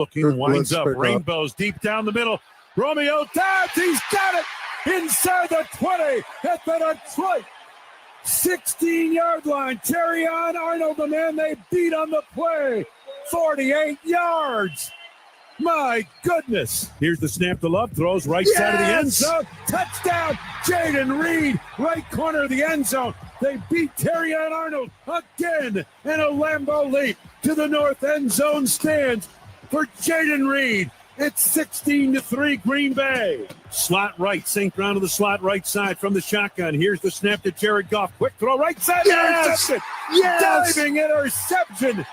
Looking, winds up, rainbows deep down the middle. Romeo Dobbs, he's got it inside the 20 at the Detroit 16-yard line. Terrion Arnold, the man they beat on the play, 48 yards. My goodness. Here's the snap to Love, throws right side of the end zone. Touchdown, Jayden Reed, right corner of the end zone. They beat Terrion Arnold again, and a Lambeau leap to the north end zone stands for Jayden Reed. It's 16-3 Green Bay. Slot right, St. Brown to the slot right side from the shotgun. Here's the snap to Jared Goff. Quick throw right side. Interception. Diving interception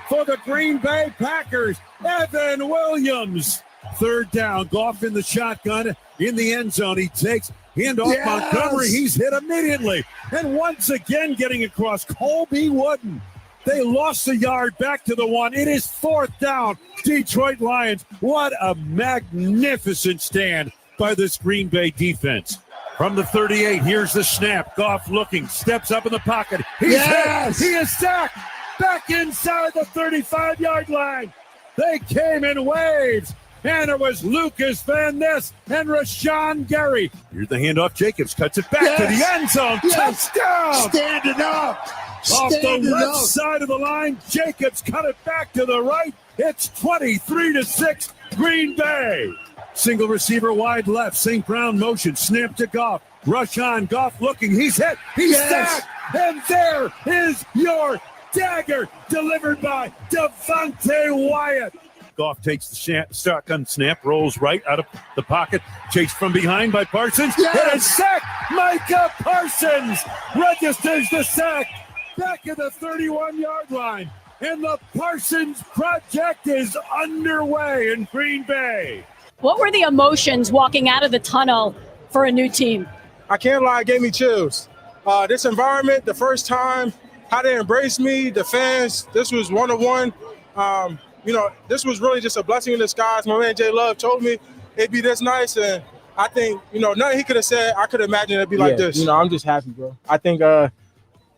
for the Green Bay Packers. Evan Williams. Third down. Goff in the shotgun in the end zone. He takes handoff Montgomery. He's hit immediately. And once again getting across Colby Wooden. They lost a yard back to the one. It is fourth down. Detroit Lions. What a magnificent stand by this Green Bay defense. From the 38, here's the snap. Goff looking, steps up in the pocket. He's hit. He is sacked. Back inside the 35-yard line. They came in waves. And it was Lucas Van Ness and Rashawn Gary. Here's the handoff. Jacobs cuts it back to the end zone. Touchdown. Standing up. Off the left side of the line, Jacobs cut it back to the right. It's 23-6 Green Bay. Single receiver wide left. St. Brown motion. Snap to Goff. Rush on. Goff looking. He's hit. He's sacked. And there is your dagger delivered by Devontae Wyatt. Goff takes the shotgun snap, rolls right out of the pocket, chased from behind by Parsons. It is sacked. Micah Parsons registers the sack back at the 31-yard line. And the Parsons project is underway in Green Bay. What were the emotions walking out of the tunnel for a new team? I can't lie, it gave me chills. This environment, the first time, how they embraced me, the fans, this was one-on-one. This was really just a blessing in disguise. My man Jay Love told me it'd be this nice, and I think, nothing he could have said, I could imagine it'd be like this. I'm just happy, bro. I think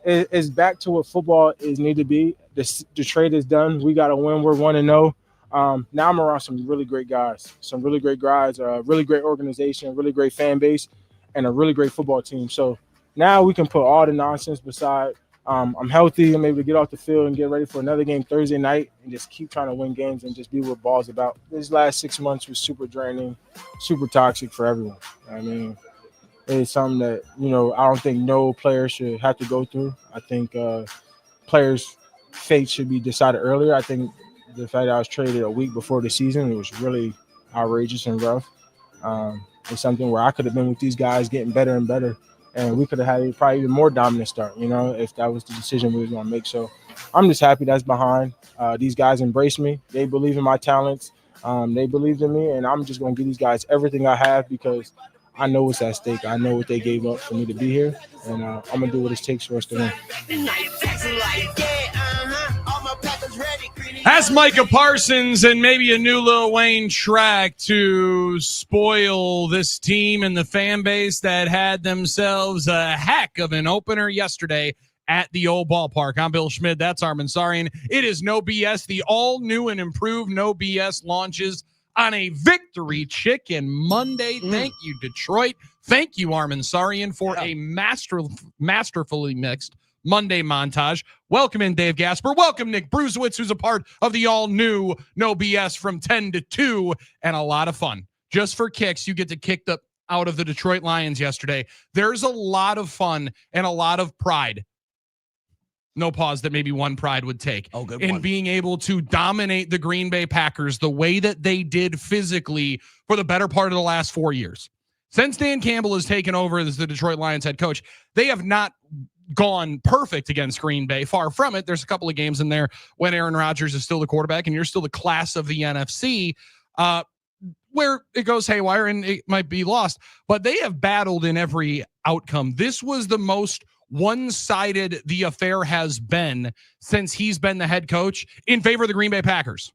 it's back to what football is need to be. The trade is done. We got to win. We're 1-0. Now I'm around some really great guys, a really great organization, a really great fan base, and a really great football team. So now we can put all the nonsense beside. I'm healthy. I'm able to get off the field and get ready for another game Thursday night and just keep trying to win games and just be what ball's about. These last 6 months was super draining, super toxic for everyone. I mean, it's something that, I don't think no player should have to go through. I think players' fate should be decided earlier. I think the fact that I was traded a week before the season, it was really outrageous and rough. It's something where I could have been with these guys getting better and better. And we could have had probably even more dominant start, if that was the decision we was going to make. So I'm just happy that's behind. These guys embraced me. They believe in my talents. They believed in me. And I'm just going to give these guys everything I have because I know what's at stake. I know what they gave up for me to be here. And I'm going to do what it takes for us to win. That's Micah Parsons and maybe a new Lil Wayne track to spoil this team and the fan base that had themselves a heck of an opener yesterday at the old ballpark. I'm Bill Schmid. That's Armin Sarian. It is No BS. The all new and improved No BS launches on a Victory Chicken Monday. Thank you, Detroit. Thank you, Armin Sarian, for a masterfully mixed Monday montage. Welcome in Dave Gasper. Welcome Nick Brusewitz, who's a part of the all-new No BS from 10 to 2, and a lot of fun. Just for kicks, you get to kick out of the Detroit Lions yesterday. There's a lot of fun and a lot of pride. No pause that maybe one pride would take in being able to dominate the Green Bay Packers the way that they did physically for the better part of the last 4 years. Since Dan Campbell has taken over as the Detroit Lions head coach, they have not gone perfect against Green Bay. Far from it. There's a couple of games in there when Aaron Rodgers is still the quarterback and you're still the class of the NFC where it goes haywire and it might be lost. But they have battled in every outcome. This was the most one-sided the affair has been since he's been the head coach in favor of the Green Bay Packers.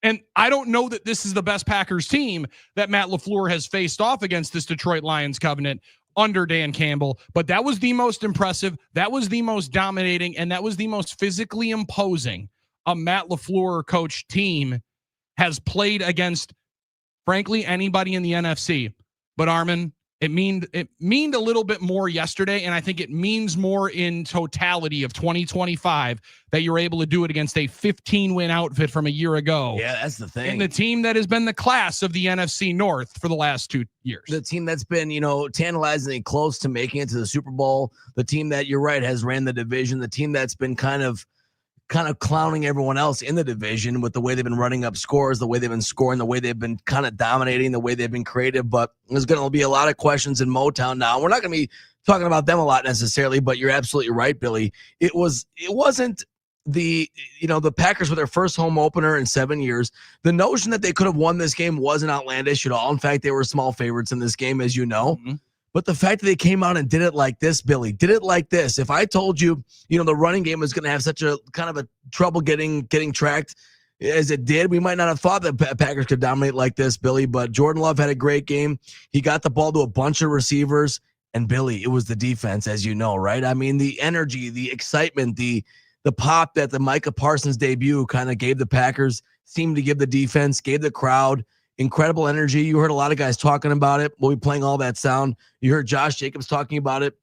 And I don't know that this is the best Packers team that Matt LaFleur has faced off against this Detroit Lions covenant under Dan Campbell, but that was the most impressive, that was the most dominating, and that was the most physically imposing a Matt LaFleur coach team has played against, frankly, anybody in the NFC. But Armin, it meaned a little bit more yesterday, and I think it means more in totality of 2025 that you're able to do it against a 15-win outfit from a year ago. Yeah, that's the thing. And the team that has been the class of the NFC North for the last 2 years. The team that's been, tantalizingly close to making it to the Super Bowl. The team that, you're right, has ran the division. The team that's been kind of clowning everyone else in the division with the way they've been running up scores, the way they've been scoring, the way they've been kind of dominating, the way they've been creative. But there's going to be a lot of questions in Motown now. We're not going to be talking about them a lot necessarily, but you're absolutely right, Billy. It wasn't the Packers were their first home opener in 7 years. The notion that they could have won this game wasn't outlandish at all. In fact, they were small favorites in this game, as you know. Mm-hmm. But the fact that they came out and did it like this, Billy, did it like this. If I told you, the running game was going to have such a kind of a trouble getting tracked as it did, we might not have thought that Packers could dominate like this, Billy. But Jordan Love had a great game. He got the ball to a bunch of receivers. And, Billy, it was the defense, as you know, right? I mean, the energy, the excitement, the pop that the Micah Parsons debut kind of gave the Packers seemed to give the defense, gave the crowd incredible energy. You heard a lot of guys talking about it. We'll be playing all that sound. You heard Josh Jacobs talking about it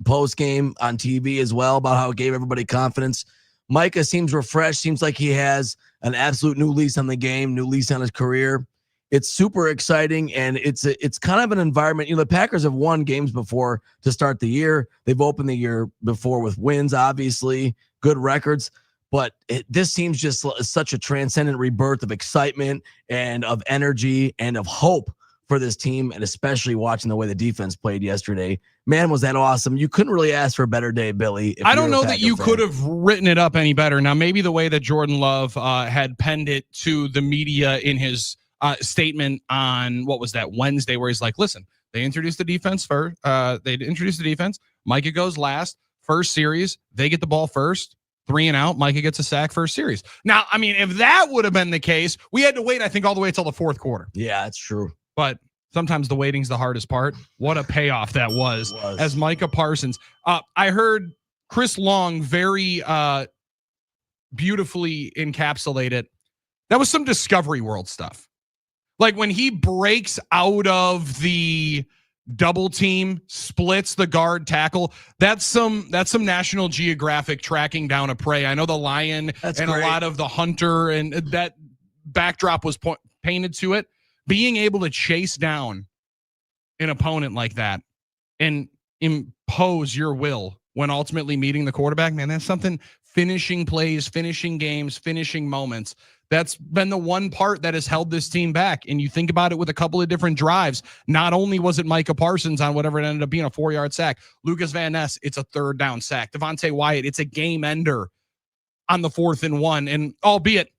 post-game on TV as well, about how it gave everybody confidence. Micah seems refreshed, seems like he has an absolute new lease on the game, new lease on his career. It's super exciting, and it's kind of an environment. The Packers have won games before to start the year. They've opened the year before with wins, obviously, good records. But this seems just such a transcendent rebirth of excitement and of energy and of hope for this team, and especially watching the way the defense played yesterday. Man, was that awesome. You couldn't really ask for a better day, Billy. I don't know that you could have written it up any better. Now, maybe the way that Jordan Love had penned it to the media in his statement on, what was that, Wednesday, where he's like, listen, they introduced the defense first. They introduced the defense. Micah goes last. First series, they get the ball first. 3 and out. Micah gets a sack first series. Now, I mean, if that would have been the case, we had to wait, I think, all the way until the fourth quarter. Yeah, that's true. But sometimes the waiting's the hardest part. What a payoff that was. As Micah Parsons. I heard Chris Long very beautifully encapsulate it. That was some Discovery World stuff. Like when he breaks out of the double team, splits the guard tackle. That's some National Geographic tracking down a prey. I know the lion and great. A lot of the hunter and that backdrop was painted to it. Being able to chase down an opponent like that and impose your will when ultimately meeting the quarterback, man, that's something. Finishing plays, finishing games, finishing moments. That's been the one part that has held this team back. And you think about it with a couple of different drives. Not only was it Micah Parsons on whatever it ended up being, a 4-yard sack. Lucas Van Ness, it's a 3rd down sack. Devontae Wyatt, it's a game ender on the 4th and 1. And albeit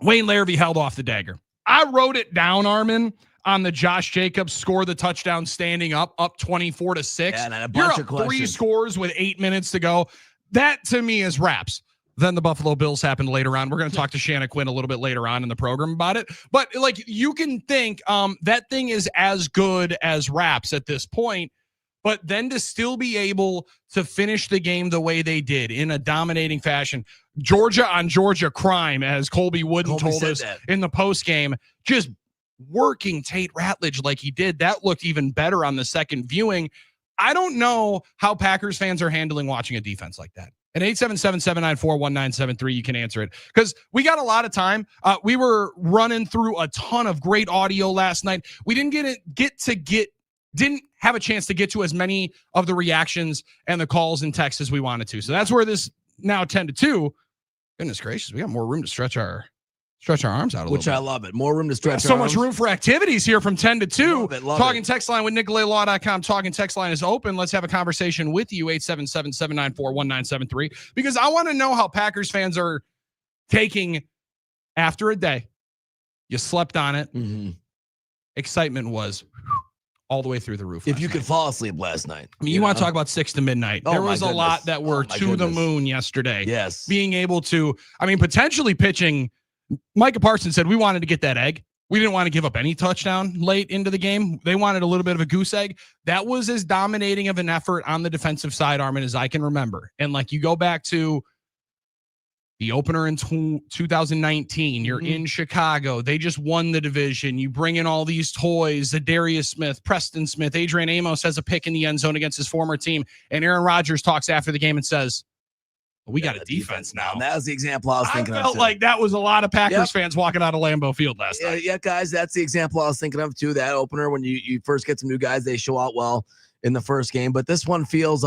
Wayne Larrivee held off the dagger. I wrote it down, Armin, on the Josh Jacobs score the touchdown standing up 24-6. Yeah, and a bunch of questions. 3 scores with 8 minutes to go. That to me is raps. Then the Buffalo Bills happened later on. We're going to talk to Shanna Quinn a little bit later on in the program about it. But like you can think that thing is as good as raps at this point. But then to still be able to finish the game the way they did in a dominating fashion, Georgia on Georgia crime, as Colby Wooden told us in the post game, just working Tate Ratledge like he did. That looked even better on the second viewing. I don't know how Packers fans are handling watching a defense like that. At 877-794-1973, you can answer it. Because we got a lot of time. We were running through a ton of great audio last night. We didn't didn't have a chance to get to as many of the reactions and the calls and texts as we wanted to. So that's where this now 10-2. Goodness gracious, we got more room to stretch our arms out a little bit. Which I love it. More room to stretch so much room for activities here from 10 to 2. Love Talking it. text line with NicolaLaw.com. Talking text line is open. Let's have a conversation with you, 877-794-1973, because I want to know how Packers fans are taking after a day. You slept on it. Mm-hmm. Excitement was all the way through the roof. If you could fall asleep last night. I mean, you want to talk about 6 to midnight. There was a lot that were to the moon yesterday. Yes. Being able to, potentially pitching. Micah Parsons said we wanted to get that egg. We didn't want to give up any touchdown late into the game. They wanted a little bit of a goose egg. That was as dominating of an effort on the defensive side, Armin, as I can remember. And like you go back to The opener in 2019, you're in Chicago. They just won the division. You bring in all these toys, Zadarius Smith, Preston Smith, Adrian Amos has a pick in the end zone against his former team. And Aaron Rodgers talks after the game and says, we got a defense now. And that was the example I was thinking of. I felt like that was a lot of Packers fans walking out of Lambeau Field last night. Yeah, guys, that's the example I was thinking of too. That opener, when you first get some new guys, they show out well in the first game. But this one feels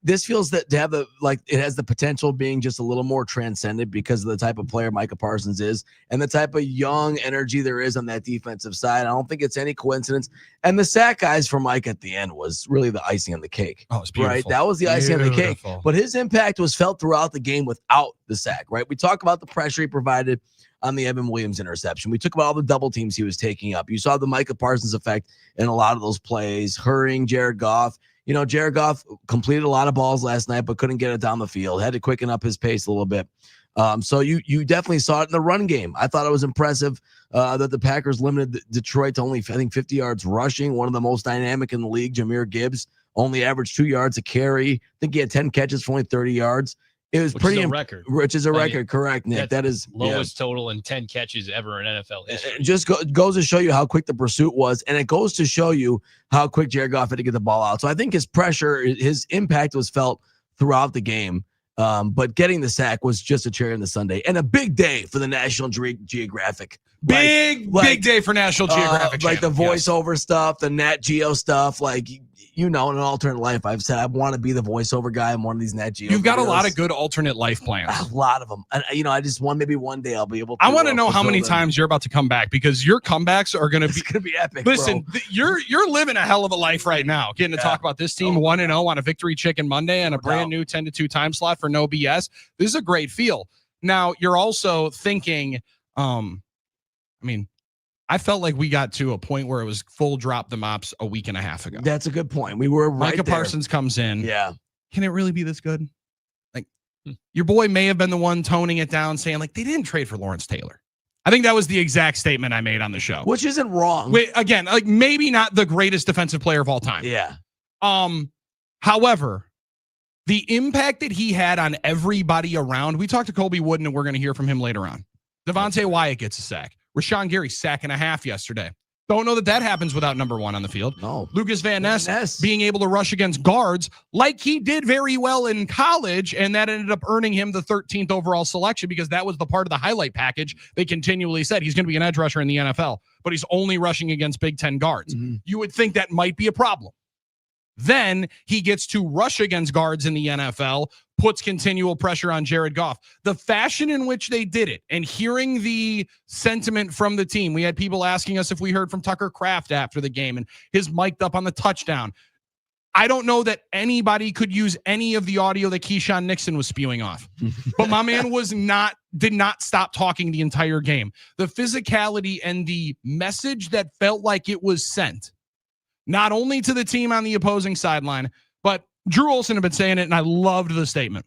this feels that to have it has the potential of being just a little more transcendent because of the type of player Micah Parsons is and the type of young energy there is on that defensive side. I don't think it's any coincidence. And the sack guys for Mike at the end was really the icing on the cake. Oh, it's beautiful. Right? That was the icing on the cake. But his impact was felt throughout the game without the sack, right? We talk about the pressure he provided on the Evan Williams interception. We took about all the double teams he was taking up. You saw the Micah Parsons effect in a lot of those plays, hurrying Jared Goff. Jared Goff completed a lot of balls last night, but couldn't get it down the field. Had to quicken up his pace a little bit. So you definitely saw it in the run game. I thought it was impressive that the Packers limited Detroit to only, I think, 50 yards rushing. One of the most dynamic in the league, Jahmyr Gibbs, only averaged 2 yards a carry. I think he had 10 catches for only 30 yards. It was which is a record. Which is a record, correct, Nick? That is lowest total in 10 catches ever in NFL history. It just goes to show you how quick the pursuit was, and it goes to show you how quick Jared Goff had to get the ball out. So I think his pressure, his impact was felt throughout the game. But getting the sack was just a cherry on the sundae, and a big day for the National Geographic. Big day for National Geographic. Like the voiceover stuff, the Nat Geo stuff, in an alternate life, I've said I want to be the voiceover guy in one of these Nat Geo. You've got a lot of good alternate life plans. A lot of them. And, I just want maybe one day I'll be able to. I want to know how many times you're about to come back because your comebacks are going to be epic. Listen, you're living a hell of a life right now. Getting to talk about this team 1-0 on a Victory Chicken Monday and a brand new 10-2 time slot for no BS. This is a great feel. Now, you're also thinking, I felt like we got to a point where it was full drop the mops a week and a half ago. That's a good point. We were right Micah there. Parsons comes in. Yeah. Can it really be this good? Your boy may have been the one toning it down, saying they didn't trade for Lawrence Taylor. I think that was the exact statement I made on the show. Which isn't wrong. Again, maybe not the greatest defensive player of all time. Yeah. However, the impact that he had on everybody around, we talked to Colby Wooden and we're going to hear from him later on. Devontae Wyatt gets a sack. Rashawn Gary, sack and a half yesterday. Don't know that happens without number one on the field. No. Lucas Van Ness being able to rush against guards like he did very well in college, and that ended up earning him the 13th overall selection because that was the part of the highlight package. They continually said he's going to be an edge rusher in the NFL, but he's only rushing against Big Ten guards. Mm-hmm. You would think that might be a problem. Then he gets to rush against guards in the NFL, puts continual pressure on Jared Goff. The fashion in which they did it and hearing the sentiment from the team. We had people asking us if we heard from Tucker Kraft after the game and his mic'd up on the touchdown. I don't know that anybody could use any of the audio that Keyshawn Nixon was spewing off, but my man did not stop talking the entire game. The physicality and the message that felt like it was sent, not only to the team on the opposing sideline, but Drew Olson had been saying it, and I loved the statement.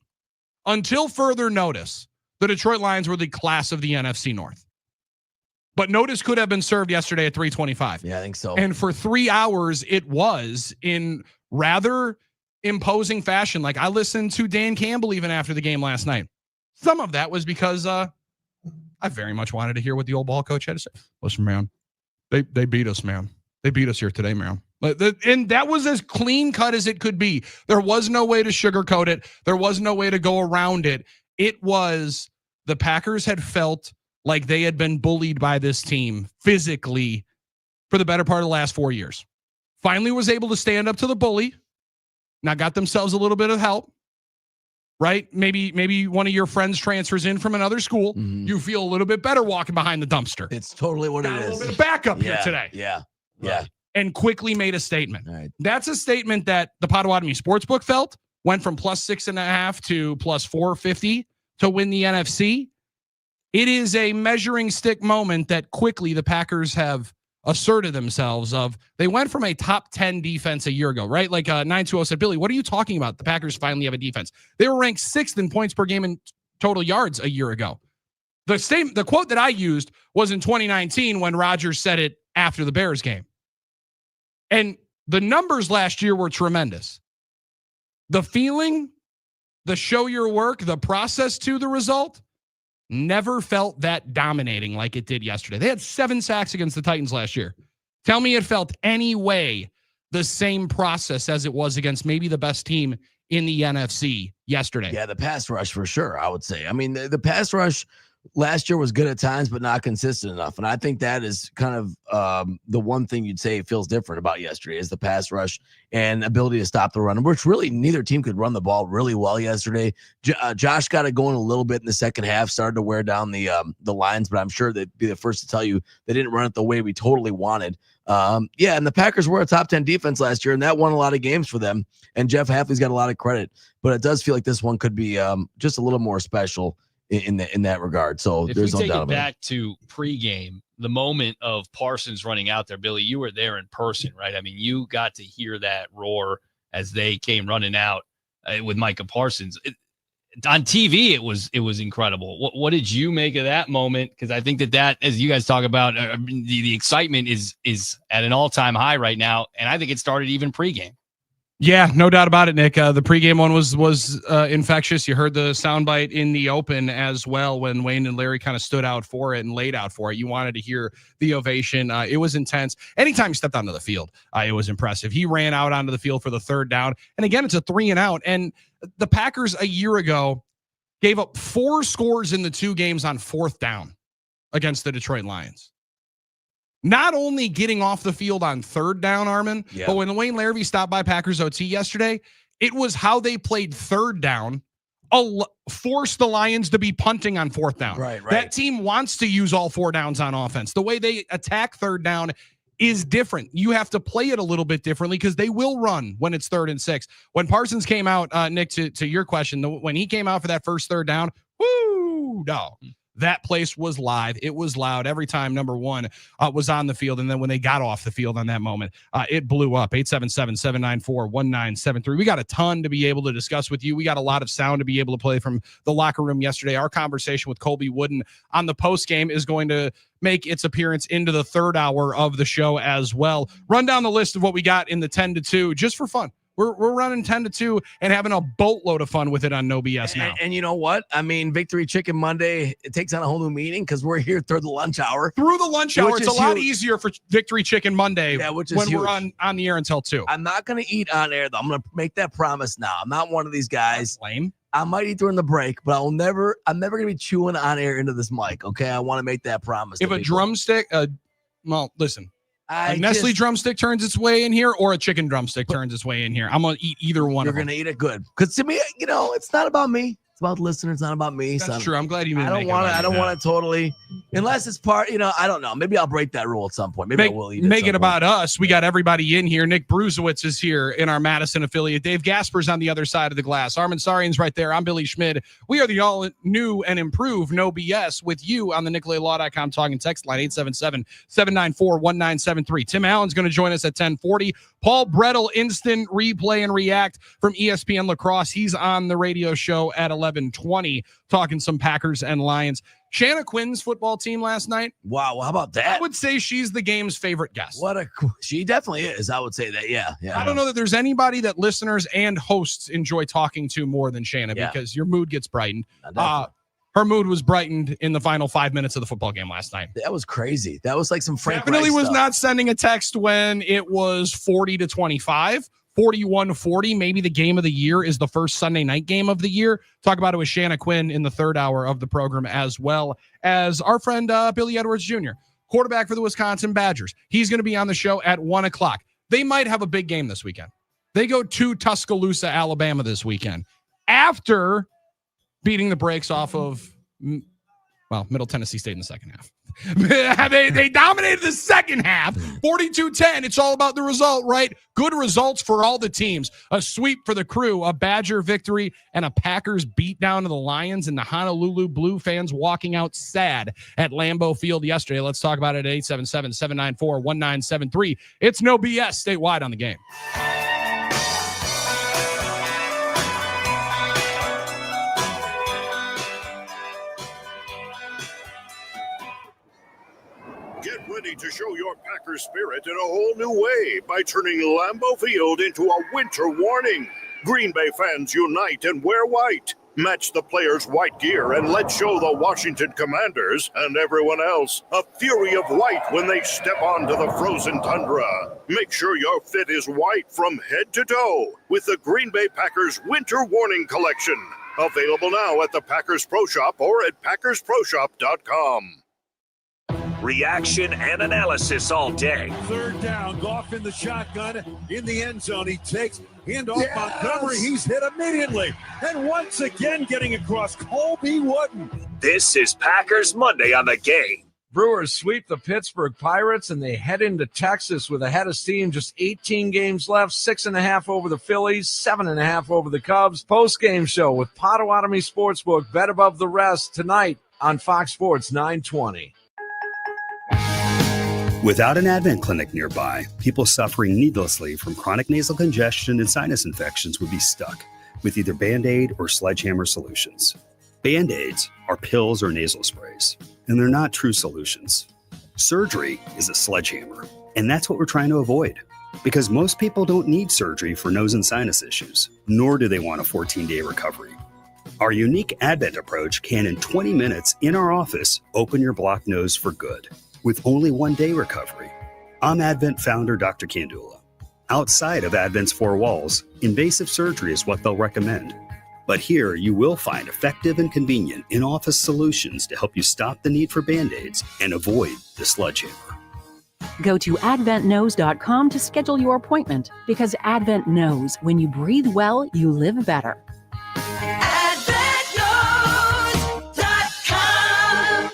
Until further notice, the Detroit Lions were the class of the NFC North. But notice could have been served yesterday at 3:25. Yeah, I think so. And for 3 hours, it was in rather imposing fashion. Like I listened to Dan Campbell even after the game last night. Some of that was because I very much wanted to hear what the old ball coach had to say. Listen, man, they beat us, man. They beat us here today, man. And that was as clean cut as it could be. There was no way to sugarcoat it. There was no way to go around it. It was the Packers had felt like they had been bullied by this team physically for the better part of the last 4 years. Finally was able to stand up to the bully. Now got themselves a little bit of help, right? Maybe one of your friends transfers in from another school. Mm-hmm. You feel a little bit better walking behind the dumpster. It's totally what it is. A little bit of backup here today. Yeah. And quickly made a statement. Right. That's a statement that the Potawatomi Sportsbook felt, went from +6.5 to +450 to win the NFC. It is a measuring stick moment that quickly the Packers have asserted themselves of. They went from a top 10 defense a year ago, right? Like 920 said, Billy, what are you talking about? The Packers finally have a defense. They were ranked 6th in points per game and total yards a year ago. The quote that I used was in 2019 when Rodgers said it after the Bears game. And the numbers last year were tremendous. The feeling the show your work, the process to the result, never felt that dominating like it did yesterday. They had 7 sacks against the Titans last year. Tell me it felt any way the same process as it was against maybe the best team in the NFC yesterday. Yeah, the pass rush for sure, I would say. I mean, the pass rush last year was good at times, but not consistent enough. And I think that is kind of the one thing you'd say feels different about yesterday is the pass rush and ability to stop the run, which really neither team could run the ball really well yesterday. Josh got it going a little bit in the second half, started to wear down the lines, but I'm sure they'd be the first to tell you they didn't run it the way we totally wanted. And the Packers were a top 10 defense last year, and that won a lot of games for them. And Jeff Hafley's got a lot of credit, but it does feel like this one could be just a little more special in that regard. So if there's we no take doubt it about it. back to pregame, the moment of Parsons running out there, Billy, you were there in person, right? I mean, you got to hear that roar as they came running out with Micah Parsons. On TV, it was incredible. What did you make of that moment? Because I think that, as you guys talk about, the excitement is at an all-time high right now, and I think it started even pregame. Yeah, no doubt about it, Nick. The pregame one was infectious. You heard the soundbite in the open as well when Wayne and Larry kind of stood out for it and laid out for it. You wanted to hear the ovation. It was intense. Anytime he stepped onto the field, it was impressive. He ran out onto the field for the third down. And again, it's a 3-and-out. And the Packers a year ago gave up 4 scores in the 2 games on 4th down against the Detroit Lions. Not only getting off the field on 3rd down, Armin, but when Wayne Larrivee stopped by Packers OT yesterday, it was how they played 3rd down, forced the Lions to be punting on 4th down. Right. That team wants to use all 4 downs on offense. The way they attack 3rd down is different. You have to play it a little bit differently because they will run when it's 3rd and 6. When Parsons came out, Nick, to your question, when he came out for that first 3rd down, that place was live. It was loud every time number 1 was on the field. And then when they got off the field on that moment, it blew up. 877-794-1973. We got a ton to be able to discuss with you. We got a lot of sound to be able to play from the locker room yesterday. Our conversation with Colby Wooden on the post game is going to make its appearance into the 3rd hour of the show as well. Run down the list of what we got in the 10-2 just for fun. We're running 10-2 and having a boatload of fun with it on No BS now. And you know what? I mean, Victory Chicken Monday, it takes on a whole new meaning because we're here through the lunch hour. Through the lunch hour, it's a lot easier for Victory Chicken Monday when huge. we're on the air until 2. I'm not going to eat on air, though. I'm going to make that promise now. I'm not one of these guys. That's lame. I might eat during the break, but I'm never going to be chewing on air into this mic, okay? I want to make that promise. If a drumstick, listen. A Nestle drumstick turns its way in here or a chicken drumstick turns its way in here. I'm going to eat either one. You're going to eat it good. Because to me, it's not about me. It's about the listeners. It's not about me. That's true. I'm glad you didn't. I don't want to totally, unless it's part, I don't know. Maybe I'll break that rule at some point. Maybe I will eat it. Make it about us. We got everybody in here. Nick Bruzewitz is here in our Madison affiliate. Dave Gasper's on the other side of the glass. Armin Sarian's right there. I'm Billy Schmid. We are the all new and improved No BS with you on the NicolaLaw.com talking text line 877-794-1973. Tim Allen's going to join us at 10:40. Paul Brettel, instant replay and react from ESPN Lacrosse. He's on the radio show at 11:20 talking some Packers and Lions. Shanna Quinn's football team last night. Wow, how about that? I would say she's the game's favorite guest. She definitely is. I would say that. Yeah. I don't know that there's anybody that listeners and hosts enjoy talking to more than Shanna because your mood gets brightened. Her mood was brightened in the final 5 minutes of the football game last night. That was crazy. That was like some Frank Definitely Reich was stuff. not sending a text when it was 40-25. 41-40, maybe the game of the year is the first Sunday night game of the year. Talk about it with Shanna Quinn in the 3rd hour of the program, as well as our friend Billy Edwards Jr., quarterback for the Wisconsin Badgers. He's going to be on the show at 1 o'clock. They might have a big game this weekend. They go to Tuscaloosa, Alabama this weekend after beating the brakes off of, Middle Tennessee State in the second half. They dominated the second half, 42-10. It's all about the result, right? Good results for all the teams. A sweep for the Crew, a Badger victory, and a Packers beat down to the Lions, and the Honolulu Blue fans walking out sad at Lambeau Field yesterday. Let's talk about it at 877-794-1973. It's No BS statewide on the game. Get ready to show your Packers spirit in a whole new way by turning Lambeau Field into a winter warning. Green Bay fans unite and wear white. Match the players' white gear and let's show the Washington Commanders and everyone else a fury of white when they step onto the frozen tundra. Make sure your fit is white from head to toe with the Green Bay Packers Winter Warning Collection. Available now at the Packers Pro Shop or at PackersProShop.com. Reaction and analysis all day. Third down, Goff in the shotgun in the end zone. He takes handoff Montgomery. He's hit immediately. And once again getting across Colby Wooden. This is Packers Monday on the Game. Brewers sweep the Pittsburgh Pirates, and they head into Texas with a head of steam. Just 18 games left, 6.5 over the Phillies, 7.5 over the Cubs. Post-game show with Potawatomi Sportsbook. Bet above the rest tonight on Fox Sports 920. Without an Advent clinic nearby, people suffering needlessly from chronic nasal congestion and sinus infections would be stuck with either Band-Aid or Sledgehammer solutions. Band-Aids are pills or nasal sprays, and they're not true solutions. Surgery is a sledgehammer, and that's what we're trying to avoid. Because most people don't need surgery for nose and sinus issues, nor do they want a 14-day recovery. Our unique Advent approach can, in 20 minutes in our office, open your blocked nose for good, with only 1 day recovery. I'm Advent founder Dr. Kandula. Outside of Advent's four walls, invasive surgery is what they'll recommend. But here you will find effective and convenient in-office solutions to help you stop the need for Band-Aids and avoid the sledgehammer. Go to adventknows.com to schedule your appointment, because Advent knows when you breathe well, you live better.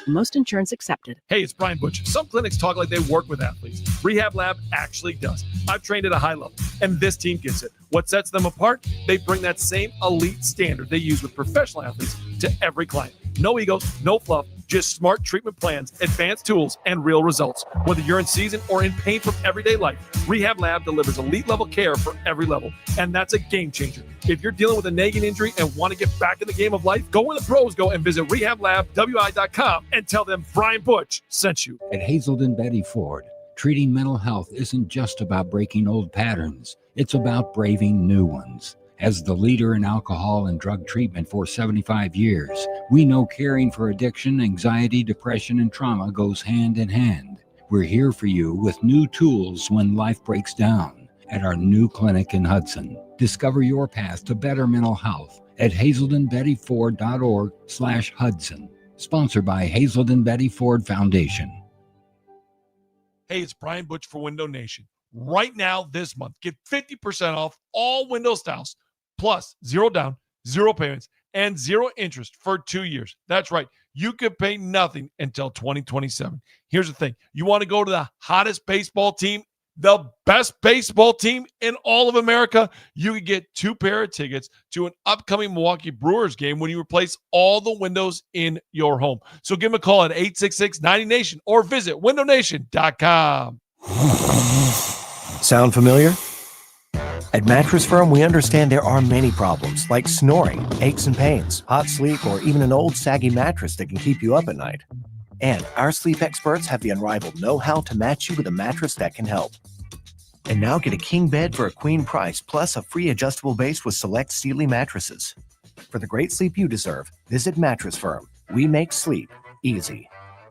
Most insurance accepted. Hey, it's Brian Butch. Some clinics talk like they work with athletes. Rehab Lab actually does. I've trained at a high level, and this team gets it. What sets them apart? They bring that same elite standard they use with professional athletes to every client. No egos, no fluff, just smart treatment plans, advanced tools, and real results. Whether you're in season or in pain from everyday life, Rehab Lab delivers elite-level care for every level, and that's a game changer. If you're dealing with a nagging injury and want to get back in the game of life, go where the pros go and visit rehablabwi.com and tell them Brian Butch sent you. At Hazelden Betty Ford, treating mental health isn't just about breaking old patterns. It's about braving new ones. As the leader in alcohol and drug treatment for 75 years, we know caring for addiction, anxiety, depression, and trauma goes hand in hand. We're here for you with new tools when life breaks down at our new clinic in Hudson. Discover your path to better mental health at hazeldenbettyford.org/Hudson. Sponsored by Hazelden Betty Ford Foundation. Hey, it's Brian Butch for Window Nation. Right now, this month, get 50% off all window styles, plus 0 down, 0 payments, and 0 interest for 2 years. That's right. You could pay nothing until 2027. Here's the thing. You want to go to the hottest baseball team, the best baseball team in all of America? You could get 2 pair of tickets to an upcoming Milwaukee Brewers game when you replace all the windows in your home. So give them a call at 866-90NATION or visit windownation.com. Sound familiar? At Mattress Firm, we understand there are many problems like snoring, aches and pains, hot sleep, or even an old saggy mattress that can keep you up at night. And our sleep experts have the unrivaled know-how to match you with a mattress that can help. And now get a king bed for a queen price, plus a free adjustable base with select Sealy mattresses. For the great sleep you deserve, visit Mattress Firm. We make sleep easy.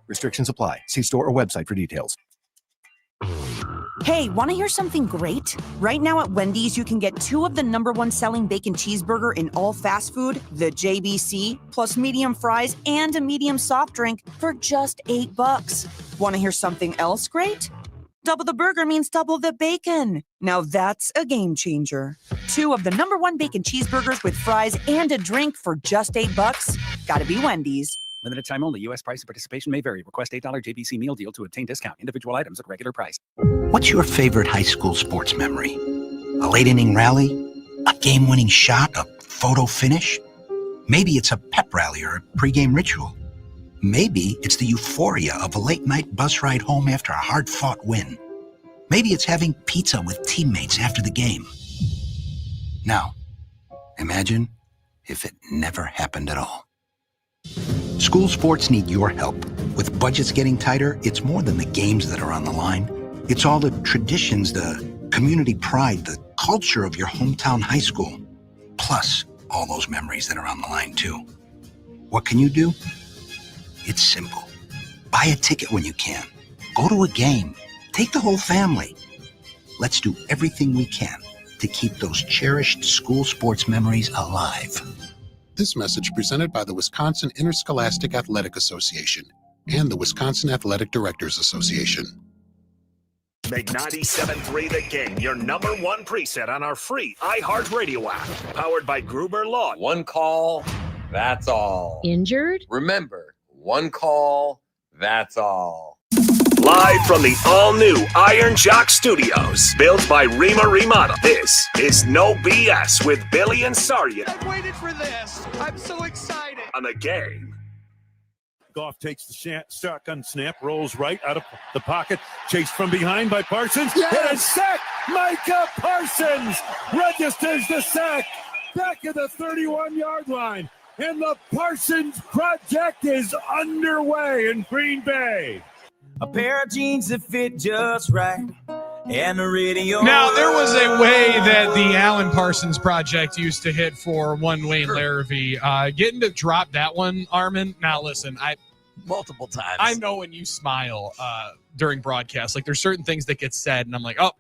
Restrictions apply. See store or website for details. Hey, want to hear something great? Right now at Wendy's, you can get 2 of the #1 selling bacon cheeseburger in all fast food, the JBC, plus medium fries and a medium soft drink for just $8. Want to hear something else great? Double the burger means double the bacon. Now that's a game changer. 2 of the #1 bacon cheeseburgers with fries and a drink for just $8. Gotta be Wendy's. Limited time only. U.S. price and participation may vary. Request $8 JBC meal deal to obtain discount. Individual items at regular price. What's your favorite high school sports memory? A late inning rally? A game-winning shot? A photo finish? Maybe it's a pep rally or a pregame ritual. Maybe it's the euphoria of a late-night bus ride home after a hard-fought win. Maybe it's having pizza with teammates after the game. Now, imagine if it never happened at all. School sports need your help. With budgets getting tighter, it's more than the games that are on the line. It's all the traditions, the community pride, the culture of your hometown high school. plus all those memories that are on the line, too. What can you do? It's simple. Buy a ticket when you can. Go to a game. Take the whole family. Let's do everything we can to keep those cherished school sports memories alive. This message presented by the Wisconsin Interscholastic Athletic Association and the Wisconsin Athletic Directors Association. Make 97.3 The Game your number one preset on our free iHeartRadio app. Powered by Gruber Law. One call, that's all. Injured? Remember, one call, that's all. Live from the all-new Iron Jock Studios. Built by Rima Remodel. This is No BS with Billy and Saria. I've waited for this. I'm so excited. On The Game. Goff takes the shotgun snap, rolls right out of the pocket, chased from behind by Parsons, and a sack! Micah Parsons registers the sack back at the 31-yard line, and the Parsons Project is underway in Green Bay. A pair of jeans that fit just right, and the radio. Now, there was a way that the Alan Parsons Project used to hit for one Wayne Larrivee. Getting to drop that one, Armin. Now, listen, multiple times. I know when you smile during broadcasts, like there's certain things that get said, and I'm like, oh,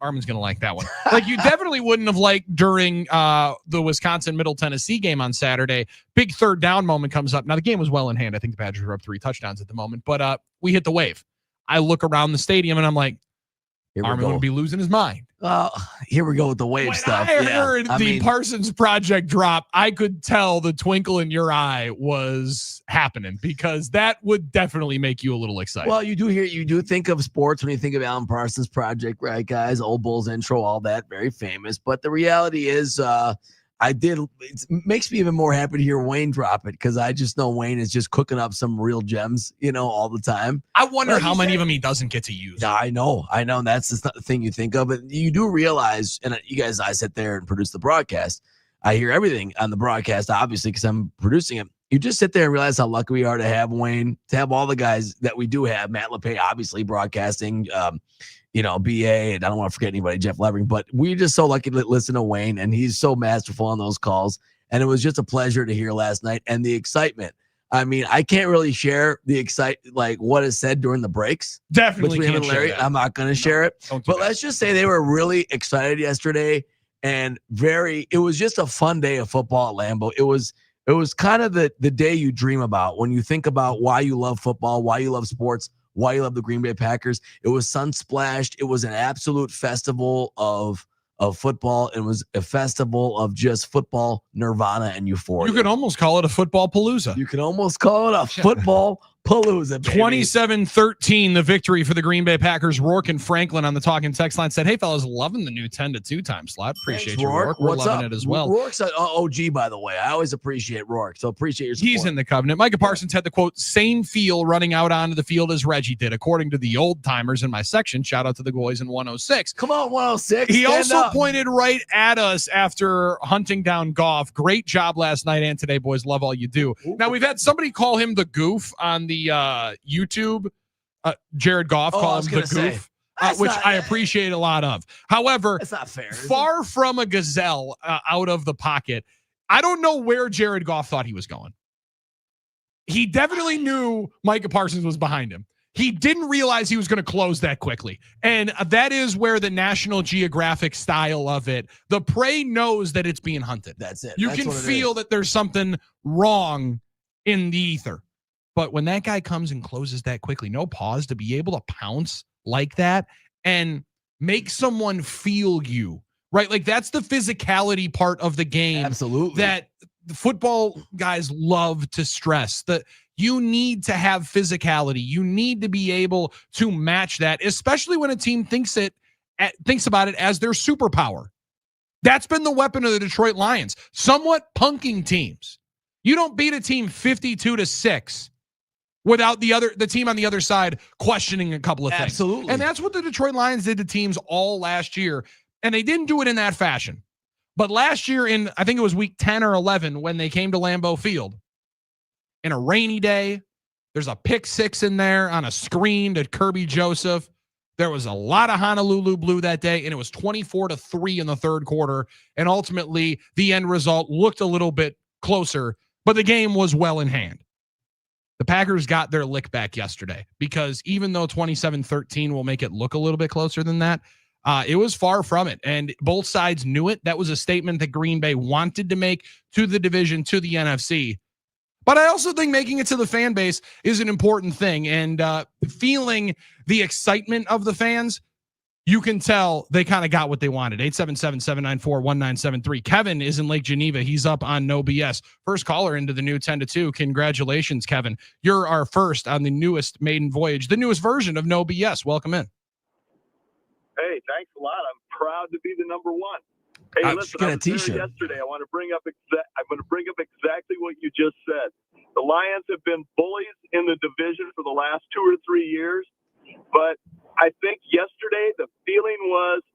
Armin's going to like that one. Like you definitely wouldn't have liked during the Wisconsin Middle Tennessee game on Saturday. Big third down moment comes up. Now, the game was well in hand. I think the Badgers were up 3 touchdowns at the moment, but we hit the wave. I look around the stadium, and I'm like, Armin would be losing his mind. Here we go with the wave stuff. I heard the Parsons Project drop. I could tell the twinkle in your eye was happening because that would definitely make you a little excited. Well, you do think of sports when you think of Alan Parsons Project, right, guys? Old Bulls intro, all that, very famous. But the reality is, it makes me even more happy to hear Wayne drop it because I just know Wayne is just cooking up some real gems, all the time. I wonder how many of them he doesn't get to use. Yeah, I know. And that's just not the thing you think of. But you do realize, and you guys, I sit there and produce the broadcast. I hear everything on the broadcast, obviously, because I'm producing it. You just sit there and realize how lucky we are to have Wayne, to have all the guys that we do have. Matt LePay, obviously, broadcasting, BA, and I don't want to forget anybody, Jeff Levering, but we're just so lucky to listen to Wayne, and he's so masterful on those calls. And it was just a pleasure to hear last night and the excitement. I mean, I can't really share the what is said during the breaks. Definitely between him can't and Larry. share that. I'm not going to share it. But let's just say they were really excited yesterday and it was just a fun day of football at Lambeau. It was kind of the day you dream about when you think about why you love football, why you love sports, why you love the Green Bay Packers. It was sun-splashed. It was an absolute festival of football. It was a festival of just football nirvana and euphoria. You could almost call it a football palooza. You can almost call it a football palooza, baby. 27-13, the victory for the Green Bay Packers. Rourke and Franklin on the talking text line said, hey, fellas, loving the new 10-2 time slot. Appreciate you, Rourke. We're What's loving up? it as well. Rourke's an OG, by the way. I always appreciate Rourke, so appreciate your support. He's in the covenant. Micah Parsons had the, quote, same feel running out onto the field as Reggie did, according to the old timers in my section. Shout out to the boys in 106. Come on, 106. He stand also up. pointed right at us after hunting down Goff. Great job last night and today, boys. Love all you do. Now, we've had somebody call him the goof on the YouTube. Jared Goff called him the goof, which I appreciate a lot of. However, that's not fair. Far from a gazelle out of the pocket. I don't know where Jared Goff thought he was going. He definitely knew Micah Parsons was behind him. He didn't realize he was going to close that quickly. And that is where the National Geographic style of it, the prey knows that it's being hunted. That's it. You That's can what it feel is. that there's something wrong in the ether. But when that guy comes and closes that quickly, no pause, to be able to pounce like that and make someone feel you, right? Like that's the physicality part of the game. Absolutely. That the football guys love to stress, that you need to have physicality. You need to be able to match that, especially when a team thinks about it as their superpower. That's been the weapon of the Detroit Lions, somewhat punking teams. You don't beat a team 52-6 without the team on the other side questioning a couple of things. Absolutely. And that's what the Detroit Lions did to teams all last year. And they didn't do it in that fashion. But last year I think it was week 10 or 11 when they came to Lambeau Field, in a rainy day, there's a pick six in there on a screen to Kirby Joseph. There was a lot of Honolulu blue that day, and it was 24-3 in the third quarter. And ultimately, the end result looked a little bit closer, but the game was well in hand. The Packers got their lick back yesterday because even though 27-13 will make it look a little bit closer than that, it was far from it. And both sides knew it. That was a statement that Green Bay wanted to make to the division, to the NFC. But I also think making it to the fan base is an important thing. And feeling the excitement of the fans, you can tell they kind of got what they wanted. 877-794-1973. Kevin is in Lake Geneva. He's up on No BS. First caller into the new 10-2. Congratulations, Kevin. You're our first on the newest maiden voyage, the newest version of No BS. Welcome in. Hey, thanks a lot. I'm proud to be the number one. Hey, listen, I was there yesterday. I want to bring up exactly what you just said. The Lions have been bullies in the division for the last 2 or 3 years, but I think yesterday the feeling was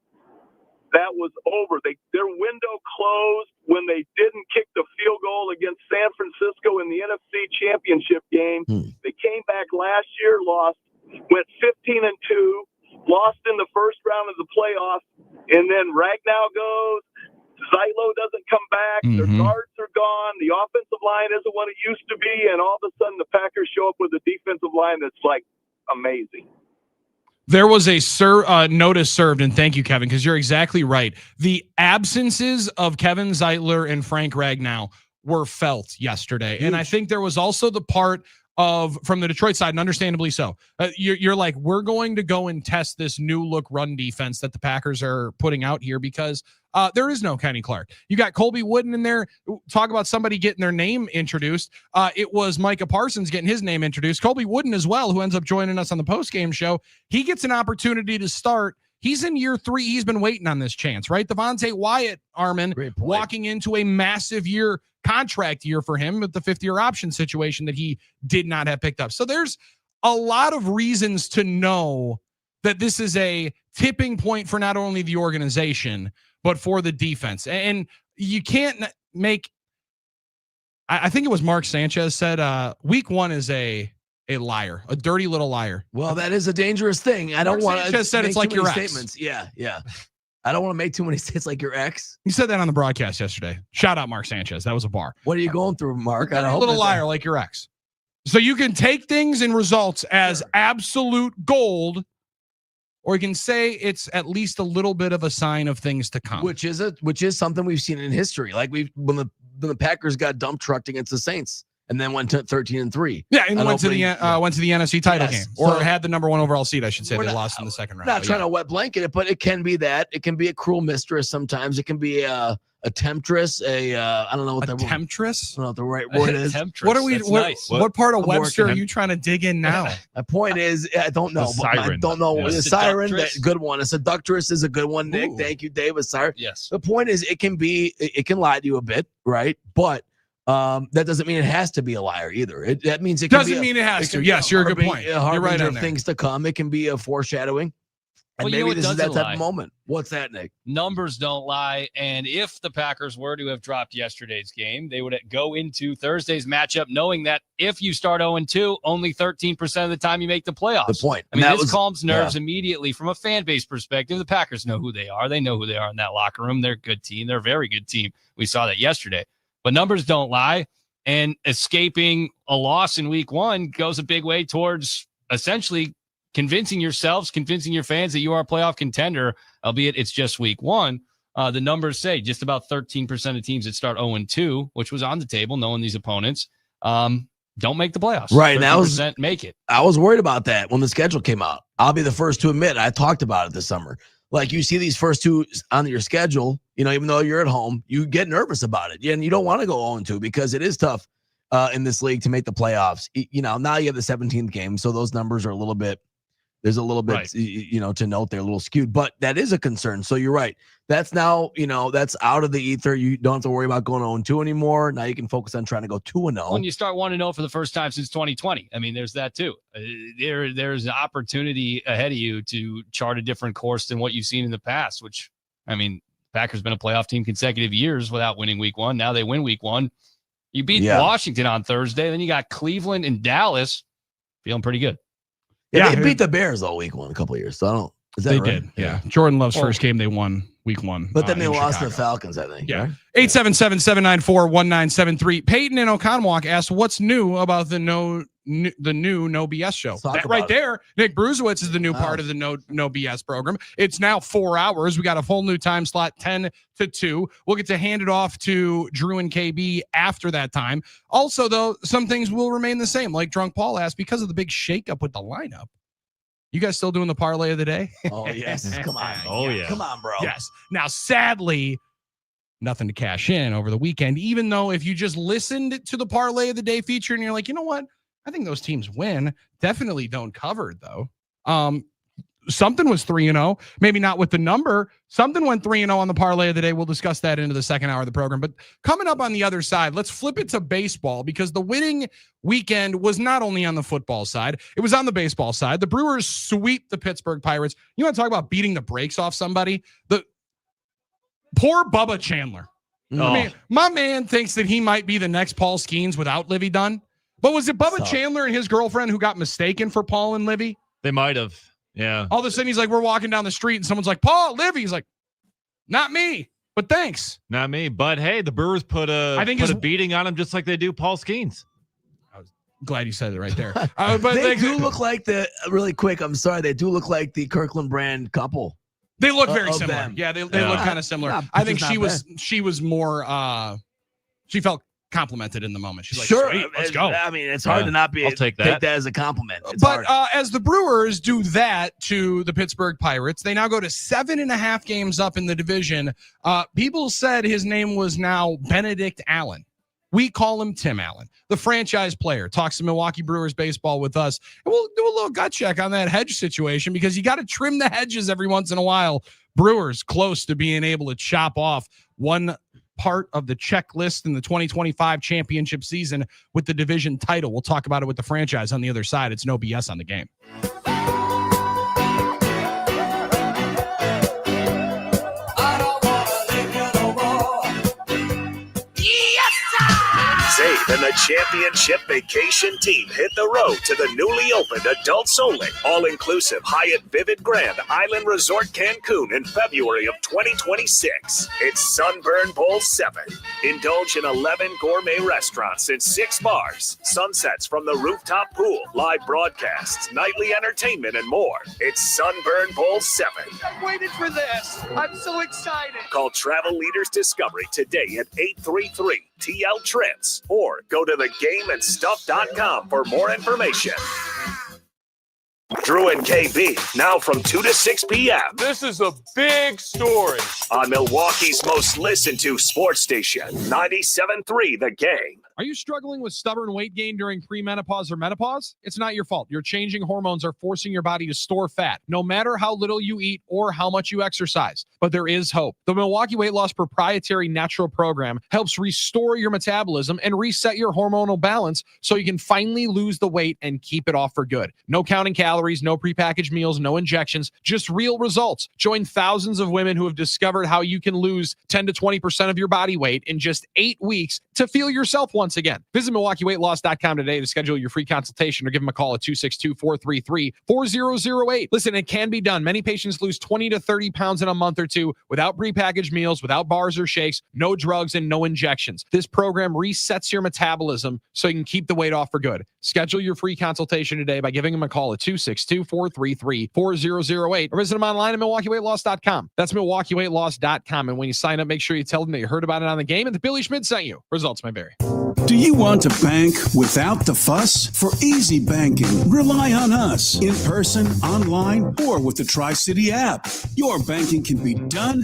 that was over. Their window closed when they didn't kick the field goal against San Francisco in the NFC Championship game. They came back last year, went 15-2, lost in the first round of the playoffs, and then Ragnow goes. Zylo doesn't come back. Their guards are gone. The offensive line isn't what it used to be, and all of a sudden the Packers show up with a defensive line that's like amazing. There was a notice served, and thank you, Kevin, because you're exactly right. The absences of Kevin Zeitler and Frank Ragnow were felt yesterday. And I think there was also the part from the Detroit side, and understandably so. You're like, we're going to go and test this new look run defense that the Packers are putting out here because there is no Kenny Clark. You got Colby Wooden in there. Talk about somebody getting their name introduced. It was Micah Parsons getting his name introduced. Colby Wooden as well, who ends up joining us on the postgame show. He gets an opportunity to start. He's in year 3. He's been waiting on this chance, right? Devontae Wyatt, Armin, walking into a massive contract year for him with the 5th-year option situation that he did not have picked up. So there's a lot of reasons to know that this is a tipping point for not only the organization, but for the defense. And you can't make, I think it was Mark Sanchez said, week 1 is a liar, a dirty little liar. Well, that is a dangerous thing. I don't want to. Sanchez said it's like your ex. Statements. Yeah. I don't want to make too many statements like your ex. He said that on the broadcast yesterday. Shout out Mark Sanchez. That was a bar. What are you going through, Mark? A little liar like your ex. So you can take things and results as absolute gold, or you can say it's at least a little bit of a sign of things to come. Which is something we've seen in history. Like when the Packers got dump trucked against the Saints. And then went to 13-3. Yeah, and went to the NFC title game, or had the number 1 overall seed. I should say they lost in the second round. Not trying to wet blanket it, but it can be that. It can be a cruel mistress sometimes. It can be a temptress. I don't know what the temptress. I don't know what the right word is. What are we? What part of Webster are you trying to dig in now? My point is, I don't know. Siren. I don't know. Yeah. A siren, that good one. A seductress is a good one. Nick, thank you, Dave. A siren. Yes. The point is, it can lie to you a bit, right? But that doesn't mean it has to be a liar either. That means it doesn't mean it has to. Yes, you're a good point. You're right on there. Things to come. It can be a foreshadowing. And maybe this is that type of moment. What's that, Nick? Numbers don't lie. And if the Packers were to have dropped yesterday's game, they would go into Thursday's matchup knowing that if you start 0-2, only 13% of the time you make the playoffs. The point. I mean, this calms nerves immediately from a fan base perspective. The Packers know who they are. They know who they are in that locker room. They're a good team. They're a very good team. We saw that yesterday. But numbers don't lie, and escaping a loss in week 1 goes a big way towards essentially convincing yourselves, convincing your fans that you are a playoff contender, albeit it's just week 1. The numbers say just about 13% of teams that start 0-2, which was on the table, knowing these opponents, don't make the playoffs. Right. 13% make it. I was worried about that when the schedule came out. I'll be the first to admit I talked about it this summer. Like you see these first 2 on your schedule, even though you're at home, you get nervous about it. And you don't want to go 0-2 because it is tough in this league to make the playoffs. Now you have the 17th game. So those numbers are there's a little bit, right, to note they're a little skewed, but that is a concern. So you're right. That's now, that's out of the ether. You don't have to worry about going 0-2 anymore. Now you can focus on trying to go 2-0. When you start 1-0 for the first time since 2020, I mean, there's that too. There's an opportunity ahead of you to chart a different course than what you've seen in the past, which, I mean, Packers been a playoff team consecutive years without winning week 1. Now they win week 1. You beat Washington on Thursday. Then you got Cleveland and Dallas. Feeling pretty good. Yeah, they beat the Bears all week 1 a couple of years. So I don't. Is that They right? did. Yeah. Jordan Love's first game they won week 1. But then they in lost Chicago. to the Falcons, I think. Yeah. Right? 877-794-1973. Peyton in Oconomowoc asked, what's new about the new No BS show? That right there, Nick Bruzewitz is the new part of the No BS program. It's now 4 hours. We got a whole new time slot, 10 to 2. We'll get to hand it off to Drew and KB after that time. Also, though, some things will remain the same. Like Drunk Paul asked, because of the big shakeup with the lineup. You guys still doing the parlay of the day? Oh, yes. Come on. Oh, yeah. Come on, bro. Yes. Now, sadly, nothing to cash in over the weekend, even though if you just listened to the parlay of the day feature and you're like, you know what? I think those teams win. Definitely don't cover, though. Something was 3-0. Maybe not with the number. Something went 3-0 on the parlay of the day. We'll discuss that into the second hour of the program. But coming up on the other side, let's flip it to baseball, because the winning weekend was not only on the football side, it was on the baseball side. The Brewers sweep the Pittsburgh Pirates. You want to talk about beating the brakes off somebody? The poor Bubba Chandler. I mean, my man thinks that he might be the next Paul Skeens without Livy Dunn. But was it Bubba Chandler and his girlfriend who got mistaken for Paul and Livy? They might have. Yeah. All of a sudden, he's like, we're walking down the street and someone's like, Paul, Livy. He's like, not me, but thanks. Not me. But hey, the Brewers put a beating on him just like they do Paul Skeens. I was glad you said it right there. But they do look like really quick. I'm sorry. They do look like the Kirkland Brand couple. They look very of similar. them. Yeah, they look kind of similar. I think she was more, she felt complimented in the moment. She's like, sure, sweet, let's go. I mean, it's hard to not be. I'll take that as a compliment. It's but hard. As the Brewers do that to the Pittsburgh Pirates, they now go to 7.5 games up in the division. People said his name was now Benedict Allen. We call him Tim Allen, the franchise player. Talks to Milwaukee Brewers baseball with us. And we'll do a little gut check on that hedge situation, because you got to trim the hedges every once in a while. Brewers close to being able to chop off one part of the checklist in the 2025 championship season with the division title. We'll talk about it with the franchise on the other side. It's No BS on the Game. Zabe and the championship vacation team hit the road to the newly opened adults-only, all-inclusive Hyatt Vivid Grand Island Resort Cancun in February of 2026. It's Sunburn Bowl 7. Indulge in 11 gourmet restaurants and 6 bars, sunsets from the rooftop pool, live broadcasts, nightly entertainment, and more. It's Sunburn Bowl 7. I've waited for this. I'm so excited. Call Travel Leaders Discovery today at 833-TL-TRIPS or go to thegameandstuff.com for more information. Drew and KB, now from 2 to 6 p.m. This is a big story on Milwaukee's most listened to sports station, 97.3 The Game. Are you struggling with stubborn weight gain during premenopause or menopause? It's not your fault. Your changing hormones are forcing your body to store fat, no matter how little you eat or how much you exercise. But there is hope. The Milwaukee Weight Loss proprietary natural program helps restore your metabolism and reset your hormonal balance so you can finally lose the weight and keep it off for good. No counting calories, no prepackaged meals, no injections, just real results. Join thousands of women who have discovered how you can lose 10 to 20% of your body weight in just 8 weeks to feel yourself once again. Visit MilwaukeeWeightLoss.com today to schedule your free consultation or give them a call at 262-433-4008. Listen, it can be done. Many patients lose 20 to 30 pounds in a month or two without prepackaged meals, without bars or shakes, no drugs, and no injections. This program resets your metabolism so you can keep the weight off for good. Schedule your free consultation today by giving them a call at 262-433-4008 or visit them online at MilwaukeeWeightLoss.com. That's MilwaukeeWeightLoss.com. And when you sign up, make sure you tell them that you heard about it on the game and that Billy Schmidt sent you. Results may vary. Do you want to bank without the fuss? For easy banking, rely on us. In person, online, or with the Tri-City app. Your banking can be done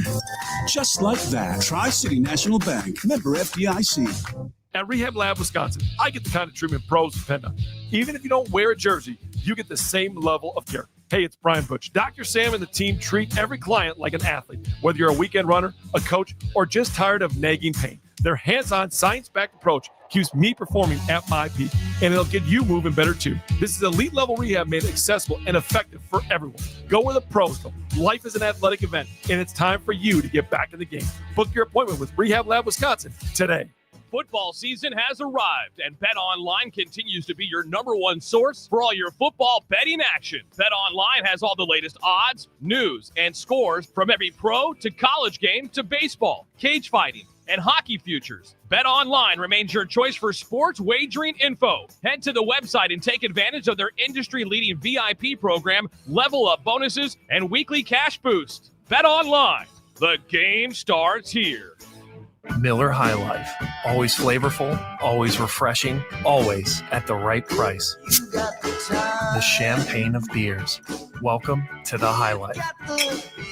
just like that. Tri-City National Bank. Member FDIC. At Rehab Lab Wisconsin, I get the kind of treatment pros depend on. Even if you don't wear a jersey, you get the same level of care. Hey, it's Brian Butch. Dr. Sam and the team treat every client like an athlete, whether you're a weekend runner, a coach, or just tired of nagging pain. Their hands-on, science-backed approach keeps me performing at my peak, and it'll get you moving better too. This is elite-level rehab made accessible and effective for everyone. Go where the pros go. Life is an athletic event, and it's time for you to get back in the game. Book your appointment with Rehab Lab Wisconsin today. football season has arrived, and BetOnline continues to be your number one source for all your football betting action. BetOnline has all the latest odds, news, and scores from every pro to college game to baseball, cage fighting, and hockey futures. BetOnline remains your choice for sports wagering info. Head to the website and take advantage of their industry-leading VIP program, level up bonuses, and weekly cash boost. BetOnline, the game starts here. Miller High Life. Always flavorful, always refreshing, always at the right price. The champagne of beers. Welcome to the High Life.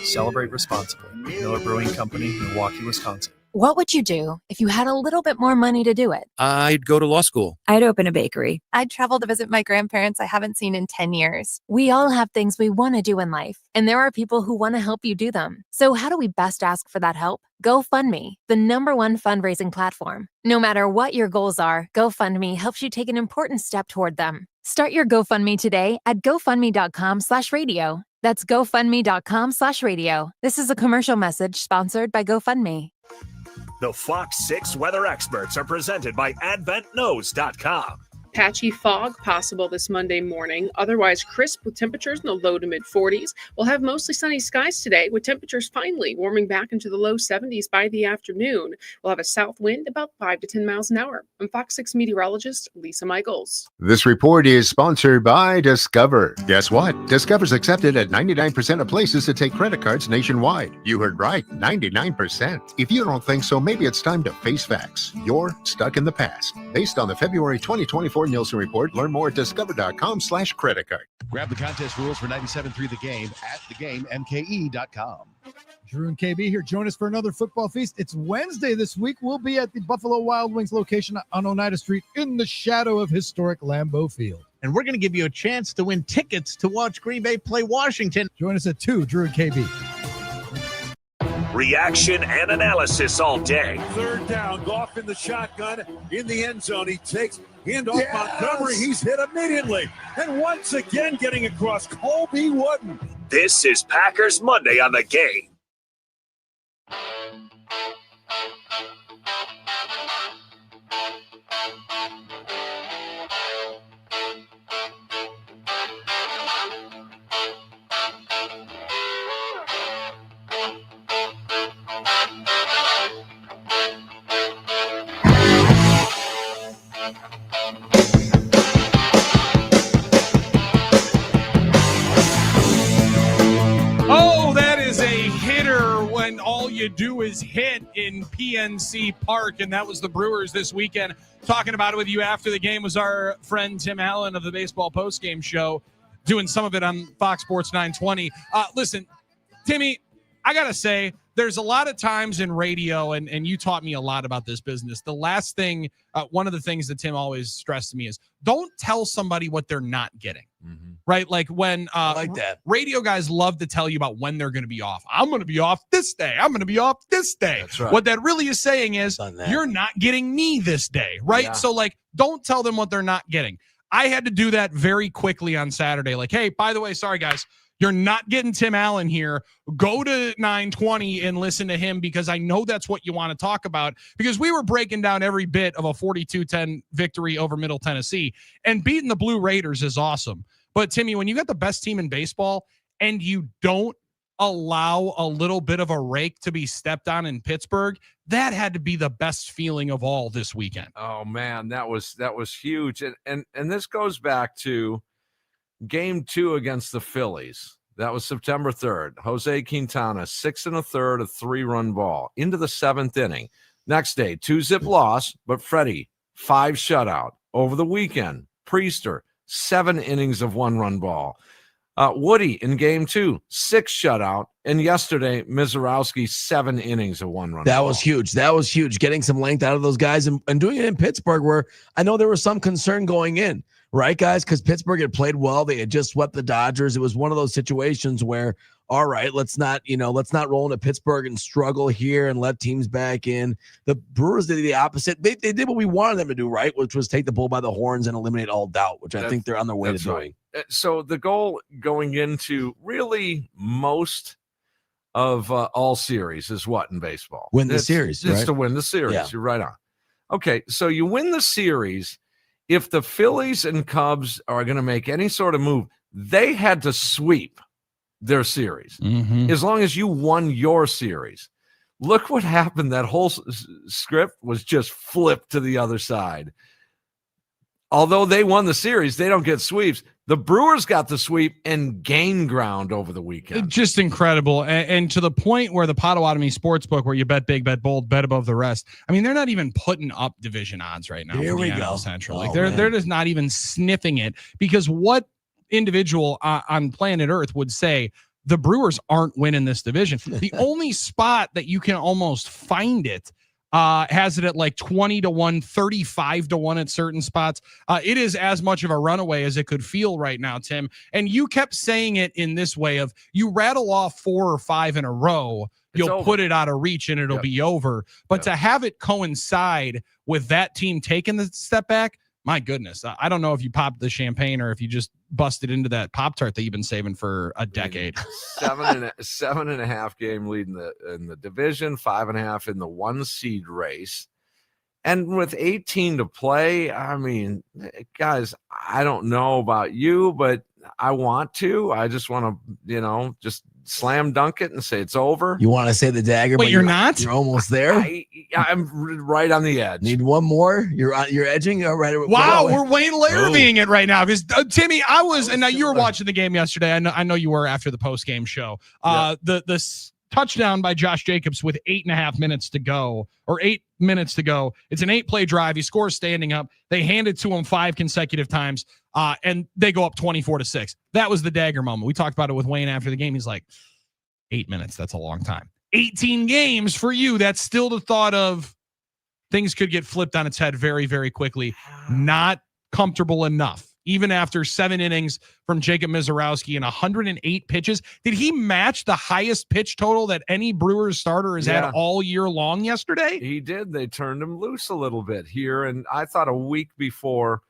Celebrate responsibly. Miller Brewing Company, Milwaukee, Wisconsin. What would you do if you had a little bit more money to do it? I'd go to law school. I'd open a bakery. I'd travel to visit my grandparents I haven't seen in 10 years. We all have things we want to do in life, and there are people who want to help you do them. So how do we best ask for that help? GoFundMe, the #1 fundraising platform. No matter what your goals are, GoFundMe helps you take an important step toward them. Start your GoFundMe today at gofundme.com/radio. That's gofundme.com/radio. This is a commercial message sponsored by GoFundMe. The Fox 6 weather experts are presented by AdventKnows.com. Patchy fog possible this Monday morning. Otherwise crisp with temperatures in the low to mid 40s. We'll have mostly sunny skies today with temperatures finally warming back into the low 70s by the afternoon. We'll have a south wind about 5 to 10 miles an hour. I'm Fox 6 meteorologist Lisa Michaels. This report is sponsored by Discover. Guess what? Discover's accepted at 99% of places to take credit cards nationwide. You heard right, 99%. If you don't think so, maybe it's time to face facts. You're stuck in the past. Based on the February 2024 Nielsen Report, learn more at discover.com/credit card. Grab the contest rules for 97.3 The Game at thegamemke.com. Drew and KB here. Join us for another football feast. It's Wednesday this week. We'll be at the Buffalo Wild Wings location on Oneida Street in the shadow of historic Lambeau Field. And we're going to give you a chance to win tickets to watch Green Bay play Washington. Join us at 2, Drew and KB. Reaction and analysis all day. Third down, Goff in the shotgun in the end zone. He takes handoff Montgomery. He's hit immediately. And once again getting across Colby Wooden. This is Packers Monday on The Game. You do is hit in PNC Park, and that was the Brewers this weekend. Talking about it with you after the game was our friend Tim Allen of the Baseball Postgame Show, doing some of it on Fox Sports 920. Listen, Timmy, I gotta say, there's a lot of times in radio, and you taught me a lot about this business. The last thing, one of the things that Tim always stressed to me is don't tell somebody what they're not getting. Mm-hmm. Right? Like when like that. Radio guys love to tell you about when they're going to be off. I'm going to be off this day. I'm going to be off this day. That's right. What that really is saying is you're not getting me this day, right? Yeah. So like, don't tell them what they're not getting. I had to do that very quickly on Saturday. Like, hey, by the way, sorry guys, you're not getting Tim Allen here. Go to 920 and listen to him because I know that's what you want to talk about, because we were breaking down every bit of a 42-10 victory over Middle Tennessee, and beating the Blue Raiders is awesome. But Timmy, when you got the best team in baseball and you don't allow a little bit of a rake to be stepped on in Pittsburgh, that had to be the best feeling of all this weekend. Oh man, that was huge. And this goes back to Game 2 against the Phillies. That was September 3rd. Jose Quintana, 6 1/3, a 3-run ball into the 7th inning. Next day, 2-zip loss, but Freddie, 5 shutout. Over the weekend, Priester, 7 innings of 1-run ball. Woody in Game 2, 6 shutout. And yesterday, Mizorowski, 7 innings of 1-run That ball. was huge. That was huge. Getting some length out of those guys and doing it in Pittsburgh, where I know there was some concern going in. Right, guys? Because Pittsburgh had played well. They had just swept the Dodgers. It was one of those situations where, all right, let's not roll into Pittsburgh and struggle here and let teams back in. The Brewers did the opposite. They did what we wanted them to do, right? Which was take the bull by the horns and eliminate all doubt, which I think they're on their way to doing. Right. So the goal going into really most of all series is what in baseball? Win the series, It's right? to win the series. Yeah. You're right on. Okay, so you win the series. If the Phillies and Cubs are going to make any sort of move, they had to sweep their series. As long as you won your series. Look what happened. That whole script was just flipped to the other side. Although they won the series, they don't get sweeps. The Brewers got the sweep and gained ground over the weekend. Just incredible. And to the point where the Potawatomi Sportsbook, where you bet big, bet bold, bet above the rest. I mean, they're not even putting up division odds right now. Here we go. Central. Like they're just not even sniffing it, because what individual on planet Earth would say the Brewers aren't winning this division? The only spot that you can almost find it has it at like 20-1, 35-1 at certain spots. It is as much of a runaway as it could feel right now, Tim. And you kept saying it in this way of, you rattle off 4 or 5 in a row, you'll put it out of reach and it'll be over. But to have it coincide with that team taking the step back, my goodness. I don't know if you popped the champagne or if you just busted into that Pop-Tart that you've been saving for a decade. 7.5 game lead in the division, 5.5 in the 1 seed race. And with 18 to play, I mean, guys, I don't know about you, but I want to. I just want to, just slam dunk it and say it's over. You want to say the dagger, but you're not? You're almost there. I'm right on the edge. Need one more? You're edging. All right. Wow, we're Wayne Larrabeeing it right now. Because Timmy, I was, and now you were watching the game yesterday. I know you were after the post game show. The touchdown by Josh Jacobs with 8.5 minutes to go, or 8 minutes to go. It's an 8-play drive. He scores standing up. They hand it to him 5 consecutive times, and they go up 24-6. That was the dagger moment. We talked about it with Wayne after the game. He's like, 8 minutes, that's a long time. 18 games for you. That's still the thought of things could get flipped on its head very, very quickly. Not comfortable enough. Even after 7 innings from Jacob Misiorowski and 108 pitches. Did he match the highest pitch total that any Brewers starter has had all year long yesterday? He did. They turned him loose a little bit here. And I thought a week before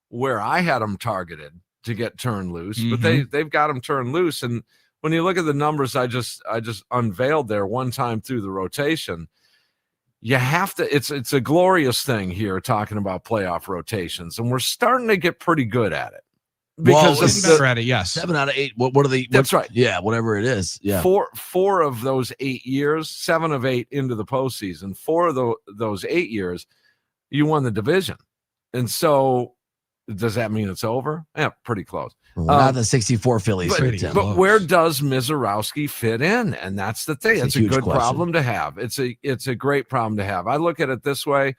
where I had him targeted to get turned loose, but they've got him turned loose. And when you look at the numbers I just unveiled there one time through the rotation, you have to, it's a glorious thing here talking about playoff rotations, and we're starting to get pretty good at it. Because better at it, yes. 7 out of 8. What are the? That's right. Yeah, whatever it is. Yeah. 4 of those 8 years, 7 of 8 into the postseason. 4 of those 8 years, you won the division, and so does that mean it's over? Yeah, pretty close. Not the 64 Phillies. But where does Misiorowski fit in? And that's the thing. It's a good problem to have. It's a great problem to have. I look at it this way.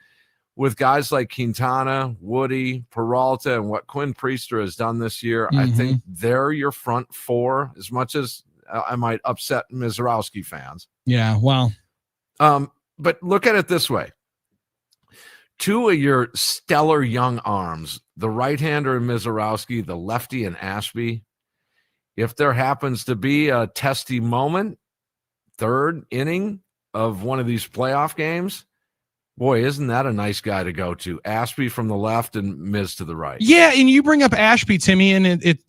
With guys like Quintana, Woody, Peralta, and what Quinn Priester has done this year, I think they're your front 4, as much as I might upset Misiorowski fans. Yeah, well. But look at it this way. 2 of your stellar young arms, the right-hander in Misiorowski, the lefty in Ashby, if there happens to be a testy moment, 3rd inning of one of these playoff games, boy, isn't that a nice guy to go to? Ashby from the left and Miz to the right. Yeah, and you bring up Ashby, Timmy, and it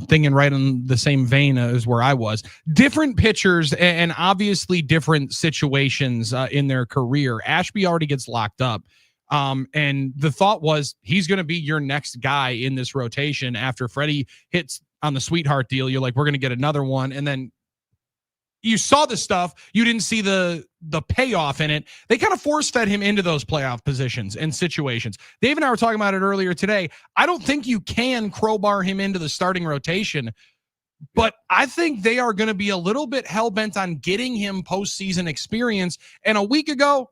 thinking right in the same vein as where I was. Different pitchers and obviously different situations in their career. Ashby already gets locked up. And the thought was he's going to be your next guy in this rotation after Freddie hits on the sweetheart deal. You're like, we're going to get another one. And then you saw the stuff. You didn't see the payoff in it. They kind of force fed him into those playoff positions and situations. Dave and I were talking about it earlier today. I don't think you can crowbar him into the starting rotation, but I think they are going to be a little bit hell-bent on getting him postseason experience. And a week ago,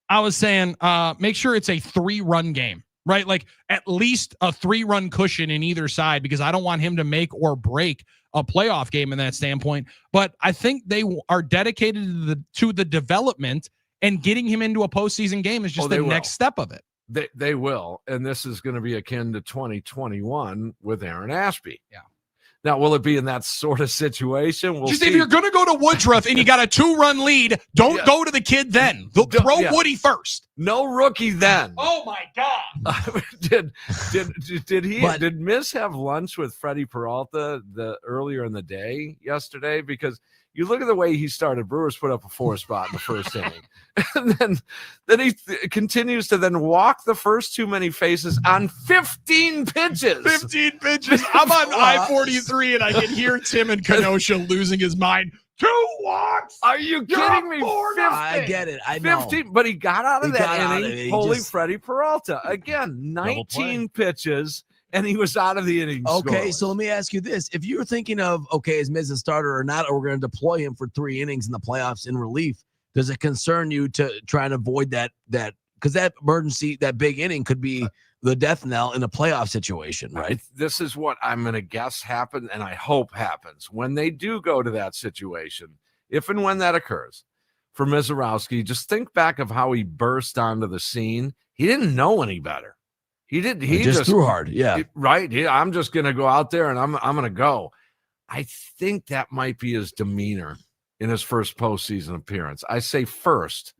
I was saying, make sure it's a 3-run game, right? Like at least a 3-run cushion in either side, because I don't want him to make or break a playoff game in that standpoint. But I think they are dedicated to the development, and getting him into a postseason game is just the next step of it. They will. And this is going to be akin to 2021 with Aaron Ashby. Yeah. Now, will it be in that sort of situation? We'll just see. If you're going to go to Woodruff and you got a 2-run lead, don't go to the kid then. Throw Woody first. No rookie then. Oh my God. Did Miz have lunch with Freddie Peralta earlier in the day yesterday? Because You look at the way he started. Brewers put up a 4 spot in the first inning. And then he continues to then walk the first too many faces on 15 pitches. 15 pitches. I'm on I-43, and I can hear Tim and Kenosha losing his mind. 2 walks. Are you kidding me? 50. I get it. I know. 15, but he got out of that inning. Holy Freddie Peralta. Again, 19 pitches, and he was out of the inning. Okay, scoreless. so let me ask you this. If you're thinking of, okay, is Miz a starter or not, or we're going to deploy him for 3 innings in the playoffs in relief, does it concern you to try and avoid that because that emergency, that big inning could be the death knell in a playoff situation, right? This is what I'm going to guess happen, and I hope happens. When they do go to that situation, if and when that occurs, for Mizorowski, just think back of how he burst onto the scene. He didn't know any better. He just threw hard, yeah. Right? I'm just going to go out there, and I'm going to go. I think that might be his demeanor in his first postseason appearance. I say first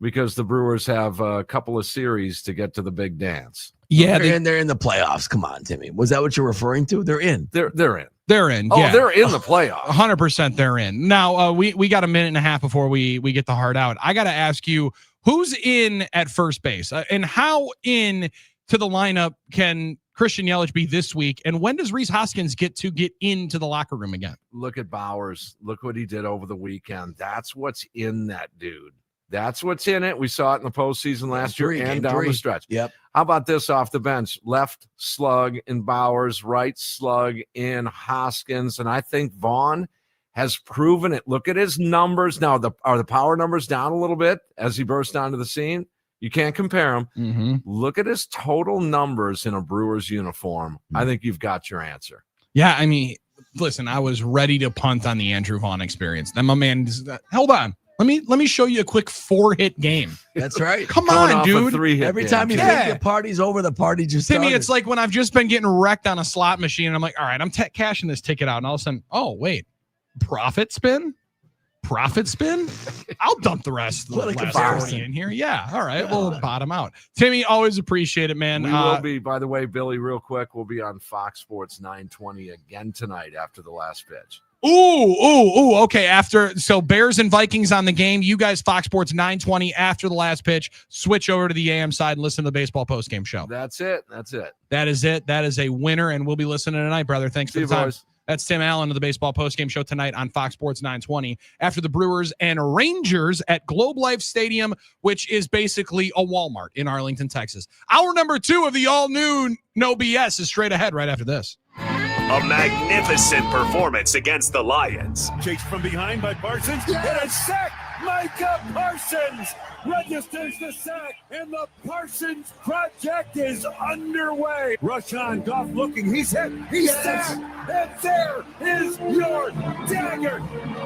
because the Brewers have a couple of series to get to the big dance. Yeah, they're in the playoffs. Come on, Timmy. Was that what you're referring to? They're in. They're in. They're in. Oh, yeah. they're in the playoffs. 100% they're in. Now, we got a minute and a half before we get the heart out. I got to ask you, who's in at first base? And how in to the lineup can Christian Yelich be this week? And when does Rhys Hoskins get into the locker room again? Look at Bowers. Look what he did over the weekend. That's what's in that dude. That's what's in it. We saw it in the postseason last year and down the stretch. Yep. How about this off the bench? Left slug in Bowers, right slug in Hoskins. And I think Vaughn has proven it. Look at his numbers. Now, are the power numbers down a little bit as he burst onto the scene? You can't compare them. Look at his total numbers in a Brewers uniform. I think you've got your answer. Yeah, I mean, listen, I was ready to punt on the Andrew Vaughn experience. Then my man, hold on. Let me show you a quick 4-hit game. That's right. Come on, dude. Every time you think the party's over, the party just started. Timmy, it's like when I've just been getting wrecked on a slot machine, and I'm like, all right, I'm cashing this ticket out, and all of a sudden, oh, wait, profit spin? I'll dump the rest of the last 40 in here. Yeah, all right, we'll bottom out. Timmy, always appreciate it, man. We will be, by the way, Billy, real quick, we'll be on Fox Sports 920 again tonight after the last pitch. Ooh. Okay. So Bears and Vikings on the game. You guys, Fox Sports 920 after the last pitch. Switch over to the AM side and listen to the baseball postgame show. That's it. That is it. That is a winner, and we'll be listening tonight, brother. Thanks for the time. Boys. That's Tim Allen of the baseball postgame show tonight on Fox Sports 920 after the Brewers and Rangers at Globe Life Stadium, which is basically a Walmart in Arlington, Texas. Hour number 2 of the all-new No BS is straight ahead right after this. A magnificent performance against the Lions. Chased from behind by Parsons. And a sack. Micah Parsons registers the sack, and the Parsons project is underway. Rashawn Goff looking. He's hit. He's sacked. And there is your dagger.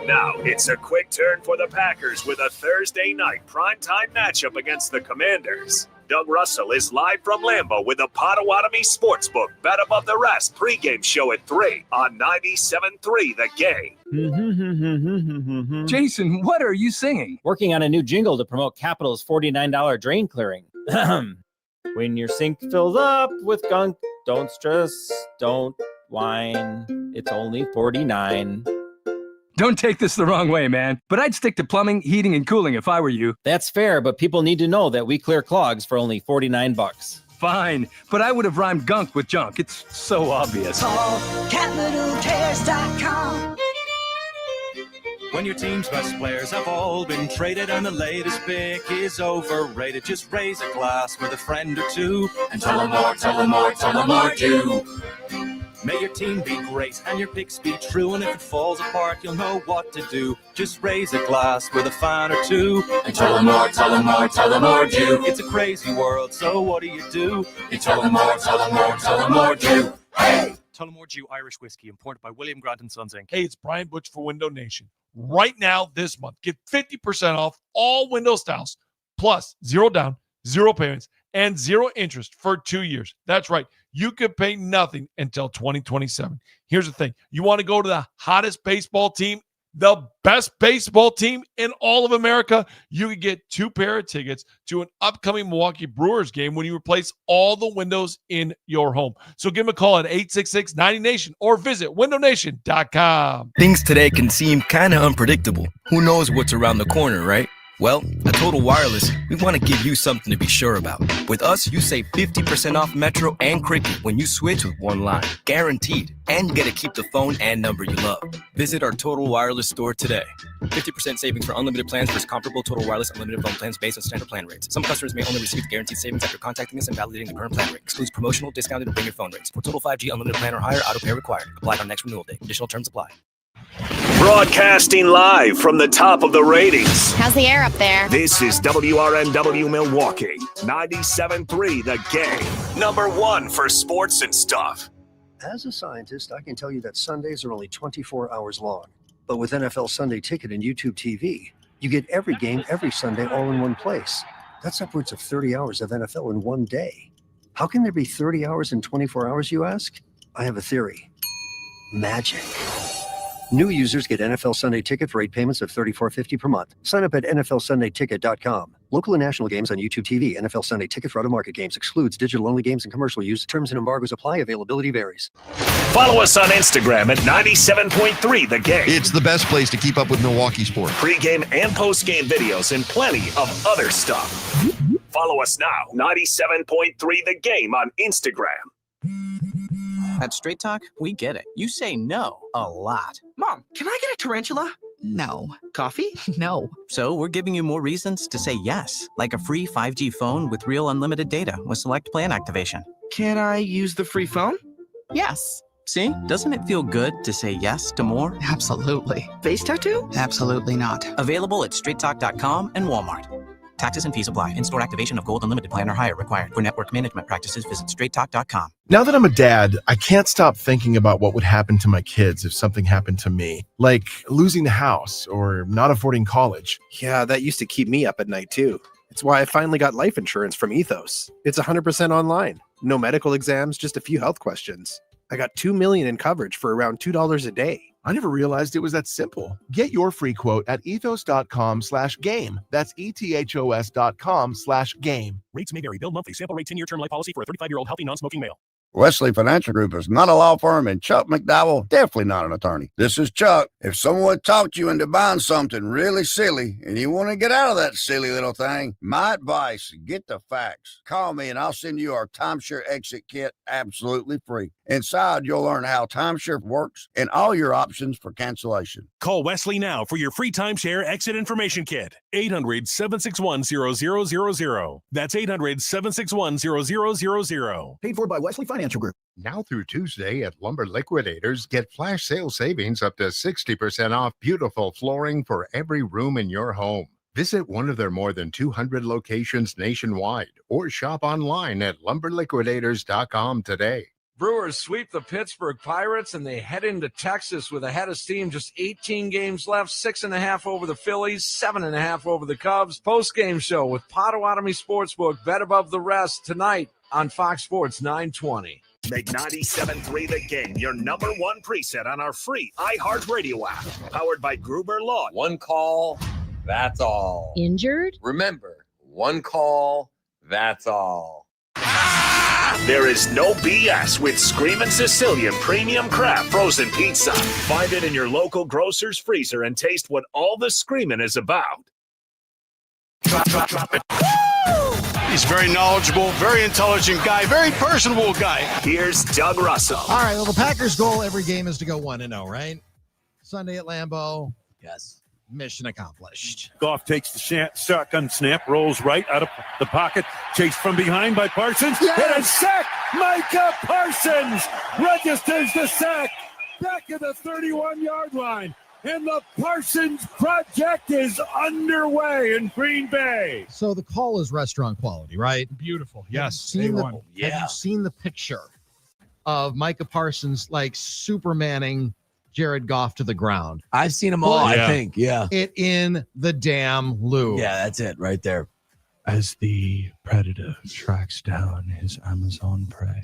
Now it's a quick turn for the Packers with a Thursday night primetime matchup against the Commanders. Doug Russell is live from Lambeau with the Potawatomi Sportsbook Bet Above the Rest pregame show at 3 on 97.3 The Game. Jason, what are you singing? Working on a new jingle to promote Capital's $49 drain clearing. When your sink fills up with gunk, don't stress, don't whine. It's only $49. Don't take this the wrong way, man, but I'd stick to plumbing, heating, and cooling if I were you. That's fair, but people need to know that we clear clogs for only $49. Fine, but I would have rhymed gunk with junk. It's so obvious. Call CapitalCares.com. When your team's best players have all been traded and the latest pick is overrated, just raise a glass with a friend or two and tell them more, tell them more, tell them more too. May your team be great and your picks be true, and if it falls apart, you'll know what to do. Just raise a glass with a fan or two and tell them more, tell them more, tell them more too. It's a crazy world, so what do? You tell them more, tell them more, tell them more too. Hey! Tullamore Dew Irish Whiskey, imported by William Grant & Sons, Inc. Hey, it's Brian Butch for Window Nation. Right now, this month, get 50% off all window styles, plus 0 down, 0 payments, and 0 interest for 2 years. That's right. You could pay nothing until 2027. Here's the thing. You want to go to the hottest baseball team the best baseball team in all of America, you could get 2 pair of tickets to an upcoming Milwaukee Brewers game when you replace all the windows in your home. So give them a call at 866-90Nation or visit windownation.com. Things today can seem kind of unpredictable. Who knows what's around the corner, right? Well, at Total Wireless, we want to give you something to be sure about. With us, you save 50% off Metro and Cricket when you switch with one line. Guaranteed. And you get to keep the phone and number you love. Visit our Total Wireless store today. 50% savings for unlimited plans versus comparable Total Wireless unlimited phone plans based on standard plan rates. Some customers may only receive guaranteed savings after contacting us and validating the current plan rate. Excludes promotional, discounted, and bring your phone rates. For Total 5G unlimited plan or higher, auto pay required. Applied on next renewal date. Additional terms apply. Broadcasting live from the top of the ratings. How's the air up there? This is WRNW Milwaukee, 97.3 The Game. Number 1 for sports and stuff. As a scientist, I can tell you that Sundays are only 24 hours long. But with NFL Sunday Ticket and YouTube TV, you get every game every Sunday all in one place. That's upwards of 30 hours of NFL in one day. How can there be 30 hours in 24 hours, you ask? I have a theory. Magic. New users get NFL Sunday Ticket for 8 payments of $34.50 per month. Sign up at NFLSundayTicket.com. Local and national games on YouTube TV. NFL Sunday Ticket for out-of-market games excludes digital-only games and commercial use. Terms and embargoes apply. Availability varies. Follow us on Instagram at 97.3 The Game. It's the best place to keep up with Milwaukee sports. Pre-game and post-game videos and plenty of other stuff. Follow us now, 97.3 The Game on Instagram. At Straight Talk, we get it. You say no a lot. Mom, can I get a tarantula? No. Coffee? No. So we're giving you more reasons to say yes, like a free 5G phone with real unlimited data with select plan activation. Can I use the free phone? Yes. See? Doesn't it feel good to say yes to more? Absolutely. Face tattoo? Absolutely not. Available at straighttalk.com and Walmart. Taxes and fees apply. In-store activation of Gold Unlimited plan or higher required. For network management practices, visit straighttalk.com. Now that I'm a dad, I can't stop thinking about what would happen to my kids if something happened to me, like losing the house or not affording college. Yeah, that used to keep me up at night too. It's why I finally got life insurance from Ethos. It's 100% online. No medical exams, just a few health questions. I got $2 million in coverage for around $2 a day. I never realized it was that simple. Get your free quote at ethos.com/game. That's ethos.com/game. Rates may vary. Bill monthly. Sample rate 10-year term life policy for a 35-year-old healthy non-smoking male. Wesley Financial Group is not a law firm, and Chuck McDowell definitely not an attorney. This is Chuck. If someone talked you into buying something really silly and you want to get out of that silly little thing, my advice, get the facts. Call me and I'll send you our timeshare exit kit absolutely free. Inside, you'll learn how timeshare works and all your options for cancellation. Call Wesley now for your free timeshare exit information kit. 800-761-0000. That's 800-761-0000. Paid for by Wesley Financial Group. Now through Tuesday at Lumber Liquidators, get flash sale savings up to 60% off beautiful flooring for every room in your home. Visit one of their more than 200 locations nationwide or shop online at lumberliquidators.com today. Brewers sweep the Pittsburgh Pirates, and they head into Texas with a head of steam. Just 18 games left, 6.5 over the Phillies, 7.5 over the Cubs. Post-game show with Potawatomi Sportsbook, bet above the rest tonight on Fox Sports 920. Make 97.3 The Game your number 1 preset on our free iHeartRadio app. Powered by Gruber Law. One call, that's all. Injured? Remember, one call, that's all. There is no BS with Screamin' Sicilian Premium Crab Frozen Pizza. Find it in your local grocer's freezer and taste what all the screaming is about. Drop it. He's very knowledgeable, very intelligent guy, very personable guy. Here's Doug Russell. All right, well, the Packers' goal every game is to go 1-0, right? Sunday at Lambeau. Yes. Mission accomplished. Goff takes the shotgun snap, rolls right out of the pocket, chased from behind by Parsons, and a sack! Micah Parsons registers the sack back at the 31-yard line, and the Parsons project is underway in Green Bay. So the call is restaurant quality, right? Beautiful. Have you seen the picture of Micah Parsons like Supermaning Jared Goff to the ground? I've seen them all, I think. Yeah. It in the damn loo. Yeah, that's it right there. As the predator tracks down his Amazon prey,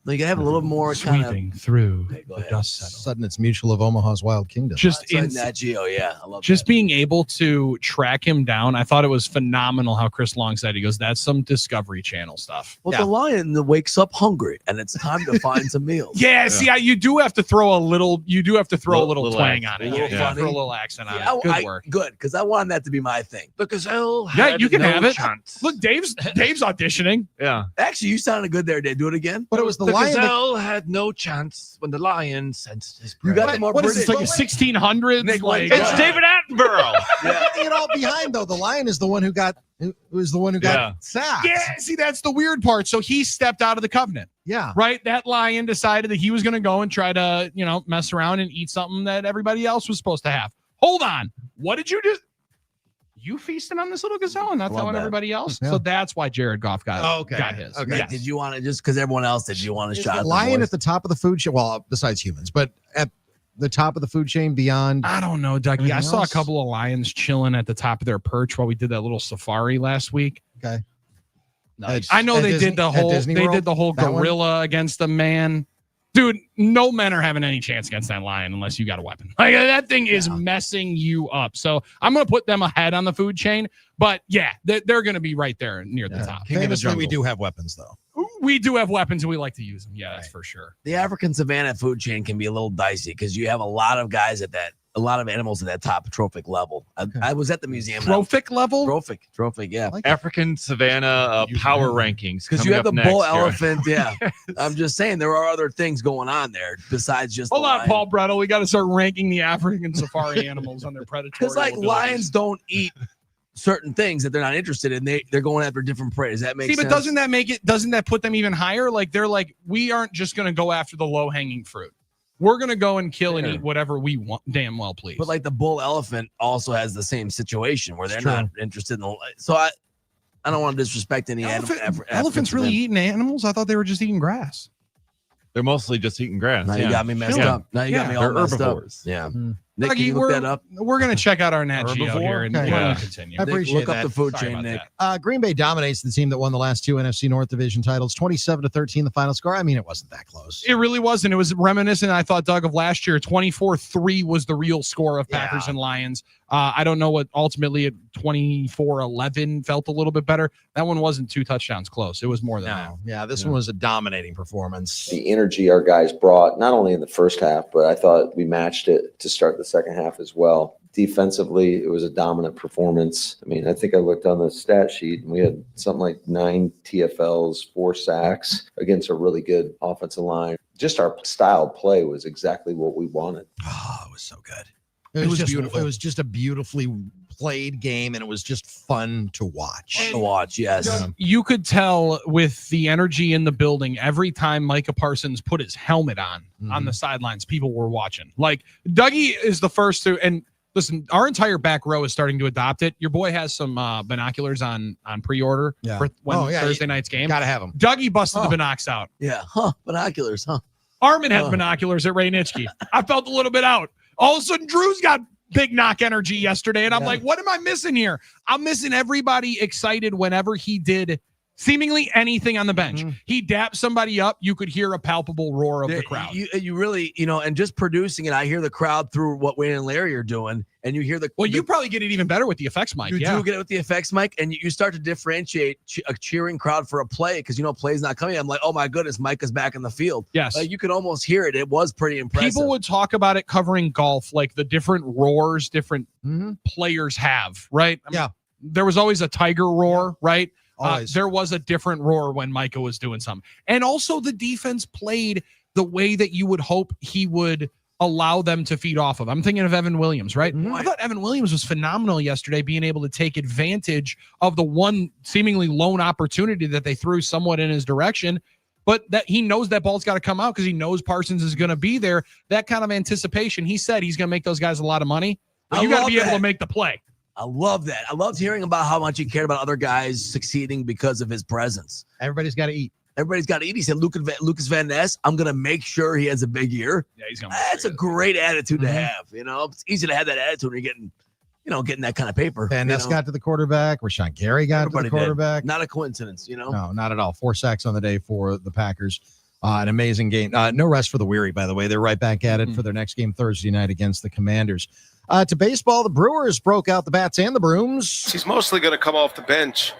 Like, I have a little more kind of Sweeping through the dust settle. Sudden, it's Mutual of Omaha's Wild Kingdom. Just in in that Geo, yeah, I love just being able to track him down. I thought it was phenomenal how Chris Long said, he goes, that's some Discovery Channel stuff. Well, the lion that wakes up hungry, and it's time to find some meals. Yeah, see, you do have to throw a little. You do have to throw a little twang accent. on it. A little Yeah, funny. throw a little accent on Yeah, it. Good work. Good, because I wanted that to be my thing. The gazelle. Yeah, had you can no have it. chance. Look, Dave's auditioning. Yeah. Actually, you sounded good there, Dave. Do it again. But it was the The lion. gazelle had no chance when the lion sensed his You prey. got the more What is British. this, like a 1600s? Nick, Like, It's David Attenborough. Getting it all behind though. The lion is the one who got sacked. yeah, see, that's the weird part. So he stepped out of the covenant. Yeah. Right? That lion decided that he was going to go and try to, mess around and eat something that everybody else was supposed to have. Hold on. What did you do? You feasted on this little gazelle and not Love telling that. everybody else? Yeah. So that's why Jared Goff got his. Okay. Yes. Did you want it just because everyone else did? You want a Is shot? the at the lion boys? at the top of the food chain? Well, besides humans, but at the top of the food chain beyond. I don't know, Dougie. Anything I saw else? a couple of lions chilling at the top of their perch while we did that little safari last week. Okay. Nice. I know At they Disney- did the at whole Disney they World? did the whole That one? gorilla against a man. Dude, no men are having any chance against that lion unless you got a weapon. Like that thing is messing you up. So I'm gonna put them ahead on the food chain, but yeah, they're gonna be right there near the top. Famously, we do have weapons though. We do have weapons and we like to use them. Yeah, that's for sure. The African savanna food chain can be a little dicey because you have a lot of guys a lot of animals at that top trophic level. I was at the museum. Trophic level? Trophic, yeah. African savanna power rankings. Because you have the bull next, elephant, yeah. I'm just saying there are other things going on there besides just. Hold the on, lion. Paul Brettel. We got to start ranking the African safari animals on their predatory. Because like lions don't eat certain things that they're not interested in. They're going after different prey. Does that make sense? But doesn't that put them even higher? Like they're like, we aren't just going to go after the low hanging fruit. We're going to go and kill and eat whatever we want. Damn well, please. But like the bull elephant also has the same situation where they're It's true. not interested in the. So I don't want to disrespect any Elephants really eating animals? I thought they were just eating grass. They're mostly just eating grass. Now you got me messed up. Now you got me all They're messed herbivores. up. Yeah. Nick, Dougie, can you look that up? We're going to check out our Nat Geo Herbivore? here and Okay. we're going Yeah. to continue. I appreciate Look that. up the food Sorry chain, about Nick. that. Green Bay dominates the team that won the last two NFC North Division titles, 27-13, the final score. I mean, it wasn't that close. It really wasn't. It was reminiscent, I thought, Doug, of last year. 24-3 was the real score of Packers and Lions. I don't know what ultimately at 24-11 felt a little bit better. That one wasn't 2 touchdowns close. It was more than that. Yeah, this one was a dominating performance. The energy our guys brought, not only in the first half, but I thought we matched it to start the second half as well. Defensively, it was a dominant performance. I mean, I think I looked on the stat sheet and we had something like 9 TFLs, 4 sacks against a really good offensive line. Just our style of play was exactly what we wanted. Oh, it was so good. It was just beautiful. It was just a beautifully played game, and it was just fun to watch. Yes. You could tell with the energy in the building every time Micah Parsons put his helmet on the sidelines, people were watching. Like Dougie is the first to, and listen, our entire back row is starting to adopt it. Your boy has some binoculars on pre-order for Thursday night's game. Gotta have them. Dougie busted the binocs out. Yeah. Binoculars, huh? Armin had binoculars at Ray Nitschke. I felt a little bit out. All of a sudden, Drew's got big knock energy yesterday, and I'm like, what am I missing here? I'm missing everybody excited whenever he did seemingly anything on the bench. He dapped somebody up. You could hear a palpable roar of the crowd. You really, and just producing it, I hear the crowd through what Wayne and Larry are doing, and you hear the. Well, you probably get it even better with the effects mic. You do get it with the effects mic, and you start to differentiate a cheering crowd for a play because play's not coming. I'm like, oh my goodness, Micah's back in the field. Yes, you could almost hear it. It was pretty impressive. People would talk about it covering golf, like the different roars different players have, right? There was always a Tiger roar, right? There was a different roar when Micah was doing something. And also the defense played the way that you would hope he would allow them to feed off of. I'm thinking of Evan Williams, right? I thought Evan Williams was phenomenal yesterday, being able to take advantage of the one seemingly lone opportunity that they threw somewhat in his direction, but that he knows that ball's got to come out because he knows Parsons is going to be there. That kind of anticipation. He said he's going to make those guys a lot of money, but you got to be able to make the play. I love that. I loved hearing about how much he cared about other guys succeeding because of his presence. Everybody's got to eat. Everybody's got to eat. He said, Lucas Van Ness, I'm going to make sure he has a big year. Yeah, he's going. That's a great attitude to have. It's easy to have that attitude when you're getting that kind of paper. Van Ness got to the quarterback. Rashawn Gary got to the quarterback. Not a coincidence, No, not at all. 4 sacks on the day for the Packers. An amazing game. No rest for the weary, by the way. They're right back at it for their next game Thursday night against the Commanders. To baseball, the Brewers broke out the bats and the brooms. He's mostly going to come off the bench,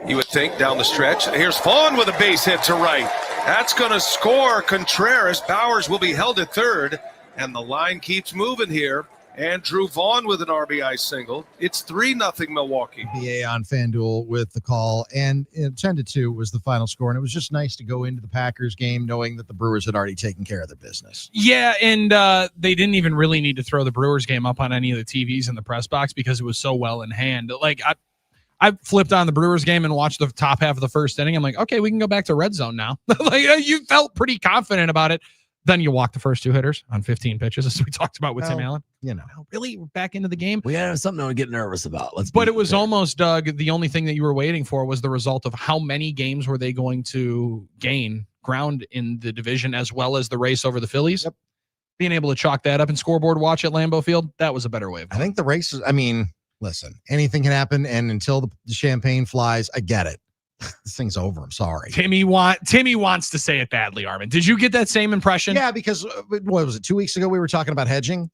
you would think, down the stretch. Here's Vaughn with a base hit to right. That's going to score Contreras. Bowers will be held at third, and the line keeps moving here. Andrew Vaughn with an RBI single. It's 3-0 Milwaukee. BA on FanDuel with the call, and 10-2 was the final score. And it was just nice to go into the Packers game knowing that the Brewers had already taken care of their business. Yeah, and they didn't even really need to throw the Brewers game up on any of the TVs in the press box because it was so well in hand. Like, I flipped on the Brewers game and watched the top half of the first inning. I'm like, okay, we can go back to red zone now. Like, you felt pretty confident about it. Then you walk the first two hitters on 15 pitches, as we talked about with Tim Allen. Really, we're back into the game. We had something to get nervous about. But it was almost, Doug, the only thing that you were waiting for was the result of how many games were they going to gain ground in the division as well as the race over the Phillies. Yep. Being able to chalk that up and scoreboard watch at Lambeau Field, that was a better way of going. I think the race is, listen, anything can happen, and until the champagne flies, I get it. This thing's over. I'm sorry. Timmy wants to say it badly, Armin. Did you get that same impression? Yeah, because what was it? 2 weeks ago we were talking about hedging,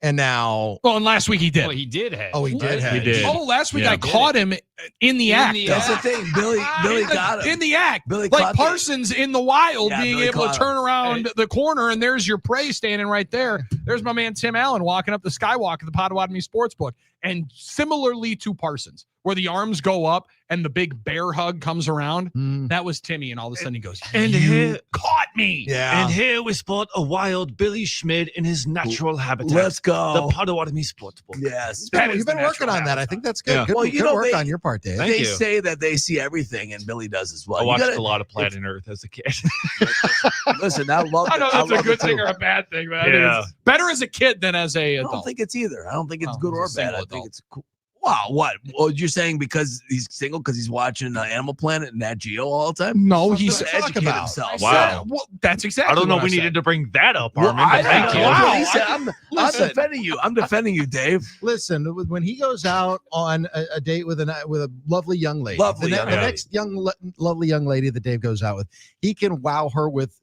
and now. Well, and last week he did. Well, he did hedge. Oh, he did hedge. He did. Oh, last week I caught him in the act. That's the thing. Billy got him in the act. Billy like Parsons in the wild, being Billy able to turn around the corner, and there's your prey standing right there. There's my man Tim Allen walking up the skywalk at the Potawatomi Sportsbook, and similarly to Parsons, where the arms go up and the big bear hug comes around. That was Timmy, and all of a sudden he goes, And "You here- caught me!" Yeah. And here we spot a wild Billy Schmid in his natural habitat. Let's go. The Potawatomi Sportsbook. Yes. You've been working on that. I think that's good. Yeah. Good, Well, good work on your part, Dave. They say that they see everything, and Billy does as well. I You watched gotta- a lot of Planet Earth as a kid. Listen, I love I know it. that's a love good it too. thing or a bad thing, but I Yeah. think it's better as a kid than as a I adult. don't think it's either. I don't think it's Oh, good or he's a bad. single I think adult. it's cool. Wow, what? Well, you're saying because he's single because he's watching Animal Planet and Nat Geo all the time? No, he's to educate himself. Wow. Well, that's exactly. I don't know. what We said. needed to bring that up, Well, Armin. but thank you. Wow. Wow. I'm defending you. I'm defending you, Dave. Listen, when he goes out on a date with a lovely young lady, Lovely the young lady. next lovely young lady that Dave goes out with, he can wow her with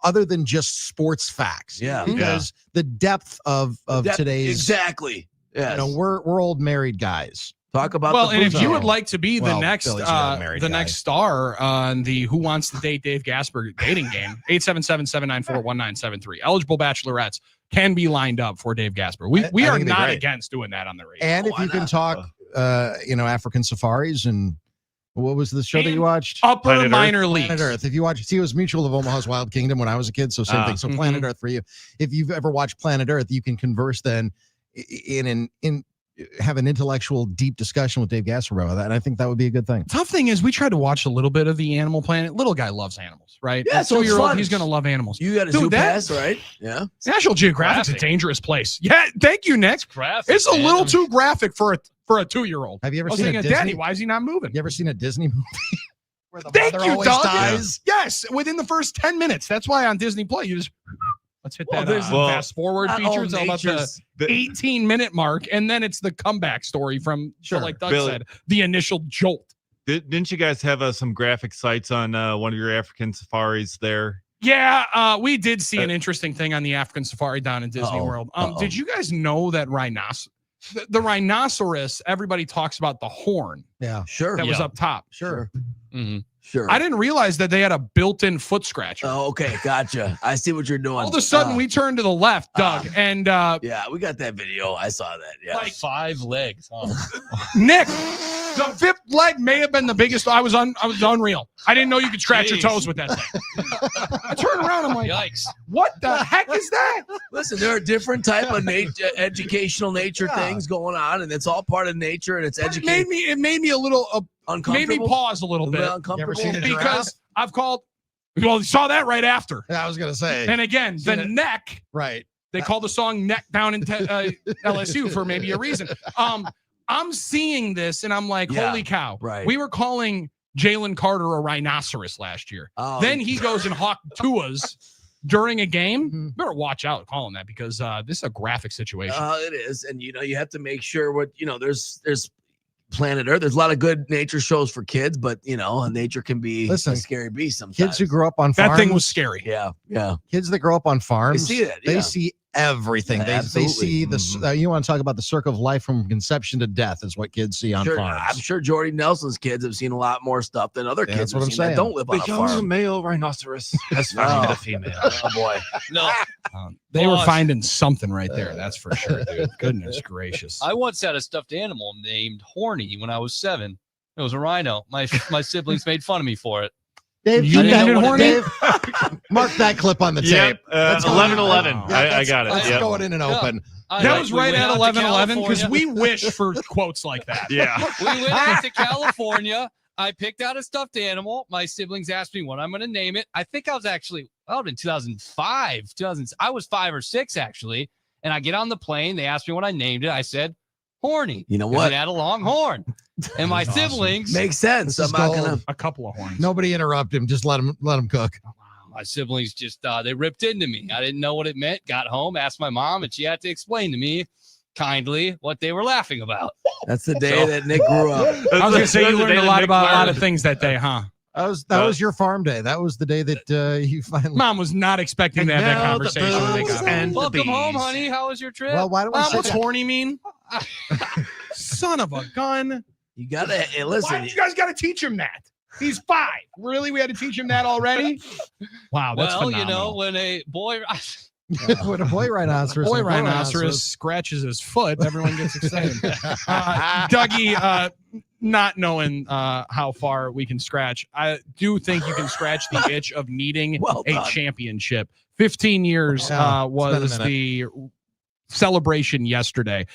other than just sports facts. Yeah. because the depth of today's exactly. Yes. we're old married guys. Talk about Well, the and if food you zone. would like to be the Well, next Billy's a married guy. next star on the Who Wants to Date Dave Gasper dating game, 877-794-1973. Eligible bachelorettes can be lined up for Dave Gasper. We I are think it'd be not great. against doing that on the radio. And if why you can not? talk, African safaris and what was the show that you watched? Upper Planet Earth. minor leagues. Planet Earth. If you watch, it was Mutual of Omaha's Wild Kingdom when I was a kid, so same thing. So Planet Earth for you. If you've ever watched Planet Earth, you can converse then have an intellectual, deep discussion with Dave Gasper about that, and I think that would be a good thing. Tough thing is we tried to watch a little bit of the Animal Planet. Little guy loves animals, right? Yeah, so it's fun. He's gonna love animals. You got a Dude, zoo that- pass, right? Yeah. National Geographic's a dangerous place. Yeah, thank you, Nick. It's a little too graphic for a 2-year-old. Have you ever I was seen a thinking, Disney? Daddy, why is he not moving? You ever seen a Disney movie where the Thank mother you, always Doug. dies? Yes, within the first 10 minutes. That's why on Disney Play, you just let's hit Well, that there's- fast forward not all feature. It's all about the nature's- 18-minute mark, and then it's the comeback story from, so like Doug Billy. said, the initial jolt. Didn't you guys have some graphic sites on one of your African safaris there? Yeah, we did see an interesting thing on the African safari down in Disney World. Did you guys know that the rhinoceros, everybody talks about the horn Yeah, Sure. that was up top. sure. Sure. I didn't realize that they had a built-in foot scratcher. Oh, okay. Gotcha. I see what you're doing. All of a sudden, we turned to the left, Doug, and Yeah, we got that video. I saw that. Yeah. Like 5 legs. Huh? Nick, the fifth leg may have been the biggest. I was unreal. I didn't know you could scratch your Jeez. toes with that thing. I turn around, I'm like, Yikes. what the heck is that? Listen, there are different type of educational nature things going on, and it's all part of nature, and it's It educating. made me a little Uncomfortable. made me pause a little bit Uncomfortable. seen a giraffe? because I've called. Well, you saw that right after, Yeah, I was gonna say. and again, the Seen it. neck. Right. They call the song "Neck" down in LSU for maybe a reason. I'm seeing this, and I'm like, Yeah, holy cow! right. We were calling Jalen Carter a rhinoceros last year. Oh, Then he goes and hawked Tua's during a game. Mhm. Better watch out calling that because this is a graphic situation. It is, and you have to make sure what there's planet Earth. There's a lot of good nature shows for kids, but nature can be a scary beast sometimes. Kids who grow up on farms. That thing was scary. Yeah. Kids that grow up on farms, They see it, they yeah. see everything. They absolutely. see the. You want to talk about the circle of life from conception to death is what kids see on Sure, farms. I'm sure Jordy Nelson's kids have seen a lot more stuff than other kids that's what have I'm seen that saying. don't live on The a young farm. male rhinoceros has found a female. Oh boy. No, They were finding something right there. That's for sure, dude. Goodness gracious. I once had a stuffed animal named Horny when I was 7. It was a rhino. My siblings made fun of me for it. Dave, You named it Horny? Dave, mark that clip on the tape. Yep, 11-11. I got it. Let's Yep. go it in and open. That was We right went at out to 11:11 because California. we wish for quotes like that. Yeah. We went out to California. I picked out a stuffed animal. My siblings asked me what I'm going to name it. I think I was actually, in 2005. I was 5 or 6, actually. And I get on the plane. They asked me what I named it. I said, Horny. You know 'cause what? It had a long horn. And my siblings. Makes sense. This is I'm not gold. gonna. A couple of horns. Nobody interrupt him. Just let him cook. My siblings just they ripped into me. I didn't know what it meant. Got home, asked my mom, and she had to explain to me kindly what they were laughing about. That's the day that Nick grew up. I was going to say you That's the learned day a that lot Nick about a lot learned. of things that day, huh? That was your farm day. That was the day that you finally. Mom was not expecting to have that now the conversation when they booze got home. and the Welcome home, bees. honey. How was your trip? Well, why don't we Mom, say what's that? horny mean? Son of a gun. You gotta hey, Why listen. did you guys got to teach him that? He's 5. Really? We had to teach him that already? Wow, that's well, phenomenal. when a boy When a boy rhinoceros, Boy and a girl rhinoceros scratches his foot, everyone gets excited. Dougie, not knowing how far we can scratch, I do think you can scratch the itch of needing Well a done. championship. 15 years Yeah, it's was been a minute. the celebration yesterday.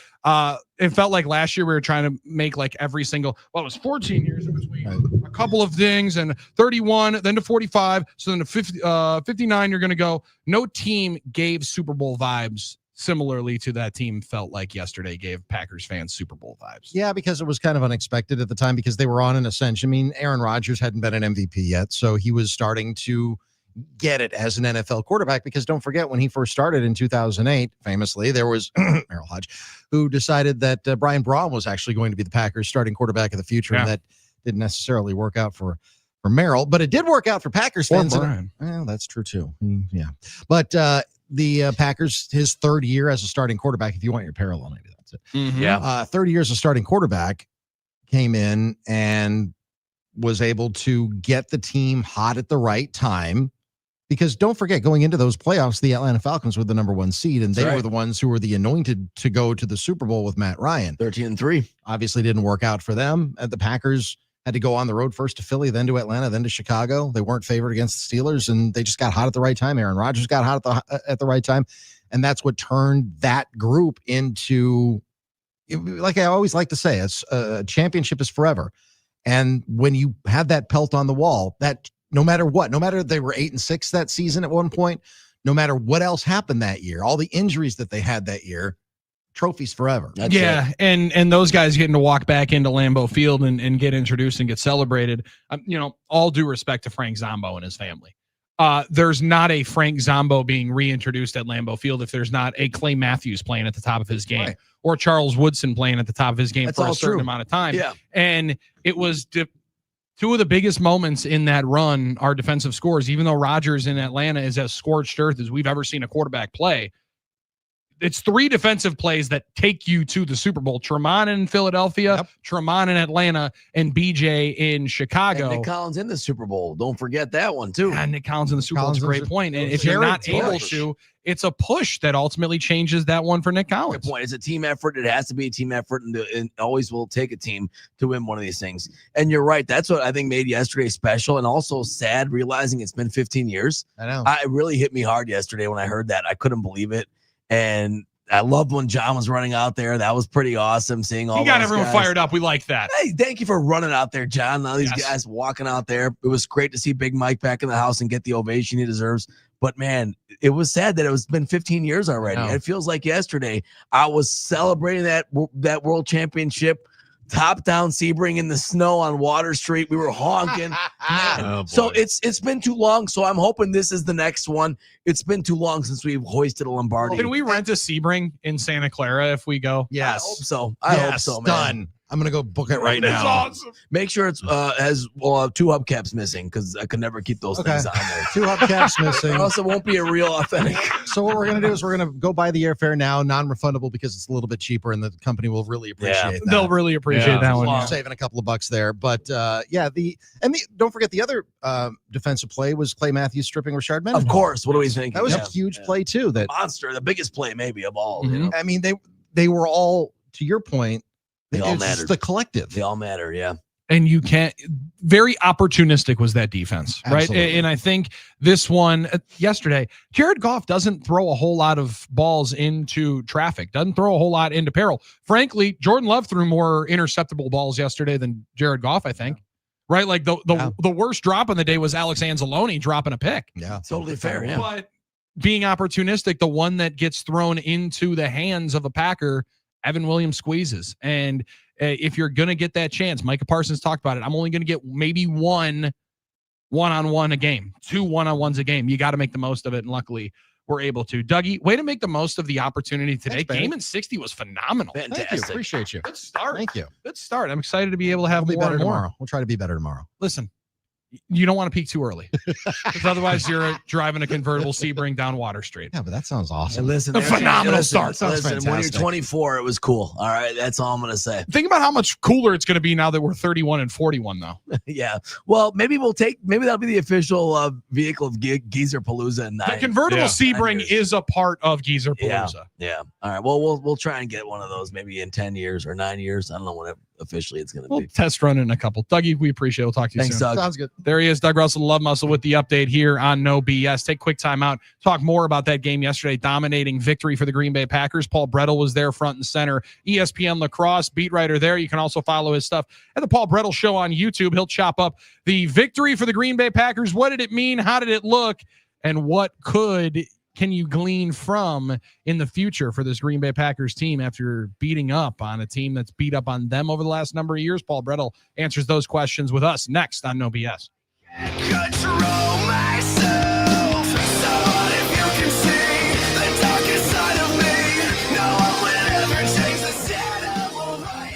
It felt like last year we were trying to make like every single, it was 14 years in between a couple of things, and 31, then to 45. So then to 59, you're going to go. No team gave Super Bowl vibes similarly to that team felt like yesterday gave Packers fans Super Bowl vibes. Yeah, because it was kind of unexpected at the time because they were on an ascension. I mean, Aaron Rodgers hadn't been an MVP yet, so he was starting to get it as an NFL quarterback, because don't forget when he first started in 2008, famously, there was Merrill Hodge, who decided that Brian Braun was actually going to be the Packers starting quarterback of the future. And that didn't necessarily work out for Merrill, but it did work out for Packers fans. Well, that's true too. Yeah. But the Packers, his third year as a starting quarterback, if you want your parallel, maybe that's it. Mm-hmm. Yeah. 30 years as starting quarterback, came in and was able to get the team hot at the right time. Because don't forget, going into those playoffs, the Atlanta Falcons were the number 1 seed, and they were the ones who were the anointed to go to the Super Bowl with Matt Ryan. 13-3. Obviously didn't work out for them. The Packers had to go on the road first to Philly, then to Atlanta, then to Chicago. They weren't favored against the Steelers, and they just got hot at the right time. Aaron Rodgers got hot at the right time, and that's what turned that group into, like I always like to say, a championship is forever. And when you have that pelt on the wall, that no matter what, no matter they were 8-6 that season at one point, no matter what else happened that year, all the injuries that they had that year, trophies forever. And those guys getting to walk back into Lambeau Field and get introduced and get celebrated. All due respect to Frank Zombo and his family. There's not a Frank Zombo being reintroduced at Lambeau Field if there's not a Clay Matthews playing at the top of his game, or Charles Woodson playing at the top of his game for a certain amount of time. Yeah. And it was two of the biggest moments in that run are defensive scores. Even though Rodgers in Atlanta is as scorched earth as we've ever seen a quarterback play, it's 3 defensive plays that take you to the Super Bowl. Tremont in Philadelphia, Tremont in Atlanta, and BJ in Chicago. And Nick Collins in the Super Bowl. Don't forget that one too. And Nick Collins in the Super Bowl. It's a Collins great is- point. And if you're Jared not able Bush. to, it's a push that ultimately changes that one for Nick Collins. Good point. It's a team effort. It has to be a team effort, and always will take a team to win one of these things. And you're right. That's what I think made yesterday special, and also sad realizing it's been 15 years. I know. It really hit me hard yesterday when I heard that. I couldn't believe it. And I loved when John was running out there. That was pretty awesome seeing all He got those everyone guys. fired up. We like that. Hey, thank you for running out there, John. All these guys walking out there. It was great to see Big Mike back in the house and get the ovation he deserves. But man, it was sad that it's been 15 years already. I know. It feels like yesterday. I was celebrating that world championship, top down Sebring in the snow on Water Street. We were honking. Man. Oh, So boy. it's been too long. So I'm hoping this is the next one. It's been too long since we've hoisted a Lombardi. Can we rent a Sebring in Santa Clara if we go? I hope so. I hope so, man. Done. I'm gonna go book it right That's now. awesome. Make sure it's has 2 hubcaps missing because I could never keep those things on there. 2 hubcaps missing. Or else it won't be a real authentic. So what we're gonna do is we're gonna go buy the airfare now, non-refundable because it's a little bit cheaper, and the company will really appreciate that. They'll really appreciate that one. We're Yeah. saving a couple of bucks there, but don't forget the other defensive play was Clay Matthews stripping Rashard Mendenhall. Of course. What do we think? That was a huge play too. That monster, the biggest play maybe of all. You know? I mean, they were all, to your point, They all it's just mattered. the collective. They all matter. Yeah. And you can't, very opportunistic was that defense, right? Absolutely. And I think this one yesterday, Jared Goff doesn't throw a whole lot of balls into traffic, doesn't throw a whole lot into peril. Frankly, Jordan Love threw more interceptable balls yesterday than Jared Goff, I think. Right? Like the worst drop on the day was Alex Anzalone dropping a pick. Yeah. Totally fair. Yeah. But being opportunistic, the one that gets thrown into the hands of a Packer, Evan Williams squeezes. And if you're going to get that chance, Micah Parsons talked about it. I'm only going to get maybe one one-on-one a game, 2 one-on-ones a game. You got to make the most of it. And luckily we're able to. Dougie, way to make the most of the opportunity today. Thanks, Game in 60 was phenomenal. Fantastic. Thank you. Appreciate you. Good start. Thank you. Good start. I'm excited to be able to have We'll be more better and more. tomorrow. We'll try to be better tomorrow. Listen, you don't want to peak too early because otherwise you're driving a convertible Sebring down Water Street. Yeah, but that sounds awesome. And listen, A phenomenal start. Sounds Listen, when you're fantastic. 24, it was cool. All right. That's all I'm going to say. Think about how much cooler it's going to be now that we're 31 and 41 though. Yeah. Well, maybe that'll be the official vehicle of Geezer Palooza. In The convertible Sebring is a part of Geezer Yeah. Palooza. Yeah. All right. Well, we'll try and get one of those maybe in 10 years or 9 years. I don't know when officially it's going to We'll be. test run in a couple. Dougie, we appreciate it. We'll talk to you Thanks, soon. Doug. Sounds good. There he is, Doug Russell, Love Muscle, with the update here on No BS. Take a quick time out. Talk more about that game yesterday. Dominating victory for the Green Bay Packers. Paul Brettel was there front and center. ESPN Lacrosse beat writer there. You can also follow his stuff at the Paul Brettel Show on YouTube. He'll chop up the victory for the Green Bay Packers. What did it mean? How did it look? And what can you glean from in the future for this Green Bay Packers team after beating up on a team that's beat up on them over the last number of years? Paul Brettel answers those questions with us next on No BS. Control myself. So what if you can see the darkest side of me? No one will ever change the setup of my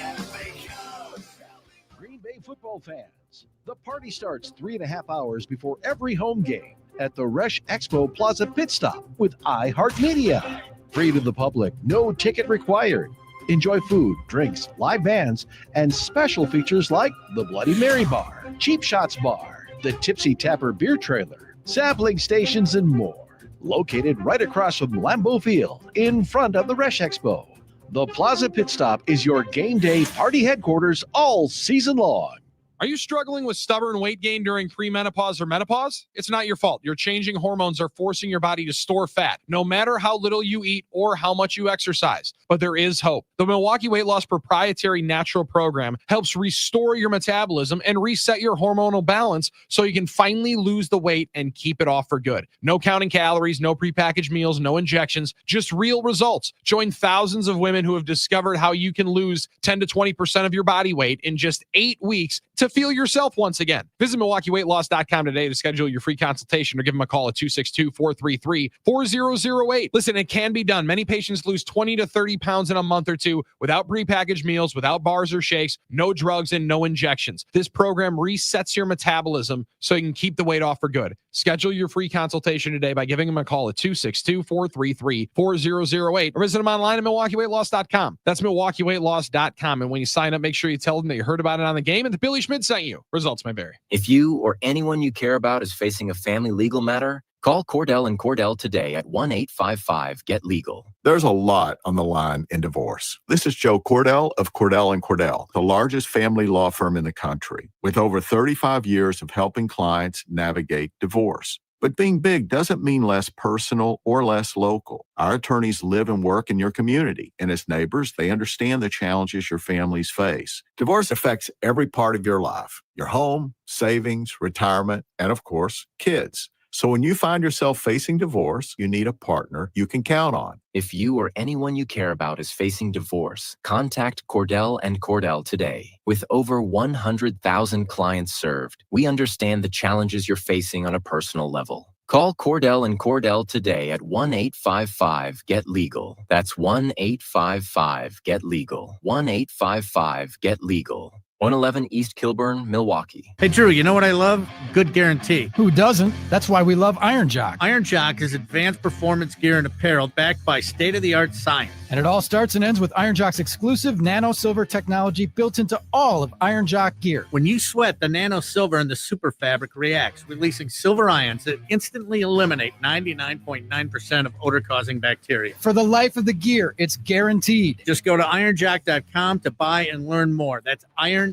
Green Bay football fans, the party starts 3.5 hours before every home game at the Resch Expo Plaza Pit Stop with iHeartMedia. Free to the public, no ticket required. Enjoy food, drinks, live bands, and special features like the Bloody Mary Bar, Cheap Shots Bar, the Tipsy Tapper Beer Trailer, sampling stations, and more. Located right across from Lambeau Field in front of the Resch Expo. The Plaza Pit Stop is your game day party headquarters all season long. Are you struggling with stubborn weight gain during premenopause or menopause? It's not your fault. Your changing hormones are forcing your body to store fat, no matter how little you eat or how much you exercise. But there is hope. The Milwaukee Weight Loss proprietary natural program helps restore your metabolism and reset your hormonal balance so you can finally lose the weight and keep it off for good. No counting calories, no prepackaged meals, no injections, just real results. Join thousands of women who have discovered how you can lose 10 to 20% of your body weight in just 8 weeks to feel yourself once again. Visit MilwaukeeWeightLoss.com today to schedule your free consultation or give them a call at 262-433-4008. Listen, it can be done. Many patients lose 20 to 30 pounds in a month or two without prepackaged meals, without bars or shakes, no drugs, and no injections. This program resets your metabolism so you can keep the weight off for good. Schedule your free consultation today by giving them a call at 262-433-4008 or visit them online at MilwaukeeWeightLoss.com. That's MilwaukeeWeightLoss.com. And when you sign up, make sure you tell them that you heard about it on the game and that Billy Schmidt sent you. Results may vary. If you or anyone you care about is facing a family legal matter, call Cordell and Cordell today at 1-855-GET-LEGAL. There's a lot on the line in divorce. This is Joe Cordell of Cordell and Cordell, the largest family law firm in the country, with over 35 years of helping clients navigate divorce. But being big doesn't mean less personal or less local. Our attorneys live and work in your community, and as neighbors, they understand the challenges your families face. Divorce affects every part of your life, your home, savings, retirement, and of course, kids. So when you find yourself facing divorce, you need a partner you can count on. If you or anyone you care about is facing divorce, contact Cordell and Cordell today. With over 100,000 clients served, we understand the challenges you're facing on a personal level. Call Cordell and Cordell today at 1-855-GET-LEGAL. That's 1-855-GET-LEGAL. 1-855-GET-LEGAL. 111 East Kilburn, Milwaukee. Hey, Drew, you know what I love? Good guarantee. Who doesn't? That's why we love Iron Jock. Iron Jock is advanced performance gear and apparel backed by state-of-the-art science. And it all starts and ends with Iron Jock's exclusive nano silver technology built into all of Iron Jock gear. When you sweat, the nano silver in the super fabric reacts, releasing silver ions that instantly eliminate 99.9% of odor-causing bacteria. For the life of the gear, it's guaranteed. Just go to ironjock.com to buy and learn more. That's ironjoc.com.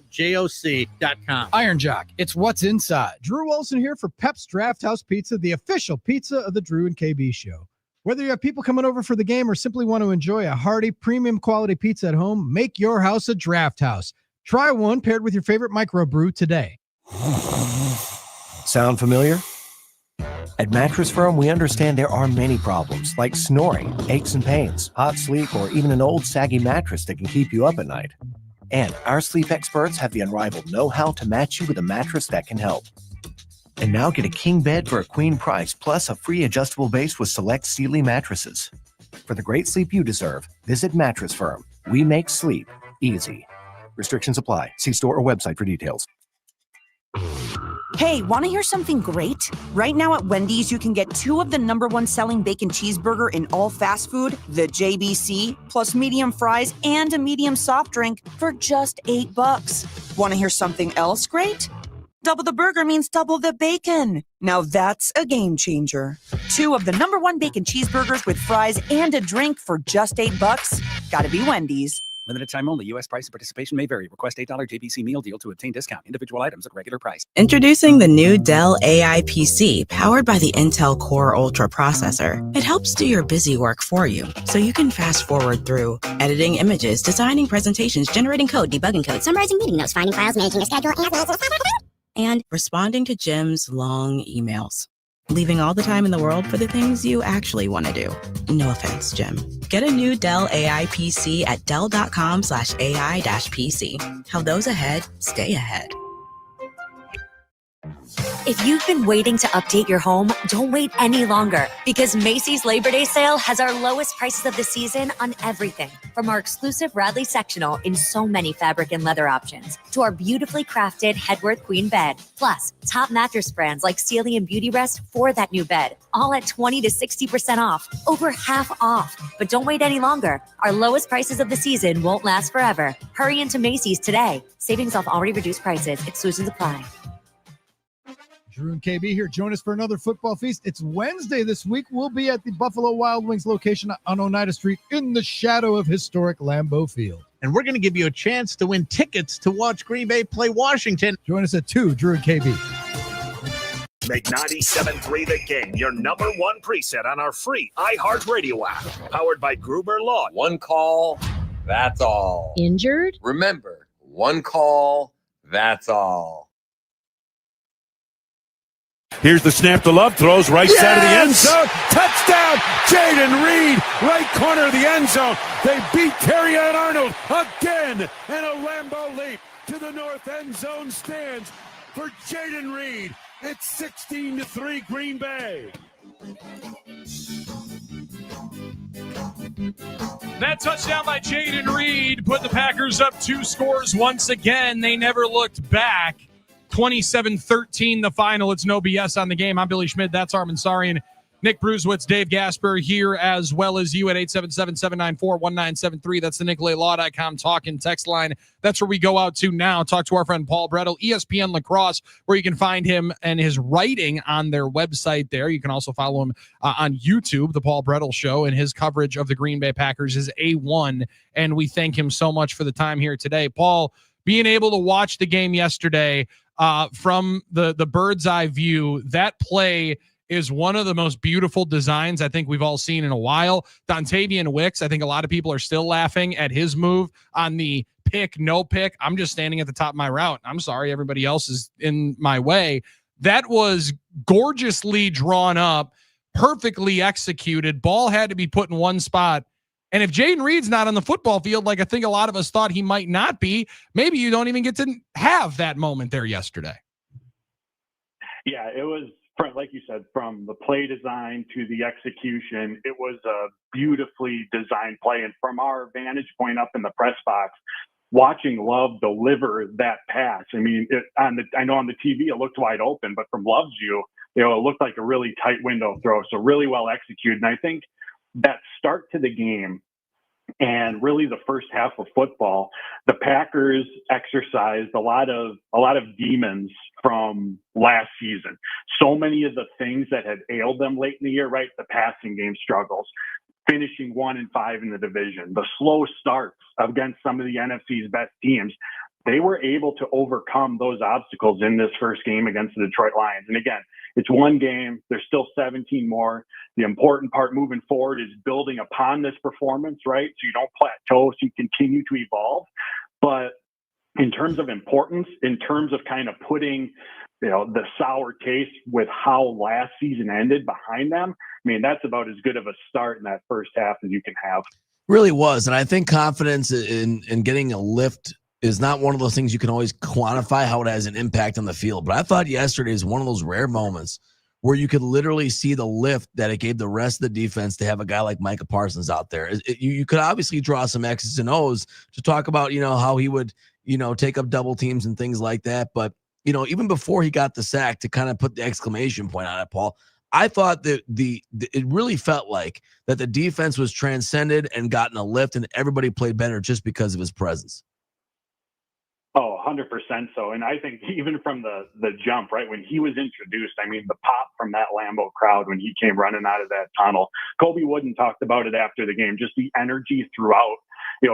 Iron Jock, it's what's inside. Drew Olson here for Pep's Draft House Pizza, the official pizza of the Drew and KB Show. Whether you have people coming over for the game or simply want to enjoy a hearty, premium quality pizza at home, make your house a Draft House. Try one paired with your favorite microbrew today. Sound familiar? At Mattress Firm, we understand there are many problems like snoring, aches and pains, hot sleep, or even an old saggy mattress that can keep you up at night. And our sleep experts have the unrivaled know-how to match you with a mattress that can help. And now get a king bed for a queen price, plus a free adjustable base with select Sealy mattresses. For the great sleep you deserve, visit Mattress Firm. We make sleep easy. Restrictions apply. See store or website for details. Hey, want to hear something great? Right now at Wendy's, you can get 2 of the #1 selling bacon cheeseburger in all fast food, the JBC, plus medium fries and a medium soft drink for just $8. Want to hear something else great? Double the burger means double the bacon. Now that's a game changer. 2 of the #1 bacon cheeseburgers with fries and a drink for just $8. Gotta be Wendy's. Limited time only. U.S. price and participation may vary. Request $8 JBC meal deal to obtain discount. Individual items at regular price. Introducing the new Dell AI PC powered by the Intel Core Ultra processor. It helps do your busy work for you, so you can fast forward through editing images, designing presentations, generating code, debugging code, summarizing meeting notes, finding files, managing a schedule, and responding to Jim's long emails. Leaving all the time in the world for the things you actually want to do. No offense, Jim. Get a new Dell AI PC at dell.com/AI-PC. How those ahead stay ahead. If you've been waiting to update your home, don't wait any longer, because Macy's Labor Day sale has our lowest prices of the season on everything, from our exclusive Radley sectional in so many fabric and leather options to our beautifully crafted Headworth Queen bed, plus top mattress brands like Sealy and Beauty Rest for that new bed, all at 20 to 60% off, over half off. But don't wait any longer. Our lowest prices of the season won't last forever. Hurry into Macy's today. Savings off already reduced prices. Exclusions apply. Drew and KB here. Join us for another football feast. It's Wednesday this week. We'll be at the Buffalo Wild Wings location on Oneida Street in the shadow of historic Lambeau Field. And we're going to give you a chance to win tickets to watch Green Bay play Washington. Join us at 2, Drew and KB. Make 97.3 The Game your #1 preset on our free iHeartRadio app. Powered by Gruber Law. One call, that's all. Injured? Remember, one call, that's all. Here's the snap to Love, throws right side of the end zone. Touchdown, Jaden Reed, right corner of the end zone. They beat Terrion Arnold again, and a Lambeau leap to the north end zone stands for Jaden Reed. It's 16-3 Green Bay. That touchdown by Jaden Reed put the Packers up 2 scores once again. They never looked back. 27-13 the final. It's no BS on the game. I'm Billy Schmidt. That's Armin Sarian. Nick Brusewitz, Dave Gasper here, as well as you at 877-794-1973. That's the NicoletLaw.com talk and text line. That's where we go out to now. Talk to our friend Paul Brettel, ESPN Lacrosse, where you can find him and his writing on their website there. You can also follow him on YouTube, The Paul Brettel Show, and his coverage of the Green Bay Packers is A1, and we thank him so much for the time here today. Paul, being able to watch the game yesterday from the bird's eye view, that play is one of the most beautiful designs I think we've all seen in a while. Dontavian Wicks, I think a lot of people are still laughing at his move on the pick, no pick. I'm just standing at the top of my route. I'm sorry, everybody else is in my way. That was gorgeously drawn up, perfectly executed. Ball had to be put in one spot. And if Jaden Reed's not on the football field, like I think a lot of us thought he might not be, maybe you don't even get to have that moment there yesterday. Yeah, it was like you said, from the play design to the execution, it was a beautifully designed play. And from our vantage point up in the press box, watching Love deliver that pass, I mean, I know on the TV it looked wide open, but from Love's view, it looked like a really tight window throw. So really well executed. And I think that start to the game and really the first half of football, the Packers exercised a lot of demons from last season. So many of the things that had ailed them late in the year, right? The passing game struggles, finishing 1-5 in the division, the slow starts against some of the NFC's best teams. They were able to overcome those obstacles in this first game against the Detroit Lions. And again, it's one game. There's still 17 more. The important part moving forward is building upon this performance, right? So you don't plateau, so you continue to evolve. But in terms of importance, in terms of kind of putting, the sour taste with how last season ended behind them, I mean, that's about as good of a start in that first half as you can have. Really was. And I think confidence in getting a lift is not one of those things you can always quantify how it has an impact on the field. But I thought yesterday is one of those rare moments where you could literally see the lift that it gave the rest of the defense to have a guy like Micah Parsons out there. You could obviously draw some X's and O's to talk about, how he would, take up double teams and things like that. But, even before he got the sack, to kind of put the exclamation point on it, Paul, I thought that it really felt like that the defense was transcended and gotten a lift, and everybody played better just because of his presence. Oh, 100% so. And I think even from the jump, right, when he was introduced, I mean, the pop from that Lambeau crowd when he came running out of that tunnel, Colby Wooden talked about it after the game, just the energy throughout.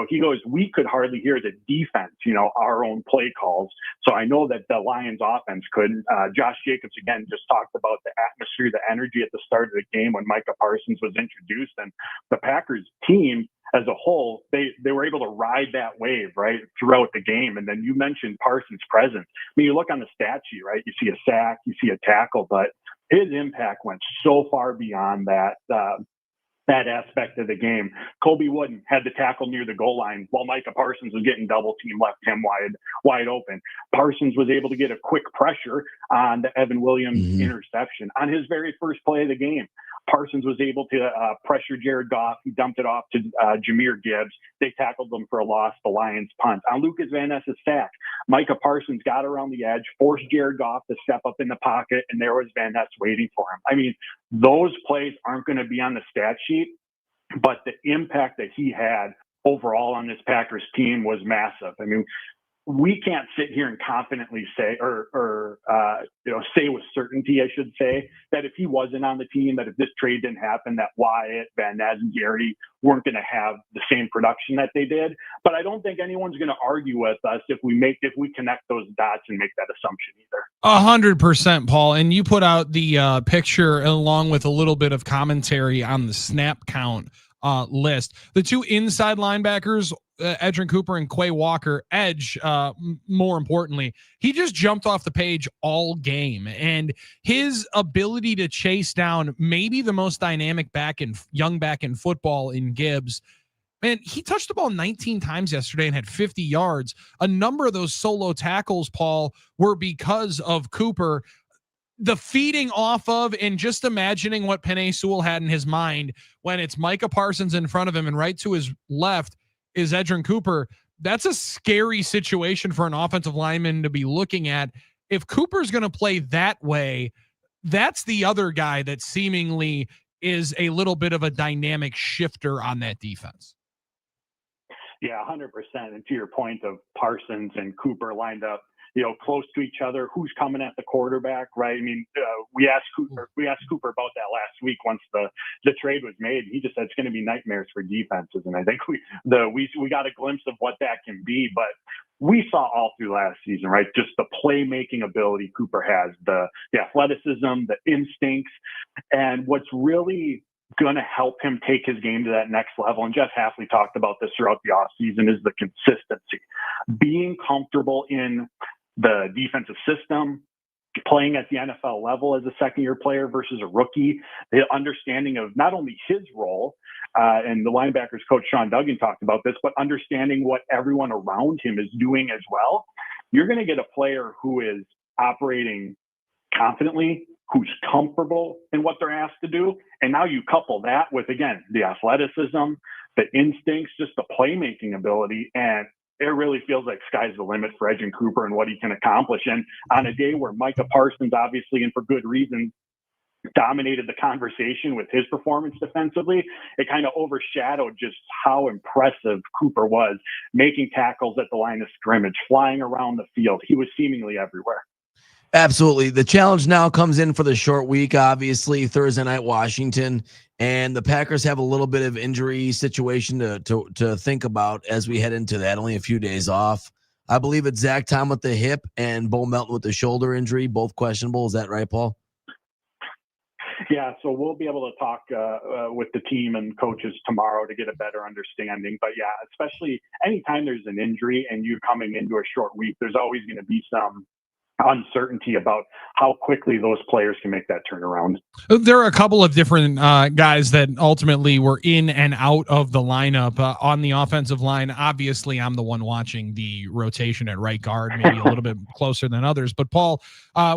He goes, we could hardly hear the defense, our own play calls. So I know that the Lions offense could. Josh Jacobs, again, just talked about the atmosphere, the energy at the start of the game when Micah Parsons was introduced. And the Packers team as a whole, they were able to ride that wave, right, throughout the game. And then you mentioned Parsons' presence. I mean, you look on the stat sheet, right, you see a sack, you see a tackle, but his impact went so far beyond that aspect of the game. Colby Wooden had the tackle near the goal line while Micah Parsons was getting double team, left him wide open. Parsons was able to get a quick pressure on the Evan Williams interception on his very first play of the game. Parsons was able to pressure Jared Goff. He dumped it off to Jahmyr Gibbs. They tackled them for a loss, the Lions punt. On Lucas Van Ness's sack, Micah Parsons got around the edge, forced Jared Goff to step up in the pocket, and there was Van Ness waiting for him. I mean, those plays aren't going to be on the stat sheet, but the impact that he had overall on this Packers team was massive. I mean, we can't sit here and confidently say, or say with certainty, I should say, that if he wasn't on the team, that if this trade didn't happen, that Wyatt, Van Ness, and Garrity weren't going to have the same production that they did. But I don't think anyone's going to argue with us if we connect those dots and make that assumption either. 100%, Paul. And you put out the picture along with a little bit of commentary on the snap count list. The two inside linebackers, Edgerrin Cooper and Quay Walker, Edge, more importantly, he just jumped off the page all game, and his ability to chase down maybe the most dynamic young back in football in Gibbs. Man, he touched the ball 19 times yesterday and had 50 yards. A number of those solo tackles, Paul, were because of Cooper. The feeding off of, and just imagining what Penei Sewell had in his mind when it's Micah Parsons in front of him and right to his left is Edgerrin Cooper. That's a scary situation for an offensive lineman to be looking at. If Cooper's going to play that way, that's the other guy that seemingly is a little bit of a dynamic shifter on that defense. Yeah, 100%. And to your point of Parsons and Cooper lined up, close to each other, who's coming at the quarterback, right? I mean, we asked Cooper about that last week once the trade was made. He just said it's going to be nightmares for defenses, and I think we got a glimpse of what that can be. But we saw all through last season, right? Just the playmaking ability Cooper has, the athleticism, the instincts, and what's really going to help him take his game to that next level. And Jeff Hafley talked about this throughout the offseason, is the consistency, being comfortable in the defensive system, playing at the NFL level as a second-year player versus a rookie, the understanding of not only his role, and the linebackers coach Sean Duggan talked about this, but understanding what everyone around him is doing as well. You're going to get a player who is operating confidently, who's comfortable in what they're asked to do. And now you couple that with, again, the athleticism, the instincts, just the playmaking ability. And it really feels like sky's the limit for Edgerrin Cooper and what he can accomplish. And on a day where Micah Parsons, obviously, and for good reason, dominated the conversation with his performance defensively, it kind of overshadowed just how impressive Cooper was, making tackles at the line of scrimmage, flying around the field. He was seemingly everywhere. Absolutely. The challenge now comes in for the short week, obviously, Thursday night, Washington, and the Packers have a little bit of injury situation to think about as we head into that, only a few days off. I believe it's Zach Tom with the hip and Bo Melton with the shoulder injury, both questionable. Is that right, Paul? Yeah, so we'll be able to talk with the team and coaches tomorrow to get a better understanding. But yeah, especially anytime there's an injury and you're coming into a short week, there's always going to be some uncertainty about how quickly those players can make that turnaround. There are a couple of different guys that ultimately were in and out of the lineup on the offensive line. Obviously, I'm the one watching the rotation at right guard, maybe a little bit closer than others. But Paul,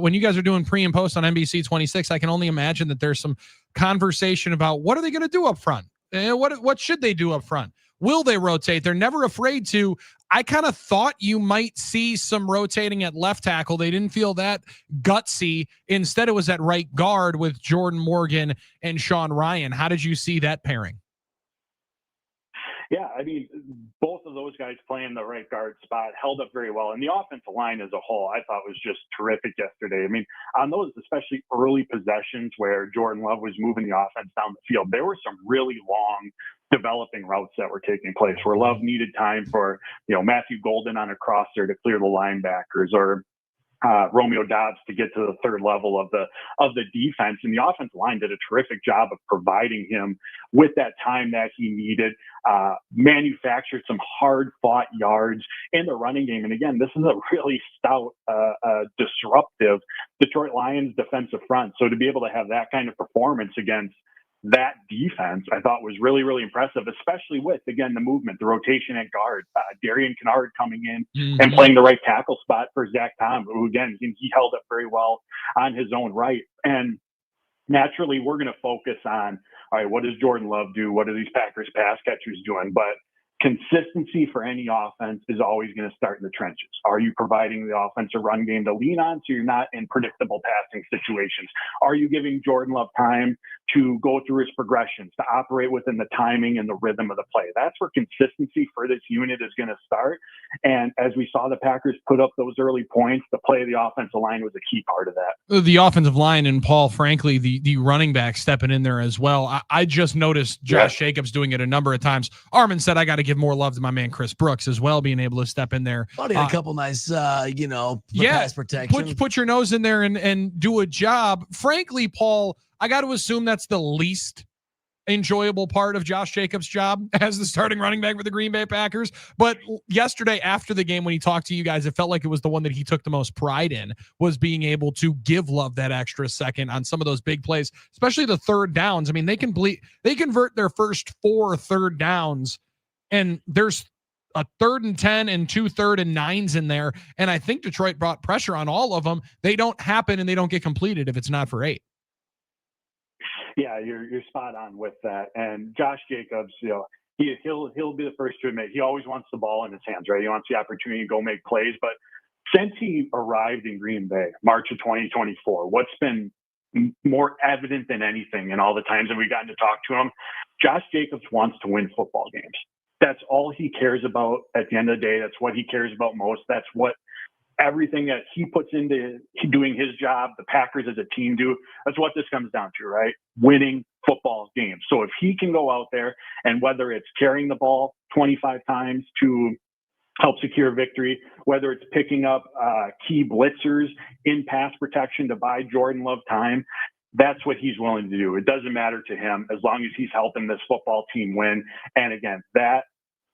when you guys are doing pre and post on NBC 26, I can only imagine that there's some conversation about what are they going to do up front? What should they do up front? Will they rotate? They're never afraid to. I kind of thought you might see some rotating at left tackle. They didn't feel that gutsy. Instead, it was at right guard with Jordan Morgan and Sean Ryan. How did you see that pairing? Yeah, I mean, both of those guys playing the right guard spot held up very well. And the offensive line as a whole, I thought was just terrific yesterday. I mean, on those especially early possessions where Jordan Love was moving the offense down the field, there were some really long developing routes that were taking place where Love needed time for, Matthew Golden on a crosser to clear the linebackers, or Romeo Doubs to get to the third level of the defense. And the offensive line did a terrific job of providing him with that time that he needed, manufactured some hard-fought yards in the running game. And again, this is a really stout, disruptive Detroit Lions defensive front. So to be able to have that kind of performance against that defense, I thought was really, really impressive, especially with, again, the movement, the rotation at guard, Darian Kennard coming in and playing the right tackle spot for Zach Tom, who, again, he held up very well on his own right. And naturally, we're going to focus on, all right, what does Jordan Love do? What are these Packers pass catchers doing? But consistency for any offense is always going to start in the trenches. Are you providing the offensive run game to lean on so you're not in predictable passing situations? Are you giving Jordan Love time to go through his progressions, to operate within the timing and the rhythm of the play? That's where consistency for this unit is going to start. And as we saw the Packers put up those early points, the play of the offensive line was a key part of that. The offensive line and Paul, frankly, the running back stepping in there as well. I just noticed Josh Jacobs doing it a number of times. Armin said, I got to give more love to my man Chris Brooks as well, being able to step in there. He had a couple nice, pass protection. Put your nose in there and do a job. Frankly, Paul, I got to assume that's the least enjoyable part of Josh Jacobs' job as the starting running back for the Green Bay Packers. But yesterday after the game, when he talked to you guys, it felt like it was the one that he took the most pride in, was being able to give Love that extra second on some of those big plays, especially the third downs. I mean, they convert their first 4 third downs, and there's a 3rd and 10 and 2 3rd and 9s in there. And I think Detroit brought pressure on all of them. They don't happen and they don't get completed if it's not for 8. Yeah, you're spot on with that. And Josh Jacobs, he'll be the first to admit he always wants the ball in his hands, right? He wants the opportunity to go make plays. But since he arrived in Green Bay, March of 2024, what's been more evident than anything in all the times that we've gotten to talk to him, Josh Jacobs wants to win football games. That's all he cares about at the end of the day. That's what he cares about most. That's what everything that he puts into doing his job, the Packers as a team do. That's what this comes down to, right? Winning football games. So if he can go out there, and whether it's carrying the ball 25 times to help secure victory, whether it's picking up key blitzers in pass protection to buy Jordan Love time, that's what he's willing to do. It doesn't matter to him as long as he's helping this football team win. And again, that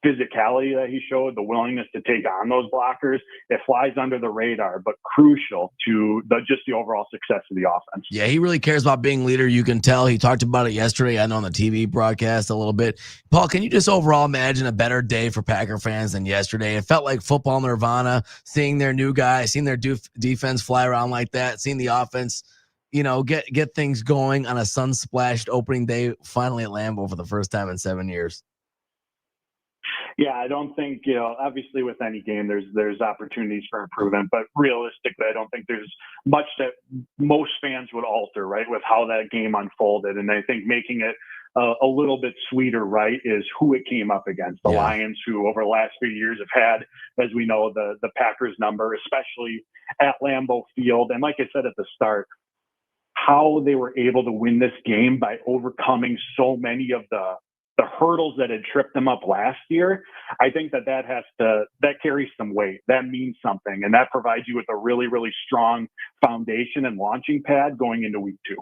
physicality that he showed, the willingness to take on those blockers, it flies under the radar, but crucial to just the overall success of the offense. Yeah, he really cares about being leader. You can tell. He talked about it yesterday, I know, on the TV broadcast a little bit. Paul, can you just overall imagine a better day for Packer fans than yesterday? It felt like football nirvana, seeing their new guy, seeing their defense fly around like that, seeing the offense get things going on a sun-splashed opening day finally at Lambeau for the first time in 7 years. Yeah, I don't think, obviously with any game, there's opportunities for improvement, but realistically, I don't think there's much that most fans would alter, right, with how that game unfolded. And I think making it a little bit sweeter, right, is who it came up against. The Lions, who over the last few years have had, as we know, the Packers number, especially at Lambeau Field. And like I said at the start, how they were able to win this game by overcoming so many of the hurdles that had tripped them up last year, I think that carries some weight. That means something. And that provides you with a really, really strong foundation and launching pad going into week 2.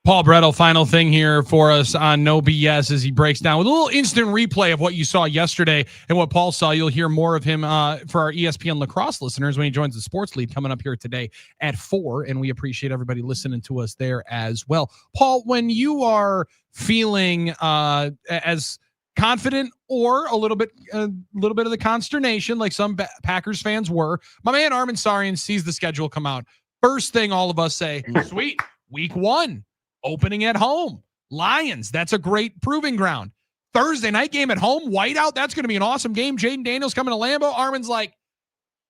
Paul Brettel, final thing here for us on No BS as he breaks down with a little instant replay of what you saw yesterday and what Paul saw. You'll hear more of him for our ESPN Lacrosse listeners when he joins the Sports Lead coming up here today at 4, and we appreciate everybody listening to us there as well. Paul, when you are feeling as confident or a little bit of the consternation like some Packers fans were, my man Armin Sarian sees the schedule come out. First thing all of us say, sweet, week 1. Opening at home. Lions, that's a great proving ground. Thursday night game at home, whiteout, that's going to be an awesome game. Jaden Daniels coming to Lambeau. Armin's like,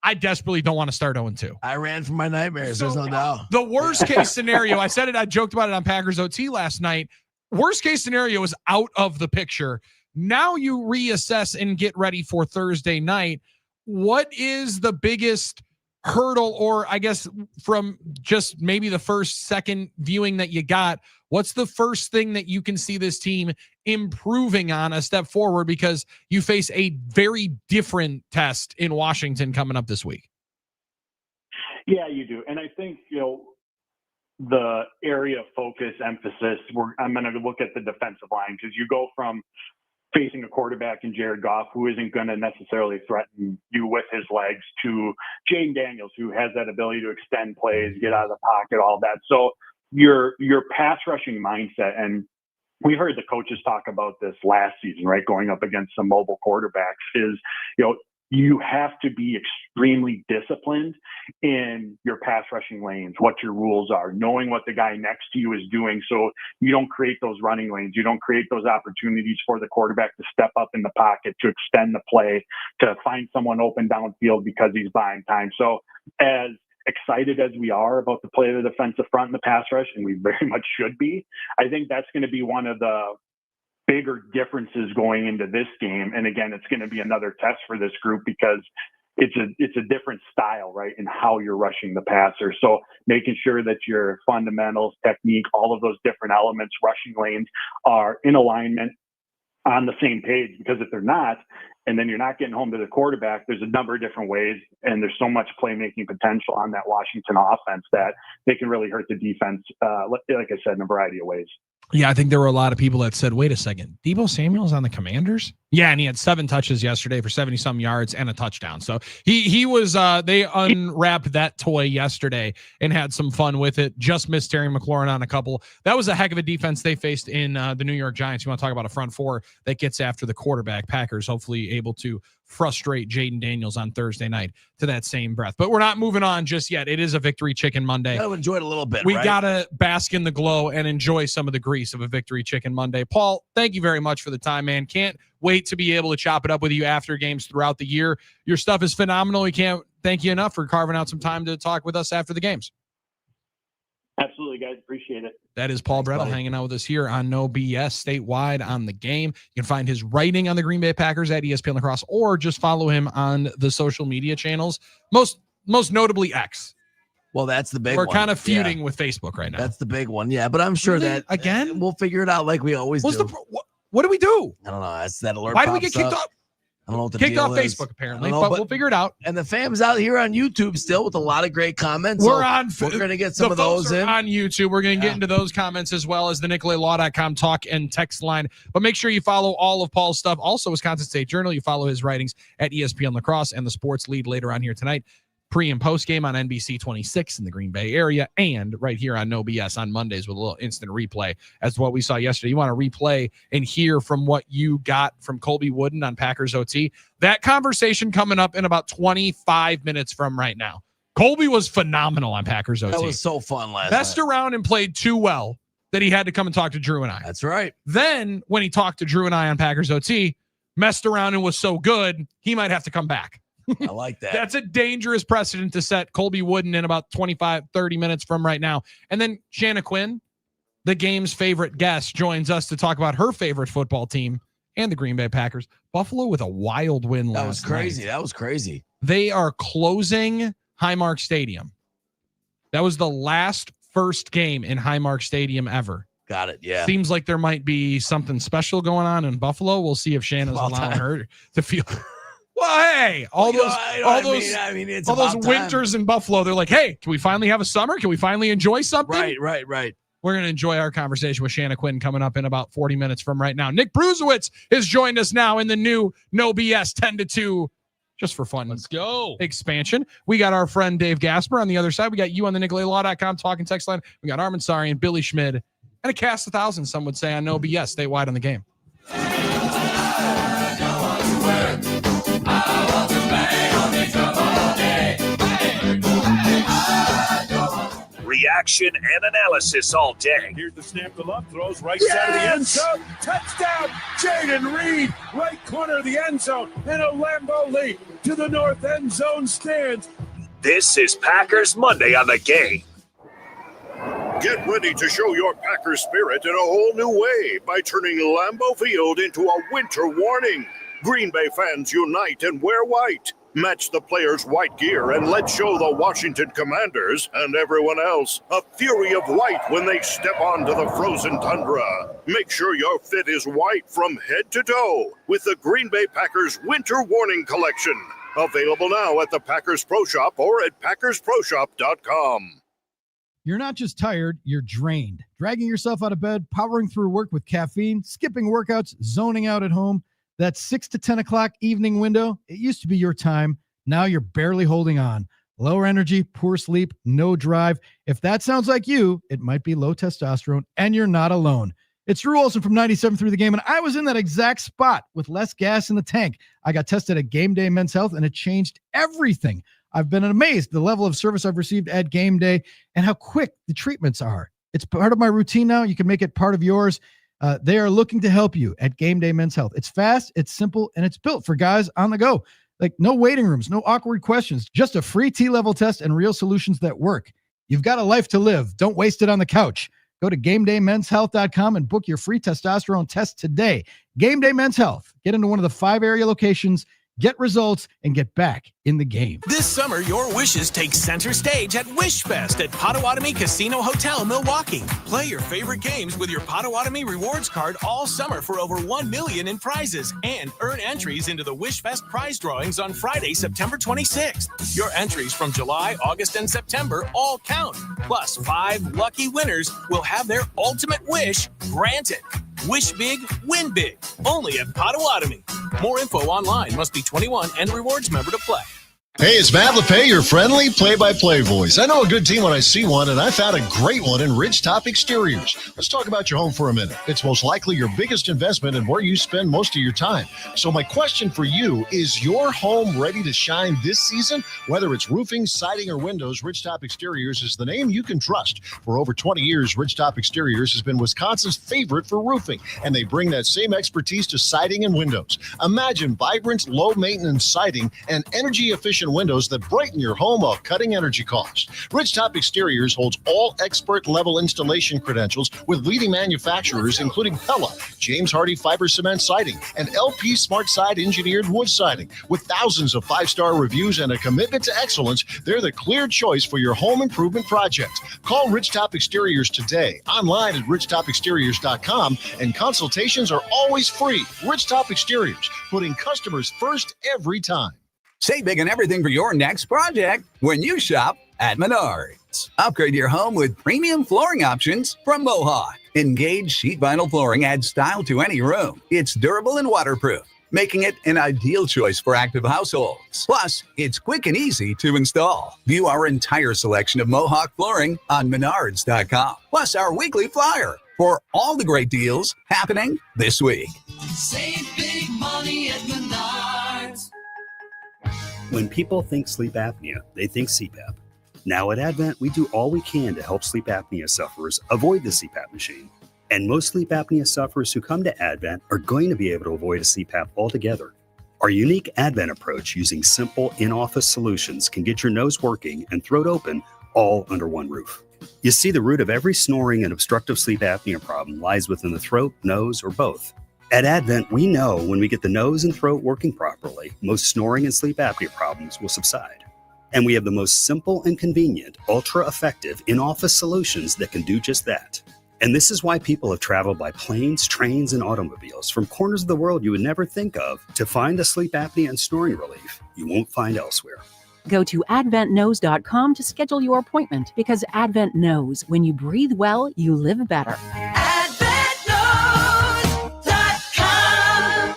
I desperately don't want to start 0-2. I ran from my nightmares, there's no doubt. The worst case scenario, I said it, I joked about it on Packers OT last night. Worst case scenario is out of the picture. Now you reassess and get ready for Thursday night. What is the biggest hurdle, or I guess from just maybe the second viewing that you got, what's the first thing that you can see this team improving on a step forward, because you face a very different test in Washington coming up this week? Yeah, you do. And I think, the area of focus, emphasis, I'm going to look at the defensive line, because you go from facing a quarterback in Jared Goff, who isn't going to necessarily threaten you with his legs, to Jaden Daniels, who has that ability to extend plays, get out of the pocket, all that. So your pass rushing mindset, and we heard the coaches talk about this last season, right? Going up against some mobile quarterbacks is, you have to be extremely disciplined in your pass rushing lanes, what your rules are, knowing what the guy next to you is doing, so you don't create those running lanes. You don't create those opportunities for the quarterback to step up in the pocket, to extend the play, to find someone open downfield because he's buying time. So as excited as we are about the play of the defensive front and the pass rush, and we very much should be, I think that's going to be one of the bigger differences going into this game. And again, it's going to be another test for this group, because it's a different style, right, in how you're rushing the passer. So making sure that your fundamentals, technique, all of those different elements, rushing lanes, are in alignment, on the same page, because if they're not, and then you're not getting home to the quarterback, there's a number of different ways, and there's so much playmaking potential on that Washington offense that they can really hurt the defense, like I said, in a variety of ways. Yeah, I think there were a lot of people that said, wait a second, Deebo Samuel's on the Commanders? Yeah, and he had 7 touches yesterday for 70-some yards and a touchdown. So he was, they unwrapped that toy yesterday and had some fun with it. Just missed Terry McLaurin on a couple. That was a heck of a defense they faced in the New York Giants. You want to talk about a front four that gets after the quarterback. Packers hopefully able to frustrate Jaden Daniels on Thursday night to that same breath. But we're not moving on just yet. It is a Victory Chicken Monday. Gotta enjoy it a little bit. We right? gotta bask in the glow and enjoy some of the grease of a Victory Chicken Monday. Paul, thank you very much for the time, man. Can't wait to be able to chop it up with you after games throughout the year. Your stuff is phenomenal. We can't thank you enough for carving out some time to talk with us after the games. Absolutely, guys. Appreciate it. That is Paul Brettel hanging out with us here on No BS statewide on the game. You can find his writing on the Green Bay Packers at ESPN Lacrosse, or just follow him on the social media channels, most notably X. Well, that's the big one. We're kind of feuding with Facebook right now. That's the big one. Yeah, but I'm sure that again, we'll figure it out like we always do. What do we do? I don't know. That's that alert. Why do we get kicked up. off? I don't know what the kicked deal off is. Facebook apparently, But we'll figure it out. And the fam's out here on YouTube still with a lot of great comments. We're going to get some of those in on YouTube. We're going to get into those comments as well as the NicoletLaw.com talk and text line. But make sure you follow all of Paul's stuff. Also, Wisconsin State Journal. You follow his writings at ESPN Lacrosse and the Sports Lead later on here tonight. Pre and post game on NBC 26 in the Green Bay area, and right here on No BS on Mondays with a little instant replay as to what we saw yesterday. You want to replay and hear from what you got from Colby Wooden on Packers OT. That conversation coming up in about 25 minutes from right now. Colby was phenomenal on Packers OT. That was so fun last Messed night. around and played too well that he had to come and talk to Drew and I. That's right. Then when he talked to Drew and I on Packers OT, messed around and was so good, he might have to come back. I like that. That's a dangerous precedent to set. Colby Wooden in about 25-30 minutes from right now. And then Shanna Quinn, the game's favorite guest, joins us to talk about her favorite football team and the Green Bay Packers. Buffalo with a wild win last night. That was crazy. That was crazy. They are closing Highmark Stadium. That was the first game in Highmark Stadium ever. Got it. Yeah. Seems like there might be something special going on in Buffalo. We'll see if Shanna's allowing her to feel. Well, hey, all those winters in Buffalo, they're like, hey, can we finally have a summer? Can we finally enjoy something? Right. We're going to enjoy our conversation with Shanna Quinn coming up in about 40 minutes from right now. Nick Bruzewitz has joined us now in the new No BS 10-2, just for fun. Let's go. Expansion. We got our friend Dave Gasper on the other side. We got you on the NicoletLaw.com talking text line. We got Armin Sari and Billy Schmid. And a cast 1,000, some would say, on No BS, statewide on the game. Reaction and analysis all day. Here's the snap to love, throws right side of the end zone. Touchdown, Jaden Reed, right corner of the end zone, and a Lambeau leap to the north end zone stands. This is Packers Monday on the game. Get ready to show your Packers spirit in a whole new way by turning Lambeau Field into a winter warning. Green Bay fans unite and wear white. Match the players' white gear and let's show the Washington Commanders and everyone else a fury of white when they step onto the frozen tundra. Make sure your fit is white from head to toe with the Green Bay Packers Winter Warning Collection. Available now at the Packers Pro Shop or at PackersProShop.com. You're not just tired, you're drained. Dragging yourself out of bed, powering through work with caffeine, skipping workouts, zoning out at home. That 6 to 10 o'clock evening window, it used to be your time. Now you're barely holding on. Lower energy, poor sleep, no drive. If that sounds like you, it might be low testosterone, and you're not alone. It's Drew Olson from 97 Through the Game, and I was in that exact spot with less gas in the tank. I got tested at Game Day Men's Health, and it changed everything. I've been amazed the level of service I've received at Game Day and how quick the treatments are. It's part of my routine now. You can make it part of yours. They are looking to help you at Game Day Men's Health. It's fast, it's simple, and it's built for guys on the go. Like no waiting rooms, no awkward questions, just a free T-level test and real solutions that work. You've got a life to live. Don't waste it on the couch. Go to GameDayMen'sHealth.com and book your free testosterone test today. Game Day Men's Health. Get into one of the 5 area locations, get results, and get back in the game. This summer, your wishes take center stage at WishFest at Potawatomi Casino Hotel, Milwaukee. Play your favorite games with your Potawatomi Rewards card all summer for over $1 million in prizes and earn entries into the WishFest prize drawings on Friday, September 26th. Your entries from July, August, and September all count. Plus, 5 lucky winners will have their ultimate wish granted. Wish big, win big. Only at Potawatomi. More info online. Must be 21 and rewards member to play. Hey, it's Matt LePay, your friendly play-by-play voice. I know a good team when I see one, and I found a great one in Ridgetop Exteriors. Let's talk about your home for a minute. It's most likely your biggest investment and where you spend most of your time. So my question for you, is your home ready to shine this season? Whether it's roofing, siding, or windows, Ridgetop Exteriors is the name you can trust. For over 20 years, Ridgetop Exteriors has been Wisconsin's favorite for roofing, and they bring that same expertise to siding and windows. Imagine vibrant, low-maintenance siding and energy-efficient windows that brighten your home while cutting energy costs. Ridgetop Exteriors holds all expert level installation credentials with leading manufacturers including Pella, James Hardy Fiber Cement Siding, and LP Smart Side Engineered Wood Siding. With thousands of 5-star reviews and a commitment to excellence, they're the clear choice for your home improvement project. Call Ridgetop Exteriors today, online at ridgetopexteriors.com, and consultations are always free. Ridgetop Exteriors, putting customers first every time. Save big on everything for your next project when you shop at Menards. Upgrade your home with premium flooring options from Mohawk. Engaged sheet vinyl flooring adds style to any room. It's durable and waterproof, making it an ideal choice for active households. Plus, it's quick and easy to install. View our entire selection of Mohawk flooring on Menards.com. Plus, our weekly flyer for all the great deals happening this week. Save big money at Menards. When people think sleep apnea, they think CPAP. Now at Advent, we do all we can to help sleep apnea sufferers avoid the CPAP machine. And most sleep apnea sufferers who come to Advent are going to be able to avoid a CPAP altogether. Our unique Advent approach using simple in-office solutions can get your nose working and throat open all under one roof. You see, the root of every snoring and obstructive sleep apnea problem lies within the throat, nose, or both. At Advent, we know when we get the nose and throat working properly, most snoring and sleep apnea problems will subside. And we have the most simple and convenient, ultra-effective in-office solutions that can do just that. And this is why people have traveled by planes, trains, and automobiles from corners of the world you would never think of to find the sleep apnea and snoring relief you won't find elsewhere. Go to adventknows.com to schedule your appointment because Advent knows when you breathe well, you live better.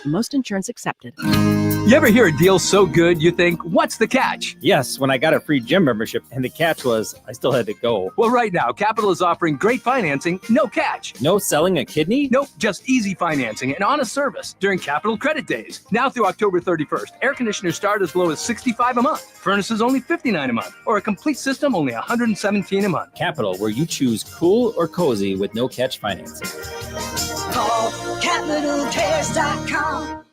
Most insurance accepted. You ever hear a deal so good you think, what's the catch? Yes, when I got a free gym membership, and the catch was I still had to go. Well, right now, Capital is offering great financing, no catch. No selling a kidney? Nope, just easy financing and honest service during Capital Credit Days. Now through October 31st, air conditioners start as low as $65 a month, furnaces only $59 a month, or a complete system only $117 a month. Capital, where you choose cool or cozy with no catch financing. Call CapitalCares.com.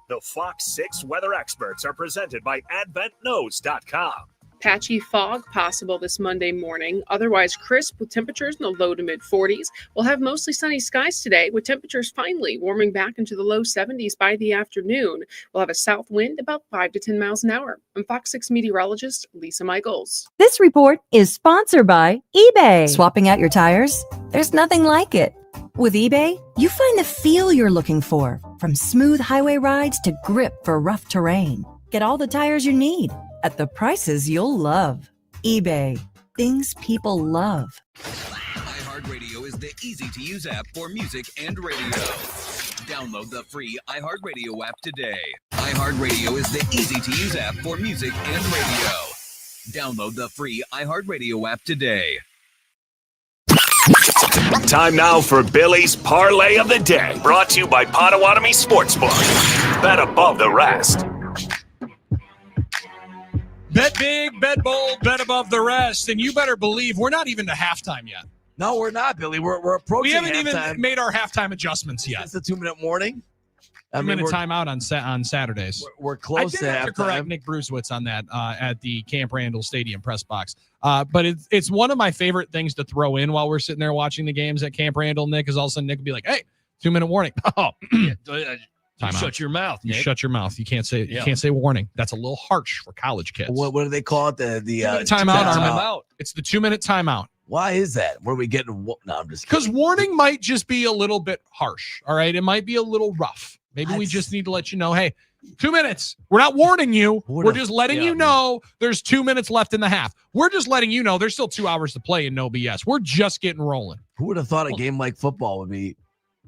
The Fox 6 weather experts are presented by AdventKnows.com. Patchy fog possible this Monday morning. Otherwise crisp with temperatures in the low to mid 40s. We'll have mostly sunny skies today with temperatures finally warming back into the low 70s by the afternoon. We'll have a south wind about 5 to 10 miles an hour. I'm Fox 6 meteorologist Lisa Michaels. This report is sponsored by eBay. Swapping out your tires? There's nothing like it. With eBay, you find the feel you're looking for, from smooth highway rides to grip for rough terrain. Get all the tires you need at the prices you'll love. eBay, things people love. iHeartRadio is the easy-to-use app for music and radio. Download the free iHeartRadio app today. iHeartRadio is the easy-to-use app for music and radio. Download the free iHeartRadio app today. Time now for Billy's Parlay of the Day, brought to you by Potawatomi Sportsbook. Bet above the rest. Bet big, bet bold, bet above the rest, and you better believe we're not even to halftime yet. No, we're not, Billy. We're approaching. We haven't halftime. even made our halftime adjustments yet. It's a 2-minute warning. I mean, a timeout on Saturdays. We're close to I did have to correct halftime. Nick Brusewitz on that at the Camp Randall Stadium press box. But it's one of my favorite things to throw in while we're sitting there watching the games at Camp Randall. Nick is all of a sudden Nick will be like, "Hey, 2-minute warning." Oh, Shut your mouth, You Nick. shut your mouth. You can't say warning. That's a little harsh for college kids. What do they call it? The 2-minute timeout. Timeout. It's the 2-minute timeout. Why is that? What are we getting? No, I'm just Because warning might just be a little bit harsh. All right, it might be a little rough. Maybe we just need to let you know, hey, 2 minutes. We're not warning you. We're just letting you know there's 2 minutes left in the half. We're just letting you know there's still 2 hours to play and no BS. We're just getting rolling. Who would have thought a game like football would be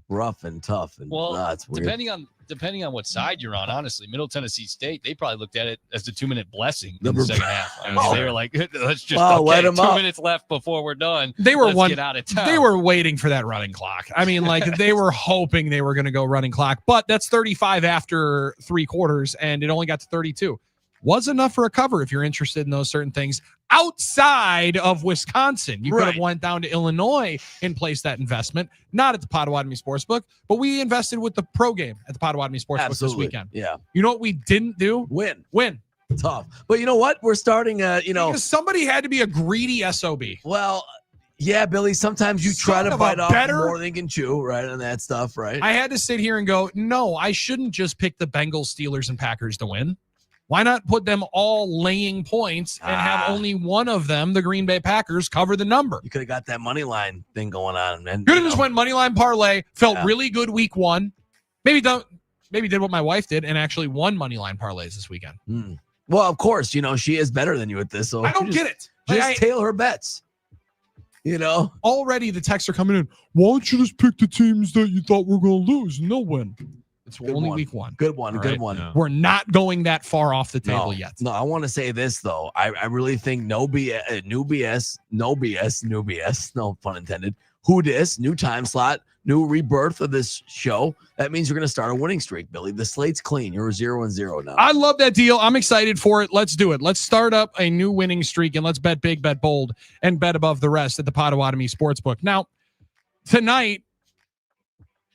rough and tough? And Well, it's weird. depending on what side you're on, honestly, Middle Tennessee State, they probably looked at it as the 2-minute blessing in the second half. I mean, they were like, let's just let 'em 2 up. minutes left before we're done. Let's get out of town. They were waiting for that running clock. I mean, like they were hoping they were going to go running clock, but that's 35 after 3 quarters, and it only got to 32. Was enough for a cover if you're interested in those certain things outside of Wisconsin. You could have went down to Illinois and placed that investment, not at the Potawatomi Sportsbook, but we invested with the pro game at the Potawatomi Sportsbook this Absolutely. weekend. Yeah. You know what we didn't do? Win. Tough. But you know what? We're starting, Because somebody had to be a greedy SOB. Well, yeah, Billy, sometimes you try Son to of a bite off better- more than you can chew, right? And that stuff, right? I had to sit here and go, no, I shouldn't just pick the Bengals, Steelers, and Packers to win. Why not put them all laying points and have only one of them, the Green Bay Packers, cover the number? You could have got that money line thing going on. And Could have just went money line parlay, felt really good week one. Maybe did what my wife did and actually won money line parlays this weekend. Well, of course, she is better than you at this. So I don't get it. Just tail her bets. Already the texts are coming in. Why don't you just pick the teams that you thought were going to lose and they'll win? It's only week one. Good one. All Good right? one. We're not going that far off the table yet. No, I want to say this, though. I really think no BS, new BS, no BS, new BS, no pun intended. Who dis, new time slot, new rebirth of this show. That means you're going to start a winning streak, Billy. The slate's clean. You're 0-0 now. I love that deal. I'm excited for it. Let's do it. Let's start up a new winning streak, and let's bet big, bet bold, and bet above the rest at the Potawatomi Sportsbook. Now, tonight,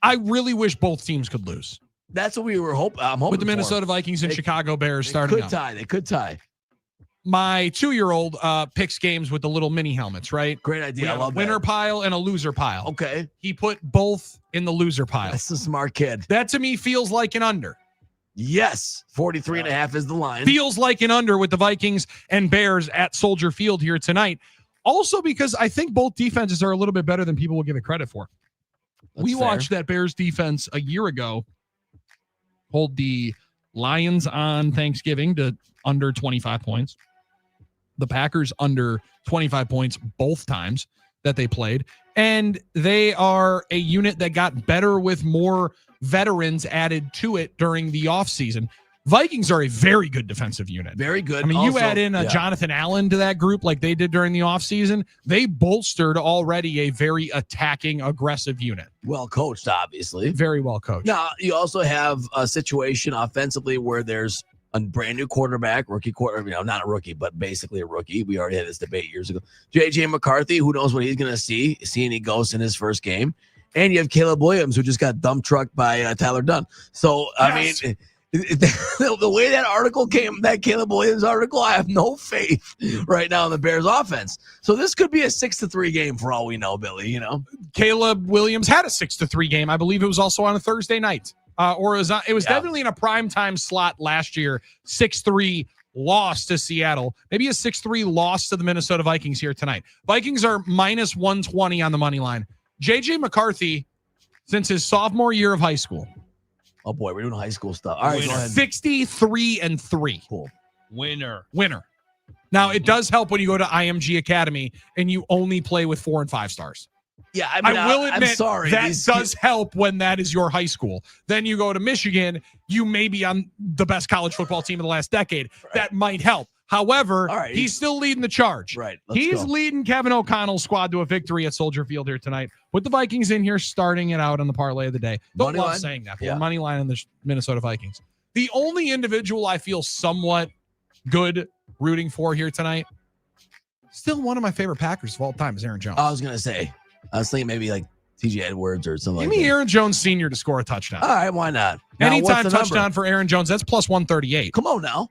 I really wish both teams could lose. That's what we were hoping. With the Minnesota Vikings and Chicago Bears starting They could tie. My 2-year-old picks games with the little mini helmets, right? Great idea. We I have love a winner that. pile and a loser pile. Okay. He put both in the loser pile. That's a smart kid. That to me feels like an under. Yes. 43.5 is the line. Feels like an under with the Vikings and Bears at Soldier Field here tonight. Also because I think both defenses are a little bit better than people will give it credit for. We watched that Bears defense a year ago hold the Lions on Thanksgiving to under 25 points. The Packers under 25 points both times that they played. And they are a unit that got better with more veterans added to it during the offseason. Vikings are a very good defensive unit. Very good. I mean, Also, you add in yeah. Jonathan Allen to that group like they did during the offseason, they bolstered already a very attacking, aggressive unit. Well coached, obviously. Very well coached. Now, you also have a situation offensively where there's a brand new quarterback, not a rookie, but basically a rookie. We already had this debate years ago. J.J. McCarthy, who knows what he's going to see any ghosts in his first game. And you have Caleb Williams, who just got dump trucked by Tyler Dunn. So, I mean, the way that article came, that Caleb Williams article, I have no faith right now in the Bears offense. So this could be a 6-3 game for all we know, Billy, you know. Caleb Williams had a 6-3 game. I believe it was also on a Thursday night. It was definitely in a primetime slot last year. 6-3 loss to Seattle. Maybe a 6-3 loss to the Minnesota Vikings here tonight. Vikings are minus 120 on the money line. J.J. McCarthy, since his sophomore year of high school. Oh, boy, we're doing high school stuff. All right, go ahead. 63-3. Cool. Winner. Now, it does help when you go to IMG Academy and you only play with 4 and 5 stars. Yeah, I mean, I will admit I'm sorry. that does help when that is your high school. Then you go to Michigan, you may be on the best college football team of the last decade. Right. That might help. However, he's still leading the charge. Right. He's leading Kevin O'Connell's squad to a victory at Soldier Field here tonight. Put the Vikings in here, starting it out on the parlay of the day. Don't love saying that. But money line on the Minnesota Vikings. The only individual I feel somewhat good rooting for here tonight, still one of my favorite Packers of all time, is Aaron Jones. I was going to say, I was thinking maybe like TJ Edwards or something Give me Aaron Jones Sr. to score a touchdown. All right, why not? Now, Anytime touchdown for Aaron Jones, that's plus 138. Come on now.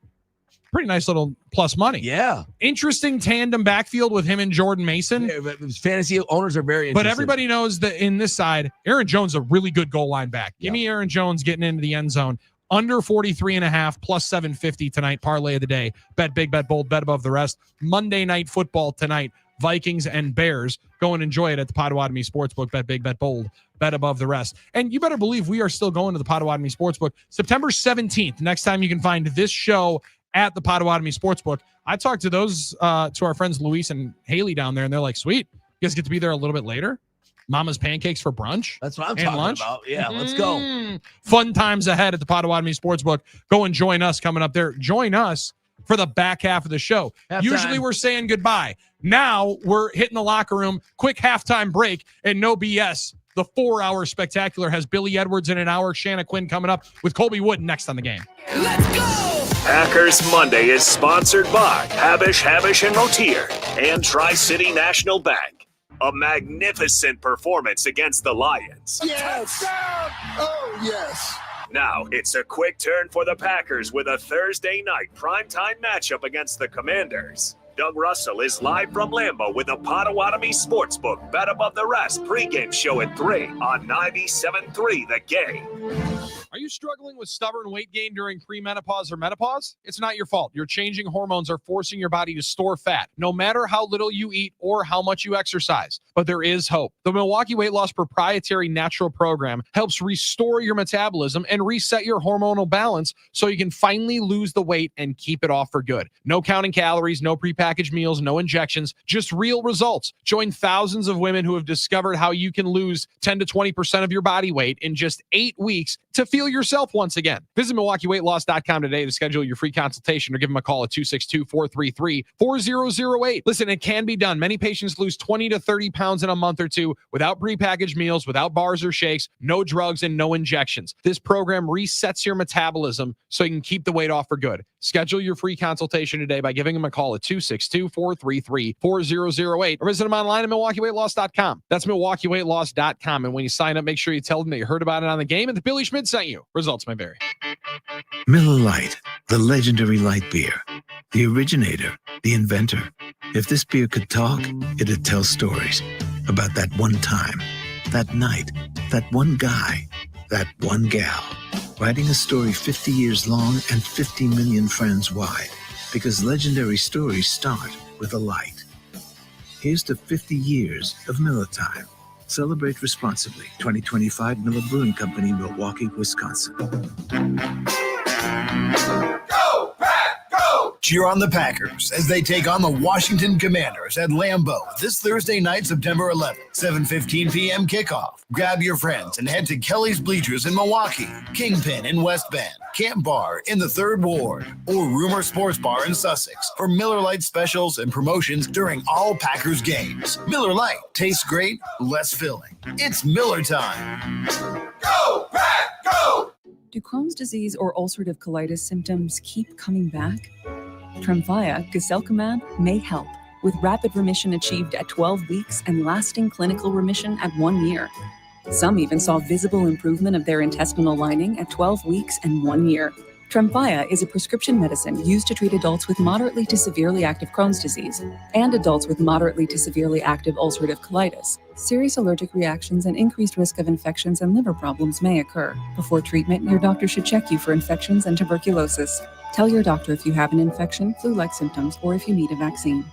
Pretty nice little plus money. Yeah. Interesting tandem backfield with him and Jordan Mason. Yeah, but fantasy owners are very interested. But everybody knows that in this side, Aaron Jones is a really good goal line back. Give me Aaron Jones getting into the end zone. Under 43.5, plus 750 tonight. Parlay of the day. Bet big, bet bold, bet above the rest. Monday Night Football tonight. Vikings and Bears. Go and enjoy it at the Potawatomi Sportsbook. Bet big, bet bold, bet above the rest. And you better believe we are still going to the Potawatomi Sportsbook September 17th. Next time you can find this show at the Potawatomi Sportsbook. I talked to to our friends Luis and Haley down there, and they're like, sweet, you guys get to be there a little bit later. Mama's pancakes for brunch. That's what I'm talking about. Yeah, let's go. Fun times ahead at the Potawatomi Sportsbook. Go and join us coming up there. Join us for the back half of the show. Usually we're saying goodbye. Now we're hitting the locker room. Quick halftime break and no BS. The 4-hour spectacular has Billy Edwards in an hour. Shanna Quinn coming up with Colby Wood next on the game. Let's go! Packers Monday is sponsored by Habish, and Rotier and Tri-City National Bank. A magnificent performance against the Lions. Yes! Oh, yes. Now it's a quick turn for the Packers with a Thursday night primetime matchup against the Commanders. Doug Russell is live from Lambeau with a Potawatomi Sportsbook Bet Above the Rest pregame show at 3 on 97.3 The Game. Are you struggling with stubborn weight gain during premenopause or menopause? It's not your fault. Your changing hormones are forcing your body to store fat, no matter how little you eat or how much you exercise. But there is hope. The Milwaukee Weight Loss proprietary natural program helps restore your metabolism and reset your hormonal balance so you can finally lose the weight and keep it off for good. No counting calories, no prepackaged meals, no injections, just real results. Join thousands of women who have discovered how you can lose 10 to 20% of your body weight in just 8 weeks to to feel yourself once again. Visit MilwaukeeWeightLoss.com today to schedule your free consultation or give them a call at 262-433-4008. Listen, it can be done. Many patients lose 20 to 30 pounds in a month or two without prepackaged meals, without bars or shakes, no drugs, and no injections. This program resets your metabolism so you can keep the weight off for good. Schedule your free consultation today by giving them a call at 262-433-4008 or visit them online at MilwaukeeWeightLoss.com. That's MilwaukeeWeightLoss.com. And when you sign up, make sure you tell them that you heard about it on the game and that Billy Schmidt sent you. Results may vary. Miller Lite, the legendary light beer. The originator, the inventor. If this beer could talk, it'd tell stories about that one time, that night, that one guy, that one gal. Writing a story 50 years long and 50 million friends wide. Because legendary stories start with a light. Here's to 50 years of Miller Time. Celebrate responsibly. 2025 Miller Brewing Company, Milwaukee, Wisconsin. Go, Pack, go! Cheer on the Packers as they take on the Washington Commanders at Lambeau this Thursday night, September 11th, 7:15 p.m. kickoff. Grab your friends and head to Kelly's Bleachers in Milwaukee, Kingpin in West Bend, Camp Bar in the 3rd Ward, or Rumor Sports Bar in Sussex for Miller Lite specials and promotions during all Packers games. Miller Lite tastes great, less filling. It's Miller time. Go, Pack, go! Do Crohn's disease or ulcerative colitis symptoms keep coming back? Tremfya, guselkumab, may help, with rapid remission achieved at 12 weeks and lasting clinical remission at 1 year. Some even saw visible improvement of their intestinal lining at 12 weeks and 1 year. Tremfya is a prescription medicine used to treat adults with moderately to severely active Crohn's disease and adults with moderately to severely active ulcerative colitis. Serious allergic reactions and increased risk of infections and liver problems may occur. Before treatment, your doctor should check you for infections and tuberculosis. Tell your doctor if you have an infection, flu-like symptoms, or if you need a vaccine.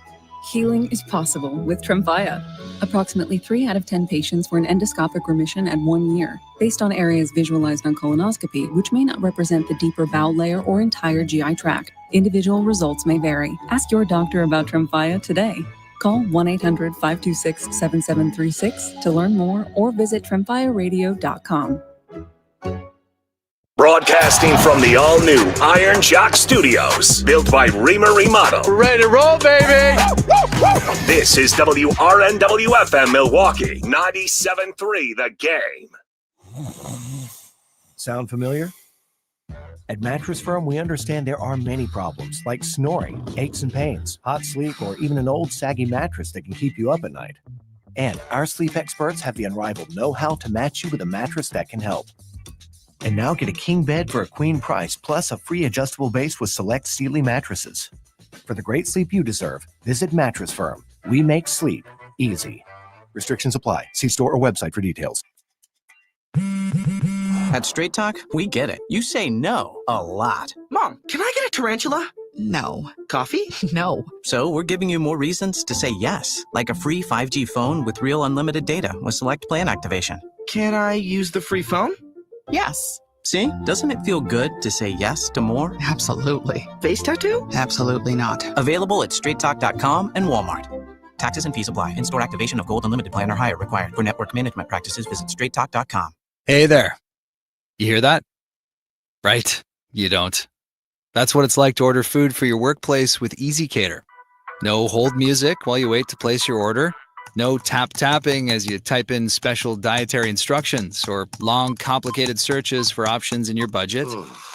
Healing is possible with Tremfya. Approximately 3 out of 10 patients were in endoscopic remission at 1 year, based on areas visualized on colonoscopy, which may not represent the deeper bowel layer or entire GI tract. Individual results may vary. Ask your doctor about Tremfya today. Call 1-800-526-7736 to learn more or visit tremfyaradio.com. Broadcasting from the all-new Iron Jock Studios, built by Reamer Remodel. We're ready to roll, baby! This is WRNW-FM Milwaukee, 97.3 The Game. Sound familiar? At Mattress Firm, we understand there are many problems, like snoring, aches and pains, hot sleep, or even an old saggy mattress that can keep you up at night. And our sleep experts have the unrivaled know-how to match you with a mattress that can help. And now get a king bed for a queen price, plus a free adjustable base with select Sealy mattresses. For the great sleep you deserve, visit Mattress Firm. We make sleep easy. Restrictions apply. See store or website for details. At Straight Talk, we get it. You say no a lot. Mom, can I get a tarantula? No. Coffee? No. So we're giving you more reasons to say yes, like a free 5G phone with real unlimited data with select plan activation. Can I use the free phone? Yes. See? Doesn't it feel good to say yes to more? Absolutely. Face tattoo? Absolutely not. Available at straighttalk.com and Walmart. Taxes and fees apply. In-store activation of Gold Unlimited plan or higher required. For network management practices, visit straighttalk.com. Hey there. You hear that? Right? You don't. That's what it's like to order food for your workplace with EasyCater. No hold music while you wait to place your order. No tapping as you type in special dietary instructions or long, complicated searches for options in your budget.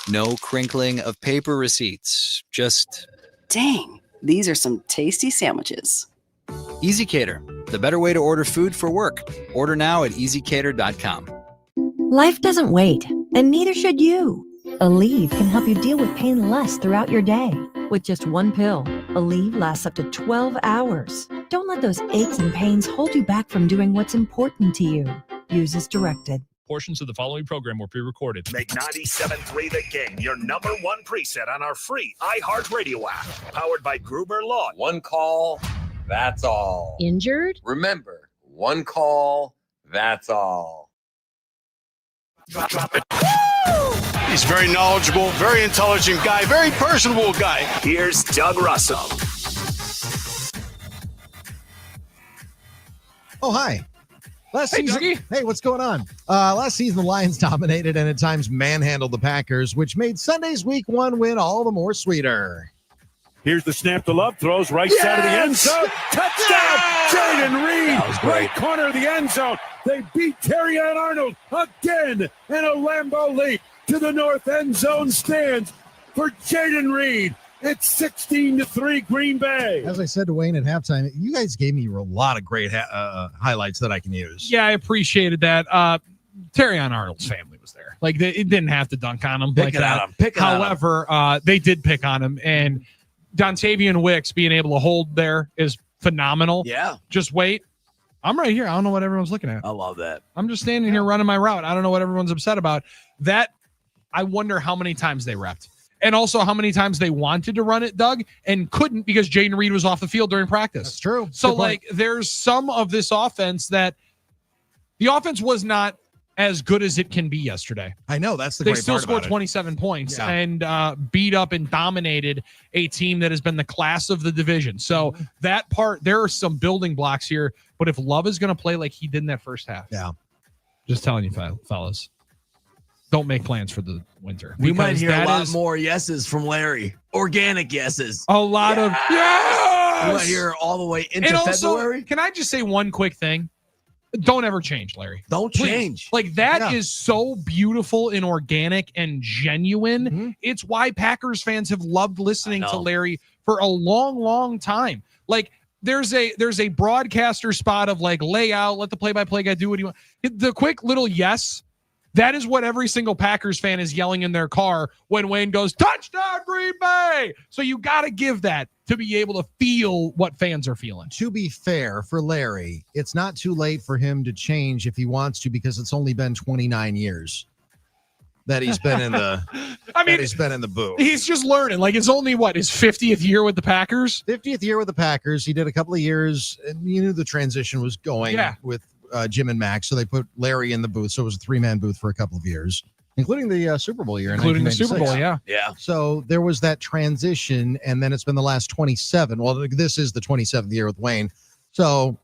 No crinkling of paper receipts. Just... Dang, these are some tasty sandwiches. EasyCater, the better way to order food for work. Order now at easycater.com. Life doesn't wait, and neither should you. Aleve can help you deal with pain less throughout your day. With just one pill, Aleve lasts up to 12 hours. Don't let those aches and pains hold you back from doing what's important to you. Use as directed. Portions of the following program were pre-recorded. Make 97.3 The Game your number one preset on our free iHeartRadio app. Powered by Gruber Law. One call, that's all. Injured? Remember, one call, that's all. Drop it. He's very knowledgeable, very intelligent guy, very personable guy. Here's Doug Russell. Oh, hi. Last Hey, season, Dougie. hey, what's going on? Last season, the Lions dominated and at times manhandled the Packers, which made Sunday's Week 1 win all the more sweeter. Here's the snap to Love, throws right side of the end zone. Touchdown, Jaden Reed. Right corner of the end zone. They beat Terrion Arnold again, and a Lambeau leap to the north end zone stands for Jaden Reed. It's 16-3 Green Bay. As I said to Wayne at halftime, you guys gave me a lot of great highlights that I can use. Yeah, I appreciated that. Terrion Arnold's family was there. Like, it didn't have to dunk on him like that. However, they did pick on him, and Dontavian Wicks being able to hold there is phenomenal. Yeah. Just wait. I'm right here. I don't know what everyone's looking at. I love that. I'm just standing here running my route. I don't know what everyone's upset about. That, I wonder how many times they repped. And also how many times they wanted to run it, Doug, and couldn't because Jaden Reed was off the field during practice. That's true. So, there's some of this offense that the offense was not as good as it can be yesterday. I know. That's the They great still part scored about it. 27 points Yeah. and beat up and dominated a team that has been the class of the division. So that part, there are some building blocks here. But if Love is going to play like he did in that first half, just telling you, fellas, don't make plans for the winter. We might Because hear a that lot is more yeses from Larry. Organic yeses. a lot of yes. We might hear all the way into And also, February. can I just say one quick thing? Don't ever change, Larry. Don't Please. change. Like that is Yeah. so beautiful and organic and genuine. It's why Packers fans have loved listening to Larry for a long, long time. Like there's a broadcaster spot of like lay out, let the play-by-play guy do what he wants. The quick little yes, that is what every single Packers fan is yelling in their car when Wayne goes, touchdown Green Bay. So you got to give that to be able to feel what fans are feeling. To be fair for Larry, it's not too late for him to change if he wants to, because it's only been 29 years that he's been in the he's been in the booth. He's just learning. Like it's only his 50th year with the Packers. 50th year with the Packers. He did a couple of years, and you knew the transition was going with Jim and Max, so they put Larry in the booth. So it was a 3-man booth for a couple of years, including the Super Bowl year. Including the Super Bowl, yeah. So there was that transition, and then it's been the last 27. Well, this is the 27th year with Wayne. So,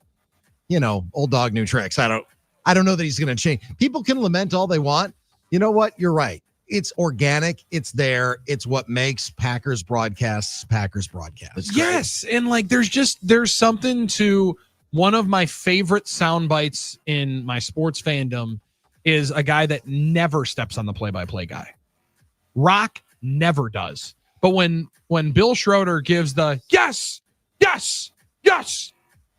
old dog, new tricks. I don't know that he's going to change. People can lament all they want. You know what? You're right. It's organic. It's there. It's what makes Packers broadcasts. Yes, and like there's something to one of my favorite sound bites in my sports fandom is a guy that never steps on the play-by-play guy. Rock never does. But when Bill Schroeder gives the yes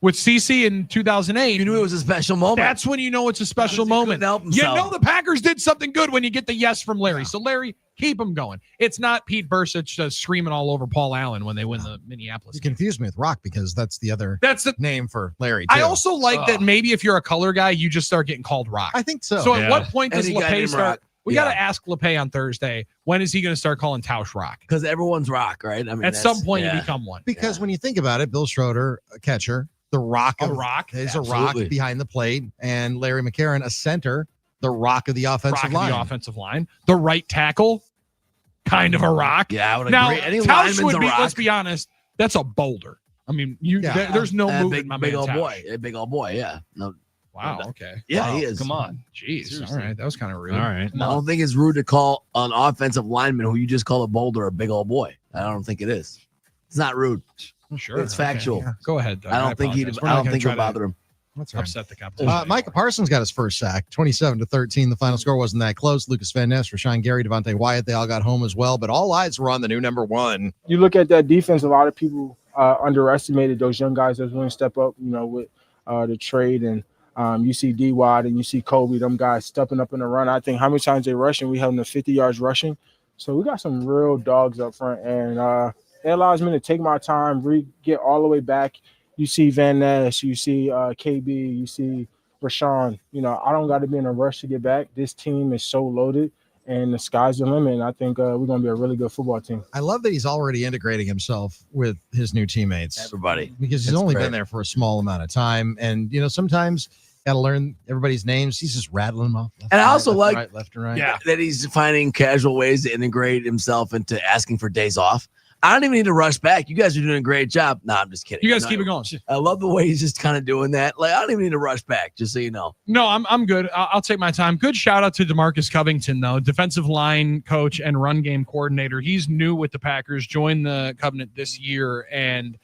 with CeCe in 2008, you knew it was a special moment. That's when you know it's a special moment. You know the Packers did something good when you get the yes from Larry. So Larry, keep him going. It's not Pete Burcich screaming all over Paul Allen when they win the Minneapolis. You confused me with Rock because that's the name for Larry, too. I also like that maybe if you're a color guy, you just start getting called Rock. I think so. So at what point does Any guy LePay named start? Rock. We got to ask LePay on Thursday. When is he going to start calling Tausch Rock? Because everyone's Rock, right? I mean, at some point you become one. Because when you think about it, Bill Schroeder, a catcher, the rock A of rock, is a absolutely. rock behind the plate, and Larry McCarron, a center, the rock of the offensive line. The offensive line. The right tackle, kind of a rock. Yeah, I would now, agree. Any Tausch lineman's would a be, rock. let's be honest, that's a boulder. I mean, there's no A moving my big man old Tausch. boy. A big old boy, yeah. No. Wow, okay. Yeah, Wow, he is. Come on. Jeez. All right. That was kind of rude. All right. I don't think it's rude to call an offensive lineman who you just call a boulder a big old boy. I don't think it is. It's not rude. Sure. It's factual. Okay, yeah. Go ahead, Doug. I don't think apologize. We're not gonna try it'll to bother him. That's right. upset the competition. Micah Parsons got his first sack, 27-13. The final score wasn't that close. Lucas Van Ness, Rashawn Gary, Devontae Wyatt, they all got home as well, but all eyes were on the new number one. You look at that defense, a lot of people underestimated those young guys that's going to step up, with the trade. And you see D-Wad and you see Kobe, them guys stepping up in the run. I think how many times they rushing, we held them to 50 yards rushing. So we got some real dogs up front. And it allows me to take my time, get all the way back. You see Van Ness, you see KB, you see Rashawn. I don't got to be in a rush to get back. This team is so loaded, and the sky's the limit. And I think we're going to be a really good football team. I love that he's already integrating himself with his new teammates. Everybody. Because he's only been there for a small amount of time. And, sometimes got to learn everybody's names. He's just rattling them off. And I also like left and right. that he's finding casual ways to integrate himself into asking for days off. I don't even need to rush back. You guys are doing a great job. No, I'm just kidding. You guys keep it going. I love the way he's just kind of doing that. Like, I don't even need to rush back, just so you know. No, I'm good. I'll take my time. Good shout out to DeMarcus Covington, though, defensive line coach and run game coordinator. He's new with the Packers, joined the Covenant this year, and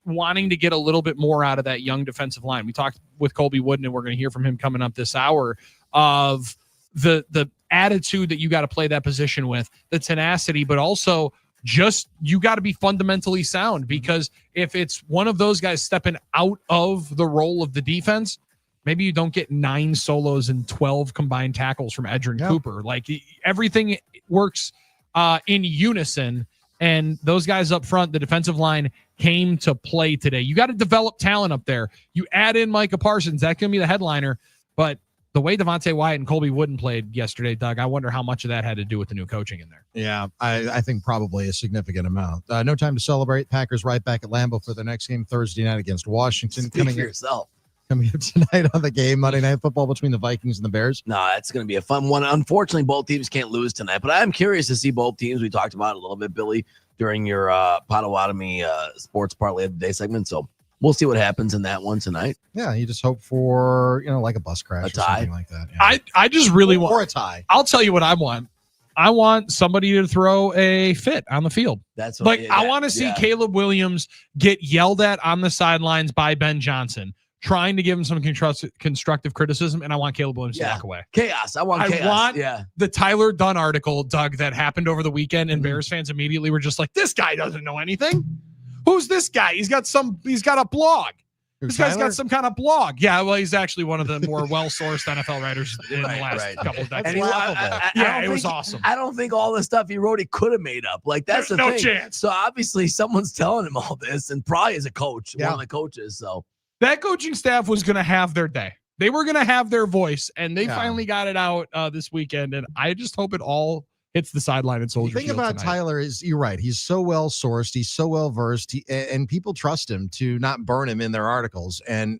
wanting to get a little bit more out of that young defensive line. We talked with Colby Wooden, and we're going to hear from him coming up this hour, of the attitude that you got to play that position with, the tenacity, but also just you got to be fundamentally sound, because if it's one of those guys stepping out of the role of the defense, maybe you don't get 9 solos and 12 combined tackles from Edgerrin Cooper. Like, everything works in unison, and those guys up front, the defensive line, came to play today. You got to develop talent up there. You add in Micah Parsons, that's going to be the headliner, but the way Devontae Wyatt and Colby Wooden played yesterday, Doug, I wonder how much of that had to do with the new coaching in there. Yeah, I think probably a significant amount. No time to celebrate. Packers right back at Lambeau for the next game Thursday night against Washington. Speak for yourself. Coming up tonight on the game, Monday Night Football between the Vikings and the Bears. No, that's going to be a fun one. Unfortunately, both teams can't lose tonight, but I'm curious to see both teams. We talked about it a little bit, Billy, during your Potawatomi Sports Parlay of the Day segment, so we'll see what happens in that one tonight. Yeah, you just hope for, like a bus crash, a or tie, something like that. Yeah. I just really want, or a tie. I'll tell you what I want. I want somebody to throw a fit on the field. That's what, I want to see Caleb Williams get yelled at on the sidelines by Ben Johnson, trying to give him some constructive criticism, and I want Caleb Williams to walk away. Chaos. I want chaos. The Tyler Dunn article, Doug, that happened over the weekend, and Bears fans immediately were just like, this guy doesn't know anything. Who's this guy? He's got a blog. This guy's got some kind of blog. Yeah, well, he's actually one of the more well-sourced NFL writers in the last couple of decades. It was awesome. I don't think all the stuff he wrote he could have made up. Like, that's There's the no thing. chance. So obviously someone's telling him all this, and probably as a coach, one of the coaches. So that coaching staff was going to have their day. They were going to have their voice, and they finally got it out this weekend. And I just hope it all hits the sideline at Soldier The thing Field about tonight. Tyler is, you're right. He's so well sourced. He's so well versed, and people trust him to not burn him in their articles. And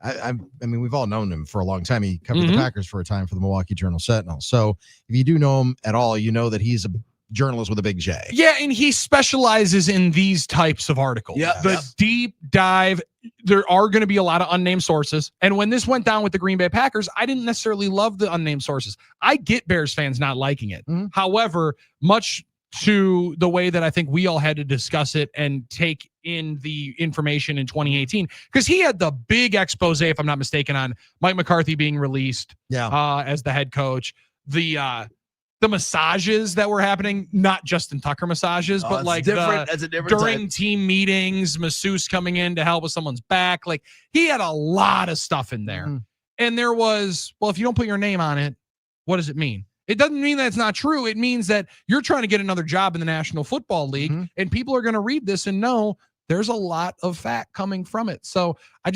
I mean, we've all known him for a long time. He covered the Packers for a time for the Milwaukee Journal Sentinel. So if you do know him at all, you know that he's a journalist with a big J. Yeah, and he specializes in these types of articles. The deep dive. There are going to be a lot of unnamed sources. And when this went down with the Green Bay Packers, I didn't necessarily love the unnamed sources. I get Bears fans not liking it. However, much to the way that I think we all had to discuss it and take in the information in 2018, because he had the big expose, if I'm not mistaken, on Mike McCarthy being released as the head coach. The massages that were happening, not Justin Tucker massages, but like that's a different during type. team meetings, masseuse coming in to help with someone's back. Like, he had a lot of stuff in there. And there was, well, if you don't put your name on it, what does it mean? It doesn't mean that it's not true. It means that you're trying to get another job in the National Football League, and people are going to read this and know there's a lot of fact coming from it. So I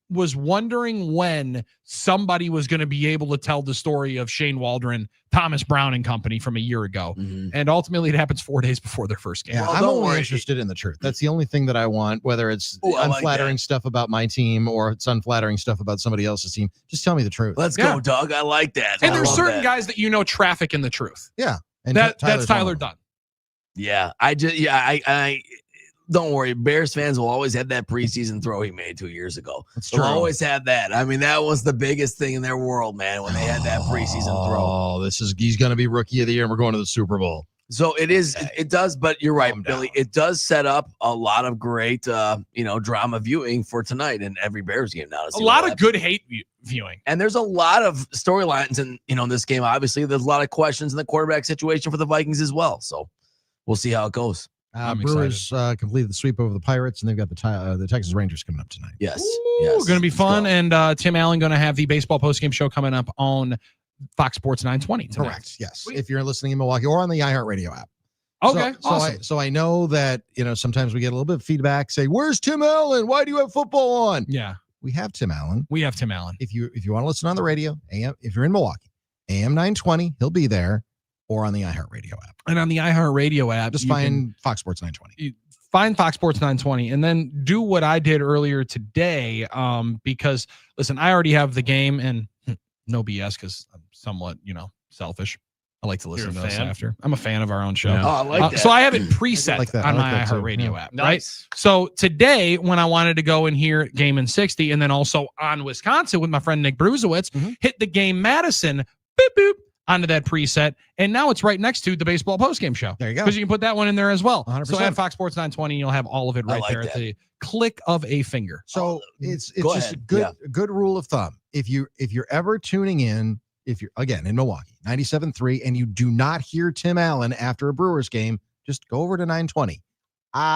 was wondering when somebody was going to be able to tell the story of Shane Waldron, Thomas Brown and company from a year ago. And ultimately it happens 4 days before their first game. Yeah, I'm only interested in the truth. That's the only thing that I want, whether it's unflattering stuff about my team or it's unflattering stuff about somebody else's team. Just tell me the truth. Let's go, Doug. I like that. And there's certain guys that traffic in the truth. Yeah. And that's Tyler Dunn. Yeah. I don't worry. Bears fans will always have that preseason throw he made 2 years ago. They'll always have that. I mean, that was the biggest thing in their world, man, when they had that preseason throw. Oh, he's going to be rookie of the year, and we're going to the Super Bowl. So it is. It does, but you're right, Billy. It does set up a lot of great, drama viewing for tonight in every Bears game now. A lot of good hate viewing. And there's a lot of storylines in this game. Obviously, there's a lot of questions in the quarterback situation for the Vikings as well. So we'll see how it goes. Brewers completed the sweep over the Pirates, and they've got the Texas Rangers coming up tonight. Yes. Going to be fun. And Tim Allen going to have the baseball postgame show coming up on Fox Sports 920 tonight. Correct. Yes. If you're listening in Milwaukee or on the iHeartRadio app. Okay. So I know that, sometimes we get a little bit of feedback. Say, where's Tim Allen? Why do you have football on? Yeah. We have Tim Allen. If you want to listen on the radio, if you're in Milwaukee, AM 920, he'll be there, or on the iHeartRadio app. And on the iHeartRadio app, just find Fox Sports 920. Find Fox Sports 920, and then do what I did earlier today. Because listen, I already have the game, and no BS, because I'm somewhat, selfish. I like to listen to You're a those fan? after. I'm a fan of our own show. Yeah. Oh, I like that. So I have it preset like that. on I like my that too. iHeartRadio Yeah. app, Nice. right? So today, when I wanted to go and hear Game in 60, and then also on Wisconsin with my friend Nick Bruzowitz, hit the Game Madison, boop, boop, onto that preset. And now it's right next to the baseball postgame show. There you go. Because you can put that one in there as well. 100%. So at Fox Sports 920, you'll have all of it I right like there at that. the click of a finger. So it's Go just ahead. a good rule of thumb. If you're ever tuning in, if you're again in Milwaukee, 97.3, and you do not hear Tim Allen after a Brewers game, just go over to 920.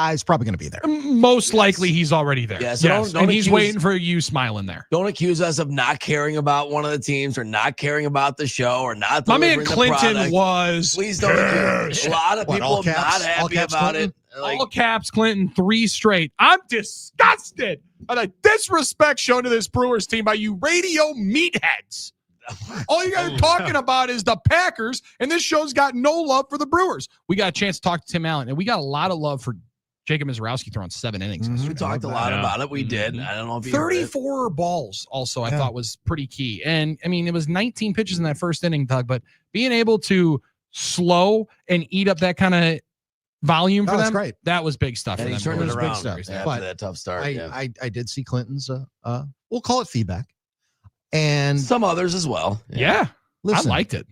He's probably going to be there. Most likely he's already there. Yeah, so don't and he's accuse- waiting for you smiling there. Don't accuse us of not caring about one of the teams or not caring about the show or not My man delivering the Clinton product. was Please don't accuse. A lot of What, people all not caps? All happy caps about Clinton? it. Like, all caps Clinton 3 straight. I'm disgusted by the disrespect shown to this Brewers team by you radio meatheads. All you guys are talking about is the Packers, and this show's got no love for the Brewers. We got a chance to talk to Tim Allen, and we got a lot of love for Jacob Mizrowski throwing 7 innings. we talked a lot about it. We did. I don't know if you heard it. 34 balls also I Yeah. thought was pretty key. And I mean, it was 19 pitches in that first inning, Doug, but being able to slow and eat up that kind of volume for That was them, great. that was big stuff And for he them. turned it was big around stuff. after But that tough start. I did see Clinton's we'll call it feedback. And Some others as well. Yeah. listen, I liked it.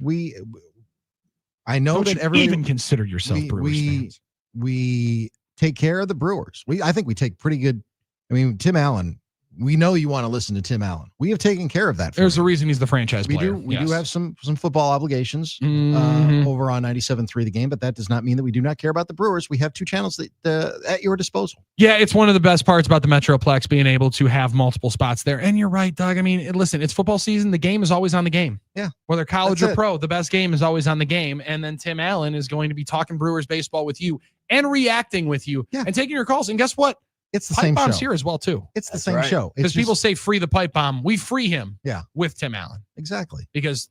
I know Don't that you everybody even consider yourself Brewers fans. we take care of the Brewers. I think we take pretty good. I mean, Tim Allen, we know you want to listen to Tim Allen. We have taken care of that. For There's you. a reason he's the franchise We player. do. We Yes. do have some football obligations Mhm. over on 97.3 The Game, but that does not mean that we do not care about the Brewers. We have 2 channels at your disposal. Yeah, it's one of the best parts about the Metroplex being able to have multiple spots there. And you're right, Doug. I mean, listen, it's football season. The game is always on the game. Yeah. Whether college That's or it. pro, the best game is always on the game. And then Tim Allen is going to be talking Brewers baseball with you and reacting with you and taking your calls. And guess what? It's the Pipe same bomb's show. here as well, too. It's the That's same right. show. It's Because people just- say free the pipe bomb. We free him Yeah, with Tim Allen. exactly. Because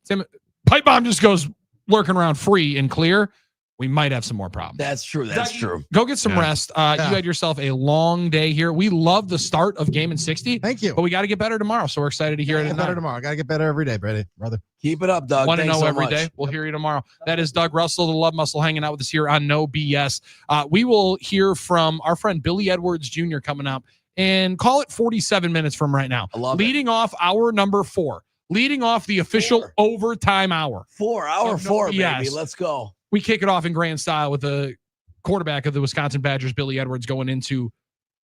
pipe bomb just goes lurking around free and clear. We might have some more problems. That's true. That's true. Go get some Yeah. rest. Yeah. You had yourself a long day here. We love the start of Game in 60. Thank you. But we got to get better tomorrow. So we're excited to hear it. Get better tomorrow. Got to get better every day, brother. Keep it up, Doug. Want to Thanks know so every much. day. We'll hear you tomorrow. That is Doug Russell, the Love Muscle, hanging out with us here on No BS. We will hear from our friend Billy Edwards Jr. coming up, and call it 47 minutes from right now. I love it. Leading off hour number 4. Leading off the official overtime hour. 4 hour Of No 4, BS. baby. Let's go. We kick it off in grand style with the quarterback of the Wisconsin Badgers, Billy Edwards, going into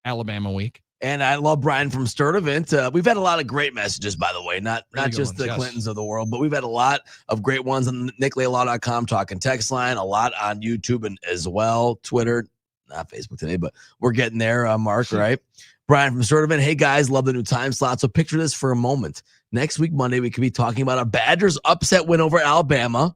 Alabama week. And I love Brian from Sturdivant. We've had a lot of great messages, by the way, not Really good just ones, the yes. Clintons of the world, but we've had a lot of great ones on the NickLayLaw.com talking text line, a lot on YouTube and as well, Twitter, not Facebook today, but we're getting there, Mark, right? Brian from Sturdivant. Hey, guys, love the new time slot. So picture this for a moment. Next week, Monday, we could be talking about a Badgers upset win over Alabama.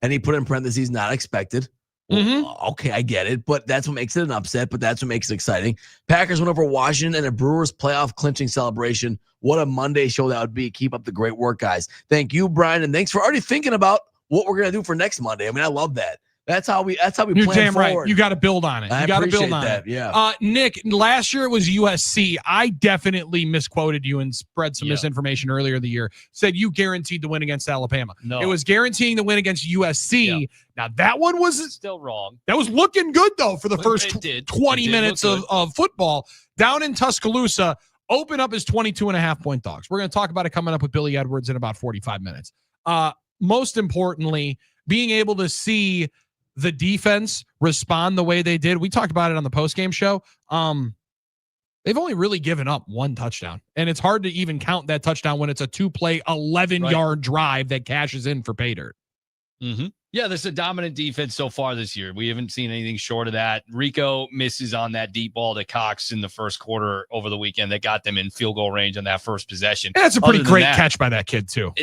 And he put in parentheses, not expected. Well, okay, I get it, but that's what makes it an upset, but that's what makes it exciting. Packers went over Washington and a Brewers playoff clinching celebration. What a Monday show that would be. Keep up the great work, guys. Thank you, Brian, and thanks for already thinking about what we're going to do for next Monday. I mean, I love that. That's how we You're plan damn forward. right. You got to build on it. I You got to build appreciate on that, it. yeah. Nick, last year it was USC. I definitely misquoted you and spread some misinformation earlier in the year. Said you guaranteed the win against Alabama. No. It was guaranteeing the win against USC. Now that one was Still wrong. that was looking good though for the first It did. 20 It did minutes look good. of football down in Tuscaloosa. Open up as 22.5-point dogs. We're going to talk about it coming up with Billy Edwards in about 45 minutes. Most importantly, being able to see the defense respond the way they did. We talked about it on the postgame show. They've only really given up 1 touchdown, and it's hard to even count that touchdown when it's a 2-play, 11-yard drive that cashes in for pay dirt. Mm-hmm. Yeah, there's a dominant defense so far this year. We haven't seen anything short of that. Rico misses on that deep ball to Cox in the first quarter over the weekend that got them in field goal range on that first possession. And that's a pretty Other than great that, catch by that kid, too.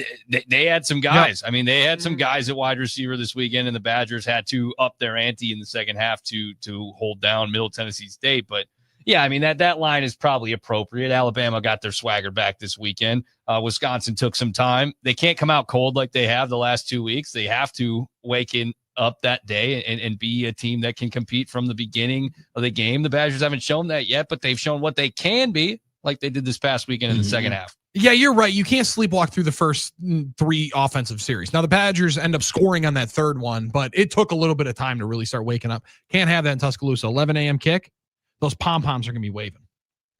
They had some guys. I mean, they had some guys at wide receiver this weekend, and the Badgers had to up their ante in the second half to hold down Middle Tennessee State. But yeah, I mean, that line is probably appropriate. Alabama got their swagger back this weekend. Wisconsin took some time. They can't come out cold like they have the last 2 weeks. They have to wake up that day and be a team that can compete from the beginning of the game. The Badgers haven't shown that yet, but they've shown what they can be. like they did this past weekend in the second half. Yeah, you're right. You can't sleepwalk through the first 3 offensive series. Now, the Badgers end up scoring on that third one, but it took a little bit of time to really start waking up. Can't have that in Tuscaloosa. 11 a.m. kick. Those pom-poms are going to be waving.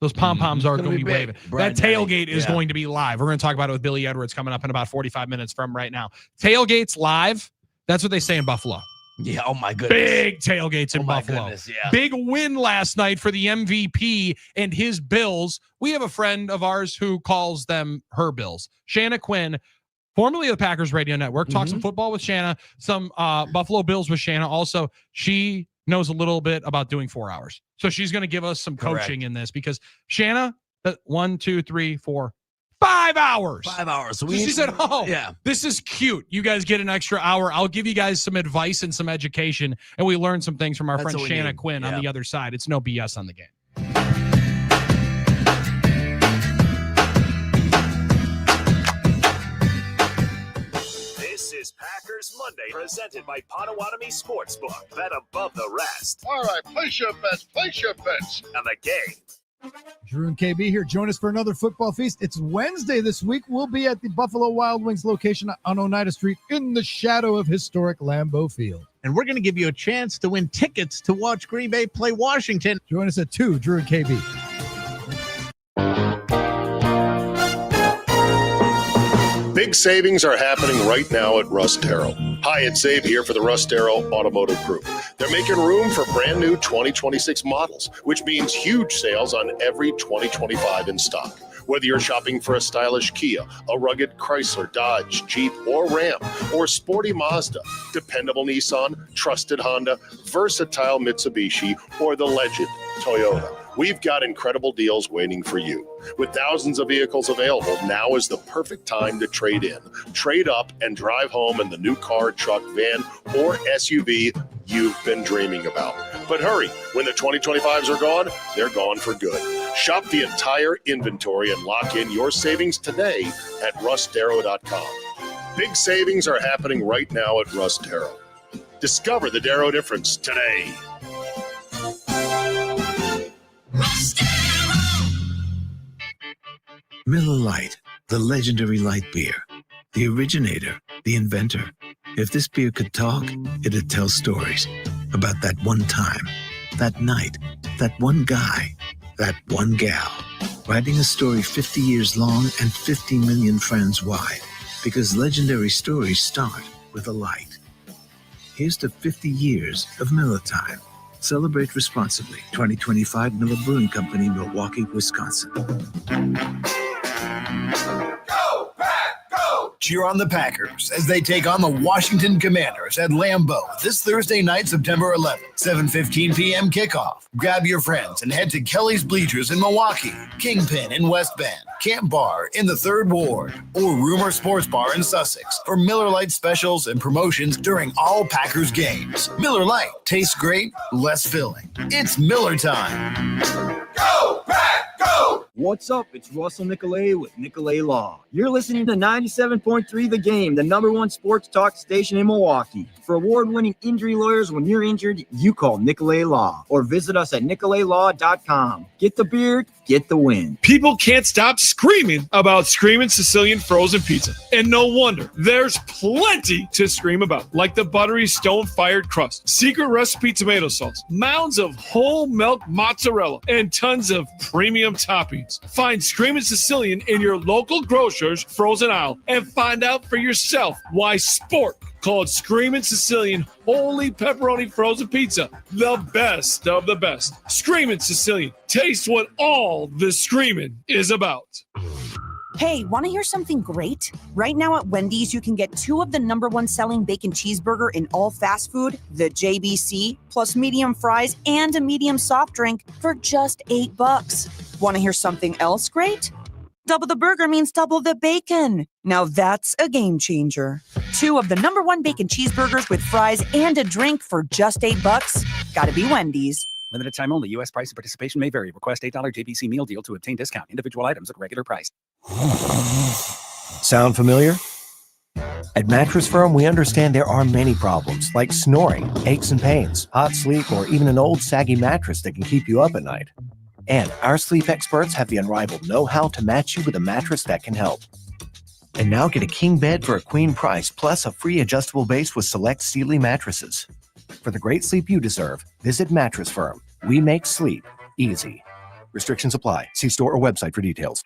Those pom-poms are going to be waving. That tailgate is going to be live. We're going to talk about it with Billy Edwards coming up in about 45 minutes from right now. Tailgates live. That's what they say in Buffalo. Yeah, oh my goodness. Big tailgates in Buffalo. Yeah. Big win last night for the MVP and his Bills. We have a friend of ours who calls them her Bills. Shanna Quinn, formerly of the Packers Radio Network, talks some football with Shanna, some Buffalo Bills with Shanna. Also, she knows a little bit about doing 4 hours. So she's going to give us some coaching in this because Shanna, 1, 2, 3, 4, 5 hours. 5 hours. So she said, this is cute. You guys get an extra hour. I'll give you guys some advice and some education. And we learned some things from our friend Shanna Quinn on the other side. It's no BS on the game. This is Packers Monday, presented by Potawatomi Sportsbook. Bet above the rest. All right, place your bets. Place your bets. On the game. Drew and KB here. Join us for another football feast. It's Wednesday this week. We'll be at the Buffalo Wild Wings location on Oneida Street in the shadow of historic Lambeau Field. And we're going to give you a chance to win tickets to watch Green Bay play Washington. Join us at 2, Drew and KB. Big savings are happening right now at Russ Darrow. Hi, it's Zabe here for the Russ Darrow Automotive Group. They're making room for brand new 2026 models, which means huge sales on every 2025 in stock. Whether you're shopping for a stylish Kia, a rugged Chrysler, Dodge, Jeep, or Ram, or sporty Mazda, dependable Nissan, trusted Honda, versatile Mitsubishi, or the legend Toyota, we've got incredible deals waiting for you. With thousands of vehicles available, now is the perfect time to trade in, trade up, and drive home in the new car, truck, van, or SUV you've been dreaming about. But hurry, when the 2025s are gone, they're gone for good. Shop the entire inventory and lock in your savings today at russdarrow.com. Big savings are happening right now at Russ Darrow. Discover the Darrow difference today. Miller Lite, the legendary light beer. The originator, the inventor. If this beer could talk, it'd tell stories about that one time, that night, that one guy, that one gal. Writing a story 50 years long and 50 million friends wide. Because legendary stories start with a light. Here's to 50 years of Miller Time. Celebrate responsibly. 2025 Miller Brewing Company, Milwaukee, Wisconsin. Cheer on the Packers as they take on the Washington Commanders at Lambeau this Thursday night, September 11th, 7:15 p.m. kickoff. Grab your friends and head to Kelly's Bleachers in Milwaukee, Kingpin in West Bend, Camp Bar in the 3rd Ward, or Rumor Sports Bar in Sussex for Miller Lite specials and promotions during all Packers games. Miller Lite tastes great, less filling. It's Miller time. Go, Pack, go! What's up? It's Russell Nicolay with Nicolay Law. You're listening to 97.3 The Game, the #1 sports talk station in Milwaukee. For award-winning injury lawyers when you're injured, you call Nicolay Law or visit us at nicolaylaw.com. Get the beer, get the win. People can't stop screaming about Screamin' Sicilian frozen pizza. And no wonder. There's plenty to scream about, like the buttery stone-fired crust, secret recipe tomato sauce, mounds of whole milk mozzarella, and tons of premium toppings. Find Screamin' Sicilian in your local grocer's frozen aisle and find out for yourself why Sport called Screamin' Sicilian Holy Pepperoni Frozen Pizza the best of the best. Screamin' Sicilian. Taste what all the screaming is about. Hey, want to hear something great? Right now at Wendy's, you can get 2 of the #1 selling bacon cheeseburger in all fast food, the JBC, plus medium fries and a medium soft drink for just $8. Want to hear something else great? Double the burger means double the bacon. Now that's a game changer. 2 of the #1 bacon cheeseburgers with fries and a drink for just $8. Gotta be Wendy's. Limited time only. U.S. price and participation may vary. Request $8 JBC meal deal to obtain discount. Individual items at regular price. Sound familiar? At Mattress Firm, we understand there are many problems, like snoring, aches and pains, hot sleep, or even an old saggy mattress that can keep you up at night. And our sleep experts have the unrivaled know-how to match you with a mattress that can help. And now get a king bed for a queen price, plus a free adjustable base with select Sealy mattresses. For the great sleep you deserve, visit Mattress Firm. We make sleep easy. Restrictions apply. See store or website for details.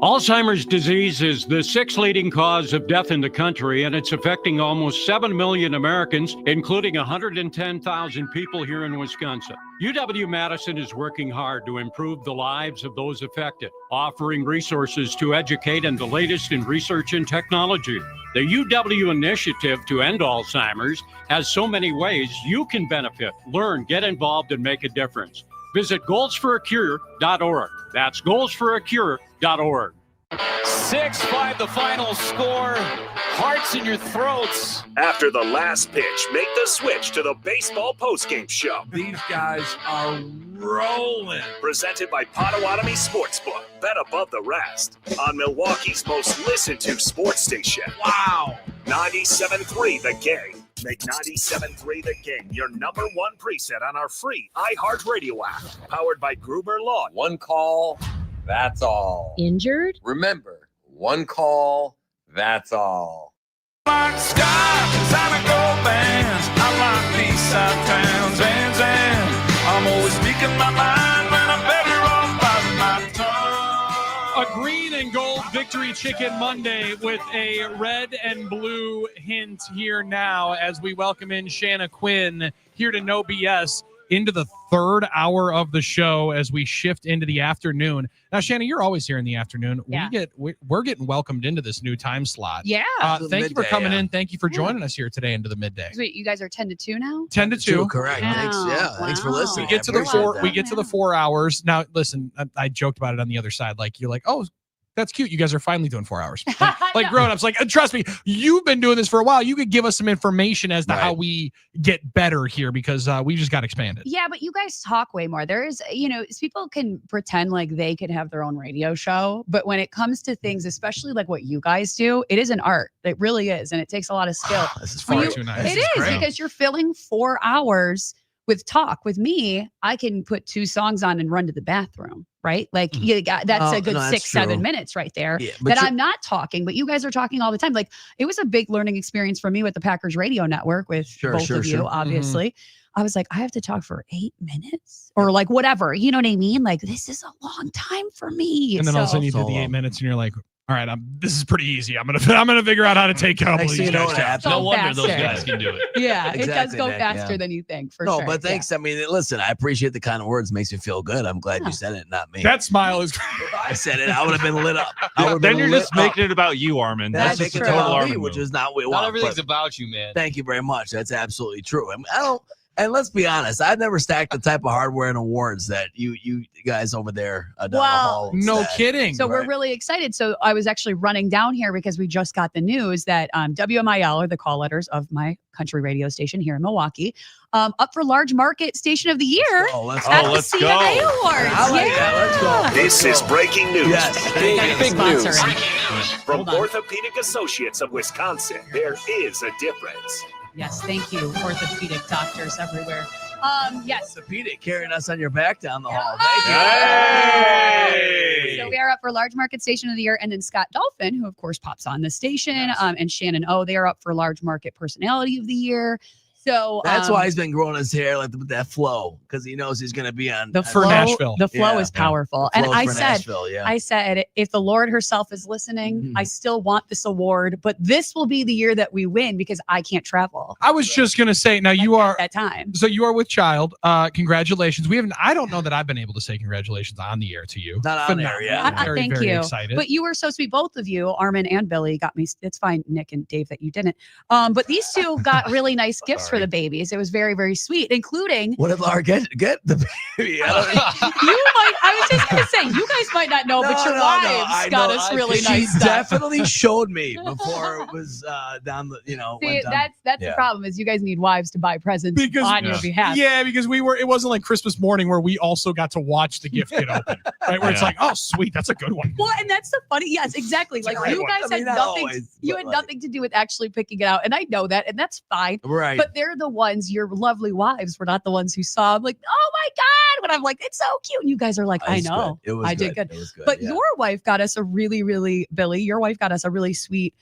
Alzheimer's disease is the sixth leading cause of death in the country, and it's affecting almost 7 million Americans, including 110,000 people here in Wisconsin. UW-Madison is working hard to improve the lives of those affected, offering resources to educate and the latest in research and technology. The UW Initiative to End Alzheimer's has so many ways you can benefit, learn, get involved, and make a difference. Visit goalsforacure.org. That's goalsforacure.org. 6-5 the final score. Hearts in your throats. After the last pitch, make the switch to the baseball postgame show. These guys are rolling. Presented by Potawatomi Sportsbook. Bet above the rest. On Milwaukee's most listened to sports station. Wow. 97.3 The Game. Make 97.3 The Game your number one preset on our free iHeartRadio app. Powered by Gruber Law. One call, that's all. Injured? Remember, one call, that's all. Like skies and gold bands. I like these side towns and I'm always speaking my mind when I'm better off by my tongue. A green and gold victory chicken Monday with a red and blue hint here now as we welcome in Shanna Quinn here to No BS into the third hour of the show as we shift into the afternoon. Now, Shanna, you're always here in the afternoon. Yeah. We're getting welcomed into this new time slot. Yeah. Thank you for coming in. Thank you for joining us here today into the midday. Wait, you guys are 10 to 2 now? 10 to 2. Correct. Thanks. Yeah. Thanks for listening. We get to the four. We get to the 4 hours. Now, listen, I joked about it on the other side. Like, you're like, oh, that's cute. You guys are finally doing 4 hours. Like grown-ups. Like, trust me, you've been doing this for a while. You could give us some information as to how we get better here because we just got expanded. Yeah, but you guys talk way more. There is, people can pretend like they could have their own radio show, but when it comes to things, especially like what you guys do, it is an art. It really is, and it takes a lot of skill. This is far too nice. It is because you're filling 4 hours with talk. With me, I can put 2 songs on and run to the bathroom, right? Like you got that's a good 6-7 minutes right there that I'm not talking, but you guys are talking all the time. Like it was a big learning experience for me with the Packers Radio Network with both of you, obviously. I was like, I have to talk for 8 minutes or like whatever, you know what I mean? Like this is a long time for me. And then all of a sudden you did the 8 minutes and you're like, all right, this is pretty easy. I'm gonna figure out how to take a couple of these guys down. No wonder those guys can do it. Yeah, Exactly, it does go Nick, faster than you think, for No, sure. but thanks. I mean, listen, I appreciate the kind of words. Makes me feel good. I'm glad you said it, not me. That smile is If I said it, I would have been lit up. Then you're just making it about you, Armin. That's just a total Armin which move. is not what we Not want. everything's but about you, man. Thank you very much. That's absolutely true. I don't. And let's be honest, I've never stacked the type of hardware and awards that you guys over there down the hall. No stack. kidding. So we're really excited. So I was actually running down here because we just got the news that WMIL, or the call letters of my country radio station here in Milwaukee, up for Large Market Station of the Year at the CMA Awards. I like that. Let's go. This is breaking news. Yes. Big Sponsor. news. From Orthopedic Associates of Wisconsin, there is a difference. Yes, thank you, orthopedic doctors everywhere. Yes. Orthopedic carrying us on your back down the hall. Thank you. So we are up for Large Market Station of the Year, and then Scott Dolphin, who of course pops on the station, and Shannon O, they are up for Large Market Personality of the Year. So That's why he's been growing his hair like with that flow, because he knows he's going to be on the flow. The flow is powerful, The and flow I for said, Nashville, yeah. I said, if the Lord herself is listening, I still want this award, but this will be the year that we win because I can't travel. I was just gonna say, now you are at that time. So you are with child. Congratulations. I don't know that I've been able to say congratulations on the air to you. Not on air, yeah. I'm very, Thank very you. excited. But you were so sweet. Both of you, Armin and Billy, got me. It's fine, Nick and Dave, that you didn't. But these two got really nice gifts for the babies. It was very, very sweet, including. What did Laura get the baby? I was just gonna say, you guys might not know, but your wives got us really nice She stuff. definitely showed me before it was down the, See, went down. that's the problem is you guys need wives to buy presents on your behalf. Yeah, because it wasn't like Christmas morning where we also got to watch the gift get open, right? Where it's like, oh, sweet, that's a good one. Well, and that's the funny. Yes, exactly. Like great you one. guys I mean, had not nothing. always, You had nothing to do with actually picking it out, and I know that, and that's fine. Right. But they're the ones, your lovely wives were not the ones who saw. I'm like, oh my God. But I'm like, it's so cute. And you guys are like, I know. It was I good. did good. It was good. But yeah. your wife got us a really, Billy, your wife got us a really sweet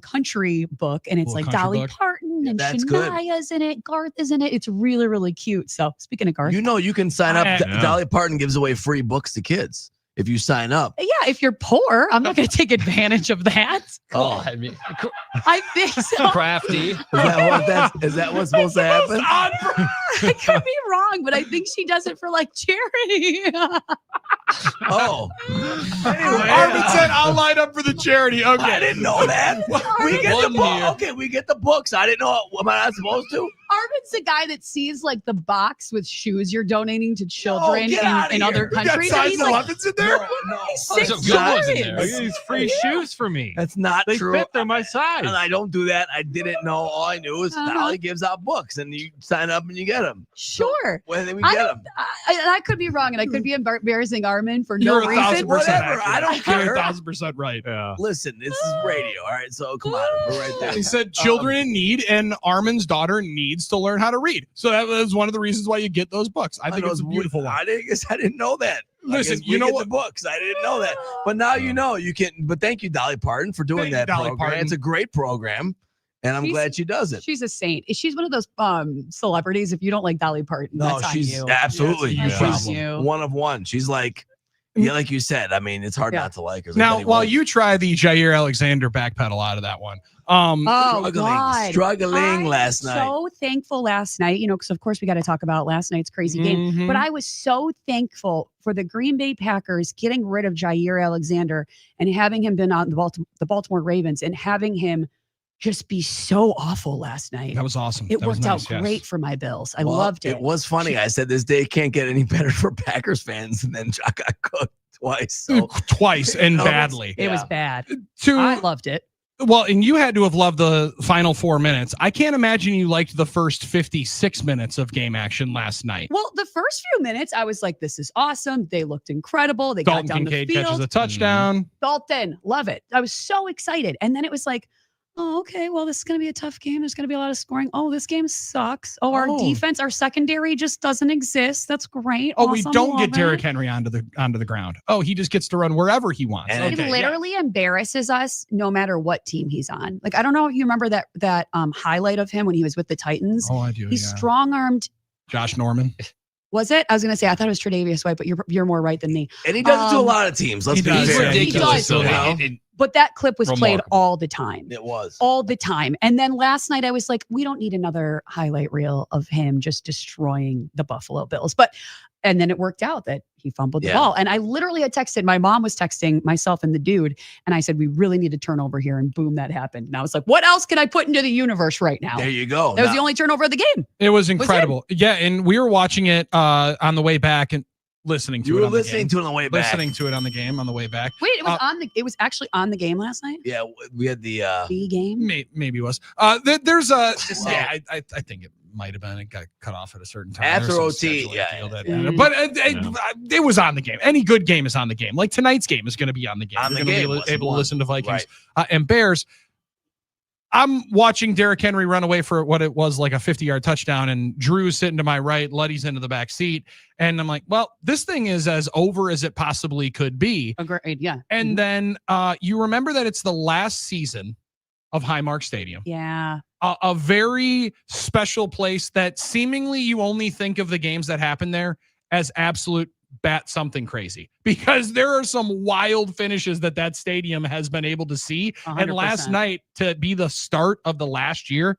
country book. And it's Little like country Dolly book. Parton and that's good. Shania's in it. Garth is in it. It's really, really cute. So speaking of Garth. You know, you can sign up. I know. Dolly Parton gives away free books to kids if you sign up. Yeah, if you're poor, I'm not going to take advantage of that. Oh, I mean, I think so. crafty. Is that what's supposed to happen? I could be wrong, but I think she does it for like charity. Oh. Anyway, Armin said, I'll line up for the charity. Okay. I didn't know that. We get the One book. here. Okay, we get the books. I didn't know. Am I not supposed to? Armin's the guy that sees like the box with shoes you're donating to children get outta in other here. We got countries. And size he's like, 11s in there? he's Oh, there's some good ones in there. I get these free shoes for me. That's not They true. fit. They're my size. And I don't do that. I didn't know. All I knew is Dolly gives out books, and you sign up and you get them. Sure. When we I get don't- them. I could be wrong, and I could be embarrassing Armin for no You're reason. 1,000% Whatever, accurate. I don't care. You're 1,000% right. Yeah. Listen, this is radio. All right, so come on, we're right there. He said children in need, and Armin's daughter needs to learn how to read. So that was one of the reasons why you get those books. I think it's a beautiful one. I didn't know that. Listen, you you know get what? the books. I didn't know that. But now you know you can. But thank you, Dolly Parton, for doing Thank you, that Dolly program. Parton. It's a great program, and I'm She's- glad she does it. She's a saint. She's one of those celebrities. If you don't like Dolly Parton, No, that's she's on you. absolutely That's on she's you. one of one. She's like, yeah, like you said. I mean, it's hard Yeah. not to like her. Now, Everybody while wants- you try the Jair Alexander backpedal out of that one, Oh, God. struggling I last was night. so thankful last night, because of course we got to talk about last night's crazy game. Mhm. But I was so thankful for the Green Bay Packers getting rid of Jair Alexander and having him been on the Baltimore Ravens and having him just be so awful last night. that was awesome. It That was worked nice, out yes. great for my Bills. I Well, loved it. It was funny. I said this day can't get any better for Packers fans, and then Jock got cooked twice. So Twice and No, badly. It was yeah. bad. To I loved it. Well, and you had to have loved the final 4 minutes. I can't imagine you liked the first 56 minutes of game action last night. Well, the first few minutes, I was like, this is awesome. They looked incredible. They Dalton got down Kincaid the field. catches a touchdown. Dalton, love it. I was so excited. And then it was like, oh, okay, well, this is going to be a tough game. There's going to be a lot of scoring. Oh, this game sucks. Oh, our defense, our secondary just doesn't exist. That's great. Oh, we Awesome. don't get Love Derrick it. Henry onto the ground. Oh, he just gets to run wherever he wants. And He Okay, yeah. literally embarrasses us no matter what team he's on. Like, I don't know if you remember that highlight of him when he was with the Titans. Oh, I do. He Yeah. strong-armed. Josh Norman. Was it? I was going to say, I thought it was Tre'Davious White, but you're more right than me. And he does it to a Um, lot of teams. Let's he be does, fair. yeah. Ridiculous. You know? But that clip was played Remarkable. all the time. It was. All the time. And then last night I was like, we don't need another highlight reel of him just destroying the Buffalo Bills. And then it worked out that he fumbled the Yeah. ball. And I literally had texted, my mom was texting myself and the dude. And I said, we really need a turnover here. And boom, that happened. And I was like, what else can I put into the universe right now? There you go. That was Now- the only turnover of the game. It was incredible. Yeah, and we were watching it on the way back and listening to You it. were on the listening game. to it on the way back. Listening to it on the game on the way back. Wait, it was it was actually on the game last night? Yeah, we had the The game? Maybe it was. There's a yeah. I think it might have been. It got cut off at a certain time. After There's some OT, scheduling yeah. deal that- Mm. But it was on the game. Any good game is on the game. Like tonight's game is going to be on the game. On You're the gonna game be was able to one. listen to Vikings Right. and Bears. I'm watching Derrick Henry run away for what it was like a 50-yard touchdown, and Drew's sitting to my right, Luddy's into the back seat, and I'm like, well, this thing is as over as it possibly could be. Agreed. Yeah. And then you remember that it's the last season of Highmark Stadium, Yeah. a very special place that seemingly you only think of the games that happen there as absolute bat something crazy, because there are some wild finishes that stadium has been able to see. And last 100%. night, to be the start of the last year,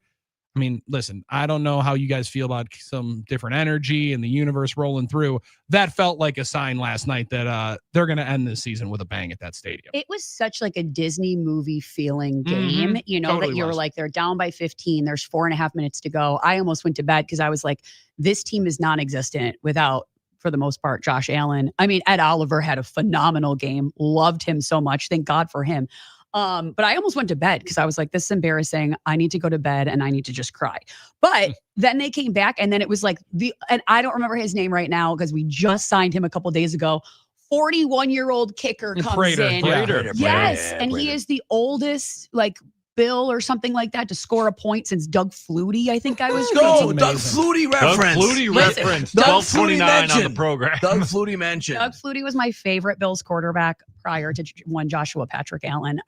I mean, listen, I don't know how you guys feel about some different energy and the universe rolling through. That felt like a sign last night that they're going to end this season with a bang at that stadium. It was such like a Disney movie feeling game, Totally that you're was. like, they're down by 15. There's 4.5 minutes to go. I almost went to bed because I was like, this team is non-existent without, for the most part, Josh Allen. I mean, Ed Oliver had a phenomenal game. Loved him so much. Thank God for him. But I almost went to bed because I was like, this is embarrassing. I need to go to bed and I need to just cry. But then they came back, and then it was like and I don't remember his name right now because we just signed him a couple days ago. 41-year-old kicker comes Prater, in. Prater. Yes. Yeah, and he Prater. is the oldest, like, Bill or something like that to score a point since Doug Flutie, I think I was Go, reading. Doug Flutie reference. Doug Flutie Listen, reference. Doug 1229 on the program. Doug Flutie mentioned. Doug Flutie was my favorite Bills quarterback prior to one Joshua Patrick Allen.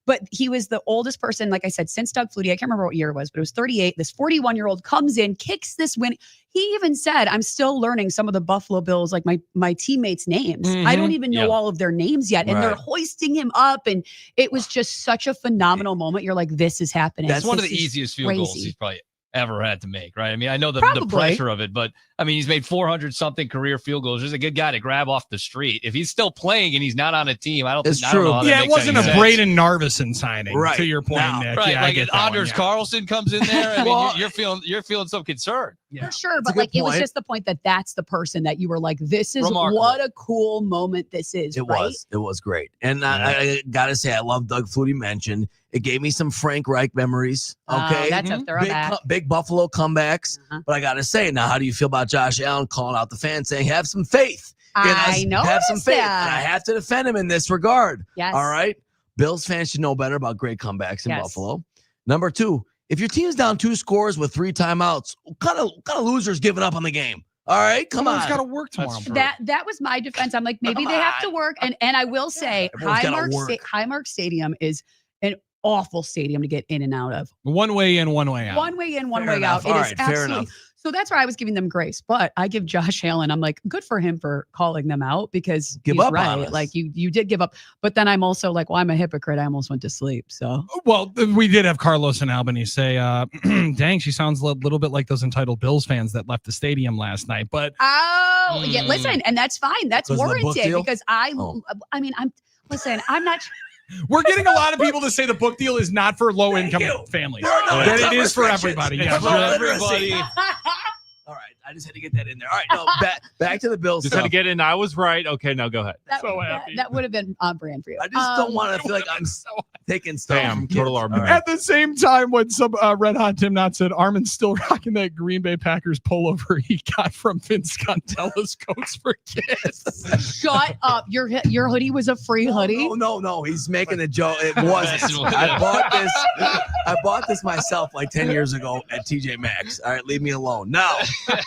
But he was the oldest person, like I said, since Doug Flutie. I can't remember what year it was, but it was 38. This 41-year-old comes in, kicks this win. He even said, I'm still learning some of the Buffalo Bills, like my teammates' names. I don't even know all of their names yet. And they're hoisting him up. And it was just such a phenomenal moment. You're like, this is happening. That's one of the This is easiest field goals crazy. he's probably ever had to make, right? I mean, I know the pressure of it, but I mean, he's made 400 something career field goals. There's a good guy to grab off the street. If he's still playing and he's not on a team, I don't know how that Yeah, it makes wasn't a any sense. Braden Narvison signing, Right. to your point, Now, Nick. Right, Yeah, I like get if that one, Anders yeah. Carlson comes in there, I mean, Well, you're feeling some concern. Yeah. For sure, a but good like it was point. just the point that that's the person that you were like, this is Remarkable. what a cool moment this is. It right? was great. And I gotta say, I love Doug Flutie mentioned. It gave me some Frank Reich memories. Okay. That's a throwback. Big Buffalo comebacks. But I gotta say, now how do you feel about Josh Allen calling out the fans saying, have some faith? I know. Have some faith. And I have to defend him in this regard. Yes. All right. Bills fans should know better about great comebacks in Yes. Buffalo. Number 2, if your team's down 2 scores with 3 timeouts, what kind of losers giving up on the game? All right, come on. Someone's got to work tomorrow. That was my defense. I'm like, maybe they have to work. And I will say, everyone's gotta work. Highmark Stadium is an awful stadium to get in and out of. One way in, one way out. One way in, one Fair way enough. out. All It right, is fair absolutely. enough. So that's where I was giving them grace. But I give Josh Allen, I'm like, good for him for calling them out because Give he's up on right. us. Like you did give up. But then I'm also like, well, I'm a hypocrite. I almost went to sleep. So Well, we did have Carlos and Albany say, dang, she sounds a little bit like those entitled Bills fans that left the stadium last night. But yeah, listen, and that's fine. That's Because of the book warranted deal? because I mean, I'm not we're getting a lot of people to say the book deal is not for low income families. That it is for everybody. It's Yeah, for everybody. All right, I just had to get that in there. All right, no, back to the Bills. Just had to stuff. get in. I was right. Okay, now go ahead. that would have been on brand for you. I just don't want to feel like I'm taking stuff. Bam, from kids. total Armin. All right. At the same time, when some Red Hot Tim Knott said Armin's still rocking that Green Bay Packers pullover he got from Vince Scantella's Coats for Kids. Shut up. Your hoodie was a free hoodie. No. He's making a joke. It wasn't. I bought this myself like 10 years ago at TJ Maxx. All right, leave me alone. Now,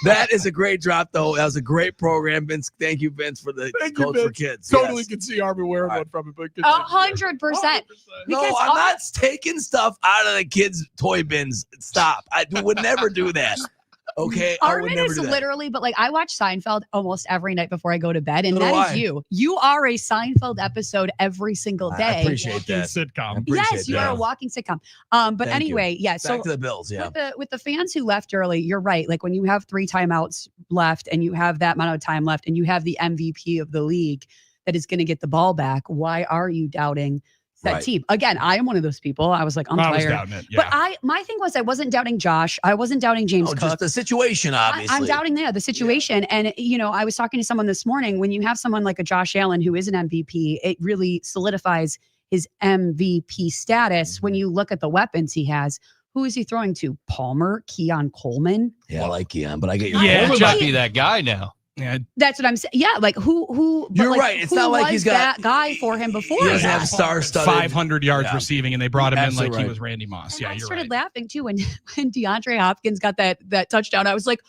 that is a great drop, though. That was a great program, Vince. Thank you, Vince, for the Coats for Kids. Totally Yes. could see Armin wearing one from it, but 100%. No, I'm not taking stuff out of the kids' toy bins. Stop. I would never do that. Okay, I would Armin never is do that. literally, but like I watch Seinfeld almost every night before I go to bed, and So do that I. is you. You are a Seinfeld episode every single day. I appreciate that. Sitcom. Yes, you are a walking sitcom. But Thank anyway, you. yeah. Back So to the Bills, yeah. with the fans who left early, you're right. Like when you have 3 timeouts left, and you have that amount of time left, and you have the MVP of the league that is going to get the ball back, why are you doubting that Right. team? Again, I am one of those people. I was like, I'm I was tired. doubting it, yeah. But my thing was I wasn't doubting Josh. I wasn't doubting James Oh, Cook. just the situation, obviously. I'm doubting the situation. And, I was talking to someone this morning. When you have someone like a Josh Allen who is an MVP, it really solidifies his MVP status. When you look at the weapons he has, who is he throwing to? Palmer, Keon Coleman. Yeah, I like Keon, but I get your Yeah, point. he might be that guy now. Yeah, That's what I'm saying. Yeah, like who? but You're like, right. It's who not like was he's got- that guy for him before. He doesn't that? have star-studded 500 yards Yeah. receiving, and they brought him in like Absolutely he right. was Randy Moss. And Yeah, I you're started right. laughing too when DeAndre Hopkins got that touchdown. I was like,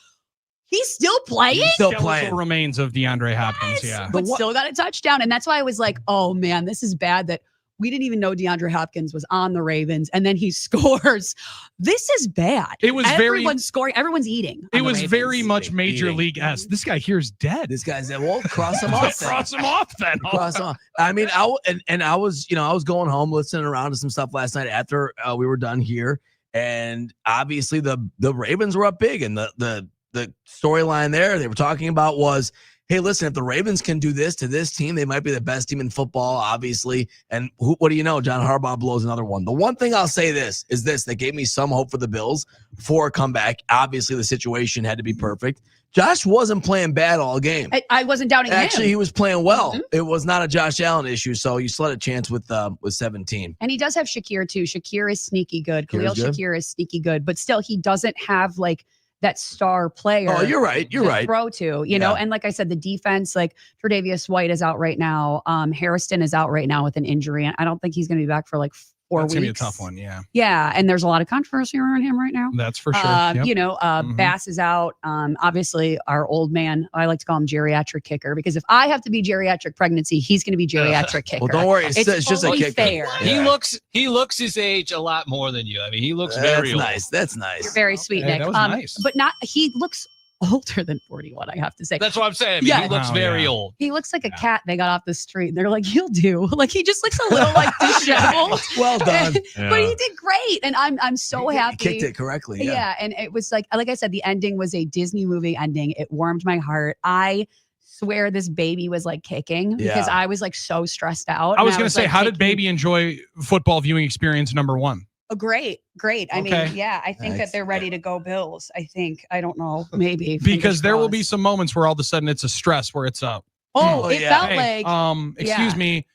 he's still playing. Still Skeletal playing. remains of DeAndre Hopkins. Yeah. But still got a touchdown. And that's why I was like, oh man, this is bad that we didn't even know DeAndre Hopkins was on the Ravens. And then he scores. This is bad. It was everyone's scoring. Everyone's eating. It on the was Ravens. very much Major Eating. League-esque. This guy here's dead. This guy's that. Well, cross him off. then. Cross him off then. Cross him off. I mean, I was going home listening around to some stuff last night after we were done here, and obviously the Ravens were up big, and the storyline there they were talking about was, hey, listen, if the Ravens can do this to this team, they might be the best team in football, obviously. And what do you know? John Harbaugh blows another one. The one thing I'll say is this that gave me some hope for the Bills for a comeback. Obviously, the situation had to be perfect. Josh wasn't playing bad all game. I wasn't doubting Actually, him. he was playing well. Mhm. It was not a Josh Allen issue, so you still had a chance with 17. And he does have Shakir too. Shakir is sneaky good. Khalil Shakir's good. Shakir is sneaky good, but still he doesn't have like that star player. Oh, you're right. You're to right. Throw to, you know, and like I said, the defense, like Tre'Davious White is out right now. Harrison is out right now with an injury, and I don't think he's going to be back for like 4 That's weeks. gonna be a tough one. Yeah. Yeah, and there's a lot of controversy around him right now. That's for sure. Yep. You know, Bass is out. Obviously, our old man, I like to call him geriatric kicker, because if I have to be geriatric pregnancy, he's going to be geriatric kicker. Well, don't worry. It's just a fully kicker. fair. Yeah. He looks his age a lot more than you. I mean, he looks That's very old. nice. That's nice. You're very sweet, Hey, Nick. that was nice. But he looks older than 41, I have to say. That's what I'm saying. I mean, Yeah. he looks very old. He looks like a cat they got off the street. They're like, he'll do. Like, he just looks a little like disheveled. Well done. But he did great. And I'm so happy. Kicked it correctly. Yeah. And it was like I said, the ending was a Disney movie ending. It warmed my heart. I swear this baby was like kicking because I was like so stressed out. I was going to say, like, how did baby enjoy football viewing experience number 1? Oh, great. I mean, yeah, I think that they're ready to go Bills. I think. I don't know. Maybe. Because there will be some moments where all of a sudden it's a stress where it's up. It felt like. Excuse me.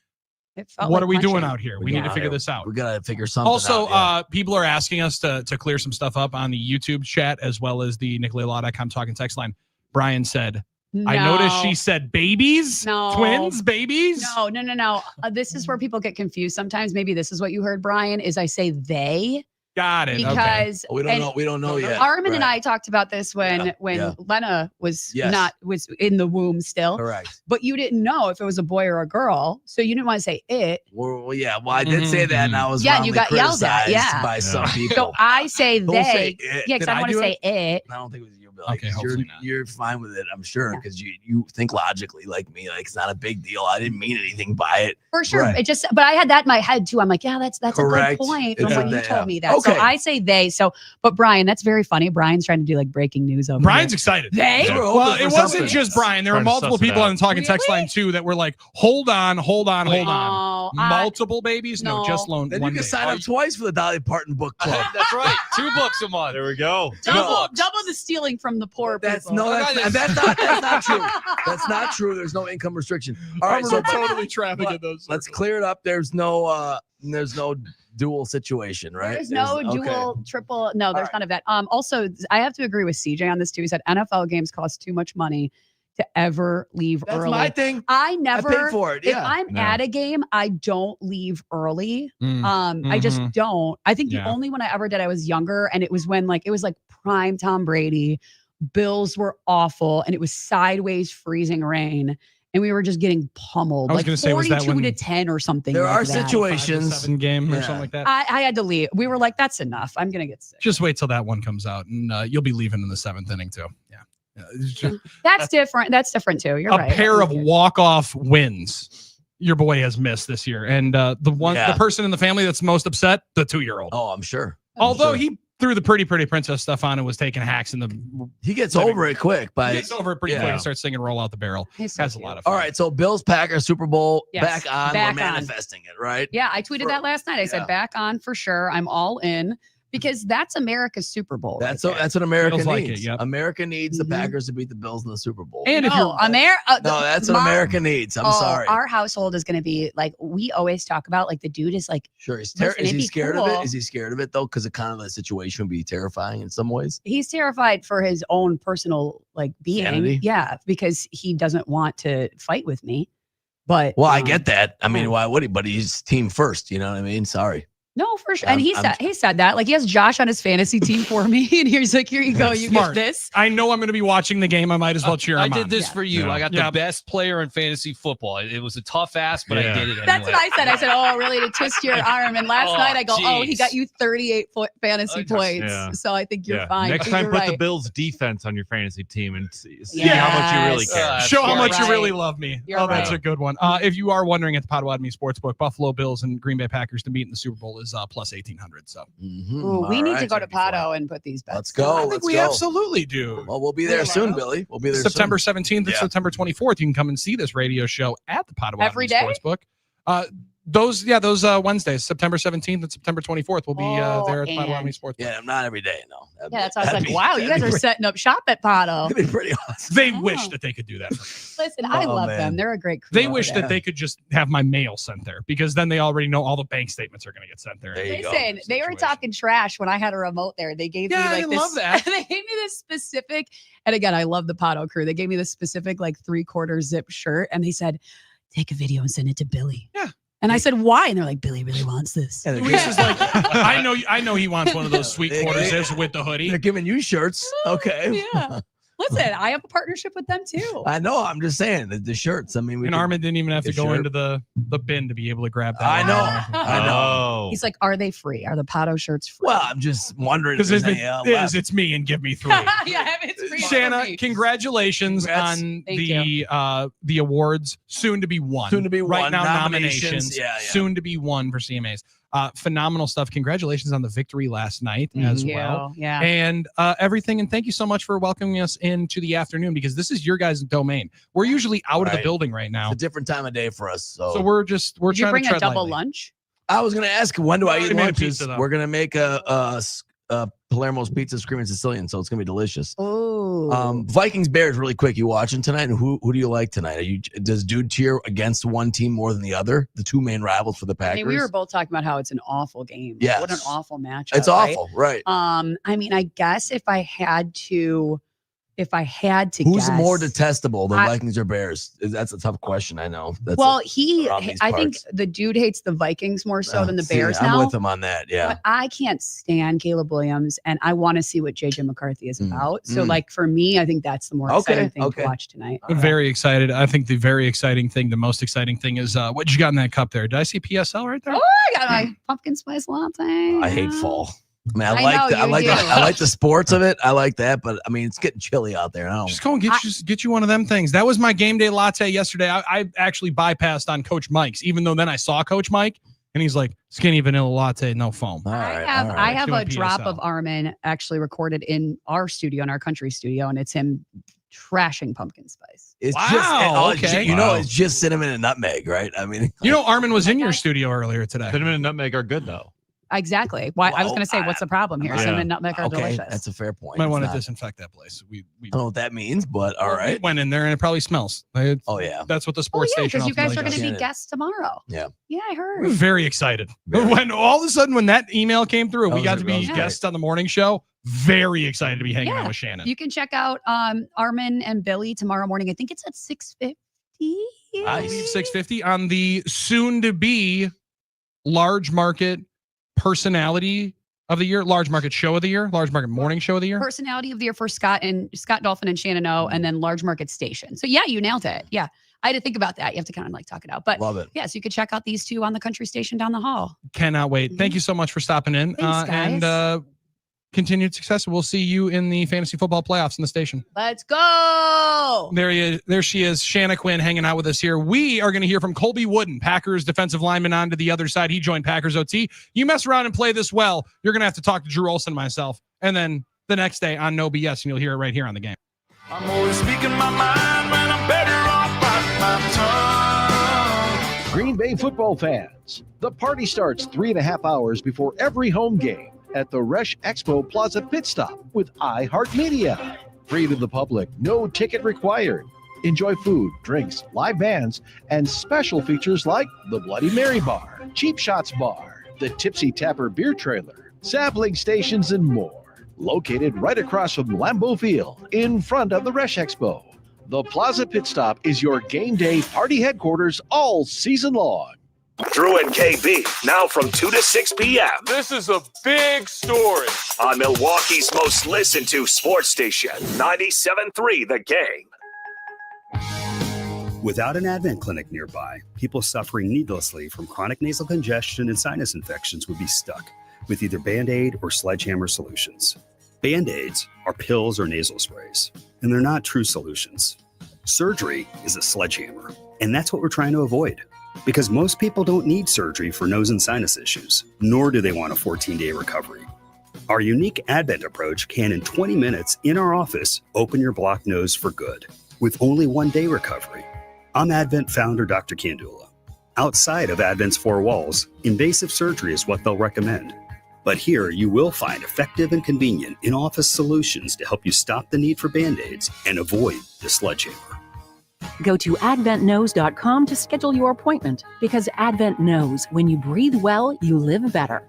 It felt what like are we doing punching. out here? We need to figure this out. We got to figure something Also, out. people are asking us to clear some stuff up on the YouTube chat as well as the NicolaLaw.com talking text line. Brian said, I noticed she said babies, twins, babies. No. This is where people get confused. Sometimes maybe this is what you heard, Brian, is I say they. Got it. Because we don't know yet. Armin and I talked about this when Lena was was in the womb still. Correct. But you didn't know if it was a boy or a girl, so you didn't want to say it. Well, yeah. Well, I did say that, and I was and you got yelled at. criticized by some people. So I say Don't they. say it. Yeah, because Did I I want to do say it. I don't think it was you, Bill. Okay, You're fine with it, I'm sure, because you think logically like me. Like, it's not a big deal. I didn't mean anything by it. For sure. Right. It just, but I had that in my head too. I'm like, yeah, that's Correct. a good point It's from what a you they, told yeah. me that. Okay. So I say they. So, but Brian, that's very funny. Brian's trying to do like breaking news over Brian's here. excited. They? Yeah. Well, for it wasn't something. just Brian. There were Trying to multiple suss it people out. on the talking text line too that were like, hold on. No, Multiple babies? No, just Then you one can baby. sign up twice for the Dolly Parton book club. That's right. 2 books a month. There we go. double the stealing from the poor That's people. that's not true. That's not true. There's no income restriction. All right, so totally trafficking those. let's clear it up. There's no dual situation, right? There's no dual, triple. No, there's none of that. Also, I have to agree with CJ on this too. He said NFL games cost too much money to ever leave That's early. my thing. I never I paid for it. If Yeah. I'm at a game, I don't leave early. I just don't. I think the only one I ever did, I was younger, and it was when it was prime Tom Brady. Bills were awful, and it was sideways freezing rain, and we were just getting pummeled. I was gonna say, was that 42 to when 10 or something. There like are that. situations. 7 game or something like that. I had to leave. We were like, that's enough. I'm gonna get sick. Just wait till that one comes out, and you'll be leaving in the 7th inning too. Yeah. It's just That's different. That's different too. You're a right. pair of walk-off wins your boy has missed this year, and the person in the family that's most upset, the 2-year-old. Oh, I'm sure. Although he threw the pretty princess stuff on and was taking hacks in the. He gets over it quick. He gets over it pretty quick and starts singing "Roll Out the Barrel." He's so Has a cute. lot of fun. All right, so Bills Packers Super Bowl Yes, back on. back We're on. manifesting it, right? Yeah, I tweeted that last night. I said back on for sure. I'm all in because that's America's Super Bowl. That's right there. that's what America Feels like needs. it, yep. America needs the Packers to beat the Bills in the Super Bowl. And if no, you're no, that's what America needs. I'm sorry. Our household is going to be like we always talk about. Like the dude is like Sure, is listen, he it'd be scared cool. of it? Is he scared of it though? Because it kind of the situation would be terrifying in some ways. he's terrified for his own personal being. Sanity? Yeah, because he doesn't want to fight with me. But Well, I get that. I mean, why would he? But he's team first. You know what I mean? Sorry. No, for sure. I'm- And he said that. Like he has Josh on his fantasy team for me. And he's like, here you go. You Smart. get this. I know I'm going to be watching the game. I might as well cheer I him did on. this for you. Yeah. I got Yeah. the best player in fantasy football. It was a tough ask, but I did it anyway. That's what I said. I said, oh, really to twist your arm. And last Oh, night I go, oh, he jeez. got you 38 fantasy points. Yeah. So I think you're Yeah. fine. Next But time, you're put right. the Bills defense on your fantasy team and see Yes. how much you really care. Show how You're much you really right. love me. You're That's right. a good one. If you are wondering at the Potawatomi Sportsbook, Buffalo Bills and Green Bay Packers to meet in the Super Bowl is plus 1,800. So Ooh, we need to go to Pato and put these bets. Let's go. I think Let's we go. absolutely do. Well, we'll be there soon, Billy. We'll be there September soon. 17th and Yeah. September 24th. You can come and see this radio show at the Potawatomi Every day? Sportsbook. Those Wednesdays, September 17th and September 24th, will be there at the Potawatomi and- Sportsbook. Yeah, not every day. No. Yeah, that's why I was like, wow, you guys are setting up shop at Pato. That'd be pretty awesome. They wish that they could do that for me. Listen, I Oh, love man. them. They're a great crew. They over wish there. that they could just have my mail sent there because then they already know all the bank statements are going to get sent there. There you go. Listen, they were talking trash when I had a remote there. They gave Yeah, me like I this. love that. They gave me this specific, and again, I love the Pato crew. They gave me this specific 3/4 zip shirt, and they said, "Take a video and send it to Billy." Yeah. And I said, why? And they're like, Billy really wants this. Luis is like, I know he wants one of those sweet quarters with the hoodie. They're giving you shirts. Okay. Yeah. Listen, I have a partnership with them too. I know. I'm just saying the shirts. I mean, And Armin didn't even have to go into the bin to be able to grab that. I know. He's like, are they free? Are the Pato shirts free? Well, I'm just wondering. Because if it's me and give me 3. Yeah, it's free. Shanna, congratulations on the awards. Soon to be won. Soon to be right won. now Nominations. Yeah. Soon to be won for CMAs. Phenomenal stuff. Congratulations on the victory last night as well. Yeah. And everything. And thank you so much for welcoming us into the afternoon, because this is your guys' domain. We're usually out of the building right now. It's a different time of day for us. So we're Did trying you bring to tread a double lightly. lunch? I was going to ask, when do I eat already made a lunches? pizza, though. We're going to make a Palermo's Pizza Screaming Sicilian, so it's going to be delicious. Oh. Vikings Bears, really quick. You watching tonight? And who do you like tonight? Does Dude cheer against one team more than the other? The two main rivals for the Packers. I mean, we were both talking about how it's an awful game. Yes. What an awful matchup. It's awful, right? I mean, I guess if I had to Who's guess, more detestable, the Vikings or Bears? That's a tough question. I know. That's I think the dude hates the Vikings more so than the Bears I'm now. with him on that. Yeah. But I can't stand Caleb Williams, and I want to see what JJ McCarthy is about. So, like, for me, I think that's the more exciting thing to watch tonight. I'm very excited. I think the very exciting thing, the most exciting thing is what you got in that cup there. Did I see PSL right there? Oh, I got my pumpkin spice latte. I hate fall. I mean, I like the sports of it. I like that, but I mean, it's getting chilly out there. Just go and get you one of them things. That was my game day latte yesterday. I actually bypassed on Coach Mike's, even though then I saw Coach Mike and he's like, skinny vanilla latte, no foam. I have a drop of Armin actually recorded in our studio, in our country studio, and it's him trashing pumpkin spice. It's it's just cinnamon and nutmeg, right? I mean, Armin was in your studio earlier today. Cinnamon and nutmeg are good though. Exactly. Why I was going to say, what's the problem here? Cinnamon and nutmeg are delicious. That's a fair point. Might want to disinfect that place. We I don't know what that means, but all right. We went in there and it probably smells. Oh yeah, that's what the sports station. Because you guys are ultimately going to does. be guests tomorrow. Yeah. Yeah, I heard. We're very excited. When all of a sudden when that email came through, we got to be great. guests on the morning show. Very excited to be hanging out with Shannon. You can check out Armin and Billy tomorrow morning. I think it's at 6:50. I believe 6:50 on the soon-to-be large market personality of the year, large market show of the year, large market morning show of the year. Personality of the year for Scott Dolphin and Shannon O, and then large market station. So yeah, you nailed it. Yeah. I had to think about that. You have to kind of like talk it out. But love it. Yes, you could check out these two on the country station down the hall. Cannot wait. Thank you so much for stopping in. Thanks, guys. And continued success. We'll see you in the fantasy football playoffs in the station. Let's go. There she is, Shanna Quinn hanging out with us here. We are going to hear from Colby Wooden, Packers defensive lineman, on to the other side. He joined Packers OT. You mess around and play this well, you're going to have to talk to Drew Olson, myself. And then the next day on No BS, and you'll hear it right here on The Game. I'm always speaking my mind when I'm better off biting my tongue. Green Bay football fans, the party starts 3.5 hours before every home game at the Resch Expo Plaza Pit Stop with iHeartMedia. Free to the public, no ticket required. Enjoy food, drinks, live bands, and special features like the Bloody Mary Bar, Cheap Shots Bar, the Tipsy Tapper Beer Trailer, sampling stations, and more. Located right across from Lambeau Field, in front of the Resch Expo. The Plaza Pit Stop is your game day party headquarters all season long. Drew and KB, now from 2 to 6 p.m. This is a big story. On Milwaukee's most listened to sports station, 97.3 The Game. Without an Advent clinic nearby, people suffering needlessly from chronic nasal congestion and sinus infections would be stuck with either Band-Aid or Sledgehammer solutions. Band-Aids are pills or nasal sprays, and they're not true solutions. Surgery is a sledgehammer, and that's what we're trying to avoid. Because most people don't need surgery for nose and sinus issues, nor do they want a 14-day recovery. Our unique Advent approach can, in 20 minutes in our office, open your blocked nose for good, with only 1-day recovery. I'm Advent founder Dr. Kandula. Outside of Advent's 4 walls, invasive surgery is what they'll recommend. But here you will find effective and convenient in-office solutions to help you stop the need for Band-Aids and avoid the sledgehammer. Go to adventknows.com to schedule your appointment, because Advent knows when you breathe well, you live better.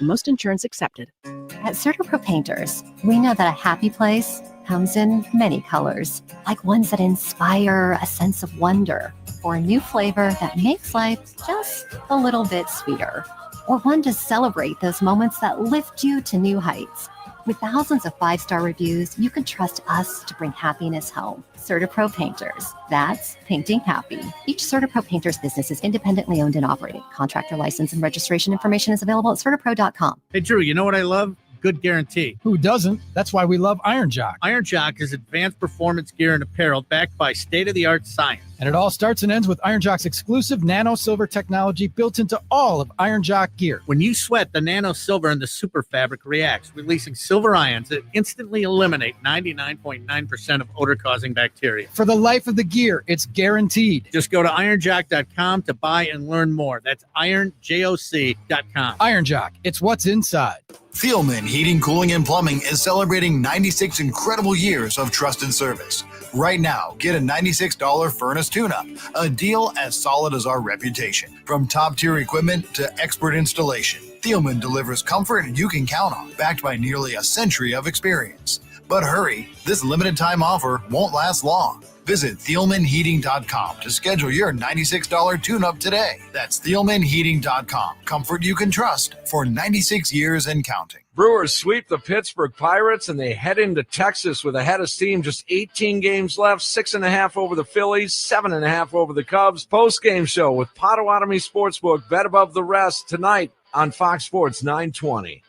Most insurance accepted. At CertaPro Painters, we know that a happy place comes in many colors, like ones that inspire a sense of wonder, or a new flavor that makes life just a little bit sweeter, or one to celebrate those moments that lift you to new heights. With thousands of 5-star reviews, you can trust us to bring happiness home. CertaPro Painters. That's painting happy. Each CertaPro Painters business is independently owned and operated. Contractor license and registration information is available at CertaPro.com. Hey, Drew, you know what I love? Good guarantee. Who doesn't? That's why we love Iron Jock. Iron Jock is advanced performance gear and apparel backed by state-of-the-art science. And it all starts and ends with Iron Jock's exclusive nano silver technology built into all of Iron Jock gear. When you sweat, the nano silver and the super fabric reacts, releasing silver ions that instantly eliminate 99.9% of odor-causing bacteria. For the life of the gear, it's guaranteed. Just go to ironjock.com to buy and learn more. That's ironjoc.com. Iron Jock, it's what's inside. Thielman Heating, Cooling, and Plumbing is celebrating 96 incredible years of trust and service. Right now, get a $96 furnace tune-up, a deal as solid as our reputation. From top-tier equipment to expert installation, Thielman delivers comfort you can count on, backed by nearly a century of experience. But hurry, this limited-time offer won't last long. Visit ThielmanHeating.com to schedule your $96 tune-up today. That's ThielmanHeating.com. Comfort you can trust for 96 years and counting. Brewers sweep the Pittsburgh Pirates, and they head into Texas with a head of steam. Just 18 games left, 6.5 over the Phillies, 7.5 over the Cubs. Post-game show with Potawatomi Sportsbook. Bet above the rest tonight on Fox Sports 920.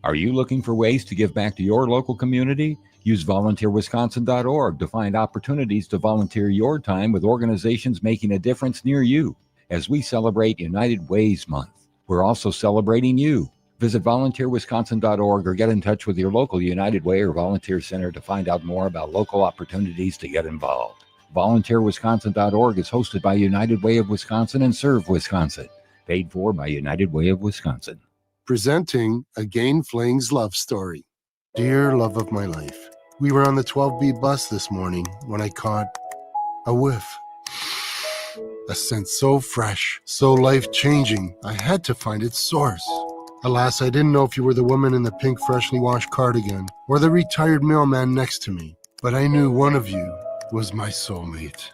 Are you looking for ways to give back to your local community? Use volunteerwisconsin.org to find opportunities to volunteer your time with organizations making a difference near you. As we celebrate United Ways Month, we're also celebrating you. Visit volunteerwisconsin.org or get in touch with your local United Way or volunteer center to find out more about local opportunities to get involved. Volunteerwisconsin.org is hosted by United Way of Wisconsin and Serve Wisconsin. Paid for by United Way of Wisconsin. Presenting a Gain Flings love story. Dear love of my life, we were on the 12B bus this morning when I caught a whiff. A scent so fresh, so life-changing, I had to find its source. Alas, I didn't know if you were the woman in the pink freshly washed cardigan or the retired mailman next to me, but I knew one of you was my soulmate.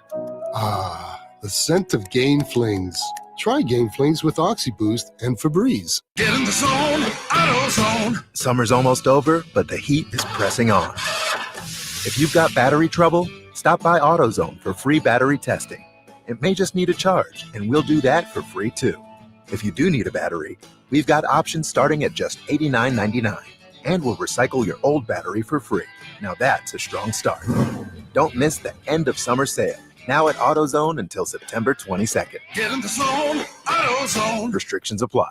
Ah, the scent of Gain Flings. Try Gain Flings with OxyBoost and Febreze. Get in the zone, AutoZone. Summer's almost over, but the heat is pressing on. If you've got battery trouble, stop by AutoZone for free battery testing. It may just need a charge, and we'll do that for free too. If you do need a battery, we've got options starting at just $89.99, and we'll recycle your old battery for free. Now that's a strong start. Don't miss the end of summer sale. Now at AutoZone until September 22nd. Get in the zone, AutoZone. Restrictions apply.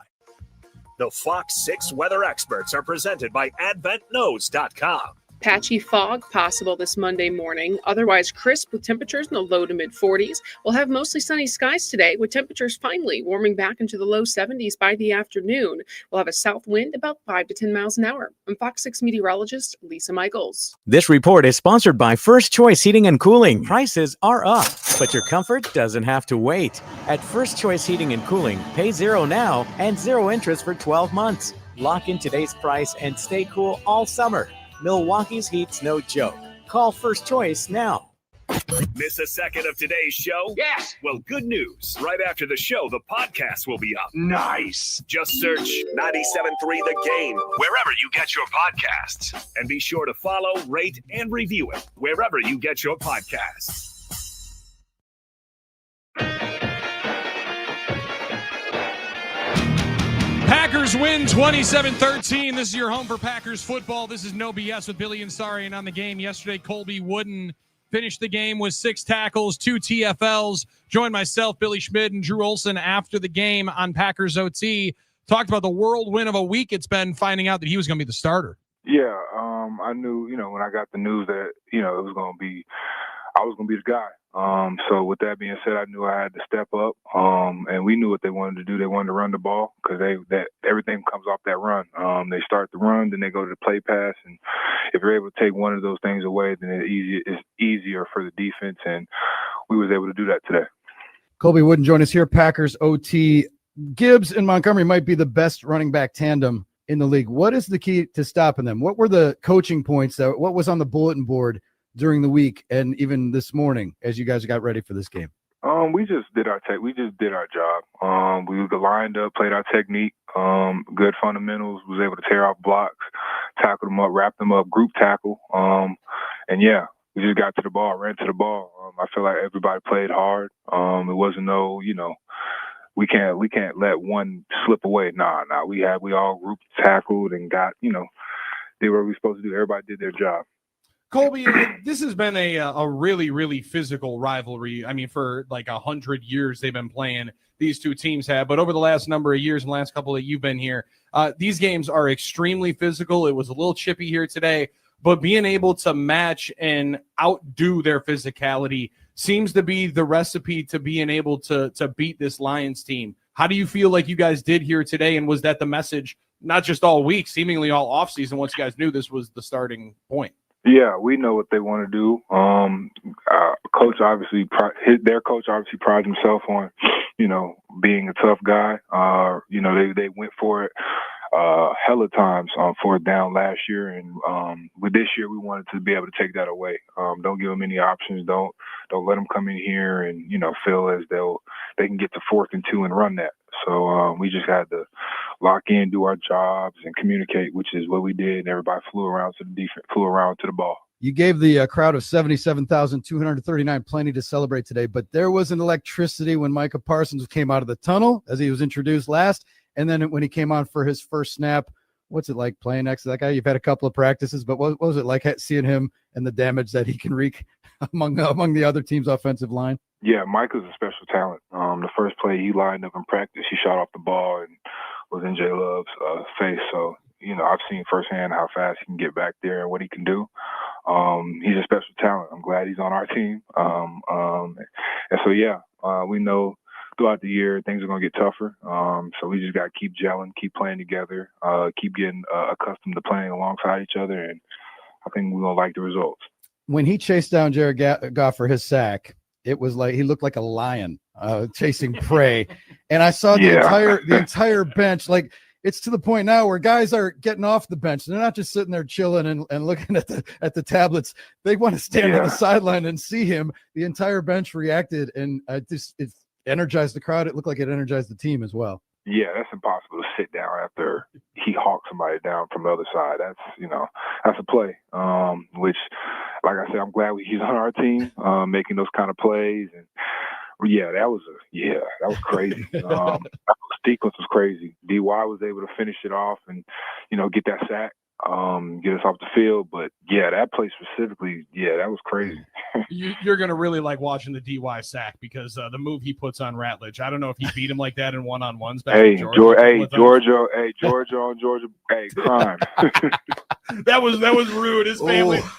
The Fox 6 weather experts are presented by AdventKnows.com. Patchy fog possible this Monday morning. Otherwise crisp with temperatures in the low to mid 40s. We'll have mostly sunny skies today with temperatures finally warming back into the low 70s by the afternoon. We'll have a south wind about 5 to 10 miles an hour. I'm Fox 6 meteorologist Lisa Michaels. This report is sponsored by First Choice Heating and Cooling. Prices are up, but your comfort doesn't have to wait. At First Choice Heating and Cooling, pay $0 now and 0 interest for 12 months. Lock in today's price and stay cool all summer. Milwaukee's heat's no joke. Call First Choice now. Miss a second of today's show? Yes. Well, good news. Right after the show, the podcast will be up. Nice. Just search 97.3 The Game wherever you get your podcasts. And be sure to follow, rate, and review it wherever you get your podcasts. Packers win 27-13. This is your home for Packers football. This is No BS with Billy Ansari. And on the game yesterday, Colby Wooden finished the game with 6 tackles, 2 TFLs. Joined myself, Billy Schmidt, and Drew Olson after the game on Packers OT. Talked about the whirlwind of a week it's been finding out that he was going to be the starter. Yeah, I knew, when I got the news that, I was going to be the guy. So with that being said, I knew I had to step up, and we knew what they wanted to do. They wanted to run the ball because everything comes off that run. They start the run, then they go to the play pass, and if you're able to take one of those things away, then it's easier for the defense, and we was able to do that today. Colby Wooden join us here, Packers OT. Gibbs and Montgomery might be the best running back tandem in the league. What is the key to stopping them? What were the coaching points? What was on the bulletin board during the week and even this morning as you guys got ready for this game? We just did our job. We lined up, played our technique, good fundamentals, was able to tear off blocks, tackle them up, wrap them up, group tackle. And yeah, we just got to the ball, ran to the ball. I feel like everybody played hard. It wasn't we can't let one slip away. Nah. We all group tackled and got, did what we were supposed to do. Everybody did their job. Colby, this has been a really, really physical rivalry. I mean, for like 100 years they've been playing, these two teams have. But over the last number of years, and the last couple that you've been here, these games are extremely physical. It was a little chippy here today, but being able to match and outdo their physicality seems to be the recipe to being able to beat this Lions team. How do you feel like you guys did here today, and was that the message, not just all week, seemingly all offseason, once you guys knew this was the starting point? Yeah, we know what they want to do. Coach obviously, their coach obviously prides himself on, being a tough guy. They went for it hella times on fourth down last year, and with this year we wanted to be able to take that away. Don't give them any options. Don't let them come in here and feel as though they can get to 4th and 2 and run that. So we just had to lock in, do our jobs, and communicate, which is what we did. And everybody flew around to the defense, flew around to the ball. You gave the crowd of 77,239 plenty to celebrate today, but there was an electricity when Micah Parsons came out of the tunnel as he was introduced last, and then when he came on for his first snap. What's it like playing next to that guy? You've had a couple of practices, but what was it like seeing him and the damage that he can wreak among the other team's offensive line? Yeah, Micah's a special talent. The first play he lined up in practice, he shot off the ball and was in J Love's face. So, I've seen firsthand how fast he can get back there and what he can do. He's a special talent. I'm glad he's on our team. And so, yeah, we know throughout the year things are going to get tougher. So we just got to keep gelling, keep playing together, keep getting accustomed to playing alongside each other. And I think we're going to like the results. When he chased down Jared Goff for his sack, it was like he looked like a lion chasing prey. And I saw the entire bench. Like, it's to the point now where guys are getting off the bench. They're not just sitting there chilling and looking at the tablets. They want to stand on the sideline and see him. The entire bench reacted, and it energized the crowd. It looked like it energized the team as well. Yeah, that's impossible to sit down after he hawks somebody down from the other side. That's a play. Which, like I said, I'm glad he's on our team, making those kind of plays. And that was crazy. That sequence was crazy. DY was able to finish it off and, get that sack, get us off the field. But that play specifically, that was crazy. You're going to really like watching the DY sack because the move he puts on Ratledge. I don't know if he beat him like that in one-on-ones back in Georgia. Georgia on Georgia. Hey, crime. That was rude.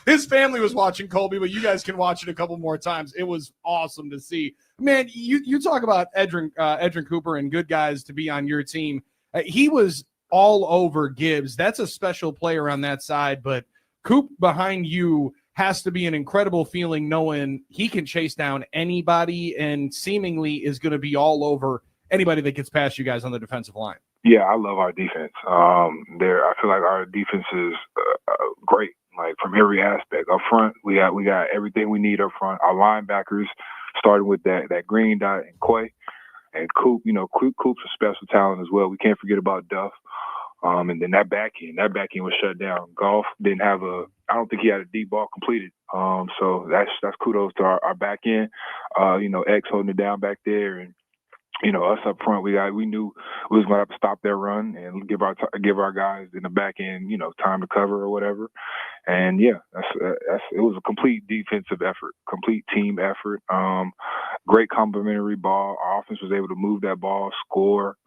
His family was watching Colby, but you guys can watch it a couple more times. It was awesome to see. Man, you talk about Edrin Cooper and good guys to be on your team. He was all over Gibbs. That's a special player on that side, but Coop behind you has to be an incredible feeling knowing he can chase down anybody and seemingly is going to be all over anybody that gets past you guys on the defensive line. Yeah, I love our defense. I feel like our defense is great, like from every aspect. Up front, we got everything we need up front. Our linebackers, starting with that green dot and Quay and Coop. Coop's a special talent as well. We can't forget about Duff. And then that back end was shut down. Goff didn't have I don't think he had a deep ball completed. So that's kudos to our back end. X holding it down back there, and us up front. We knew we was going to have to stop their run and give our guys in the back end, time to cover or whatever. And it was a complete defensive effort, complete team effort. Great complementary ball. Our offense was able to move that ball, score.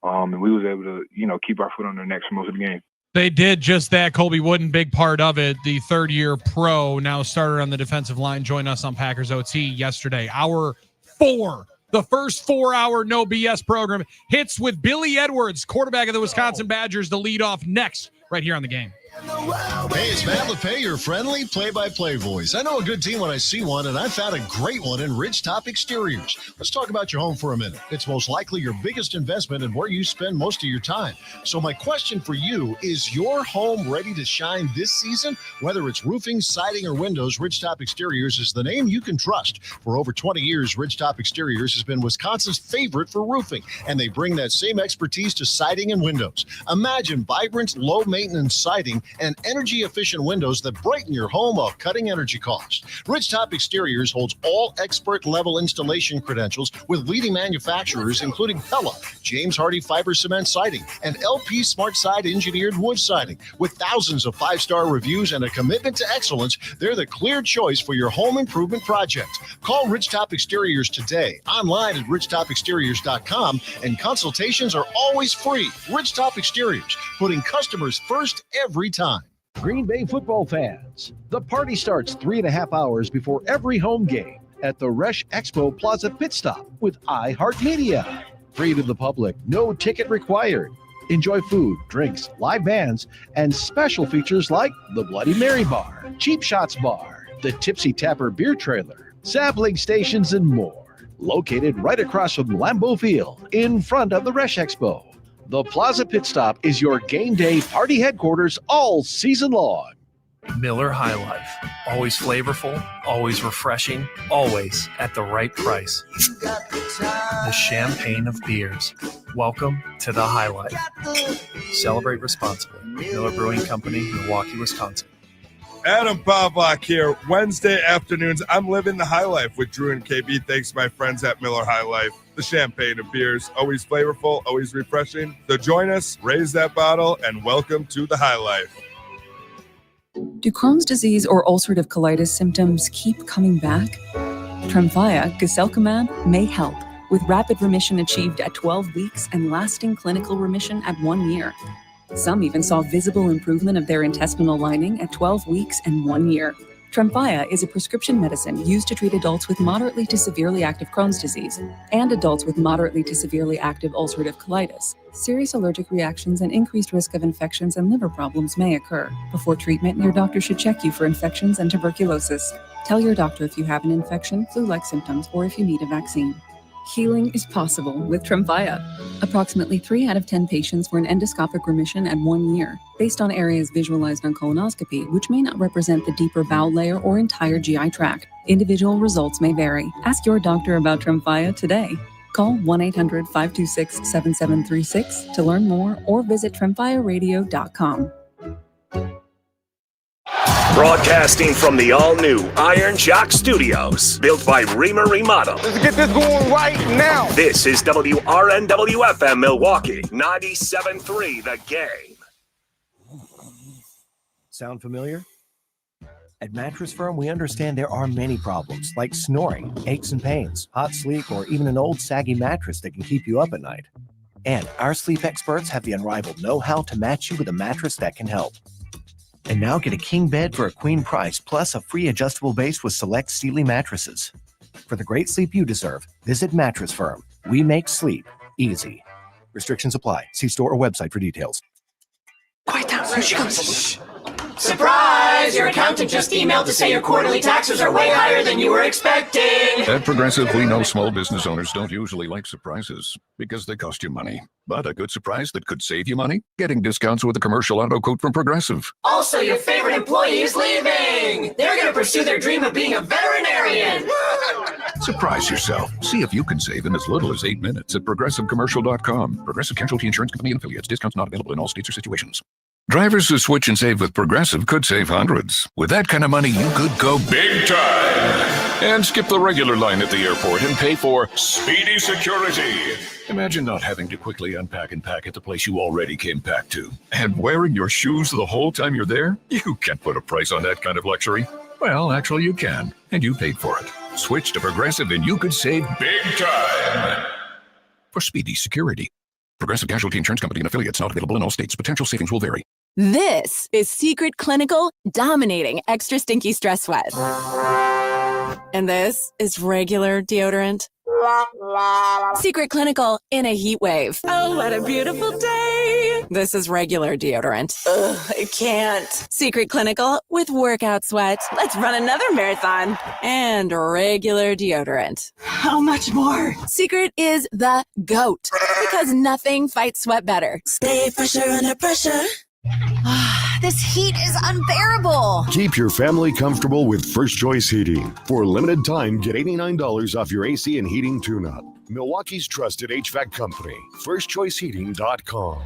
And we was able to, keep our foot on their necks for most of the game. They did just that. Colby Wooden, big part of it. The third-year pro, now starter on the defensive line, joined us on Packers OT yesterday. Hour 4, the first 4-hour no BS program, hits with Billy Edwards, quarterback of the Wisconsin Badgers, to lead off next right here on The Game. Hey, it's Matt LePay, your friendly play-by-play voice. I know a good team when I see one, and I found a great one in Ridgetop Exteriors. Let's talk about your home for a minute. It's most likely your biggest investment and where you spend most of your time. So my question for you, is your home ready to shine this season? Whether it's roofing, siding, or windows, Ridgetop Exteriors is the name you can trust. For over 20 years, Ridgetop Exteriors has been Wisconsin's favorite for roofing, and they bring that same expertise to siding and windows. Imagine vibrant, low-maintenance siding and energy-efficient windows that brighten your home while cutting energy costs. Ridgetop Exteriors holds all expert-level installation credentials with leading manufacturers including Pella, James Hardie Fiber Cement Siding, and LP SmartSide Engineered Wood Siding. With thousands of five-star reviews and a commitment to excellence, they're the clear choice for your home improvement project. Call Ridgetop Exteriors today, online at ridgetopexteriors.com, and consultations are always free. Ridgetop Exteriors, putting customers first every time. Green Bay football fans, the party starts 3.5 hours before every home game at the Resch Expo Plaza Pit Stop with iHeartMedia. Free to the public, no ticket required. Enjoy food, drinks, live bands, and special features like the Bloody Mary Bar, Cheap Shots Bar, the Tipsy Tapper Beer Trailer, sampling stations, and more. Located right across from Lambeau Field in front of the Resch Expo. The Plaza Pit Stop is your game day party headquarters all season long. Miller High Life. Always flavorful, always refreshing, always at the right price. The champagne of beers. Welcome to the High Life. Celebrate responsibly. Miller Brewing Company, Milwaukee, Wisconsin. Adam Pavlak here. Wednesday afternoons, I'm living the high life with Drew and KB. Thanks to my friends at Miller High Life. The champagne of beers, always flavorful, always refreshing. So join us, raise that bottle, and welcome to the high life. Do Crohn's disease or ulcerative colitis symptoms keep coming back? Tremfya, guselkumab, may help, with rapid remission achieved at 12 weeks and lasting clinical remission at 1 year. Some even saw visible improvement of their intestinal lining at 12 weeks and 1 year. Tremfya is a prescription medicine used to treat adults with moderately to severely active Crohn's disease and adults with moderately to severely active ulcerative colitis. Serious allergic reactions and increased risk of infections and liver problems may occur. Before treatment, your doctor should check you for infections and tuberculosis. Tell your doctor if you have an infection, flu-like symptoms, or if you need a vaccine. Healing is possible with Tremfya. Approximately 3 out of 10 patients were in endoscopic remission at 1 year, based on areas visualized on colonoscopy, which may not represent the deeper bowel layer or entire GI tract. Individual results may vary. Ask your doctor about Tremfya today. Call 1-800-526-7736 to learn more or visit tremfyaradio.com. Broadcasting from the all-new Iron Jock Studios, built by Reamer Remodel. Let's get this going right now. This is WRNW-FM Milwaukee, 97.3 The Game. Sound familiar? At Mattress Firm, we understand there are many problems, like snoring, aches and pains, hot sleep, or even an old saggy mattress that can keep you up at night. And our sleep experts have the unrivaled know-how to match you with a mattress that can help. And now get a king bed for a queen price, plus a free adjustable base with select Sealy mattresses. For the great sleep you deserve, visit Mattress Firm. We make sleep easy. Restrictions apply. See store or website for details. Quiet down, here she comes. Surprise! Your accountant just emailed to say your quarterly taxes are way higher than you were expecting. At Progressive, we know small business owners don't usually like surprises because they cost you money. But a good surprise that could save you money? Getting discounts with a commercial auto quote from Progressive. Also, your favorite employee is leaving. They're going to pursue their dream of being a veterinarian. Surprise yourself. See if you can save in as little as 8 minutes at ProgressiveCommercial.com. Progressive Casualty Insurance Company and affiliates. Discounts not available in all states or situations. Drivers who switch and save with Progressive could save hundreds. With that kind of money, you could go big time and skip the regular line at the airport and pay for speedy security. Imagine not having to quickly unpack and pack at the place you already came packed to. And wearing your shoes the whole time you're there? You can't put a price on that kind of luxury. Well, actually you can, and you paid for it. Switch to Progressive and you could save big time for speedy security. Progressive Casualty Insurance Company and affiliates, not available in all states. Potential savings will vary. This is Secret Clinical dominating Extra Stinky Stress Sweat. And this is regular deodorant. Secret Clinical in a heat wave. Oh, what a beautiful day. This is regular deodorant. Ugh, I can't. Secret Clinical with workout sweat. Let's run another marathon. And regular deodorant. How much more? Secret is the GOAT because nothing fights sweat better. Stay fresher under pressure. This heat is unbearable. Keep your family comfortable with First Choice Heating. For a limited time, get $89 off your AC and heating tune-up. Milwaukee's trusted HVAC company, firstchoiceheating.com.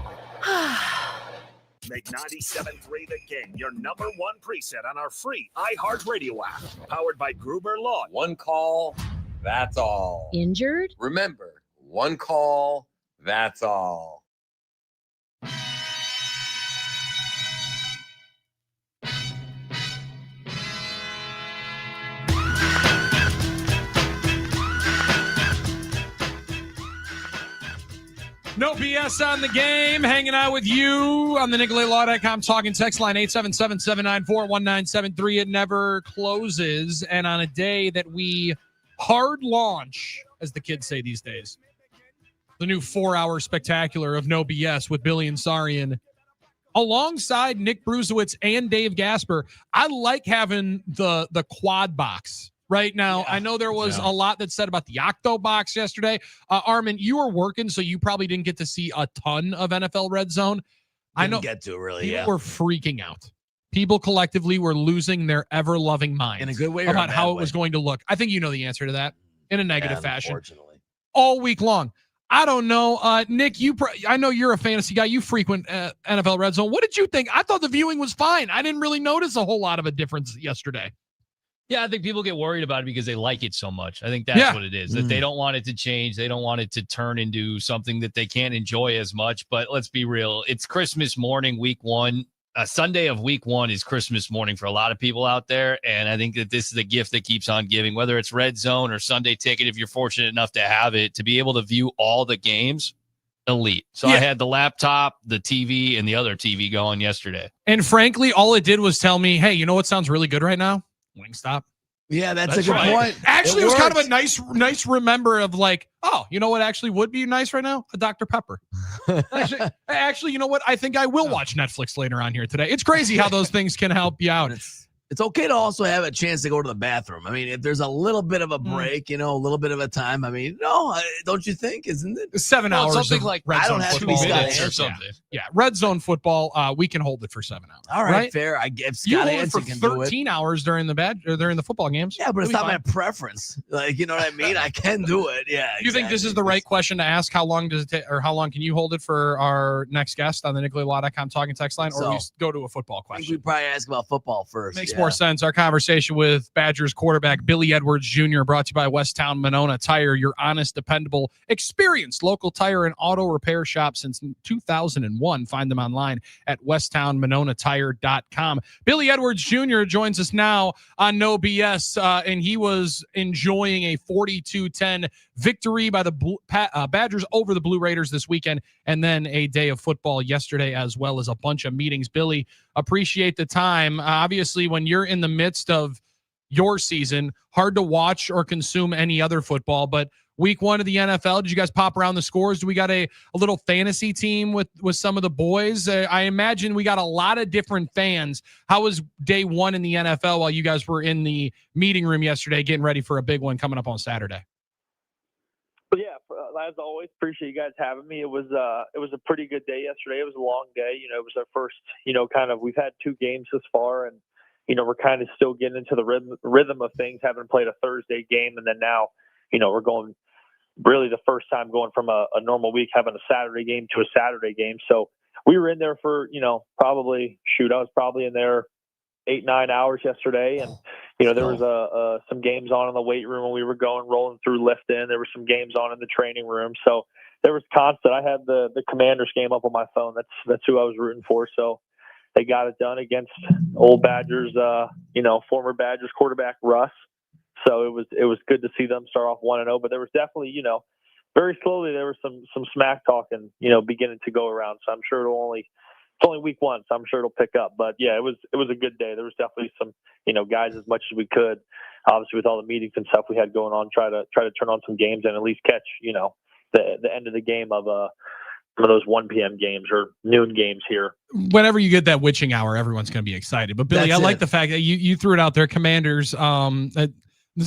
Make 97.3 The Game your number one preset on our free iHeartRadio app. Powered by Gruber Law. One call, that's all. Injured? Remember, one call, that's all. No BS on the game. Hanging out with you on the NicoletLaw.com talking text line 877-794-1973. It never closes. And on a day that we hard launch, as the kids say these days, the new 4-hour spectacular of No BS with Billy and Sarian, alongside Nick Brusewitz and Dave Gasper. I like having the quad box right now. I know there was a lot that said about the Octo box yesterday. Armin, you were working, so you probably didn't get to see a ton of NFL Red Zone. I know get to really. People were freaking out. People collectively were losing their ever-loving minds In a good way or a about bad how way? it was going to look. I think you know the answer to that in a negative fashion. Unfortunately. All week long. I don't know. Nick, I know you're a fantasy guy. You frequent NFL Red Zone. What did you think? I thought the viewing was fine. I didn't really notice a whole lot of a difference yesterday. Yeah, I think people get worried about it because they like it so much. I think that's what it is, that they don't want it to change. They don't want it to turn into something that they can't enjoy as much. But let's be real. It's Christmas morning, week one. Sunday of week one is Christmas morning for a lot of people out there. And I think that this is a gift that keeps on giving, whether it's Red Zone or Sunday Ticket, if you're fortunate enough to have it, to be able to view all the games, elite. So I had the laptop, the TV, and the other TV going yesterday. And frankly, all it did was tell me, hey, you know what sounds really good right now? Wingstop. Yeah, that's a good point. Actually, it was kind of a nice remember of like, oh, you know what actually would be nice right now? A Dr. Pepper. Actually, you know what? I think I will watch Netflix later on here today. It's crazy how those things can help you out. It's okay to also have a chance to go to the bathroom. I mean, if there's a little bit of a break, a little bit of a time. I mean, don't you think? Isn't it 7 hours? Something of like Red I Zone don't have to football. be Scott It is. or something. Yeah, Red Zone football. We can hold it for 7 hours. All right, fair. I guess You Scott hold it for Hansen can do it. 13 hours during the football games. Yeah, but it's It'll not be my fine. preference. Like, you know what I mean? I can do it. Yeah. You think this is the right question to ask? How long does it take, or how long can you hold it for our next guest on the NicoletLaw.com talking text line, or So, we go to a football I think question? we probably ask about football first. Makes more sense. Our conversation with Badgers quarterback Billy Edwards Jr. brought to you by Westtown Monona Tire, your honest, dependable, experienced local tire and auto repair shop since 2001. Find them online at westtownmononatire.com. Billy Edwards Jr. joins us now on No BS, and he was enjoying a 42-10 victory by the Badgers over the Blue Raiders this weekend, and then a day of football yesterday, as well as a bunch of meetings. Billy, appreciate the time. Obviously, when you're in the midst of your season, hard to watch or consume any other football, but week one of the NFL, did you guys pop around the scores? Do we got a little fantasy team with some of the boys? I imagine we got a lot of different fans. How was day one in the NFL while you guys were in the meeting room yesterday getting ready for a big one coming up on Saturday? But yeah, as always, appreciate you guys having me. It was a pretty good day yesterday. It was a long day. It was our first, we've had 2 games this far, and we're kind of still getting into the rhythm of things, having played a Thursday game, and then now, we're going really the first time going from a normal week having a Saturday game to a Saturday game. So we were in there for, I was probably in there 8-9 hours yesterday, and there was some games on in the weight room when we were rolling through lifting. There were some games on in the training room, so there was constant. I had the Commanders game up on my phone. That's who I was rooting for. So they got it done against old Badgers, former Badgers quarterback Russ. So it was good to see them start off 1-0. But there was definitely, very slowly there was some smack talking, beginning to go around. So I'm sure it's only week one, so I'm sure it'll pick up. But yeah, it was a good day. There was definitely some, guys, as much as we could, obviously with all the meetings and stuff we had going on, try to turn on some games and at least catch, the end of the game of some of those 1 p.m. games or noon games here. Whenever you get that witching hour, everyone's going to be excited. But Billy, That's I like it. the fact that you threw it out there. Commanders.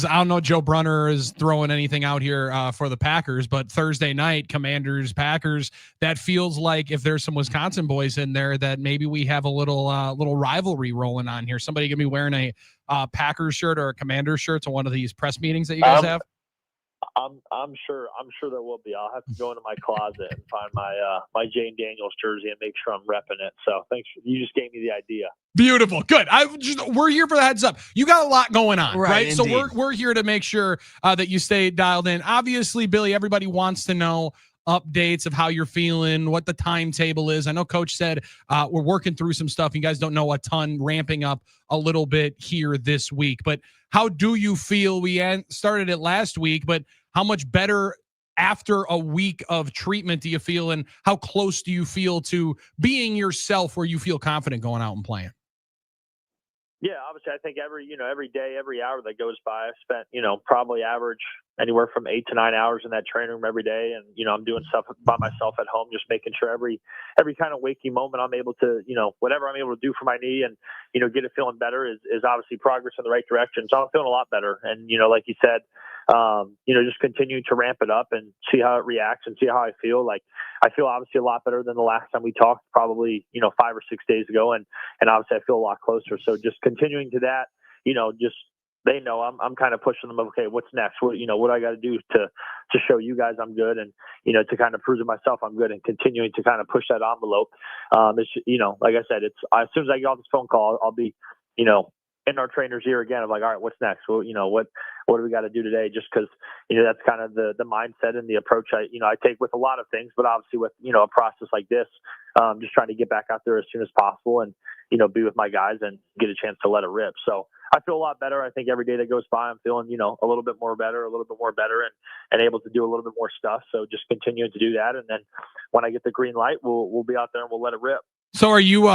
I don't know if Joe Brunner is throwing anything out here for the Packers, but Thursday night, Commanders, Packers, that feels like if there's some Wisconsin boys in there that maybe we have a little rivalry rolling on here. Somebody going to be wearing a Packers shirt or a Commanders shirt to one of these press meetings that you guys have? I'm sure there will be. I'll have to go into my closet and find my Jane Daniels jersey and make sure I'm repping it. So thanks. You just gave me the idea. Beautiful. Good. We're here for the heads up. You got a lot going on, right? So we're here to make sure that you stay dialed in. Obviously, Billy, everybody wants to know updates of how you're feeling, what the timetable is. I know Coach said we're working through some stuff. You guys don't know a ton, ramping up a little bit here this week. But how do you feel? We started it last week, but how much better after a week of treatment do you feel, and how close do you feel to being yourself where you feel confident going out and playing? Yeah, obviously, I think every day, every hour that goes by, I've spent, probably average anywhere from 8 to 9 hours in that training room every day. And, I'm doing stuff by myself at home, just making sure every kind of waking moment I'm able to, whatever I'm able to do for my knee and, get it feeling better is obviously progress in the right direction. So I'm feeling a lot better. And, like you said, just continue to ramp it up and see how it reacts and see how I feel. Like I feel obviously a lot better than the last time we talked, probably, 5 or 6 days ago. And obviously I feel a lot closer. So just continuing to that, just, they know I'm kind of pushing them. Okay, what's next? What do I got to do to show you guys I'm good, and to kind of prove to myself I'm good, and continuing to kind of push that envelope. It's like I said, it's as soon as I get off this phone call, I'll be in our trainer's ear again of like, all right, what's next? Well, what do we got to do today? Just because that's kind of the mindset and the approach I take with a lot of things, but obviously with a process like this, just trying to get back out there as soon as possible and be with my guys and get a chance to let it rip. So I feel a lot better. I think every day that goes by, I'm feeling, a little bit more better and able to do a little bit more stuff. So just continuing to do that. And then when I get the green light, we'll be out there and we'll let it rip. So are you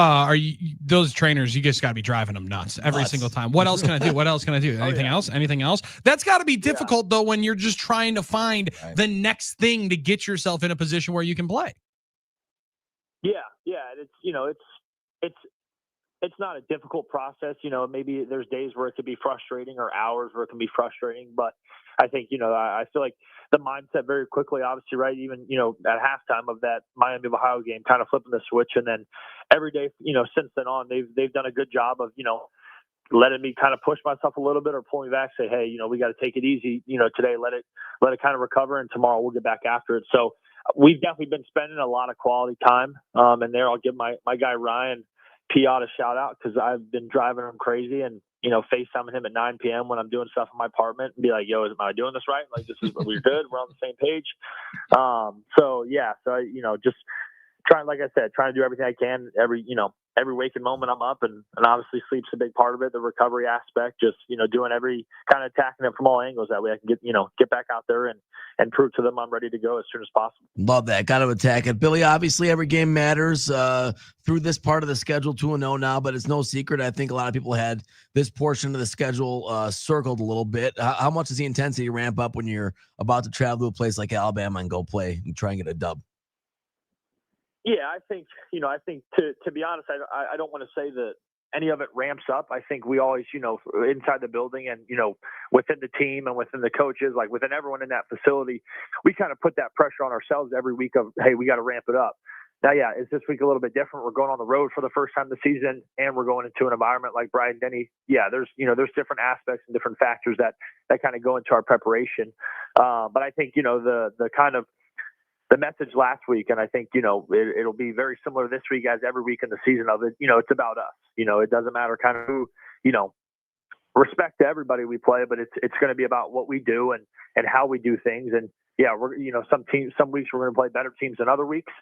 those trainers, you just got to be driving them nuts every single time. What else can I do? What else can I do? Anything else? Anything else? That's got to be difficult though, when you're just trying to find the next thing to get yourself in a position where you can play. Yeah. It's not a difficult process. Maybe there's days where it could be frustrating or hours where it can be frustrating, but I think, I feel like the mindset very quickly, obviously, right? Even, at halftime of that Miami of Ohio game, kind of flipping the switch. And then every day, since then on, they've done a good job of, letting me kind of push myself a little bit or pull me back, say, hey, we got to take it easy, today, let it kind of recover, and tomorrow we'll get back after it. So we've definitely been spending a lot of quality time. And there I'll give my guy, Ryan Piot, a shout out, because I've been driving him crazy and, FaceTiming him at 9 p.m. when I'm doing stuff in my apartment and be like, yo, am I doing this right? Like, we're good. We're on the same page. So just trying, like I said, trying to do everything I can every waking moment I'm up, and obviously sleep's a big part of it. The recovery aspect, just, doing every kind of attacking it from all angles. That way I can get back out there and prove to them I'm ready to go as soon as possible. Love that. Got to attack it. Billy, obviously every game matters through this part of the schedule, 2-0 now, but it's no secret. I think a lot of people had this portion of the schedule circled a little bit. How much does the intensity ramp up when you're about to travel to a place like Alabama and go play and try and get a dub? Yeah, I think to be honest, I don't want to say that any of it ramps up. I think we always, inside the building and, within the team and within the coaches, like within everyone in that facility, we kind of put that pressure on ourselves every week of, hey, we got to ramp it up. Now, yeah, is this week a little bit different? We're going on the road for the first time this season, and we're going into an environment like Bryant-Denny. Yeah, there's different aspects and different factors that kind of go into our preparation. But I think, the kind of the message last week, and I think, it'll be very similar this week as every week in the season of it. It's about us. It doesn't matter kind of who, respect to everybody we play, but it's going to be about what we do and how we do things. And yeah, we're, some weeks we're going to play better teams than other weeks.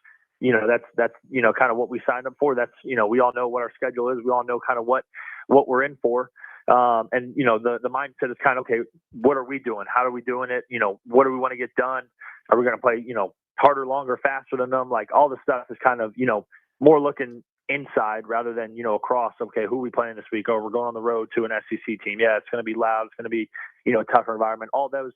That's kind of what we signed up for. That's, we all know what our schedule is. We all know kind of what we're in for. And the mindset is kind of, okay, what are we doing? How are we doing it? What do we want to get done? Are we going to play, harder, longer, faster than them? Like all the stuff is kind of, more looking inside rather than, across. Okay, who are we playing this week? Oh, we're going on the road to an SEC team. Yeah, it's going to be loud. It's going to be, a tougher environment. All those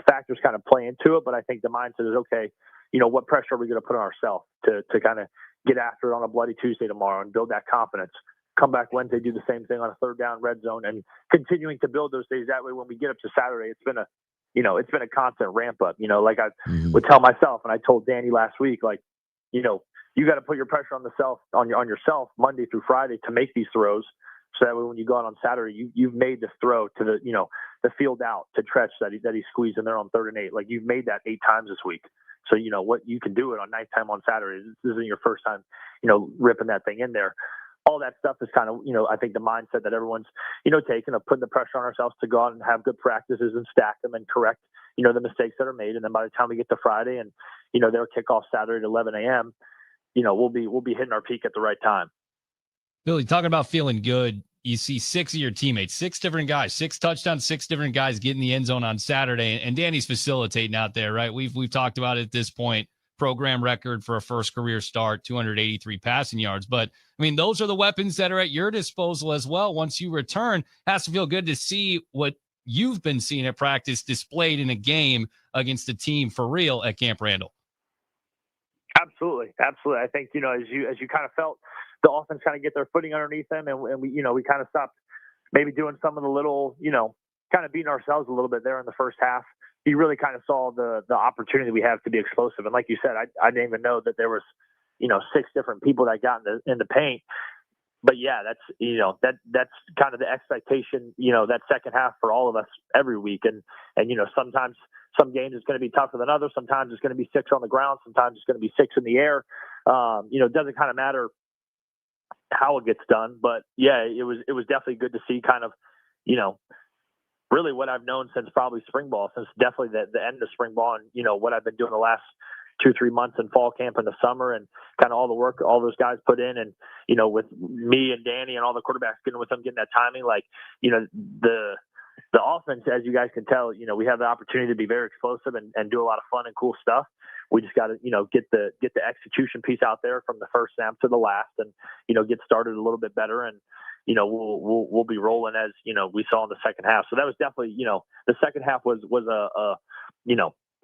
factors kind of play into it. But I think the mindset is, okay, what pressure are we going to put on ourselves to kind of get after it on a bloody Tuesday tomorrow and build that confidence? Come back Wednesday, do the same thing on a third down red zone, and continuing to build those days. That way, when we get up to Saturday, it's been a constant ramp up. Like I would tell myself, and I told Danny last week, like, you got to put your pressure on yourself Monday through Friday to make these throws. So that way, when you go out on Saturday, you've made this throw to the field out to Tretch that he squeezed in there on 3rd and 8. Like, you've made that 8 times this week. So what you can do it on night time on Saturday. This isn't your first time, ripping that thing in there. All that stuff is kind of, I think the mindset that everyone's, taking of putting the pressure on ourselves to go out and have good practices and stack them and correct, the mistakes that are made. And then by the time we get to Friday and, their kickoff Saturday at 11 a.m., we'll be hitting our peak at the right time. Billy, talking about feeling good, you see 6 of your teammates, 6 different guys, 6 touchdowns, 6 different guys get in the end zone on Saturday, and Danny's facilitating out there, right? We've talked about it at this point. Program record for a first career start, 283 passing yards. But I mean, those are the weapons that are at your disposal as well. Once you return, has to feel good to see what you've been seeing at practice displayed in a game against a team for real at Camp Randall. Absolutely. I think, as you kind of felt the offense kind of get their footing underneath them, and we kind of stopped maybe doing some of the little, kind of beating ourselves a little bit there in the first half. You really kind of saw the opportunity we have to be explosive. And like you said, I didn't even know that there was, 6 different people that got in the paint. But yeah, that's that's kind of the expectation, that second half for all of us every week. And sometimes some games it's going to be tougher than others. Sometimes it's going to be 6 on the ground. Sometimes it's going to be 6 in the air. It doesn't kind of matter how it gets done. But yeah, it was definitely good to see kind of, really what I've known since probably spring ball, since definitely the end of spring ball, and what I've been doing the last 2-3 months in fall camp in the summer, and kind of all the work all those guys put in, and with me and Danny and all the quarterbacks getting that timing, like the offense, as you guys can tell, we have the opportunity to be very explosive and do a lot of fun and cool stuff. We just got to get the execution piece out there from the first snap to the last, and get started a little bit better, and we'll be rolling as, we saw in the second half. So that was definitely, the second half was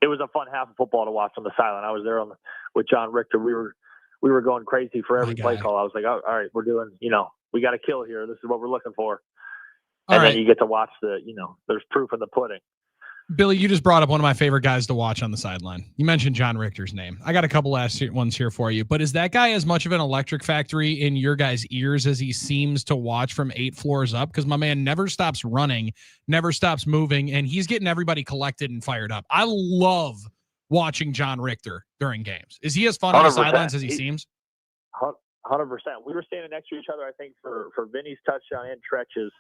it was a fun half of football to watch on the sideline. I was there with John Richter. We were going crazy for every play call. I was like, oh, all right, we're doing, we got to kill here. This is what we're looking for. And then you get to watch there's proof in the pudding. Billy, you just brought up one of my favorite guys to watch on the sideline. You mentioned John Richter's name. I got a couple last ones here for you, but is that guy as much of an electric factory in your guys' ears as he seems to watch from 8 floors up? Because my man never stops running, never stops moving, and he's getting everybody collected and fired up. I love watching John Richter during games. Is he as fun on the sidelines as he seems? 100%. We were standing next to each other, I think, for Vinny's touchdown and Tretch's,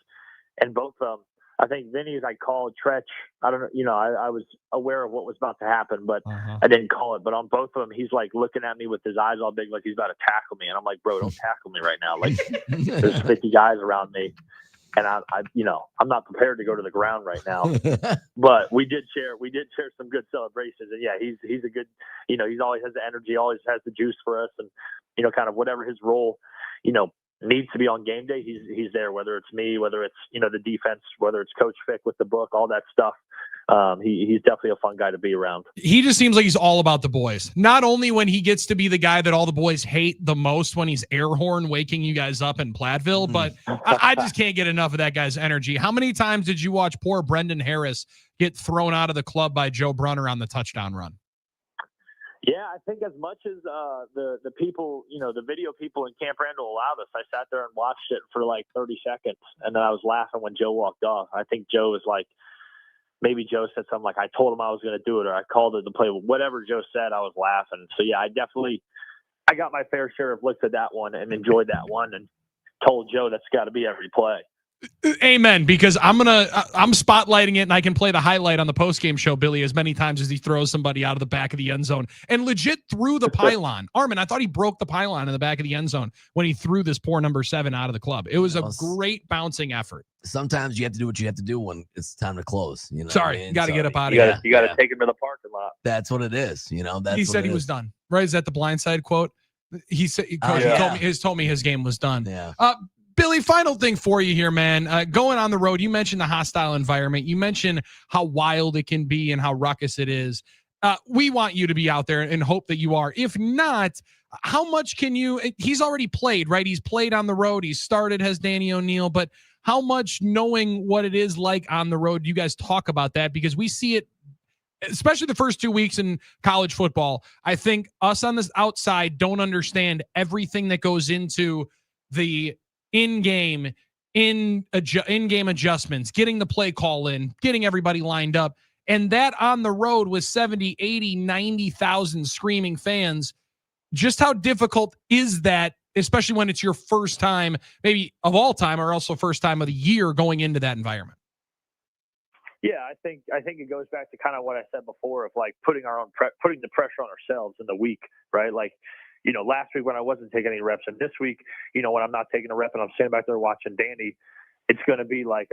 and both of them. I think Vinny's I called Tretch. I don't know, I was aware of what was about to happen, but I didn't call it. But on both of them, he's like looking at me with his eyes all big, like he's about to tackle me. And I'm like, bro, don't tackle me right now. Like there's 50 guys around me, and I'm not prepared to go to the ground right now. But we did share some good celebrations. And yeah, he's a good, he's always has the energy, always has the juice for us, and kind of whatever his role, needs to be on game day, he's there, whether it's me, whether it's the defense, whether it's Coach Fick with the book, all that stuff. He's definitely a fun guy to be around. He just seems like he's all about the boys. Not only when he gets to be the guy that all the boys hate the most when he's air horn waking you guys up in Platteville, but I just can't get enough of that guy's energy. How many times did you watch poor Brendan Harris get thrown out of the club by Joe Brunner on the touchdown run? Yeah, I think as much as the people, the video people in Camp Randall allowed us, I sat there and watched it for like 30 seconds, and then I was laughing when Joe walked off. I think Joe was like, maybe Joe said something like, I told him I was going to do it, or I called it to play. Whatever Joe said, I was laughing. So yeah, I got my fair share of looks at that one and enjoyed that one, and told Joe that's got to be every play. Amen, because I'm spotlighting it, and I can play the highlight on the postgame show, Billy, as many times as he throws somebody out of the back of the end zone and legit threw the pylon. Armin, I thought he broke the pylon in the back of the end zone when he threw this poor number 7 out of the club. It was a great bouncing effort. Sometimes you have to do what you have to do when it's time to close. Sorry, got to get up out of here. You got to take him to the parking lot. That's what it is. He said he was done. Right? Is that the Blindside quote? He said, Coach told me his game was done. Yeah. Billy, final thing for you here, man. Going on the road, you mentioned the hostile environment. You mentioned how wild it can be and how ruckus it is. We want you to be out there and hope that you are. If not, how much can you – he's already played, right? He's played on the road. He's started, has Danny O'Neil. But how much, knowing what it is like on the road, do you guys talk about that? Because we see it, especially the first 2 weeks in college football. I think us on this outside don't understand everything that goes into the in-game adjustments, getting the play call in, getting everybody lined up. And that on the road with 70, 80, 90,000 screaming fans, just how difficult is that, especially when it's your first time, maybe of all time, or also first time of the year going into that environment? Yeah, I think it goes back to kind of what I said before of like putting the pressure on ourselves in the week, right? Like, you know, last week when I wasn't taking any reps, and this week, you know, when I'm not taking a rep and I'm standing back there watching Danny, it's going to be like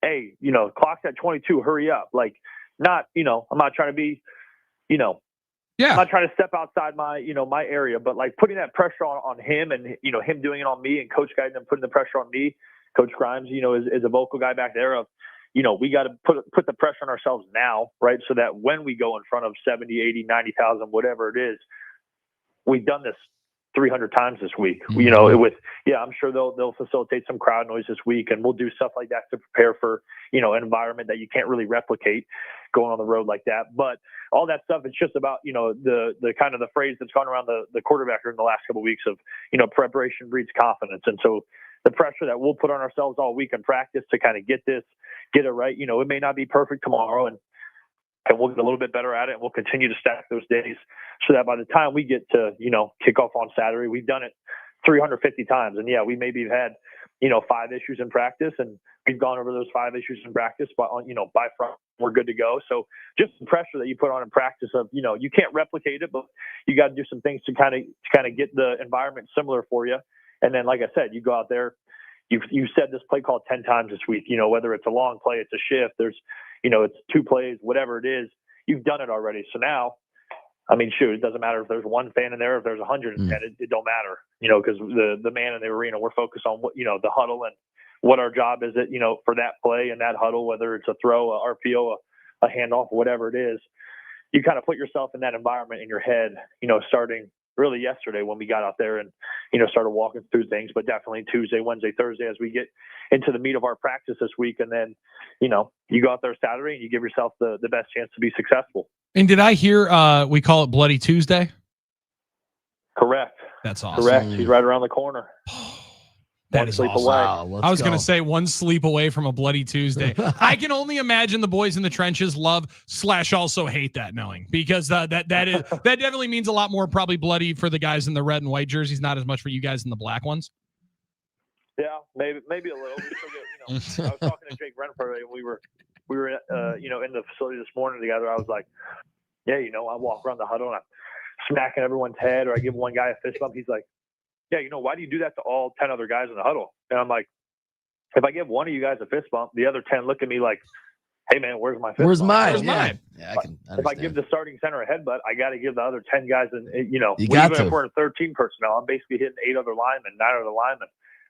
hey, you know, clock's at 22, hurry up. Like, not, you know, I'm not trying to be, you know, I'm not trying to step outside my, you know, my area, but like putting that pressure on him and, you know, him doing it on me and Coach guiding him, putting the pressure on me. Coach Grimes, you know, is a vocal guy back there of, you know, we got to put the pressure on ourselves now, right? So that when we go in front of 70, 80, 90,000, whatever it is, we've done this 300 times this week, you know, I'm sure they'll facilitate some crowd noise this week, and we'll do stuff like that to prepare for, you know, an environment that you can't really replicate going on the road like that. But all that stuff, it's just about, you know, the kind of the phrase that's gone around the quarterback in the last couple of weeks of, you know, preparation breeds confidence. And so the pressure that we'll put on ourselves all week in practice to kind of get it right. You know, it may not be perfect tomorrow, and we'll get a little bit better at it, and we'll continue to stack those days so that by the time we get to, you know, kick off on Saturday, we've done it 350 times. And yeah, we maybe have had, you know, 5 issues in practice, and we've gone over those 5 issues in practice, but you know, by front, we're good to go. So just the pressure that you put on in practice of, you know, you can't replicate it, but you got to do some things to kind of get the environment similar for you. And then, like I said, you go out there, you've said this play call 10 times this week, you know, whether it's a long play, it's a shift, there's, you know, it's 2 plays, whatever it is, you've done it already. So now, I mean, shoot, it doesn't matter if there's 1 fan in there, if there's 110, it don't matter, you know, because the man in the arena, we're focused on what, you know, the huddle and what our job is, you know, for that play and that huddle, whether it's a throw, a RPO, a handoff, whatever it is. You kind of put yourself in that environment in your head, you know, starting really yesterday when we got out there and, you know, started walking through things, but definitely Tuesday, Wednesday, Thursday, as we get into the meat of our practice this week. And then, you know, you go out there Saturday and you give yourself the best chance to be successful. And did I hear we call it Bloody Tuesday? Correct. That's awesome. Correct. He's right around the corner. That is awesome. Wow, I was going to say 1 sleep away from a Bloody Tuesday. I can only imagine the boys in the trenches love / also hate that knowing, because that definitely means a lot more probably bloody for the guys in the red and white jerseys, not as much for you guys in the black ones. Yeah, maybe a little. We still get, you know, I was talking to Jake Renfro, and we were you know, in the facility this morning together. I was like, yeah, you know, I walk around the huddle and I'm smacking everyone's head, or I give one guy a fist bump. He's like, yeah, you know, why do you do that to all 10 other guys in the huddle? And I'm like, if I give one of you guys a fist bump, the other 10 look at me like, hey, man, where's my fist Where's bump? mine? Where's mine? Yeah, I can understand. If I give the starting center a headbutt, I got to give the other 10 guys, and you know, You got even to. if we're in 13 personnel, I'm basically hitting 8 other linemen, 9 other linemen.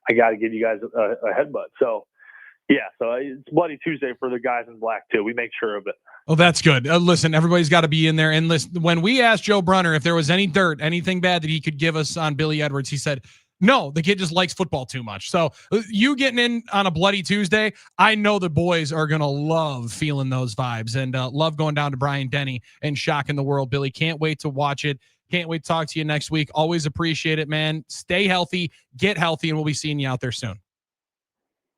I got to give you guys a headbutt. So, yeah, so it's Bloody Tuesday for the guys in black, too. We make sure of it. Oh, that's good. Listen, everybody's got to be in there. And listen, when we asked Joe Brunner if there was any dirt, anything bad that he could give us on Billy Edwards, he said, no, the kid just likes football too much. So you getting in on a Bloody Tuesday, I know the boys are going to love feeling those vibes and love going down to Brian Denny and shocking the world. Billy, can't wait to watch it. Can't wait to talk to you next week. Always appreciate it, man. Stay healthy, get healthy, and we'll be seeing you out there soon.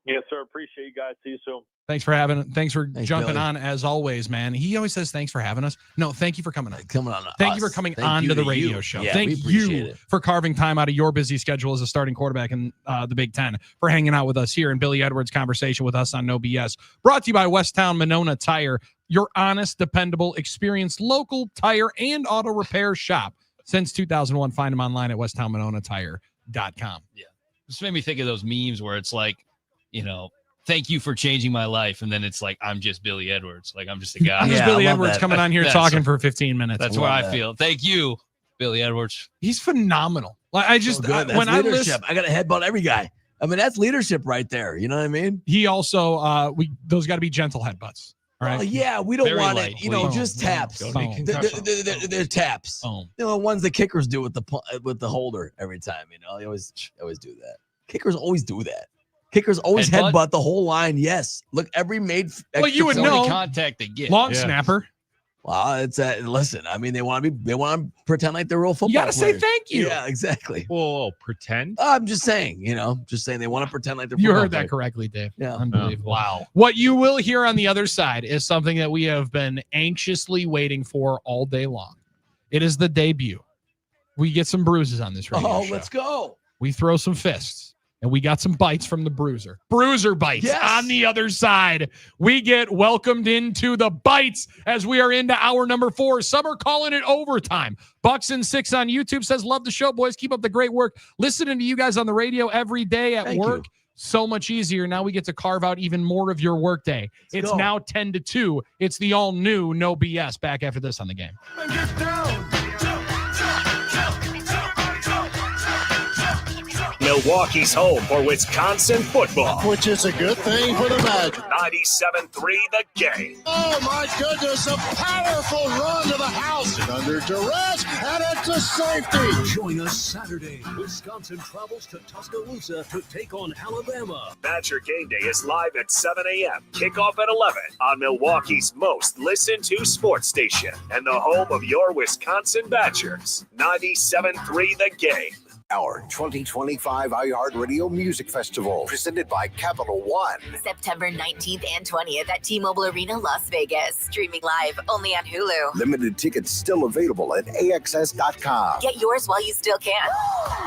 Yes, sir. Appreciate you guys. See you soon. Thanks for jumping Billy. on as always, man. He always says thanks for having us. No, thank you for coming on. Thank you for coming Thank on you to the to radio you. show. Yeah, Thank we appreciate you it. for carving time out of your busy schedule as a starting quarterback in the Big Ten, for hanging out with us here in Billy Edwards Conversation with us on No BS. Brought to you by Westtown Monona Tire, your honest, dependable, experienced local tire and auto repair shop. Since 2001, find them online at westtownmononatire.com. Yeah. This made me think of those memes where it's like, you know, thank you for changing my life. And then it's like, I'm just Billy Edwards. Like, I'm just a guy. I'm just Billy Edwards coming on here talking for 15 minutes. That's where I feel. Thank you, Billy Edwards. He's phenomenal. Like I just That's when leadership. I got to headbutt every guy. I mean, that's leadership right there. You know what I mean? He also those got to be gentle headbutts. Right? Well, yeah, we don't Very want light, it. You know, please. just taps. They're taps. Oh. You know, the ones the kickers do with the holder every time. You know, they always do that. Kickers always do that. Kickers always headbutt the whole line. Yes. Look, every made. Well, you would know. Contact they get. Long snapper. Well, it's listen. I mean, they want to pretend like they're real football. You got to say players. thank you. Yeah, exactly. Whoa, pretend. I'm just saying. You know, they want to pretend like they're. You football heard that players. correctly, Dave. Yeah. Unbelievable. Wow. What you will hear on the other side is something that we have been anxiously waiting for all day long. It is the debut. We get some bruises on this radio show. Let's go. We throw some fists. And we got some bites from the bruiser. Bruiser bites on the other side. We get welcomed into the bites as we are into hour number 4. Some are calling it overtime. Bucks&6 on YouTube says, love the show, boys. Keep up the great work. Listening to you guys on the radio every day at work. So much easier. Now we get to carve out even more of your workday. It's now 10-2. It's the all new No BS. Back after this on The Game. Milwaukee's home for Wisconsin football. Which is a good thing for the Badgers. 97.3 The Game. Oh, my goodness, a powerful run to the house. And under duress, and it's a safety. Join us Saturday. Wisconsin travels to Tuscaloosa to take on Alabama. Badger Game Day is live at 7 a.m. Kickoff at 11 on Milwaukee's most listened to sports station and the home of your Wisconsin Badgers. 97.3 The Game. Our 2025 iHeartRadio Music Festival, presented by Capital One. September 19th and 20th at T-Mobile Arena, Las Vegas. Streaming live only on Hulu. Limited tickets still available at AXS.com. Get yours while you still can.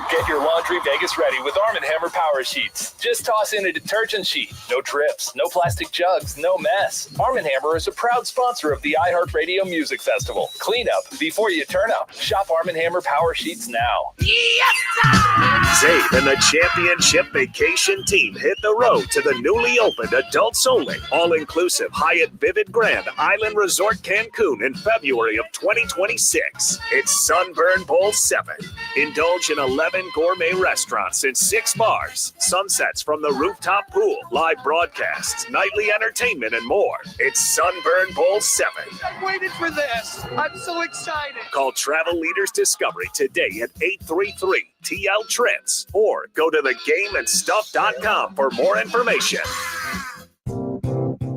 Get your laundry Vegas ready with Arm & Hammer Power Sheets. Just toss in a detergent sheet. No drips, no plastic jugs, no mess. Arm & Hammer is a proud sponsor of the iHeartRadio Music Festival. Clean up before you turn up. Shop Arm & Hammer Power Sheets now. Yes! Zabe and the championship vacation team hit the road to the newly opened adults only all-inclusive Hyatt Vivid Grand Island Resort Cancun in February of 2026. It's Sunburn Bowl 7. Indulge in 11 gourmet restaurants and 6 bars, sunsets from the rooftop pool, live broadcasts, nightly entertainment, and more. It's Sunburn Bowl 7. I've waited for this. I'm so excited. Call Travel Leaders Discovery today at 833-TL-TRIPS or go to thegameandstuff.com for more information.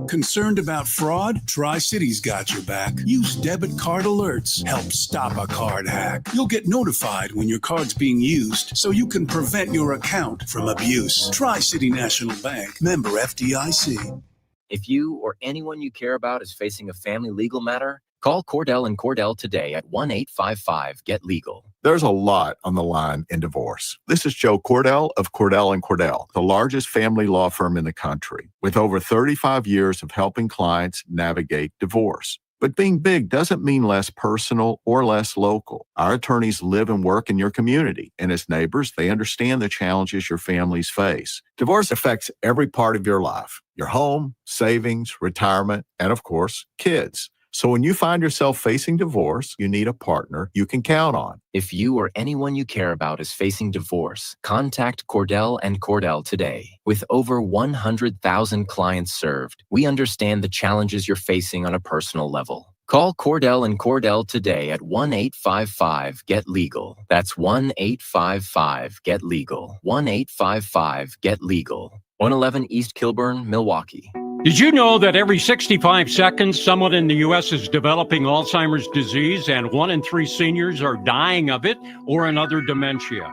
Concerned about fraud? Tri-City's got your back. Use debit card alerts. Help stop a card hack. You'll get notified when your card's being used so you can prevent your account from abuse. Tri-City National Bank. Member FDIC. If you or anyone you care about is facing a family legal matter, call Cordell and Cordell today at 1-855-GET-LEGAL. There's a lot on the line in divorce. This is Joe Cordell of Cordell & Cordell, the largest family law firm in the country, with over 35 years of helping clients navigate divorce. But being big doesn't mean less personal or less local. Our attorneys live and work in your community, and as neighbors, they understand the challenges your families face. Divorce affects every part of your life, your home, savings, retirement, and of course, kids. So when you find yourself facing divorce, you need a partner you can count on. If you or anyone you care about is facing divorce, contact Cordell and Cordell today. With over 100,000 clients served, we understand the challenges you're facing on a personal level. Call Cordell and Cordell today at 1-855-GET-LEGAL. That's 1-855-GET-LEGAL. 1-855-GET-LEGAL. 111 East Kilburn, Milwaukee. Did you know that every 65 seconds, someone in the U.S. is developing Alzheimer's disease and 1 in 3 seniors are dying of it or another dementia?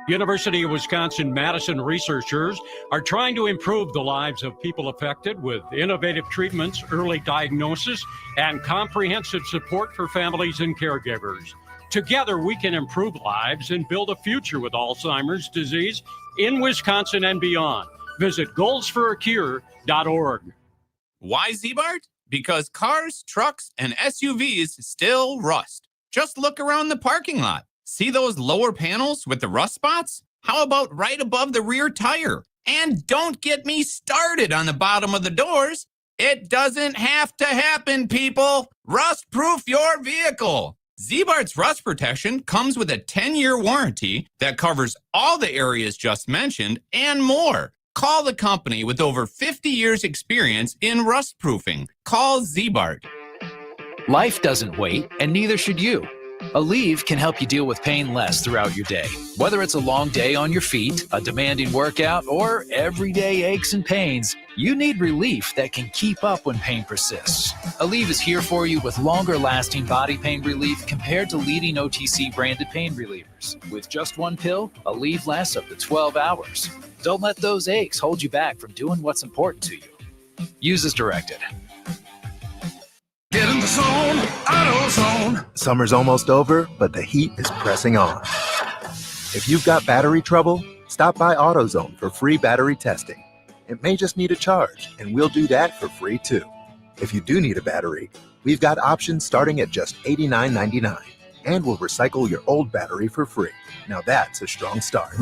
University of Wisconsin-Madison researchers are trying to improve the lives of people affected with innovative treatments, early diagnosis, and comprehensive support for families and caregivers. Together, we can improve lives and build a future with Alzheimer's disease in Wisconsin and beyond. Visit goalsforacure.org. Why, Z-Bart? Because cars, trucks, and SUVs still rust. Just look around the parking lot. See those lower panels with the rust spots? How about right above the rear tire? And don't get me started on the bottom of the doors. It doesn't have to happen, people. Rust-proof your vehicle. Z-Bart's rust protection comes with a 10-year warranty that covers all the areas just mentioned and more. Call the company with over 50 years experience in rust proofing. Call Z-Bart. Life doesn't wait, and neither should you. Aleve can help you deal with pain less throughout your day. Whether it's a long day on your feet, a demanding workout, or everyday aches and pains, you need relief that can keep up when pain persists. Aleve is here for you with longer-lasting body pain relief compared to leading OTC branded pain relievers. With just one pill, Aleve lasts up to 12 hours. Don't let those aches hold you back from doing what's important to you. Use as directed. Get in the zone, AutoZone. Summer's almost over, but the heat is pressing on. If you've got battery trouble, stop by AutoZone for free battery testing. It may just need a charge, and we'll do that for free too. If you do need a battery, we've got options starting at just $89.99, and we'll recycle your old battery for free. Now that's a strong start.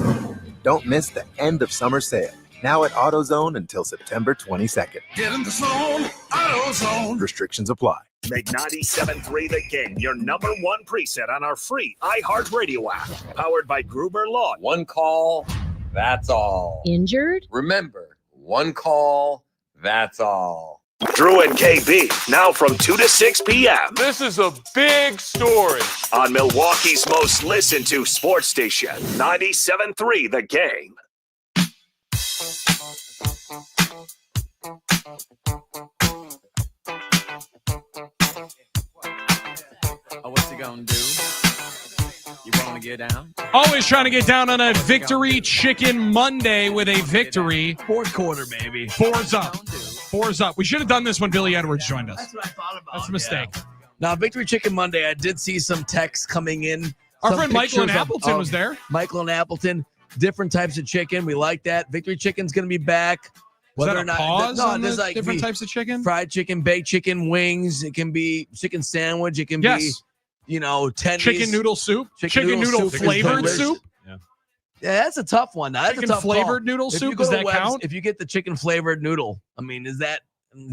Don't miss the end of summer sale. Now at AutoZone until September 22nd. Get in the zone, AutoZone. Restrictions apply. Make 97.3 The Game your number one preset on our free iHeartRadio app. Powered by Gruber Law. One call, that's all. Injured? Remember, one call, that's all. Drew and KB, now from 2 to 6 p.m. This is a big story. On Milwaukee's most listened to sports station, 97.3 The Game. Oh, what's he gonna do? You want to get down? Always trying to get down on a Victory Chicken Monday with a victory. Fourth quarter, baby. Four's up. Four's up. We should have done this when Billy Edwards joined us. That's what I thought about. That's a mistake. Yeah. Now, Victory Chicken Monday, I did see some texts coming in. Our friend Michael in Appleton was there. Michael in Appleton. Different types of chicken. We like that. Victory Chicken's going to be back. Is that a pause on the different types of chicken? Fried chicken, baked chicken, wings. It can be chicken sandwich. It can be, tendies. Chicken noodle soup. Chicken noodle flavored soup. Yeah, that's a tough one. That's chicken a tough flavored noodle soup. Does that count? If you get the chicken flavored noodle, I mean, is that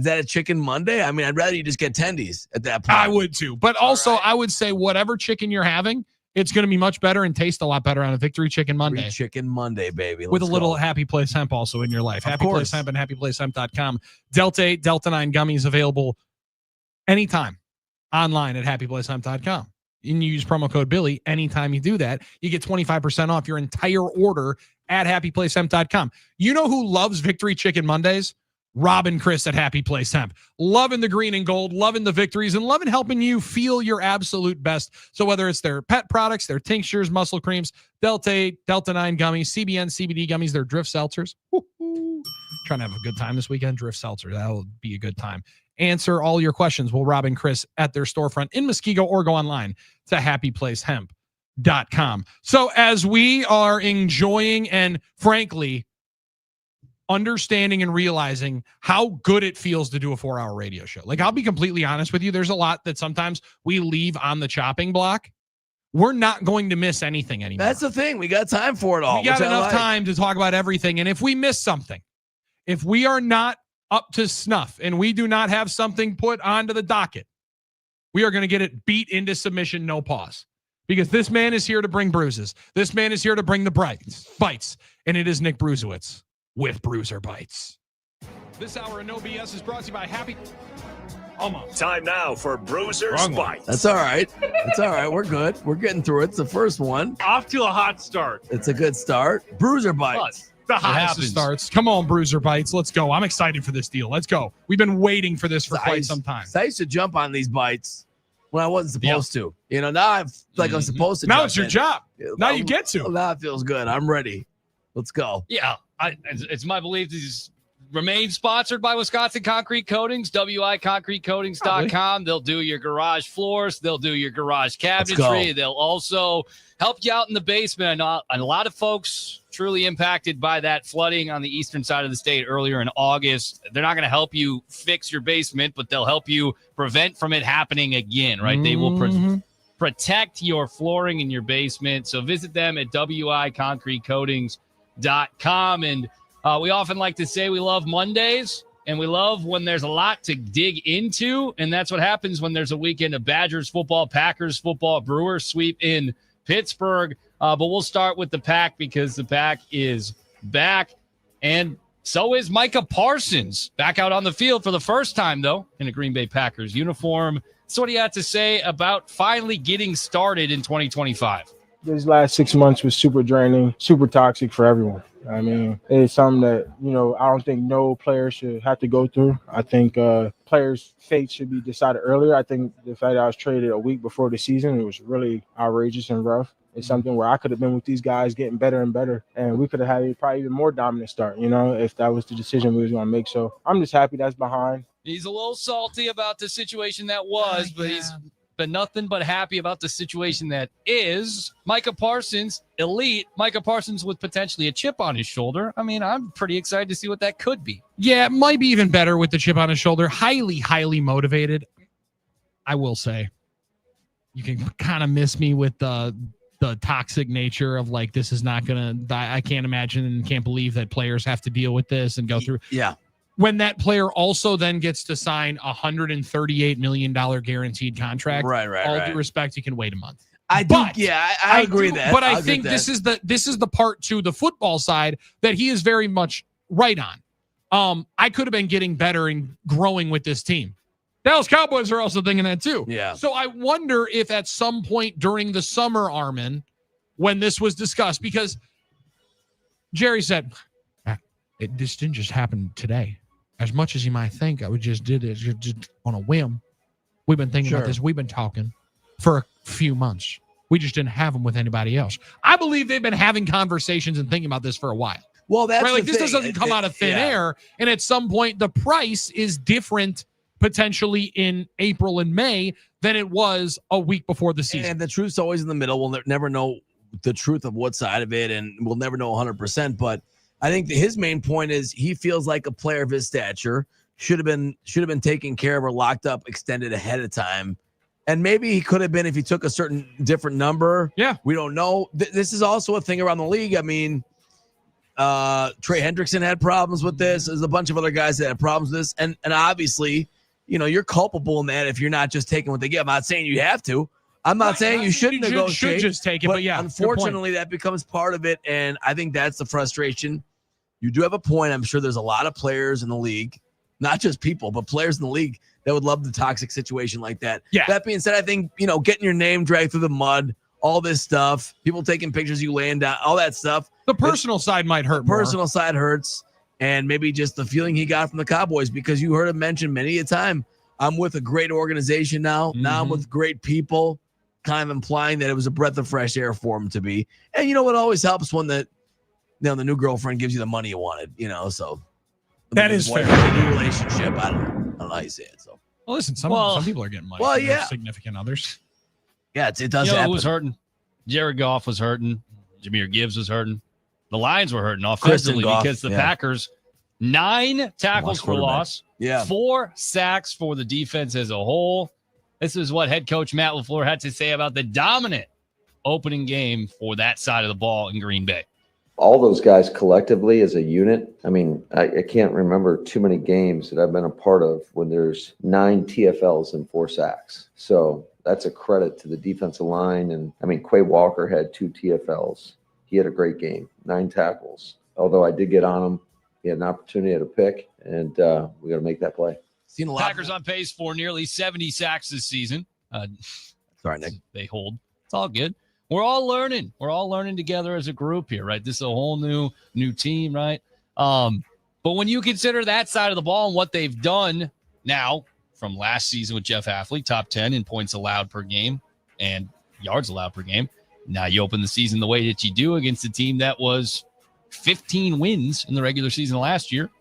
a chicken Monday? I mean, I'd rather you just get tendies at that point. I would too. But also, I would say whatever chicken you're having, it's going to be much better and taste a lot better on a Victory Chicken Monday. Victory Chicken Monday, baby. With a little Happy Place Hemp also in your life. Happy Place Hemp and happyplacehemp.com. Delta 8, Delta 9 gummies available anytime online at happyplacehemp.com. And you use promo code Billy anytime you do that. You get 25% off your entire order at happyplacehemp.com. You know who loves Victory Chicken Mondays? Rob and Chris at Happy Place Hemp. Loving the green and gold, loving the victories, and loving helping you feel your absolute best. So whether it's their pet products, their tinctures, muscle creams, Delta 8, Delta 9 gummies, CBN, CBD gummies, their Drift seltzers. Woo-hoo. Trying to have a good time this weekend. Drift seltzer. That'll be a good time. Answer all your questions. Will Rob and Chris at their storefront in Muskego or go online to happyplacehemp.com. So as we are enjoying and frankly understanding and realizing how good it feels to do a 4-hour radio show. Like, I'll be completely honest with you. There's a lot that sometimes we leave on the chopping block. We're not going to miss anything anymore. That's the thing. We got time for it all. We got enough time to talk about everything. And if we miss something, if we are not up to snuff and we do not have something put onto the docket, we are going to get it beat into submission, no pause. Because this man is here to bring bruises. This man is here to bring the bites. And it is Nick Bruzewitz with Bruiser Bites. This hour of No BS is brought to you by Happy. Almost. Time now for Bruiser's Bites. That's all right. That's all right. We're good. We're getting through it. It's the first one. Off to a hot start. It's a good start. Bruiser Bites. The hottest starts. Come on, Bruiser Bites. Let's go. I'm excited for this deal. Let's go. We've been waiting for this for quite some time. I used to jump on these bites when I wasn't supposed to. Now I'm supposed to. Now it's your job. Now you get to. Now it feels good. I'm ready. Let's go. Yeah. It's my belief these remain sponsored by Wisconsin Concrete Coatings, wiconcretecoatings.com. They'll do your garage floors. They'll do your garage cabinetry. They'll also help you out in the basement. And a lot of folks truly impacted by that flooding on the eastern side of the state earlier in August. They're not going to help you fix your basement, but they'll help you prevent from it happening again, right? They will protect your flooring in your basement. So visit them at wiconcretecoatings.com. And we often like to say we love Mondays, And we love when there's a lot to dig into, and that's what happens when there's a weekend of Badgers football, Packers football, Brewers sweep in Pittsburgh. But we'll start with the Pack because the Pack is back, and so is Micah Parsons, back out on the field for the first time, though, in a Green Bay Packers uniform. So what do you have to say about finally getting started in 2025? These last 6 months was super draining, super toxic for everyone. I mean, it's something that, I don't think no player should have to go through. I think players' fate should be decided earlier. I think the fact that I was traded a week before the season, it was really outrageous and rough. It's something where I could have been with these guys getting better and better, and we could have had probably even more dominant start, if that was the decision we was going to make. So I'm just happy that's behind. He's a little salty about the situation that was, but he's been nothing but happy about the situation that is. Micah Parsons, elite. Micah Parsons with potentially a chip on his shoulder. I mean, I'm pretty excited to see what that could be. Yeah, it might be even better with the chip on his shoulder. Highly, highly motivated. I will say, you can kind of miss me with the toxic nature of like, this is not going to, I can't imagine and can't believe that players have to deal with this and go through. Yeah. When that player also then gets to sign a $138 million guaranteed contract. Right. All due respect, you can wait a month. I agree that. But I think this is the part to the football side that he is very much right on. I could have been getting better and growing with this team. Dallas Cowboys are also thinking that too. Yeah. So I wonder if at some point during the summer, Armin, when this was discussed, because Jerry said, this didn't just happen today. As much as you might think, I just did it just on a whim. We've been thinking about this. We've been talking for a few months. We just didn't have them with anybody else. I believe they've been having conversations and thinking about this for a while. Well, that's right. Like the this thing. doesn't come out of thin air. And at some point, the price is different potentially in April and May than it was a week before the season. And the truth's always in the middle. We'll never know the truth of what side of it, and we'll never know 100%. But I think that his main point is he feels like a player of his stature should have been taken care of or locked up, extended ahead of time. And maybe he could have been if he took a certain different number. Yeah. We don't know. This is also a thing around the league. I mean, Trey Hendrickson had problems with this. There's a bunch of other guys that had problems with this. And obviously, you're culpable in that if you're not just taking what they give. I'm not saying you have to. I'm not saying you shouldn't negotiate. Should just take it, but yeah. Unfortunately, that becomes part of it. And I think that's the frustration. You do have a point. I'm sure there's a lot of players in the league, not just people, but players in the league that would love the toxic situation like that. Yeah. That being said, I think, getting your name dragged through the mud, all this stuff, people taking pictures, you laying down, all that stuff. The personal side might hurt more. Personal side hurts. And maybe just the feeling he got from the Cowboys, because you heard him mention many a time, I'm with a great organization now. Mm-hmm. Now I'm with great people, kind of implying that it was a breath of fresh air for him to be. And it always helps when the new girlfriend gives you the money you wanted, so. That is fair. New relationship. I don't know how you say it. So. Well, listen, some people are getting money from their significant others. Yeah, it does happen. Who was hurting? Jared Goff was hurting. Jahmyr Gibbs was hurting. The Lions were hurting offensively because the Packers, 9 tackles for loss, 4 sacks for the defense as a whole. This is what head coach Matt LaFleur had to say about the dominant opening game for that side of the ball in Green Bay. All those guys collectively as a unit, I mean, I can't remember too many games that I've been a part of when there's 9 TFLs and 4 sacks. So that's a credit to the defensive line. And I mean, Quay Walker had 2 TFLs. He had a great game, 9 tackles. Although I did get on him, he had an opportunity at a pick, and we got to make that play. Seen a lot. Packers on pace for nearly 70 sacks this season. Sorry, Nick. They hold. It's all good. We're all learning. We're all learning together as a group here, right? This is a whole new team, right? But when you consider that side of the ball and what they've done now from last season with Jeff Hafley, top 10 in points allowed per game and yards allowed per game. Now you open the season the way that you do against a team that was 15 wins in the regular season last year.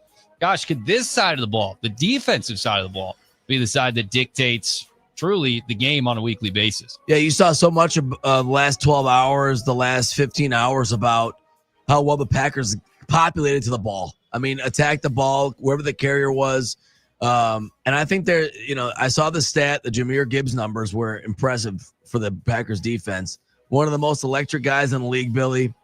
Gosh, could this side of the ball, the defensive side of the ball, be the side that dictates truly the game on a weekly basis? Yeah, you saw so much of the last 12 hours, the last 15 hours about how well the Packers populated to the ball. I mean, attack the ball wherever the carrier was. And I think I saw the stat, the Jahmyr Gibbs numbers were impressive for the Packers defense. One of the most electric guys in the league, Billy.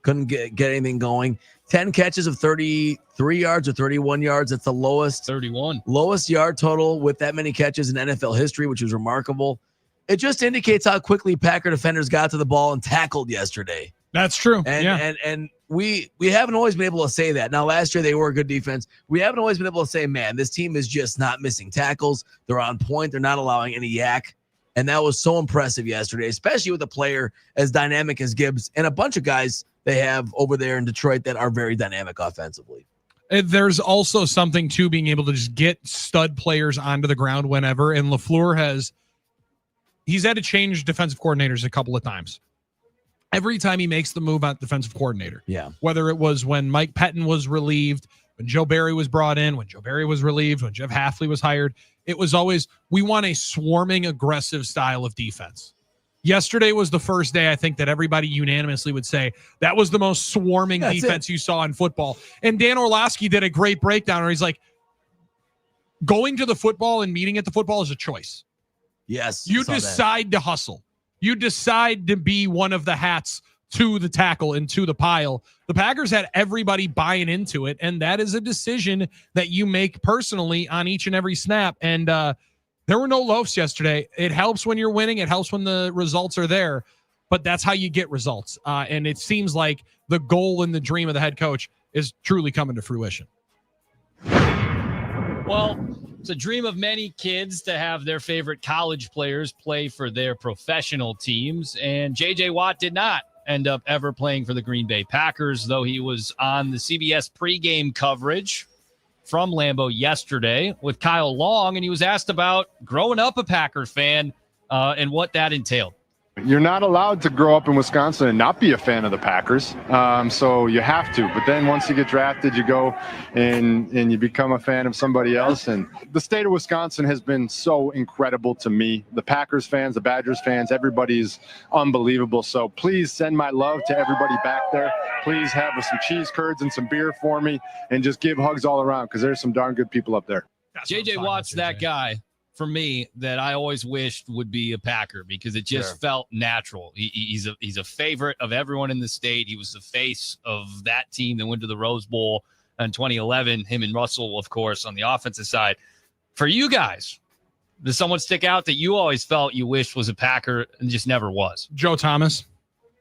Couldn't get anything going. 10 catches of 33 yards or 31 yards. That's the lowest 31 lowest yard total with that many catches in NFL history, which is remarkable. It just indicates how quickly Packer defenders got to the ball and tackled yesterday. That's true. And we haven't always been able to say that. Now, last year they were a good defense. We haven't always been able to say, man, this team is just not missing tackles. They're on point. They're not allowing any yak. And that was so impressive yesterday, especially with a player as dynamic as Gibbs and a bunch of guys they have over there in Detroit that are very dynamic offensively. There's also something to being able to just get stud players onto the ground whenever. And LaFleur he's had to change defensive coordinators a couple of times. Every time he makes the move on defensive coordinator. Yeah. Whether it was when Mike Pettin was relieved, when Joe Barry was brought in, when Joe Barry was relieved, when Jeff Hafley was hired, it was always, we want a swarming, aggressive style of defense. Yesterday was the first day, I think, that everybody unanimously would say that was the most swarming defense you saw in football. And Dan Orlovsky did a great breakdown where he's like, going to the football and meeting at the football is a choice. Yes. You decide to hustle. You decide to be one of the hats to the tackle and to the pile. The Packers had everybody buying into it, and that is a decision that you make personally on each and every snap. And there were no loafs yesterday. It helps when you're winning. It helps when the results are there, but that's how you get results. And it seems like the goal and the dream of the head coach is truly coming to fruition. Well, it's a dream of many kids to have their favorite college players play for their professional teams, and J.J. Watt did not end up ever playing for the Green Bay Packers, though he was on the CBS pregame coverage from Lambeau yesterday with Kyle Long, and he was asked about growing up a Packer fan and what that entailed. You're not allowed to grow up in Wisconsin and not be a fan of the Packers, so you have to. But then once you get drafted, you go and you become a fan of somebody else. And the state of Wisconsin has been so incredible to me. The Packers fans, the Badgers fans, everybody's unbelievable. So please send my love to everybody back there. Please have some cheese curds and some beer for me, and just give hugs all around because there's some darn good people up there. J.J. Watt's that guy for me that I always wished would be a Packer because it just felt natural. He's a favorite of everyone in the state. He was the face of that team that went to the Rose Bowl in 2011. Him and Russell, of course, on the offensive side. For you guys, does someone stick out that you always felt you wished was a Packer and just never was? Joe Thomas.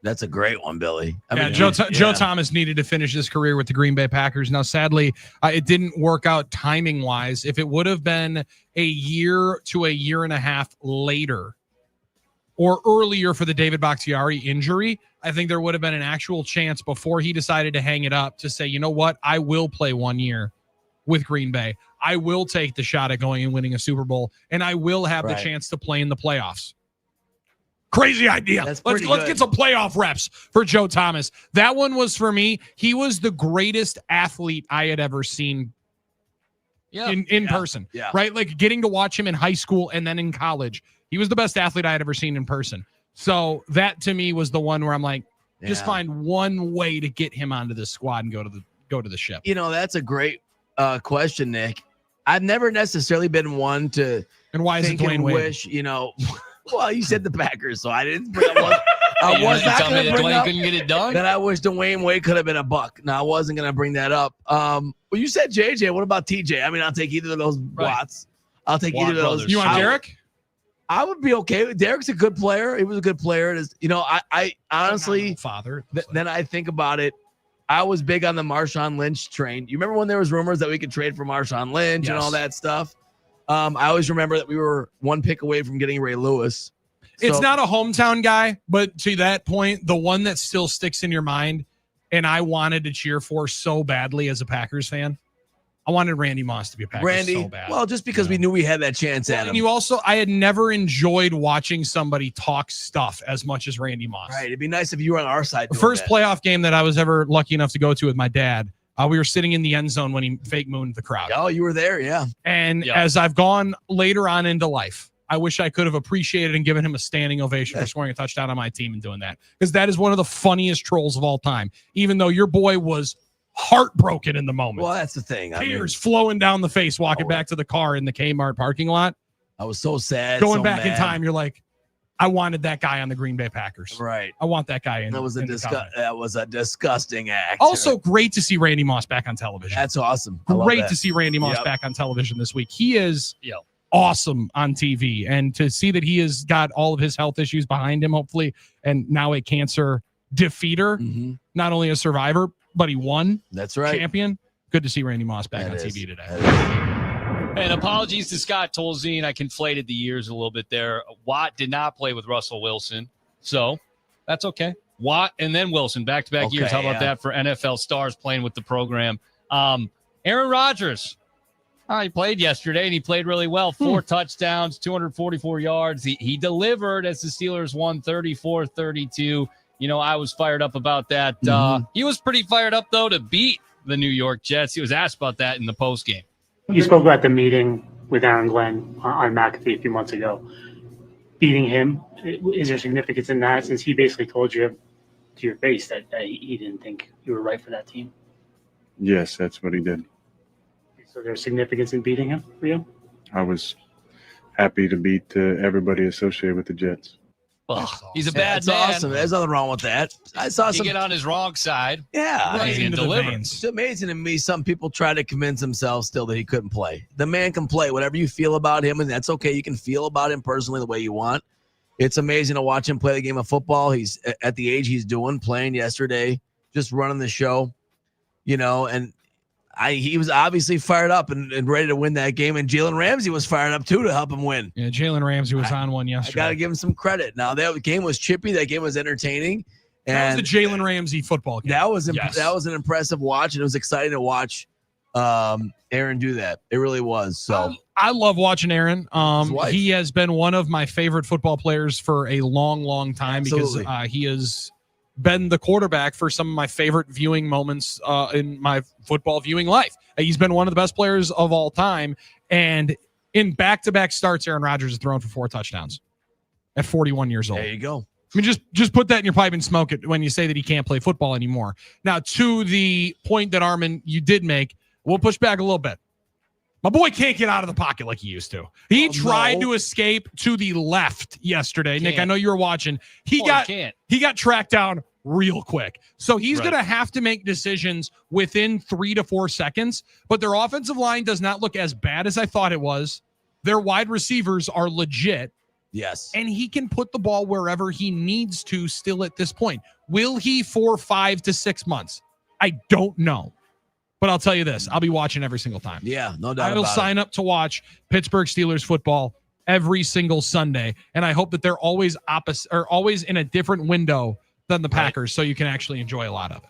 That's a great one, Billy. Joe Thomas needed to finish his career with the Green Bay Packers. Now, sadly, it didn't work out timing-wise. If it would have been a year to a year and a half later or earlier for the David Bakhtiari injury, I think there would have been an actual chance before he decided to hang it up to say, you know what, I will play 1 year with Green Bay. I will take the shot at going and winning a Super Bowl, and I will have the chance to play in the playoffs. Crazy idea. Let's get some playoff reps for Joe Thomas. That one was for me. He was the greatest athlete I had ever seen in person. Yeah. Right? Like getting to watch him in high school and then in college. He was the best athlete I had ever seen in person. So that to me was the one where I'm like, just find one way to get him onto the squad and go to the ship. You know, that's a great question, Nick. I've never necessarily been one to think and wish, you know. Well, you said the Packers, so I didn't bring up I was not going to bring up couldn't get it done. That I wish Dwayne Wade could have been a Buck. No, I wasn't going to bring that up. Well, you said JJ. What about TJ? I mean, I'll take either of those Watts. I'll take either of those. You want Derek? I would be okay. Derek's a good player. He was a good player. You know, I honestly, then I think about it. I was big on the Marshawn Lynch train. You remember when there was rumors that we could trade for Marshawn Lynch and all that stuff? I always remember that we were one pick away from getting Ray Lewis. It's not a hometown guy, but to that point, the one that still sticks in your mind and I wanted to cheer for so badly as a Packers fan, I wanted Randy Moss to be a Packers so bad. Well, just because we knew we had that chance at him. And I had never enjoyed watching somebody talk stuff as much as Randy Moss. Right. It'd be nice if you were on our side. The first playoff game that I was ever lucky enough to go to with my dad, we were sitting in the end zone when he fake mooned the crowd. Oh, you were there, yeah. And as I've gone later on into life, I wish I could have appreciated and given him a standing ovation for scoring a touchdown on my team and doing that. Because that is one of the funniest trolls of all time. Even though your boy was heartbroken in the moment. Well, that's the thing. Tears flowing down the face, walking back to the car in the Kmart parking lot. I was so sad. Going back in time, you're like, I wanted that guy on the Green Bay Packers. Right. I want that guy in. That was a disgusting act. Also, great to see Randy Moss back on television. That's awesome. I love Great that. to see Randy Moss back on television this week. He is awesome on TV, and to see that he has got all of his health issues behind him, hopefully, and now a cancer defeater, not only a survivor, but he won. That's right. Champion. Good to see Randy Moss back on TV today. And apologies to Scott Tolzien. I conflated the years a little bit there. Watt did not play with Russell Wilson, so that's okay. Watt and then Wilson, back-to-back years. How about that for NFL stars playing with the program? Aaron Rodgers, he played yesterday, and he played really well. 4 touchdowns, 244 yards. He delivered as the Steelers won 34-32. I was fired up about that. He was pretty fired up, though, to beat the New York Jets. He was asked about that in the postgame. You spoke about the meeting with Aaron Glenn on McAfee a few months ago. Beating him, is there significance in that, since he basically told you to your face that he didn't think you were right for that team? Yes, that's what he did. So there's significance in beating him for you? I was happy to beat everybody associated with the Jets. Well, he's a bad That's man. awesome. There's nothing wrong with that. I saw You get on his wrong side. Yeah, and deliver. It's amazing to me. Some people try to convince themselves still that he couldn't play. The man can play. Whatever you feel about him, and that's okay. You can feel about him personally the way you want. It's amazing to watch him play the game of football. He's at the age he's doing, playing yesterday, just running the show, and he was obviously fired up and ready to win that game. And Jalen Ramsey was fired up too to help him win. Yeah, Jalen Ramsey was on one yesterday. I got to give him some credit. Now, that game was chippy. That game was entertaining. That was the Jalen Ramsey football game. That was an impressive watch, and it was exciting to watch Aaron do that. It really was. So I love watching Aaron. He has been one of my favorite football players for a long, long time. Absolutely. Because he has been the quarterback for some of my favorite viewing moments in my football viewing life. He's been one of the best players of all time. And in back-to-back starts, Aaron Rodgers has thrown for 4 touchdowns at 41 years old. There you go. I mean, just put that in your pipe and smoke it when you say that he can't play football anymore. Now, to the point that, Armin, you did make, we'll push back a little bit. My boy can't get out of the pocket like he used to. He tried to escape to the left yesterday. Nick, I know you were watching. He got tracked down real quick. So he's going to have to make decisions within 3 to 4 seconds. But their offensive line does not look as bad as I thought it was. Their wide receivers are legit. Yes. And he can put the ball wherever he needs to still at this point. Will he for 5 to 6 months? I don't know. But I'll tell you this, I'll be watching every single time. Yeah, no doubt. I will sign up to watch Pittsburgh Steelers football every single Sunday. And I hope that they're always opposite or always in a different window than the Packers, so you can actually enjoy a lot of it.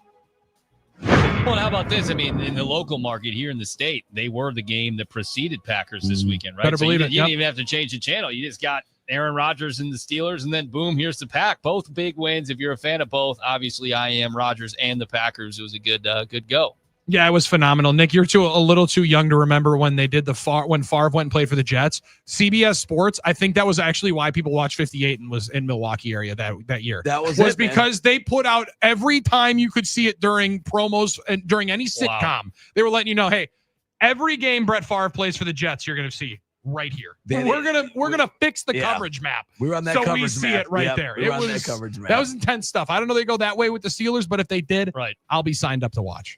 Well, how about this? I mean, in the local market here in the state, they were the game that preceded Packers this weekend, right? Better believe it. You didn't even have to change the channel. You just got Aaron Rodgers and the Steelers, and then boom, here's the Pack. Both big wins. If you're a fan of both, obviously I am. Rodgers and the Packers. It was a good go. Yeah, it was phenomenal. Nick, you're a little too young to remember when they did when Favre went and played for the Jets. CBS Sports, I think that was actually why people watched 58 and was in Milwaukee area that year. That was because they put out every time you could see it during promos and during any sitcom. Wow. They were letting you know, hey, every game Brett Favre plays for the Jets, you're going to see right here. We're gonna fix the coverage map. We're on that so coverage we see map. it right there. We're on that coverage map. That was intense stuff. I don't know they go that way with the Steelers, but if they did, I'll be signed up to watch.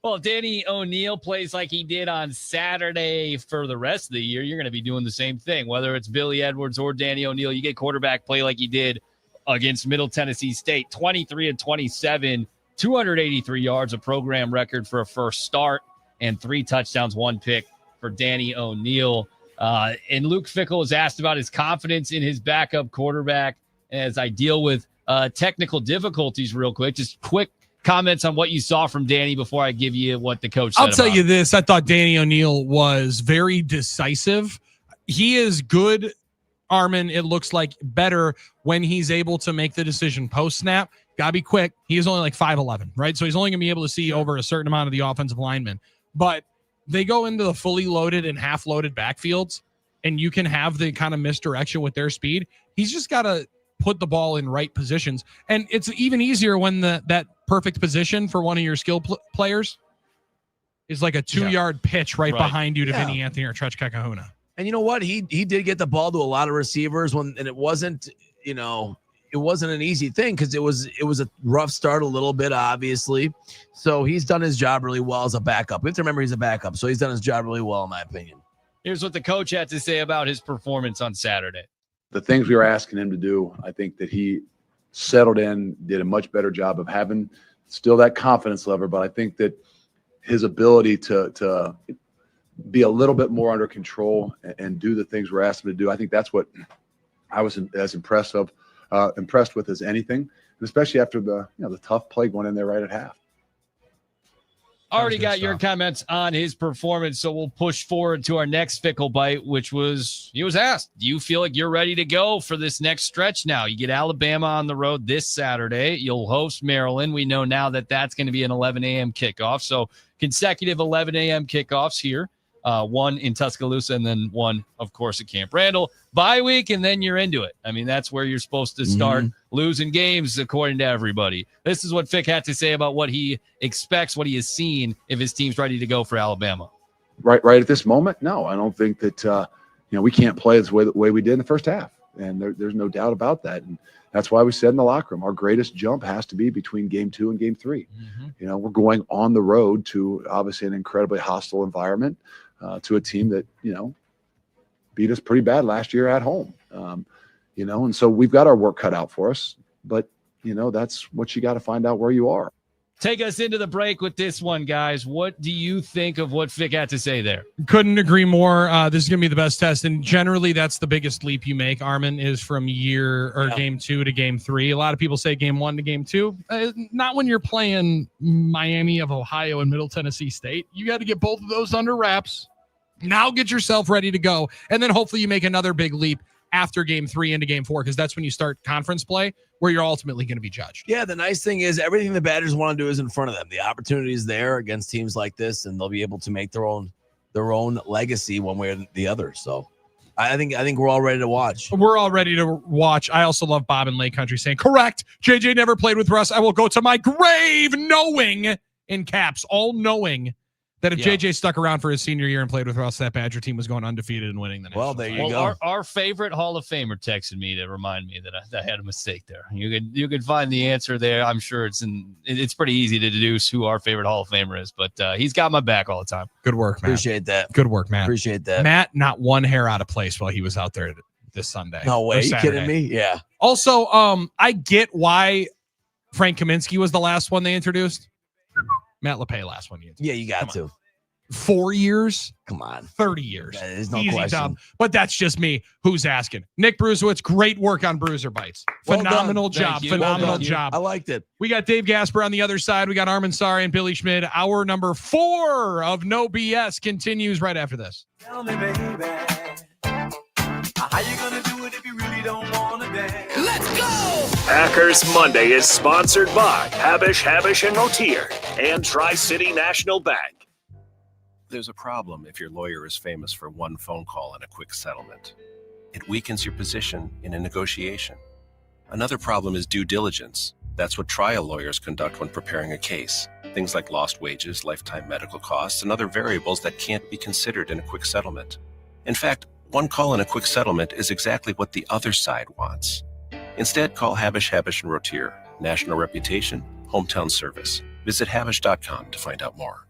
Well, if Danny O'Neil plays like he did on Saturday for the rest of the year, you're going to be doing the same thing. Whether it's Billy Edwards or Danny O'Neil, you get quarterback play like he did against Middle Tennessee State. 23-27, 283 yards, a program record for a first start, and 3 touchdowns, 1 pick for Danny O'Neil. And Luke Fickell was asked about his confidence in his backup quarterback as I deal with technical difficulties real quick. Just quick comments on what you saw from Danny before I give you what the coach said. I'll tell you this. I thought Danny O'Neil was very decisive. He is good, Armin. It looks like better when he's able to make the decision post-snap. Got to be quick. He is only like 5'11", right? So he's only going to be able to see over a certain amount of the offensive linemen. But they go into the fully loaded and half-loaded backfields, and you can have the kind of misdirection with their speed. He's just got to put the ball in right positions. And it's even easier when that perfect position for one of your skill players is like a 2-yard pitch right behind you to Vinny Anthony or Trech Kahuna. And you know what? He did get the ball to a lot of receivers and it wasn't, it wasn't an easy thing because it was a rough start a little bit, obviously. So he's done his job really well as a backup. We have to remember he's a backup, so he's done his job really well, in my opinion. Here's what the coach had to say about his performance on Saturday. The things we were asking him to do, I think that he settled in, did a much better job of having still that confidence level, but I think that his ability to be a little bit more under control and do the things we're asking him to do, I think that's what I was as impressed with as anything, and especially after the tough play going in there right at half. Already got your comments on his performance, so we'll push forward to our next Fickle Bite, which was, he was asked, do you feel like you're ready to go for this next stretch now? You get Alabama on the road this Saturday. You'll host Maryland. We know now that that's going to be an 11 a.m. kickoff, so consecutive 11 a.m. kickoffs here. One in Tuscaloosa and then one, of course, at Camp Randall. Bye week, and then you're into it. I mean, that's where you're supposed to start losing games, according to everybody. This is what Fick had to say about what he expects, what he has seen, if his team's ready to go for Alabama. Right at this moment, no. I don't think that we can't play the way we did in the first half, and there's no doubt about that. And that's why we said in the locker room, our greatest jump has to be between game 2 and game 3. We're going on the road to obviously an incredibly hostile environment. To a team that, beat us pretty bad last year at home, and so we've got our work cut out for us, but, that's what you got to find out where you are. Take us into the break with this one, guys. What do you think of what Fick had to say there? Couldn't agree more. This is going to be the best test, and generally that's the biggest leap you make, Armin, is from game 2 to game 3. A lot of people say game 1 to game 2. Not when you're playing Miami of Ohio and Middle Tennessee State. You got to get both of those under wraps. Now get yourself ready to go, and then hopefully you make another big leap after game 3 into game 4, because that's when you start conference play, where you're ultimately going to be judged. Yeah, the nice thing is everything the Badgers want to do is in front of them. The opportunity is there against teams like this, and they'll be able to make their own legacy one way or the other. So I think we're all ready to watch. We're all ready to watch. I also love Bob in Lake Country saying, correct, JJ never played with Russ. I will go to my grave knowing, in caps, all knowing, that if JJ stuck around for his senior year and played with Russ, that Badger team was going undefeated and winning the national. Well, there you go. Our favorite Hall of Famer texted me to remind me that I had a mistake there. You could find the answer there. I'm sure it's pretty easy to deduce who our favorite Hall of Famer is, but he's got my back all the time. Good work, Matt. Appreciate that. Good work, Matt. Appreciate that. Matt, not one hair out of place while he was out there this Sunday. No way. Are you kidding me? Yeah. Also, I get why Frank Kaminsky was the last one they introduced. Matt LePay last one. Yeah, you got to. 4 years? Come on. 30 years. There's no easy question. Dumb. But that's just me. Who's asking? Nick Brusewitz, great work on Bruiser Bites. Phenomenal job. Phenomenal job. I liked it. We got Dave Gasper on the other side. We got Armin Sari and Billy Schmid. Hour number 4 of No BS continues right after this. Tell me, baby, how you gonna do it if you really don't wanna dance? Let's go! Packers Monday is sponsored by Habish, and Rotier and Tri-City National Bank. There's a problem if your lawyer is famous for one phone call and a quick settlement. It weakens your position in a negotiation. Another problem is due diligence. That's what trial lawyers conduct when preparing a case. Things like lost wages, lifetime medical costs, and other variables that can't be considered in a quick settlement. In fact, one call and a quick settlement is exactly what the other side wants. Instead, call Habish, and Rotier. National reputation, hometown service. Visit Habish.com to find out more.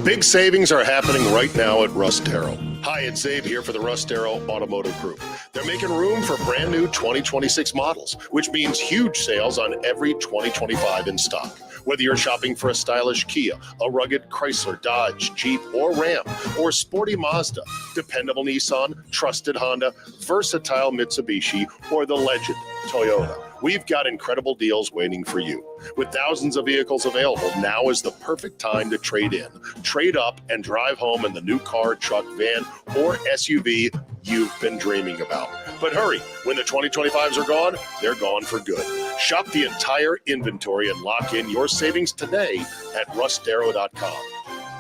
Big savings are happening right now at Russ Darrow. Hi, it's Zabe here for the Russ Darrow Automotive Group. They're making room for brand new 2026 models, which means huge sales on every 2025 in stock. Whether you're shopping for a stylish Kia, a rugged Chrysler, Dodge, Jeep, or Ram, or sporty Mazda, dependable Nissan, trusted Honda, versatile Mitsubishi, or the legend Toyota, we've got incredible deals waiting for you. With thousands of vehicles available, now is the perfect time to trade in, trade up, and drive home in the new car, truck, van, or SUV you've been dreaming about. But hurry, when the 2025s are gone, they're gone for good. Shop the entire inventory and lock in your savings today at russdarrow.com.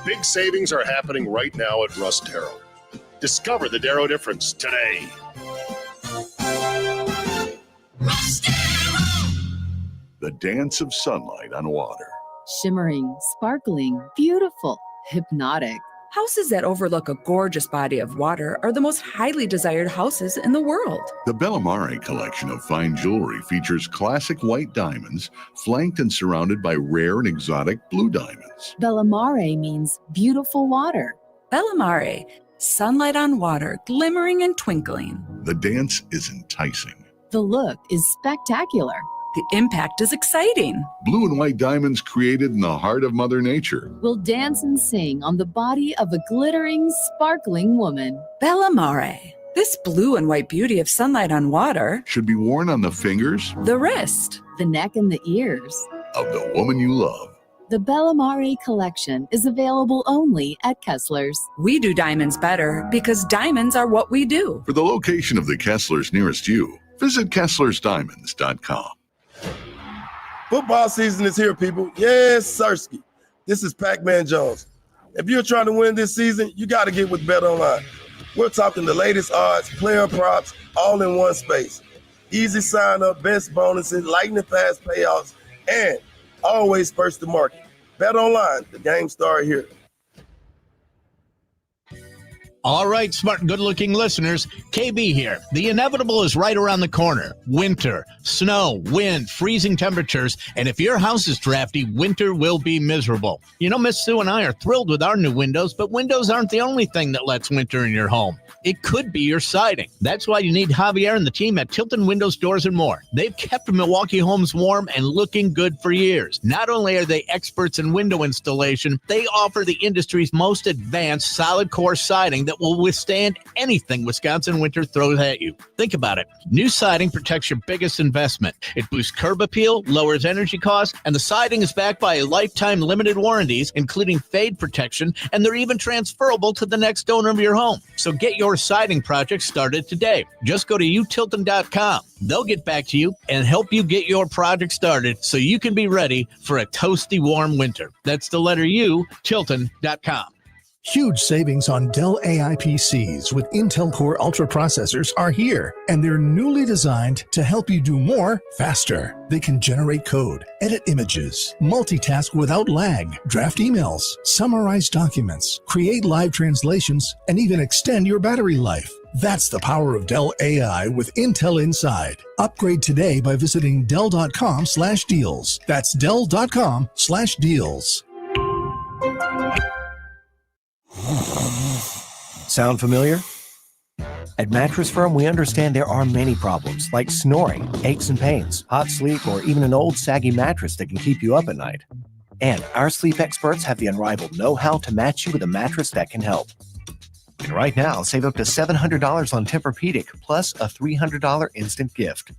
Big savings are happening right now at Russ Darrow. Discover the Darrow difference today. The dance of sunlight on water. Shimmering, sparkling, beautiful, hypnotic. Houses that overlook a gorgeous body of water are the most highly desired houses in the world. The Bellamare collection of fine jewelry features classic white diamonds, flanked and surrounded by rare and exotic blue diamonds. Bellamare means beautiful water. Bellamare, sunlight on water, glimmering and twinkling. The dance is enticing. The look is spectacular. The impact is exciting. Blue and white diamonds created in the heart of Mother Nature will dance and sing on the body of a glittering, sparkling woman. Bellamare. This blue and white beauty of sunlight on water should be worn on the fingers, the wrist, the neck, and the ears of the woman you love. The Bellamare collection is available only at Kessler's. We do diamonds better because diamonds are what we do. For the location of the Kessler's nearest you, visit KesslersDiamonds.com. Football season is here, people. Yes, Sirski. This is Pac-Man Jones. If you're trying to win this season, you got to get with BetOnline. We're talking the latest odds, player props, all in one space. Easy sign-up, best bonuses, lightning-fast payouts, and always first to market. BetOnline, the game started here. All right, smart and good-looking listeners, KB here. The inevitable is right around the corner. Winter, snow, wind, freezing temperatures, and if your house is drafty, winter will be miserable. You know, Miss Sue and I are thrilled with our new windows, but windows aren't the only thing that lets winter in your home. It could be your siding. That's why you need Javier and the team at Tilton Windows, Doors, and More. They've kept Milwaukee homes warm and looking good for years. Not only are they experts in window installation, they offer the industry's most advanced solid core siding that will withstand anything Wisconsin winter throws at you. Think about it. New siding protects your biggest investment. It boosts curb appeal, lowers energy costs, and the siding is backed by a lifetime limited warranties, including fade protection, and they're even transferable to the next owner of your home. So get your siding project started today. Just go to utilton.com. They'll get back to you and help you get your project started so you can be ready for a toasty warm winter. That's the letter U, Tilton.com. Huge savings on Dell AI PCs with Intel Core Ultra processors are here, and they're newly designed to help you do more faster. They can generate code, edit images, multitask without lag, draft emails, summarize documents, create live translations, and even extend your battery life. That's the power of Dell AI with Intel inside. Upgrade today by visiting Dell.com/deals. That's Dell.com/deals. Sound familiar? At Mattress Firm, we understand there are many problems like snoring, aches and pains, hot sleep, or even an old saggy mattress that can keep you up at night. And our sleep experts have the unrivaled know-how to match you with a mattress that can help. And right now, save up to $700 on Tempur-Pedic plus a $300 instant gift.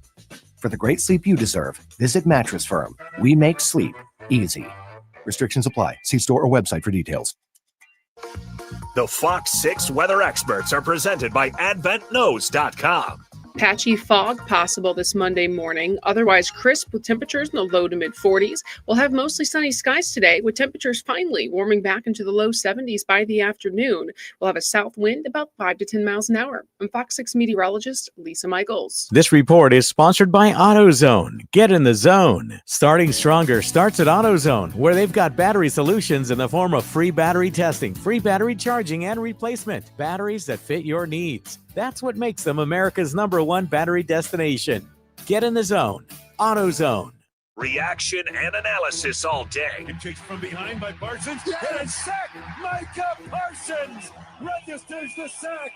For the great sleep you deserve, visit Mattress Firm. We make sleep easy. Restrictions apply. See store or website for details. The Fox 6 weather experts are presented by AdventKnows.com. Patchy fog possible this Monday morning. Otherwise crisp with temperatures in the low to mid 40s. We'll have mostly sunny skies today with temperatures finally warming back into the low 70s by the afternoon. We'll have a south wind about 5 to 10 miles an hour. I'm Fox 6 meteorologist Lisa Michaels. This report is sponsored by AutoZone. Get in the zone. Starting stronger starts at AutoZone, where they've got battery solutions in the form of free battery testing, free battery charging, and replacement. Batteries that fit your needs. That's what makes them America's #1 battery destination. Get in the zone. AutoZone. Reaction and analysis all day. Chased from behind by Parsons. And a sack! Micah Parsons registers the sack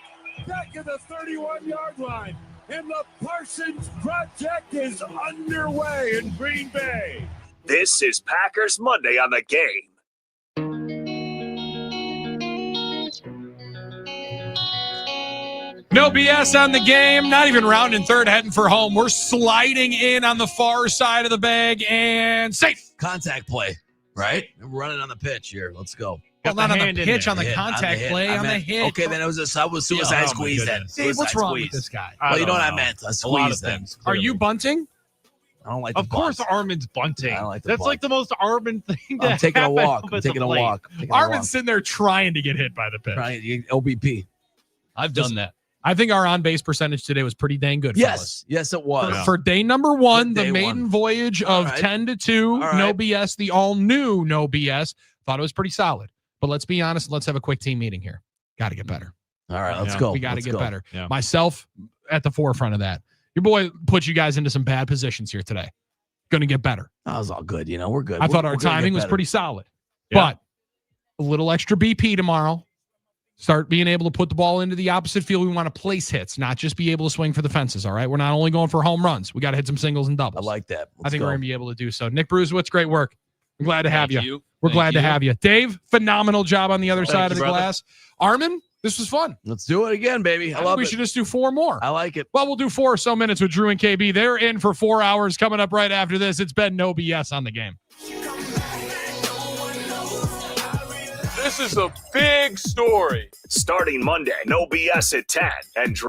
back at the 31-yard line. And the Parsons project is underway in Green Bay. This is Packers Monday on the Game. No BS on the game. Not even rounding third, heading for home. We're sliding in on the far side of the bag and safe. Contact play, right? We're running on the pitch here. Let's go. Well, not on the pitch, on the contact play, on the hit. Okay, then it was a suicide squeeze then. Dave, what's wrong with this guy? Well, you know what I meant. A squeeze then. Are you bunting? I don't like Of course Armin's bunting. I don't like the That's bunt. like the most Armin thing to I'm taking a happen walk. up I'm at the taking a plate. walk. Armin's sitting there trying to get hit by the pitch. OBP. I've done that. I think our on-base percentage today was pretty dang good. Yes, yes, it was. For day number one, Day the maiden one. voyage of All right. 10-2, All no right. BS, the all-new no BS. Thought it was pretty solid. But let's be honest. Let's have a quick team meeting here. Got to get better. All right, let's go. We got to Let's get go. better. Yeah. Myself at the forefront of that. Your boy put you guys into some bad positions here today. Going to get better. That was all good. We're good. I thought our We're gonna timing get was better. pretty solid. Yeah. But a little extra BP tomorrow. Start being able to put the ball into the opposite field. We want to place hits, not just be able to swing for the fences. All right. We're not only going for home runs. We got to hit some singles and doubles. I like that. I think we're going to be able to do so. Nick Brusewitz, great work. I'm glad to have Thank you. you. We're Thank glad to you. have you. Dave, phenomenal job on the other Thank side you, of the brother. glass. Armin, this was fun. Let's do it again, baby. I think love we it. should just do 4 more. I like it. Well, we'll do 4 or so minutes with Drew and KB. They're in for 4 hours. Coming up right after this, it's been No BS on the Game. This is a big story. Starting Monday, no BS at 10. And